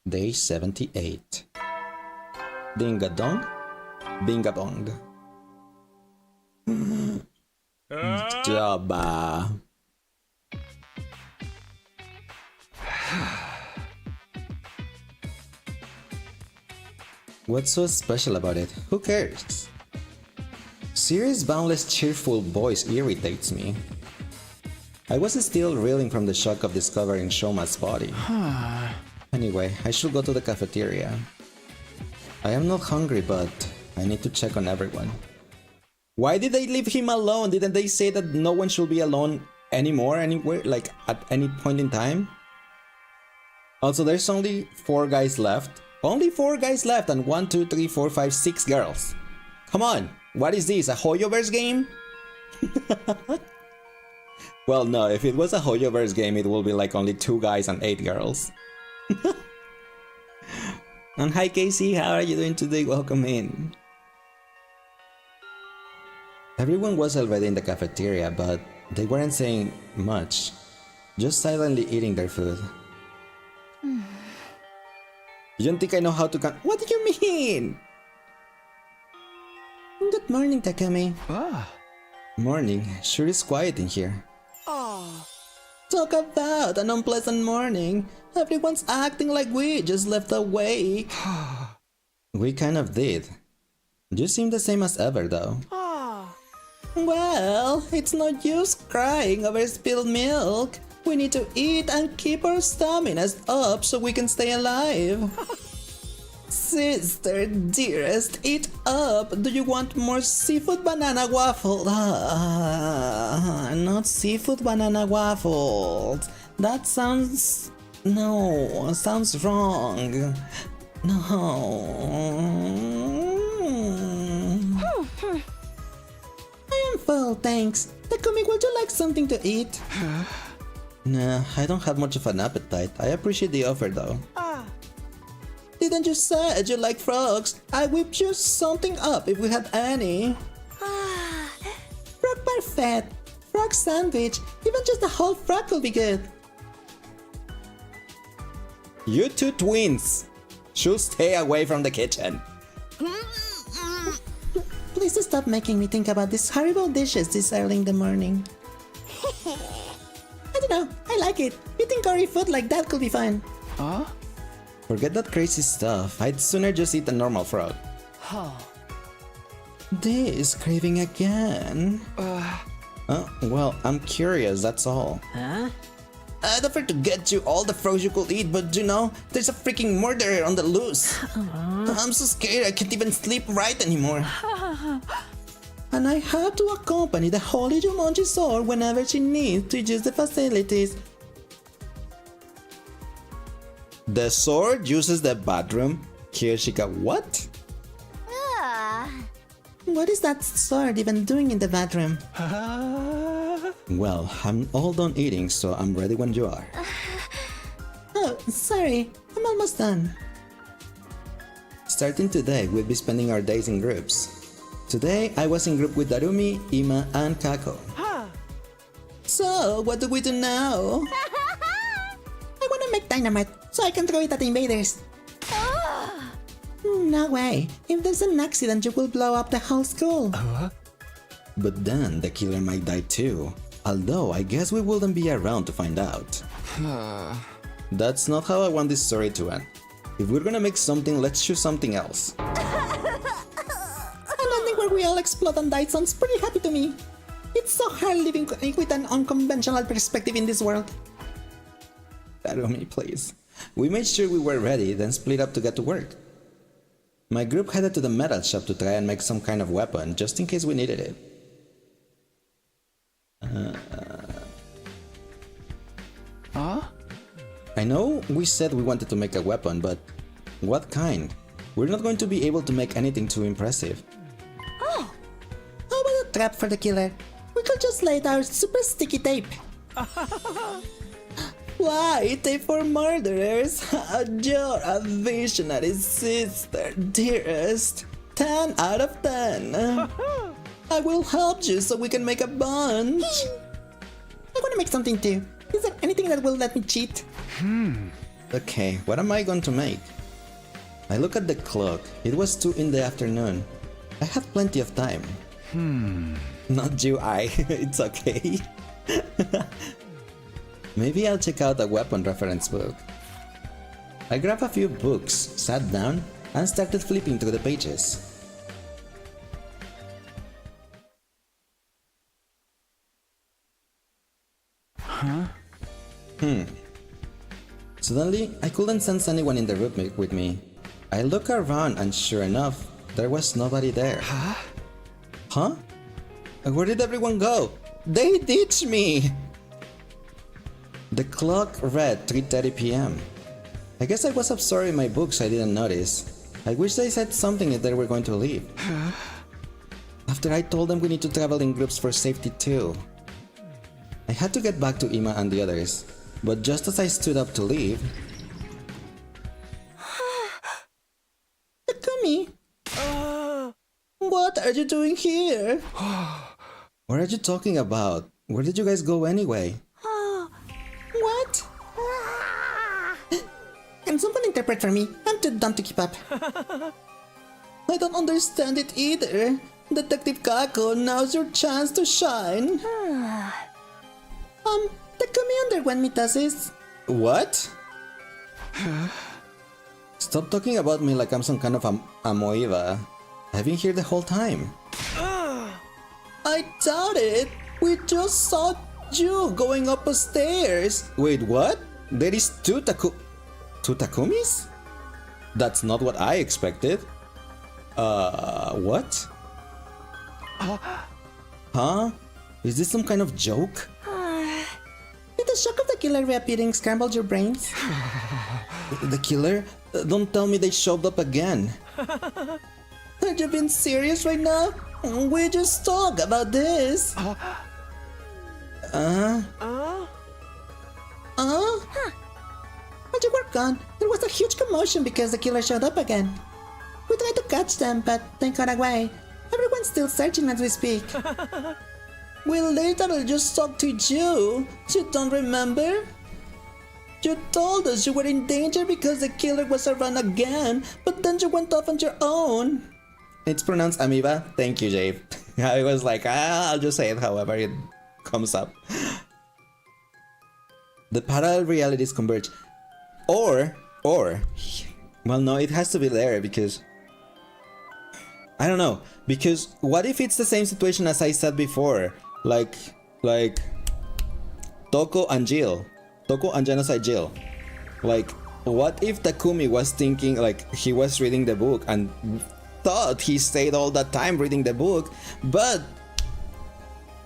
Day 78. Ding-a-dong, bing-a-bong. Jabba. What's so special about it? Who cares? Sirius' boundless cheerful voice irritates me. I was still reeling from the shock of discovering Shoma's body. Anyway, I should go to the cafeteria. I am not hungry, but I need to check on everyone. Why did they leave him alone? Didn't they say that no one should be alone anymore, anywhere, like at any point in time? Also, there's only 4 guys left. Only 4 guys left, and 1, 2, 3, 4, 5, 6 girls. Come on, what is this, a Hoyoverse game? Well, no, if it was a Hoyoverse game, it will be like only 2 guys and 8 girls. And hi Casey, how are you doing today? Welcome in. Everyone was already in the cafeteria, but they weren't saying much, just silently eating their food. You don't think I know how to What do you mean? Good morning, Takumi. Morning. Sure is quiet in here. Talk about an unpleasant morning. Everyone's acting like we just left awake. We kind of did. You seem the same as ever, though. Well, it's no use crying over spilled milk. We need to eat and keep our staminas up so we can stay alive. Sister, dearest, eat up. Do you want more seafood banana waffle? Not seafood banana waffles. That sounds... No, sounds wrong. No. I am full, thanks. Takumi, would you like something to eat? Nah, I don't have much of an appetite. I appreciate the offer though. Didn't you say you like frogs? I whip you something up if we had any. Frog parfait, frog sandwich, even just a whole frog will be good. You two twins should stay away from the kitchen. Please stop making me think about these horrible dishes this early in the morning. I don't know, I like it. Eating curry food like that could be fun. Forget that crazy stuff. I'd sooner just eat a normal frog. This craving again. Well, I'm curious, that's all. I'd offer to get you all the frogs you could eat, but you know, there's a freaking murderer on the loose. I'm so scared I can't even sleep right anymore. And I have to accompany the Holy Jumanji Sword whenever she needs to use the facilities. The sword uses the bathroom? Kirishika, what? What is that sword even doing in the bathroom? Well, I'm all done eating, so I'm ready when you are. Oh, sorry. I'm almost done. Starting today, we'll be spending our days in groups. Today, I was in group with Darumi, Ima, and Kako. So, what do we do now? I wanna make dynamite so I can throw it at the invaders. No way. If there's an accident, you will blow up the whole school. But then the killer might die too. Although I guess we wouldn't be around to find out. That's not how I want this story to end. If we're gonna make something, let's choose something else. An ending where we all explode and die sounds pretty happy to me. It's so hard living with an unconventional perspective in this world. Darumi, please. We made sure we were ready, then split up to get to work. My group headed to the metal shop to try and make some kind of weapon, just in case we needed it. I know we said we wanted to make a weapon, but what kind? We're not going to be able to make anything too impressive. How about a trap for the killer? We could just light our super sticky tape. Why? Tape for murderers? You're a visionary sister, dearest. 10 out of 10. I will help you so we can make a bond. I want to make something too. Is there anything that will let me cheat? Okay, what am I going to make? I look at the clock. It was 2 in the afternoon. I had plenty of time. Not you, it's okay. Maybe I'll check out a weapon reference book. I grabbed a few books, sat down, and started flipping through the pages. Suddenly, I couldn't sense anyone in the room with me. I look around and sure enough, there was nobody there. Huh? Where did everyone go? They ditched me! The clock read 3:30 p.m. I guess I was absorbed in my books, I didn't notice. I wish they said something if they were going to leave. After I told them we need to travel in groups for safety too. I had to get back to Ima and the others, but just as I stood up to leave... Takumi! What are you doing here? What are you talking about? Where did you guys go anyway? What? Can someone interpret for me? I'm too dumb to keep up. I don't understand it either. Detective Kako, now's your chance to shine. Takumi underwent mitosis. What? Stop talking about me like I'm some kind of amoeba. I've been here the whole time. I doubt it. We just saw you going up the stairs. Wait, what? There is two Takumis? That's not what I expected. What? Huh? Is this some kind of joke? Did the shock of the killer reappearing scramble your brains? The killer? Don't tell me they showed up again. Are you being serious right now? We just talk about this. While you were gone, there was a huge commotion because the killer showed up again. We tried to catch them, but they got away. Everyone's still searching as we speak. We literally just talked to you. You don't remember? You told us you were in danger because the killer was around again, but then you went off on your own. It's pronounced amoeba. Thank you, Jave. I was like, I'll just say it however it comes up. The parallel realities converge. Or, well, no, it has to be there because... I don't know, because what if it's the same situation as I said before? Like Toko and Jill. Toko and Genocide Jill. Like, what if Takumi was thinking, like, he was reading the book and thought he stayed all that time reading the book, but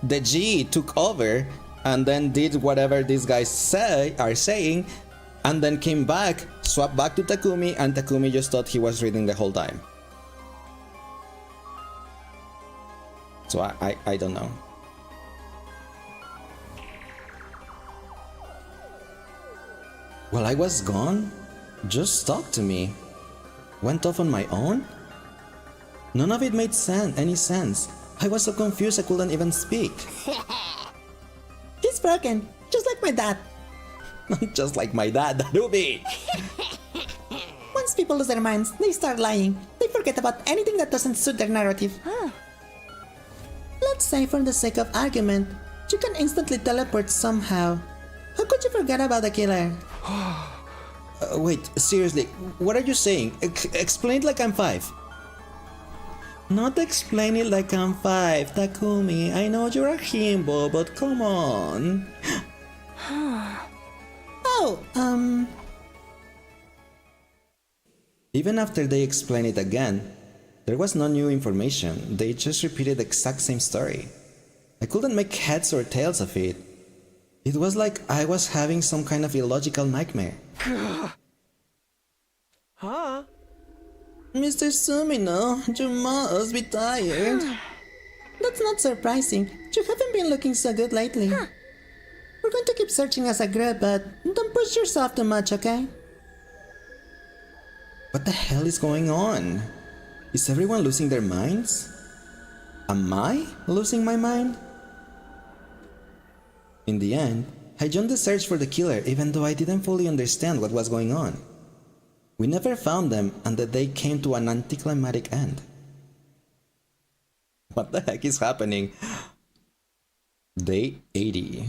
the G took over and then did whatever these guys are saying, and then came back, swapped back to Takumi, and Takumi just thought he was reading the whole time. So I don't know. While I was gone, just talk to me. Went off on my own? None of it made any sense. I was so confused I couldn't even speak. He's broken, just like my dad. Just like my dad, Ruby! Once people lose their minds, they start lying. They forget about anything that doesn't suit their narrative. Let's say for the sake of argument, you can instantly teleport somehow. How could you forget about the killer? Wait, seriously, what are you saying? Explain it like I'm 5. Not explain it like I'm 5, Takumi. I know you're a himbo, but come on. Even after they explained it again, there was no new information. They just repeated the exact same story. I couldn't make heads or tails of it. It was like I was having some kind of illogical nightmare. Mr. Sumino, you must be tired. That That's not surprising. You haven't been looking so good lately. We're going to keep searching as a group, but don't push yourself too much, okay? What the hell is going on? Is everyone losing their minds? Am I losing my mind? In the end, I joined the search for the killer even though I didn't fully understand what was going on. We never found them and the day came to an anticlimactic end. What the heck is happening? Day 80.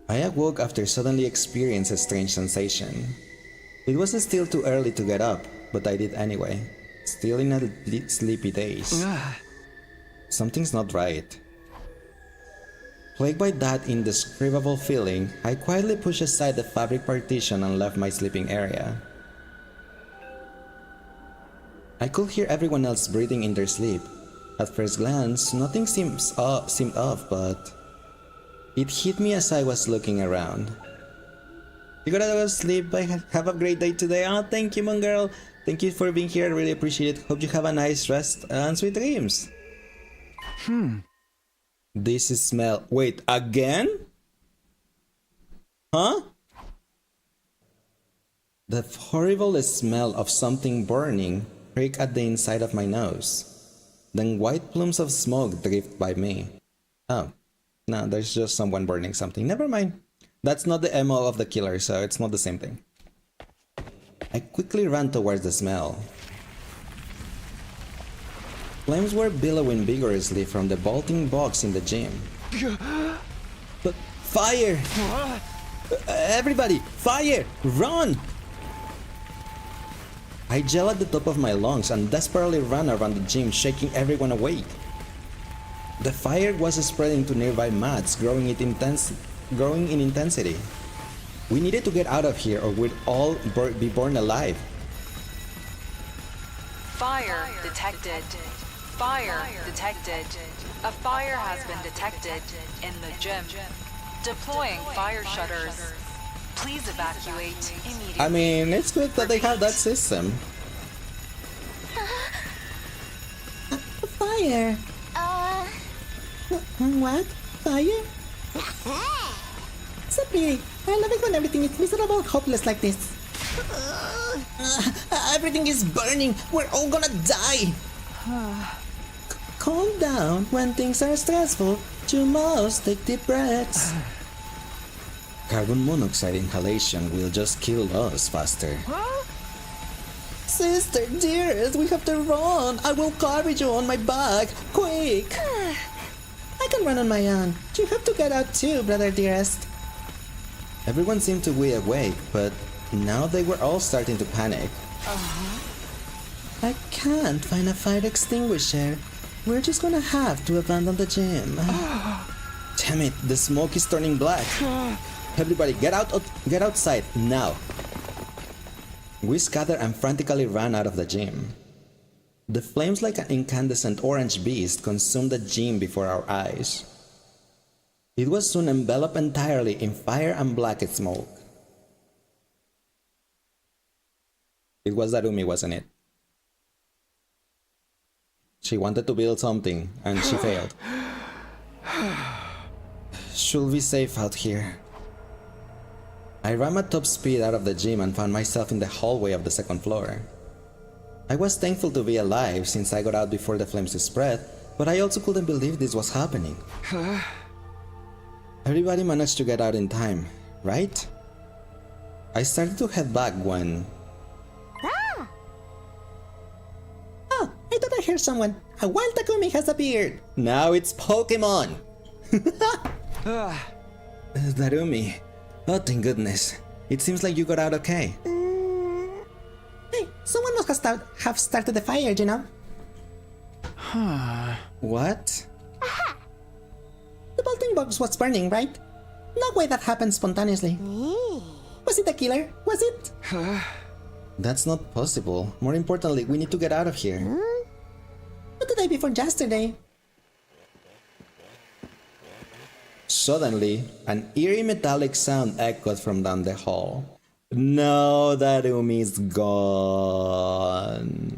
I awoke after suddenly experiencing a strange sensation. It was still too early to get up, but I did anyway, still in a sleepy daze. Something's not right. Plagued by that indescribable feeling, I quietly pushed aside the fabric partition and left my sleeping area. I could hear everyone else breathing in their sleep. At first glance, nothing seemed off, but it hit me as I was looking around. You gotta go to sleep, but have a great day today. Oh, thank you, Moon Girl. Thank you for being here, I really appreciate it. Hope you have a nice rest and sweet dreams. This is smell. Wait, again? Huh? The horrible smell of something burning pricked at the inside of my nose. Then white plumes of smoke drift by me. Oh, no, there's just someone burning something. Never mind. That's not the MO of the killer, so it's not the same thing. I quickly ran towards the smell. Flames were billowing vigorously from the bolting box in the gym. But fire! Everybody, fire! Run! I yelled at the top of my lungs and desperately ran around the gym, shaking everyone awake. The fire was spreading to nearby mats, growing in intensity. We needed to get out of here or we'd all be burned alive. Fire detected. Fire detected. A fire has been detected in the gym. Deploying fire shutters. Please evacuate immediately. I mean, it's good that they have that system. Fire! What? Fire? So pretty. I love it when everything is miserable, hopeless like this. Everything is burning. We're all gonna die. Calm down. When things are stressful, you must take deep breaths. Carbon monoxide inhalation will just kill us faster. Sister, dearest, we have to run. I will carry you on my back. Quick. I can run on my own. You have to get out too, brother dearest. Everyone seemed to be awake, but now they were all starting to panic. I can't find a fire extinguisher. We're just gonna have to abandon the gym. Damn it, the smoke is turning black. Everybody, get outside, now. We scattered and frantically ran out of the gym. The flames like an incandescent orange beast consumed the gym before our eyes. It was soon enveloped entirely in fire and black smoke. It was Takumi, wasn't it? She wanted to build something, and she failed. Should be safe out here. I ran at top speed out of the gym and found myself in the hallway of the second floor. I was thankful to be alive since I got out before the flames spread, but I also couldn't believe this was happening. Everybody managed to get out in time, right? I started to head back when... Oh, I thought I heard someone. A wild Takumi has appeared. Now it's Pokemon! Takumi. Oh, thank goodness. It seems like you got out okay. Hey, someone must have started the fire, you know? What? The bolting box was burning, right? No way that happened spontaneously. Was it the killer? Was it? That's not possible. More importantly, we need to get out of here. But the day before yesterday. Suddenly, an eerie metallic sound echoed from down the hall. No, Takumi's gone.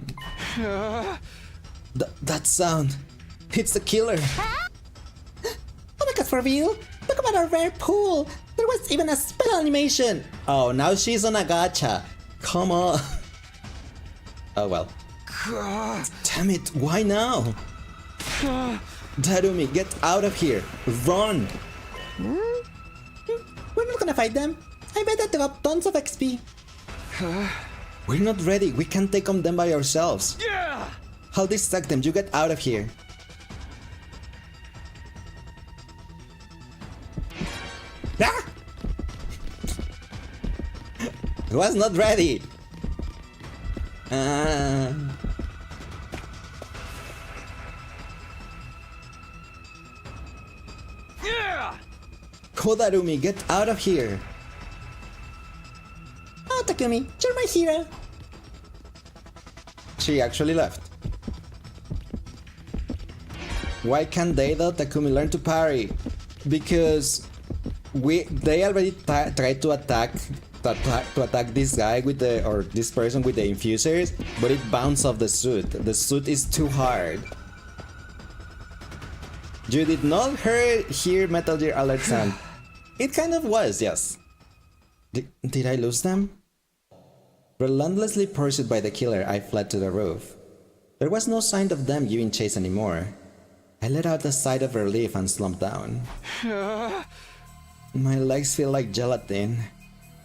That sound. It's the killer. Oh my god, for real? Talk about a rare pool. There was even a spell animation. Oh, now she's on a gacha. Come on. Oh well. Damn it, why now? Takumi, get out of here. Run. We're not gonna fight them. I bet that drop tons of XP. We're not ready. We can't take on them by ourselves. Yeah! I'll distract them. You get out of here. Ah! I was not ready. Yeah! Kodarumi, get out of here. Oh, Takumi, you're my hero. She actually left. Why can't they though? Takumi, learn to parry. Because they already tried to attack this guy with this person with the infusers, but it bounced off the suit. The suit is too hard. You did not hear Metal Gear Alert sound. It kind of was, yes. Did I lose them? Relentlessly pursued by the killer, I fled to the roof. There was no sign of them giving chase anymore. I let out a sigh of relief and slumped down. My legs feel like gelatin.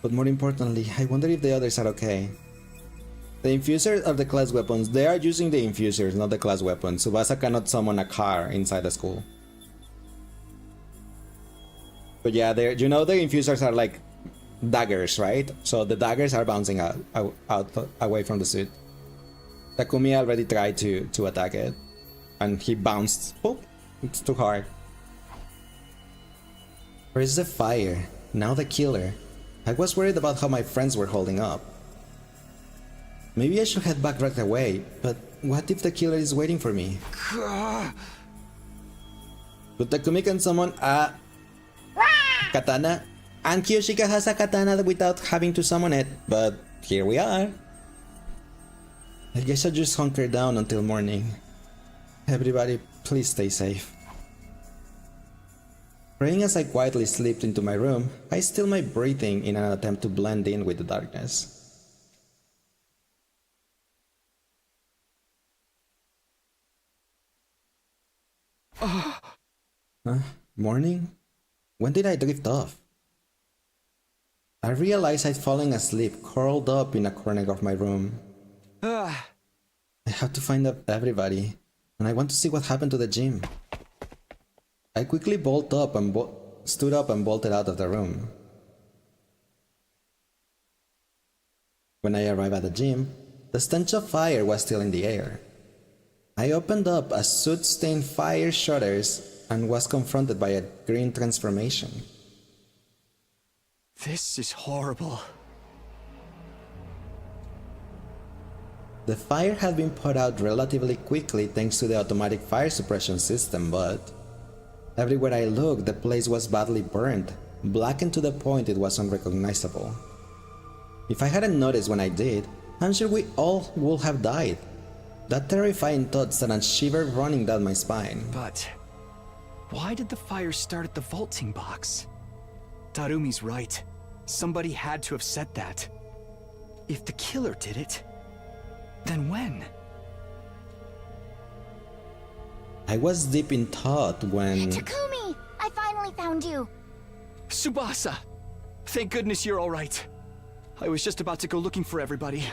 But more importantly, I wonder if the others are okay. The infusers are the class weapons. They are using the infusers, not the class weapons. Tsubasa cannot summon a car inside the school. But yeah, you know the infusers are like daggers, right? So the daggers are bouncing out away from the suit. Takumi already tried to attack it, and he bounced. Oh, it's too hard. Where's the fire? Now the killer. I was worried about how my friends were holding up. Maybe I should head back right away, but what if the killer is waiting for me? But Takumi can summon a katana, and Kiyoshika has a katana without having to summon it, but here we are. I guess I'll just hunker down until morning. Everybody, please stay safe. Praying as I quietly slipped into my room, I still my breathing in an attempt to blend in with the darkness. Morning? When did I drift off? I realized I'd fallen asleep, curled up in a corner of my room. I have to find everybody, and I want to see what happened to the gym. I quickly stood up and bolted out of the room. When I arrived at the gym, the stench of fire was still in the air. I opened up a soot-stained fire shutters and was confronted by a green transformation. This is horrible. The fire had been put out relatively quickly thanks to the automatic fire suppression system, but everywhere I looked, the place was badly burned, blackened to the point it was unrecognizable. If I hadn't noticed when I did, I'm sure we all would have died. That terrifying thought sent a shiver running down my spine. But why did the fire start at the vaulting box? Tarumi's right. Somebody had to have said that. If the killer did it, then when? I was deep in thought when... Takumi! I finally found you! Tsubasa! Thank goodness you're alright. I was just about to go looking for everybody.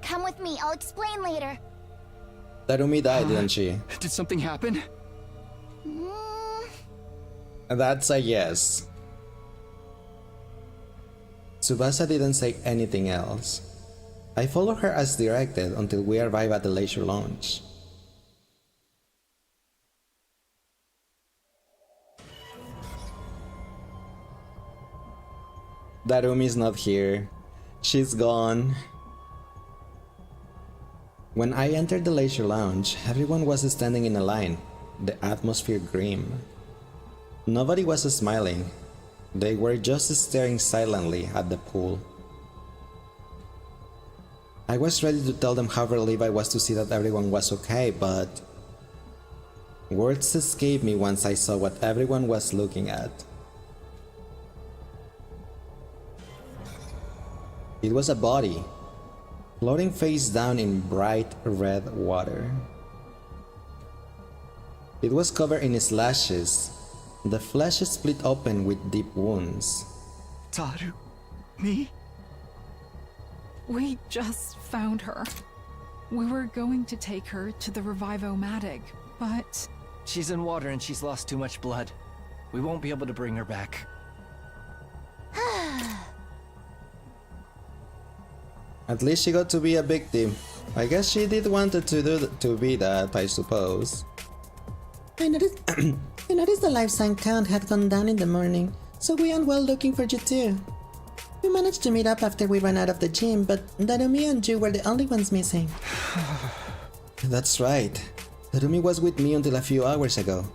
Come with me, I'll explain later. Takumi died, didn't she? Did something happen? That's a yes. Tsubasa didn't say anything else. I followed her as directed until we arrived at the leisure lounge. Tarumi's not here. She's gone. When I entered the leisure lounge, everyone was standing in a line, the atmosphere grim. Nobody was smiling. They were just staring silently at the pool. I was ready to tell them how relieved I was to see that everyone was okay, but words escaped me once I saw what everyone was looking at. It was a body, floating face down in bright red water. It was covered in slashes, the flesh split open with deep wounds. Taru, me? We just found her. We were going to take her to the Revive-O-Matic, but... She's in water and she's lost too much blood. We won't be able to bring her back. At least she got to be a victim. I guess she did wanted to be that, I suppose. I noticed the life sign count had gone down in the morning, so we went well looking for you too. We managed to meet up after we ran out of the gym, but Darumi and you were the only ones missing. That's right. Darumi was with me until a few hours ago.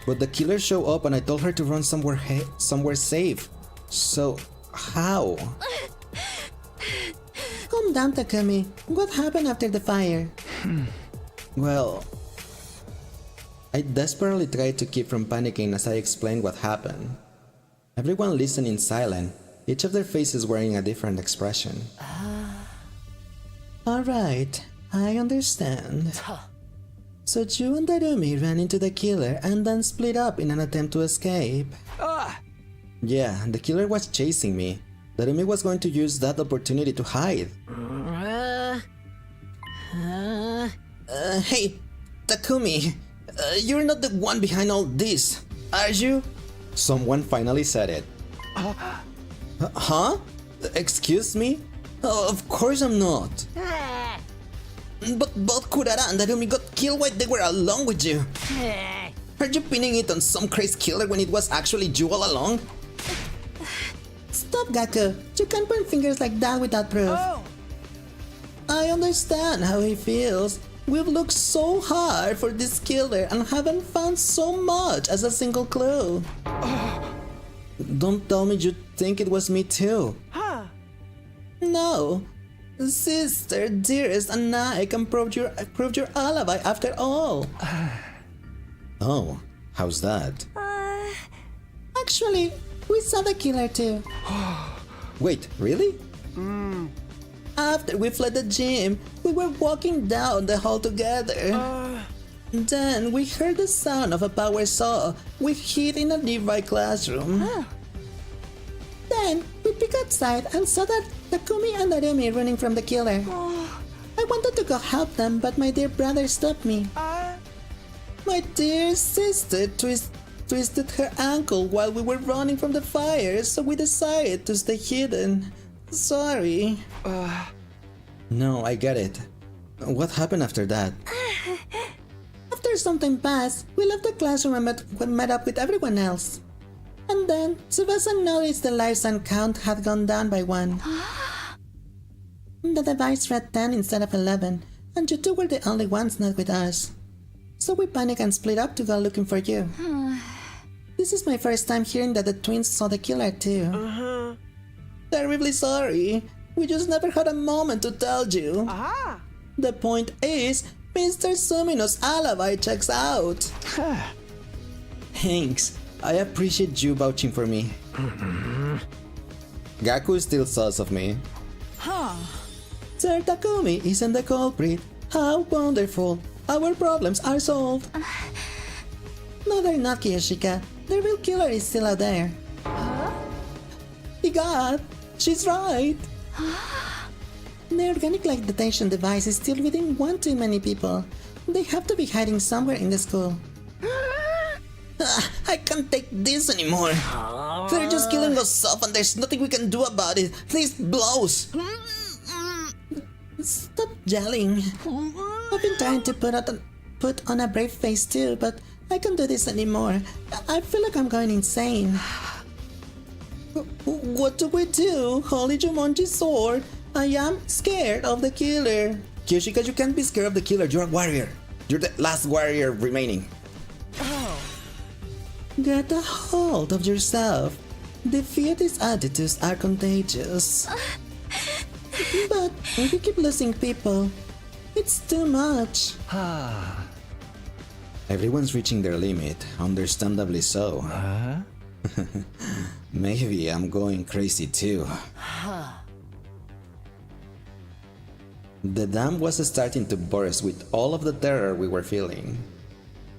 But the killer showed up and I told her to run somewhere safe. So, how? Calm down, Takumi. What happened after the fire? Well, I desperately tried to keep from panicking as I explained what happened. Everyone listened in silence, each of their faces wearing a different expression. Alright, I understand. So you and Darumi ran into the killer and then split up in an attempt to escape. Yeah, the killer was chasing me. Darumi was going to use that opportunity to hide. Hey, Takumi, you're not the one behind all this, are you? Someone finally said it. Huh? Excuse me? Of course I'm not. But both Kurara and Darumi got killed while they were along with you. Are you pinning it on some crazy killer when it was actually you all along? Stop, Gaku. You can't point fingers like that without proof. I understand how he feels. We've looked so hard for this killer and haven't found so much as a single clue. Don't tell me you think it was me too. No. Sister, dearest, and I can prove your alibi after all. Oh, how's that? Actually, we saw the killer too. Wait, really? After we fled the gym, we were walking down the hall together. Then we heard the sound of a power saw we hid in a nearby classroom. Then we peeked outside and saw that Takumi and Darumi running from the killer. I wanted to go help them, but my dear brother stopped me. My dear sister twisted her ankle while we were running from the fire, so we decided to stay hidden. Sorry. No, I get it. What happened after that? After some time passed, we left the classroom and met up with everyone else. And then, Tsubasa noticed the life sign count had gone down by 1. The device read 10 instead of 11, and you two were the only ones not with us. So we panicked and split up to go looking for you. This is my first time hearing that the twins saw the killer too. Terribly sorry. We just never had a moment to tell you. The point is, Mr. Sumino's alibi checks out. Thanks. I appreciate you vouching for me. Gaku is still sus of me. Sir Takumi isn't the culprit. How wonderful. Our problems are solved. No, they're not, Kiyoshika. The real killer is still out there. God, she's right. The organic light detection device is still within one too many people. They have to be hiding somewhere in the school. I can't take this anymore. They're just killing us off and there's nothing we can do about it. This blows. Stop yelling. I've been trying to put on a brave face too, but I can't do this anymore. I feel like I'm going insane. What do we do? Holy Jumanji sword. I am scared of the killer. Kiyoshika, you can't be scared of the killer. You're a warrior. You're the last warrior remaining. Get a hold of yourself. Defeatist attitudes are contagious. But we keep losing people. It's too much. Everyone's reaching their limit, understandably so. Maybe I'm going crazy too. The dam was starting to burst with all of the terror we were feeling.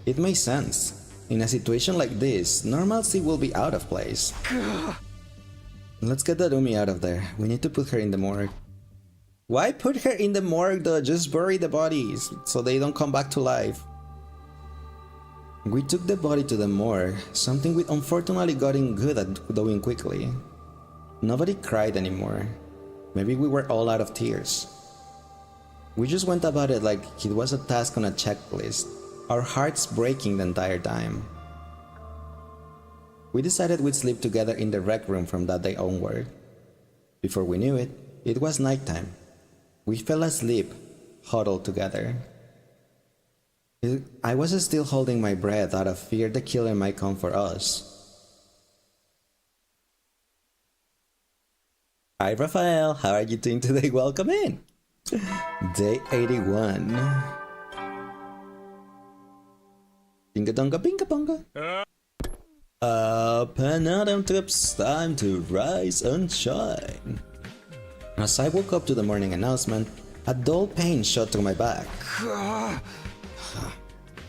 It made sense. In a situation like this, normalcy will be out of place. Let's get Darumi out of there. We need to put her in the morgue. Why put her in the morgue though? Just bury the bodies so they don't come back to life. We took the body to the morgue, something we unfortunately gotten good at doing quickly. Nobody cried anymore. Maybe we were all out of tears. We just went about it like it was a task on a checklist, our hearts breaking the entire time. We decided we'd sleep together in the rec room from that day onward. Before we knew it, it was nighttime. We fell asleep, huddled together. I was still holding my breath out of fear the killer might come for us. Hi Rafael, how are you doing today? Welcome in! Day 81. Binga donga binga bonga. Up and out on trips, time to rise and shine. As I woke up to the morning announcement, a dull pain shot through my back.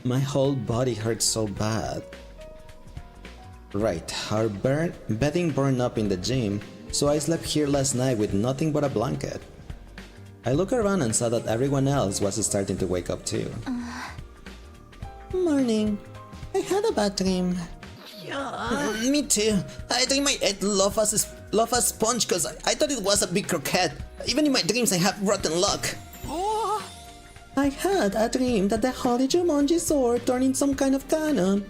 My whole body hurt so bad. Right, our bedding burned up in the gym, so I slept here last night with nothing but a blanket. I looked around and saw that everyone else was starting to wake up too. Morning. I had a bad dream. Me too. I dreamed I ate lava sponge because I thought it was a big croquette. Even in my dreams I have rotten luck. I had a dream that the Holy Jumanji sword turned into some kind of cannon.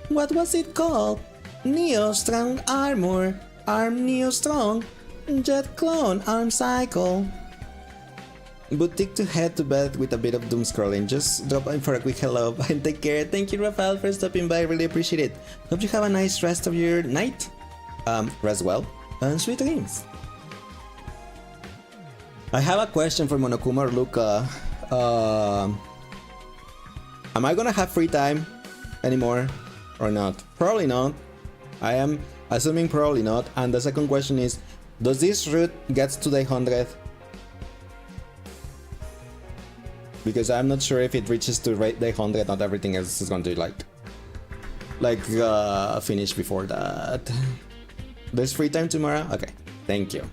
What was it called? Neo Strong Armor, Arm Neo Strong, Jet Clone Arm Cycle. Boutique to head to bed with a bit of doom scrolling. Just drop in for a quick hello and take care. Thank you Rafael for stopping by, really appreciate it. Hope you have a nice rest of your night. Rest well and sweet dreams. I have a question for Monokuma or Luca. Am I gonna have free time anymore or not? Probably not. I am assuming probably not. And the second question is, does this route get to day 100? Because I'm not sure if it reaches to day 100, not everything else is going to finish before that. There's free time tomorrow? Okay, thank you.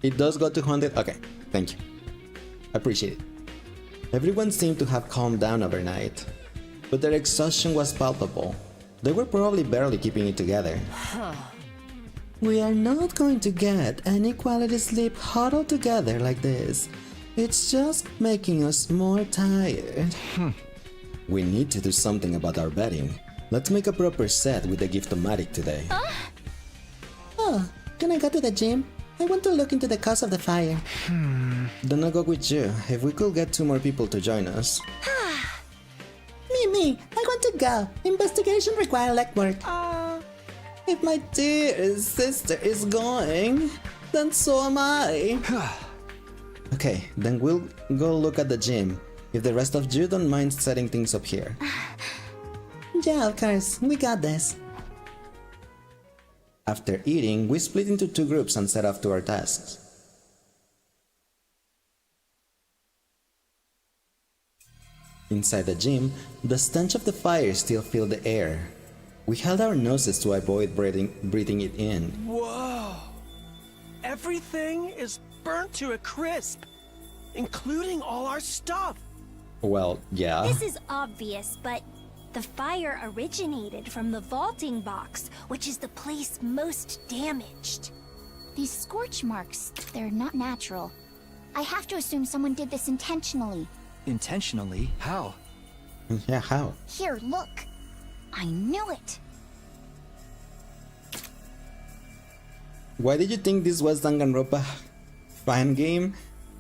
It does go to 100? Okay, thank you. Appreciate it. Everyone seemed to have calmed down overnight, but their exhaustion was palpable. They were probably barely keeping it together. We are not going to get any quality sleep huddled together like this. It's just making us more tired. We need to do something about our bedding. Let's make a proper set with the Gift-O-Matic today. Oh, can I go to the gym? I want to look into the cause of the fire. Then I'll go with you, if we could get 2 more people to join us. Me, I want to go. Investigation requires legwork. If my dear sister is going, then so am I. Okay, then we'll go look at the gym, if the rest of you don't mind setting things up here. Yeah, of course, we got this. After eating, we split into 2 groups and set off to our tasks. Inside the gym, the stench of the fire still filled the air. We held our noses to avoid breathing it in. Whoa! Everything is burnt to a crisp, including all our stuff. Well, yeah. This is obvious, but the fire originated from the vaulting box, which is the place most damaged. These scorch marks, they're not natural. I have to assume someone did this intentionally. Intentionally? How? Yeah, how? Here, look. I knew it. Why did you think this was Danganronpa fan game?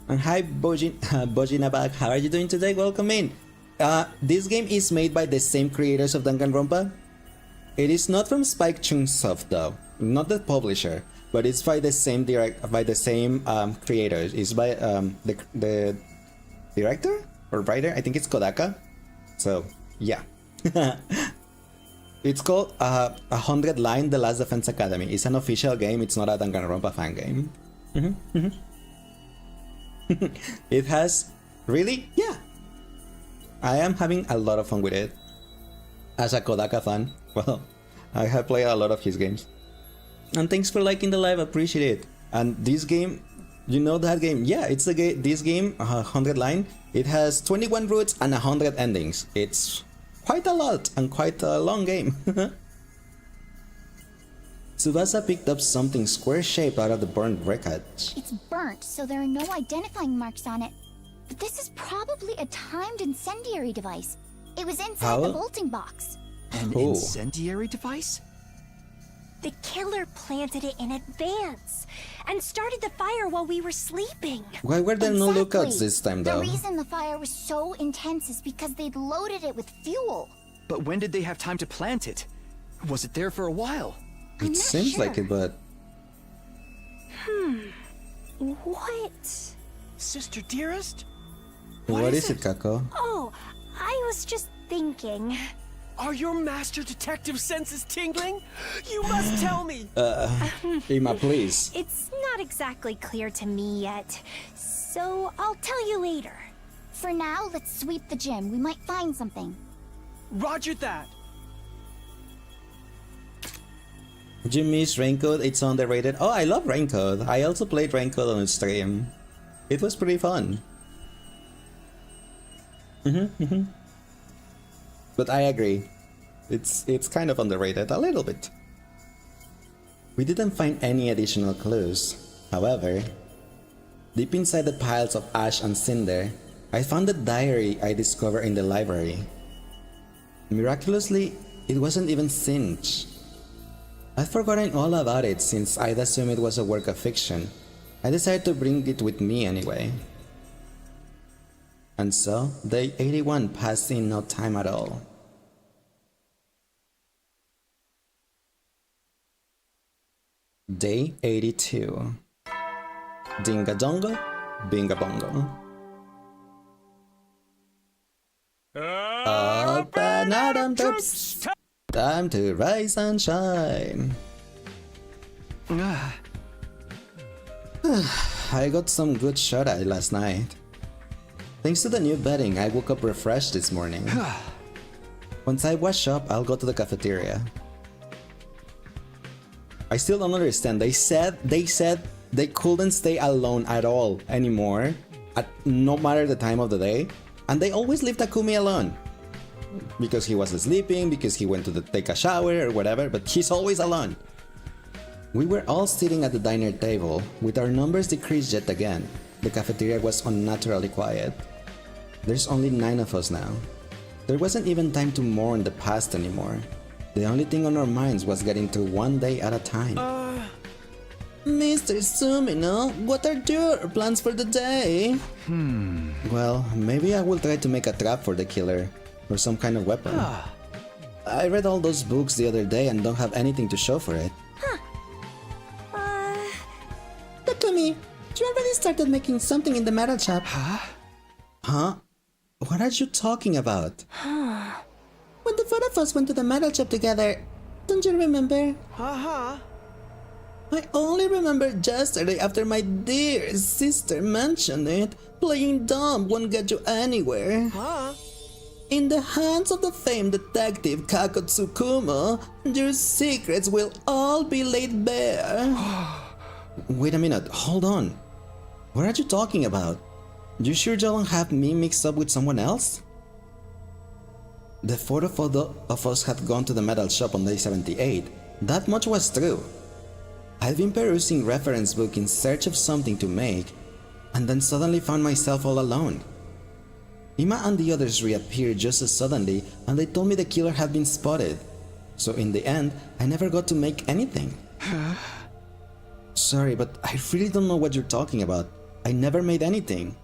And hi Bojinabak, how are you doing today? Welcome in. This game is made by the same creators of Danganronpa. It is not from Spike Chunsoft though, not the publisher, but it's by the same creators. It's by the director or writer. I think it's Kodaka. So yeah. It's called 100 Line The Last Defense Academy. It's an official game, it's not a Danganronpa fan game. It has... Really? Yeah. I am having a lot of fun with it. As a Kodaka fan, well, I have played a lot of his games. And thanks for liking the live, appreciate it. And this game, you know that game? Yeah, it's the game. This game, 100 Line, it has 21 routes and 100 endings. It's quite a lot and quite a long game. Tsubasa picked up something square-shaped out of the burnt wreckage. It's burnt, so there are no identifying marks on it. But this is probably a timed incendiary device. It was inside the bolting box. An incendiary device? The killer planted it in advance and started the fire while we were sleeping. Why were there no lookouts this time, though? The reason the fire was so intense is because they'd loaded it with fuel. But when did they have time to plant it? Was it there for a while? It seems like it, but... What? Sister dearest? What is it, Kako? Oh, I was just thinking. Are your master detective senses tingling? You must tell me! Ima, please. It's not exactly clear to me yet, so I'll tell you later. For now, let's sweep the gym. We might find something. Roger that. Did you miss Raincoat? It's underrated. Oh, I love Raincoat. I also played Raincoat on stream. It was pretty fun. But I agree. It's kind of underrated, a little bit. We didn't find any additional clues. However, deep inside the piles of ash and cinder, I found the diary I discovered in the library. Miraculously, it wasn't even singed. I'd forgotten all about it since I'd assumed it was a work of fiction. I decided to bring it with me anyway. And so, day 81 passed in no time at all. Day 82. Dinga dongo, binga bongo. Up and Adam trips. Time to rise and shine. I got some good shut-eye last night. Thanks to the new bedding, I woke up refreshed this morning. Once I wash up, I'll go to the cafeteria. I still don't understand. They said they couldn't stay alone at all anymore, no matter the time of the day, and they always leave Takumi alone. Because he was sleeping, because he went to take a shower or whatever, but he's always alone. We were all sitting at the diner table, with our numbers decreased yet again. The cafeteria was unnaturally quiet. There's only 9 of us now. There wasn't even time to mourn the past anymore. The only thing on our minds was getting through one day at a time. Mr. Sumino, what are your plans for the day? Well, maybe I will try to make a trap for the killer, or some kind of weapon. I read all those books the other day and don't have anything to show for it. Takumi, you already started making something in the metal shop. Huh? What are you talking about? When the 4 of us went to the metal shop together, don't you remember? Uh-huh. I only remembered yesterday after my dear sister mentioned it. Playing dumb won't get you anywhere. Huh? In the hands of the famed detective Kako Tsukumo, your secrets will all be laid bare. Wait a minute, hold on. What are you talking about? You sure you don't have me mixed up with someone else? The 4 of us had gone to the metal shop on day 78. That much was true. I'd been perusing reference book in search of something to make, and then suddenly found myself all alone. Ima and the others reappeared just as suddenly, and they told me the killer had been spotted. So in the end, I never got to make anything. Sorry, but I really don't know what you're talking about. I never made anything.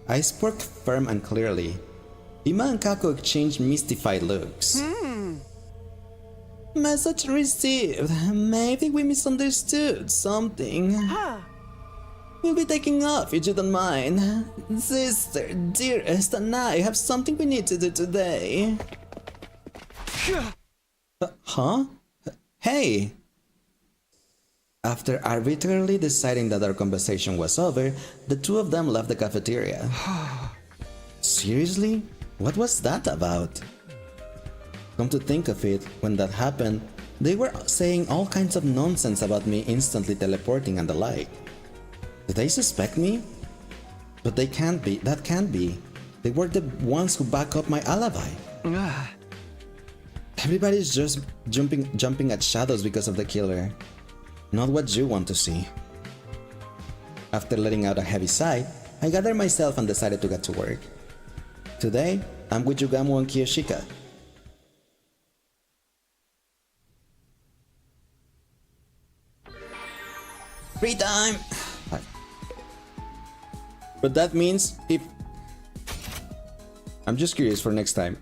I spoke firm and clearly. Ima and Kako exchanged mystified looks. Message received. Maybe we misunderstood something. We'll be taking off if you don't mind. Sister, dearest, and I have something we need to do today. Huh? Hey! After arbitrarily deciding that our conversation was over, the two of them left the cafeteria. Seriously? What was that about? Come to think of it, when that happened, they were saying all kinds of nonsense about me instantly teleporting and the like. Did they suspect me? But they can't be, that can't be. They were the ones who back up my alibi. Everybody's just jumping at shadows because of the killer. Not what you want to see. After letting out a heavy sigh, I gathered myself and decided to get to work. Today, I'm with Yugamu and Kiyoshika. Free time! But that means if... I'm just curious for next time.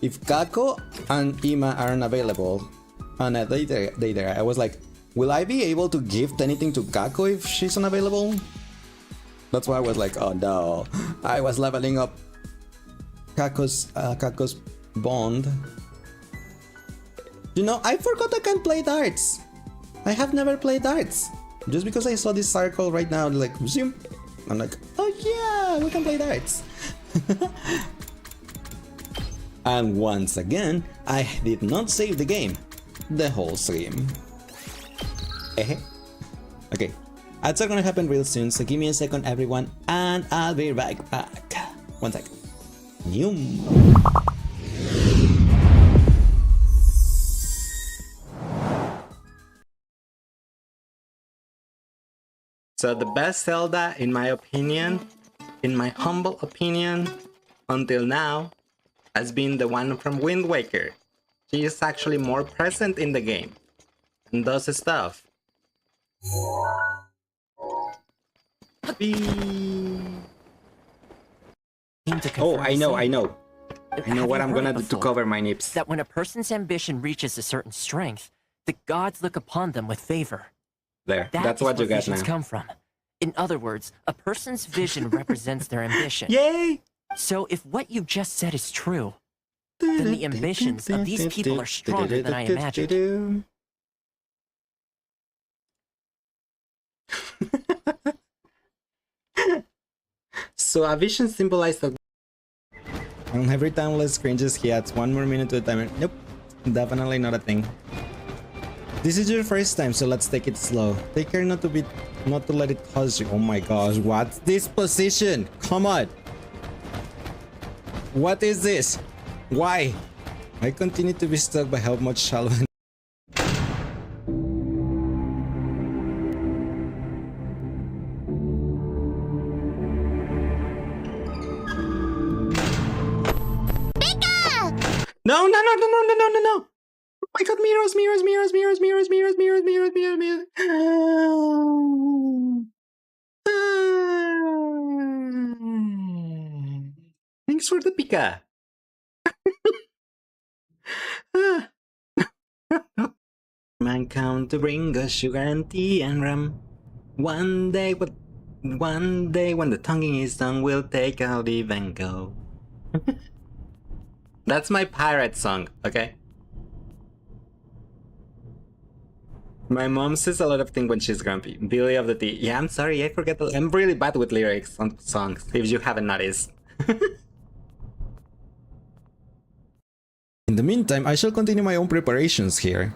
If Kako and Ima aren't available, and I was like, will I be able to gift anything to Kako if she's unavailable? That's why I was like, oh no. I was leveling up Kako's bond. You know, I forgot I can play darts. I have never played darts. Just because I saw this circle right now, like, zoom. I'm like, oh yeah, we can play darts. And once again, I did not save the game. The whole stream. Okay, ads are gonna happen real soon, so give me a second everyone, and I'll be right back. One sec. So the best Zelda, in my opinion, in my humble opinion, until now, has been the one from Wind Waker. She is actually more present in the game and does stuff. Oh, I know what I'm gonna do to cover my nips. That when a person's ambition reaches a certain strength, the gods look upon them with favor. There, that's what you got now. Come from. In other words, a person's vision represents their ambition. Yay! So if what you just said is true, then the ambitions of these people are stronger than I imagined. So a vision symbolized the... On every time less cringes, he adds 1 more minute to the timer. Nope, definitely not a thing. This is your first time, so let's take it slow. Take care not to let it cause you. Oh my gosh, what's this position? Come on. What is this? Why? I continue to be stuck by how much shallow. No! Oh my god, mirrors. Thanks for the Pika. Man come to bring us sugar and tea and rum. One day when the tonguing is done, we'll take our leave and go. That's my pirate song, okay? My mom says a lot of things when she's grumpy. Billy of the Tea. Yeah, I'm sorry, I forget. I'm really bad with lyrics on songs, if you haven't noticed. In the meantime, I shall continue my own preparations here.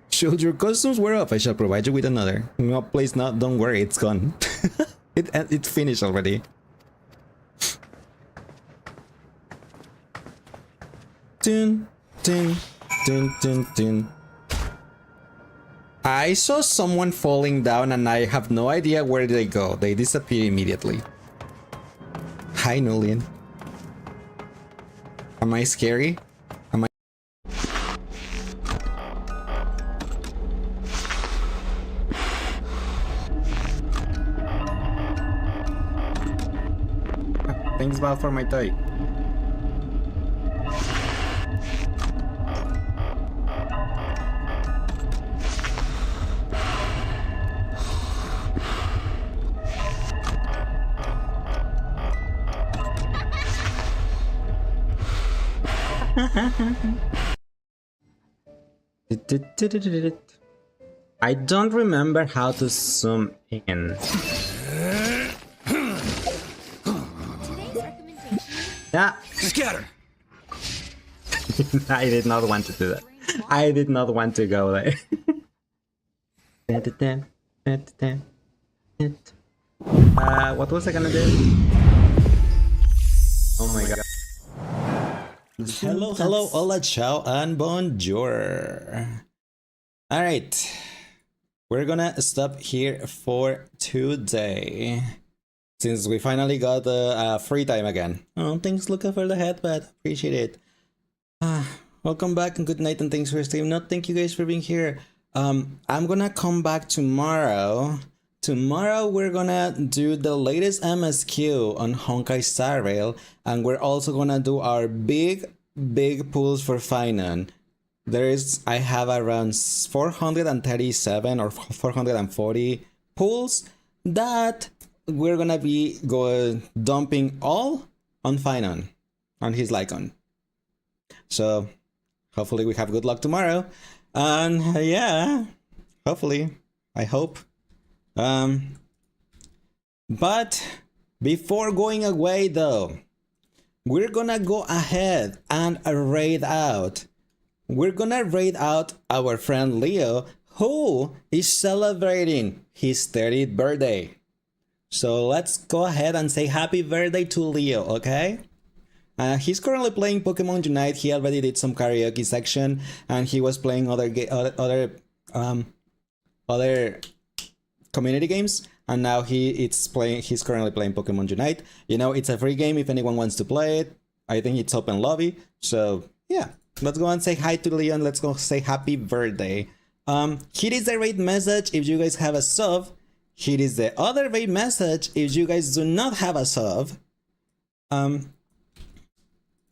Should your costumes wear off, I shall provide you with another. No, please not, don't worry, it's gone. It finished already. Dun. I saw someone falling down and I have no idea where they go. They disappear immediately. Hi, Nulian. Am I scary? Am I... Thanks, Val, for my toy. I don't remember how to zoom in. Yeah. Scatter. I did not want to do that. I did not want to go there. What was I gonna do? Oh my god. Hello, hello, hola, ciao, and bonjour. Alright. We're gonna stop here for today. Since we finally got free time again. Oh, thanks Luca for the headband. Appreciate it. Welcome back and good night and thanks for stream. No, thank you guys for being here. I'm gonna come back tomorrow. Tomorrow we're gonna do the latest MSQ on Honkai Star Rail, and we're also gonna do our big pools for Finon. I have around 437 or 440 pools that we're gonna be dumping all on Finon, on his Lycon. So hopefully we have good luck tomorrow. And yeah, hopefully, I hope. But before going away though, we're gonna go ahead and raid out. We're gonna raid out our friend Leo, who is celebrating his 30th birthday. So let's go ahead and say happy birthday to Leo, okay? He's currently playing Pokemon Unite. He already did some karaoke section, and he was playing other community games. And now he's currently playing Pokemon Unite. You know, it's a free game if anyone wants to play it. I think it's open lobby. So yeah, let's go and say hi to Leon. Let's go say happy birthday. Here is the raid message if you guys have a sub. Here is the other raid message if you guys do not have a sub.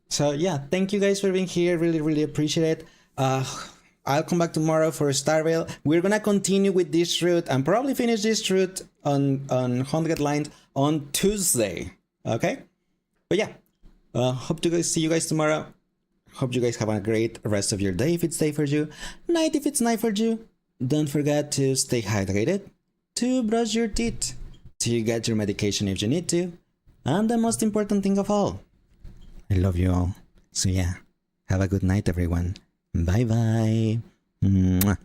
So yeah, thank you guys for being here. Really appreciate it. I'll come back tomorrow for Star Rail. We're gonna continue with this route and probably finish this route on 100 lines on Tuesday. Okay? But yeah, hope to see you guys tomorrow. Hope you guys have a great rest of your day if it's day for you. Night if it's night for you. Don't forget to stay hydrated, to brush your teeth, to get your medication if you need to. And the most important thing of all, I love you all. So yeah, have a good night everyone. Bye bye. Mwah.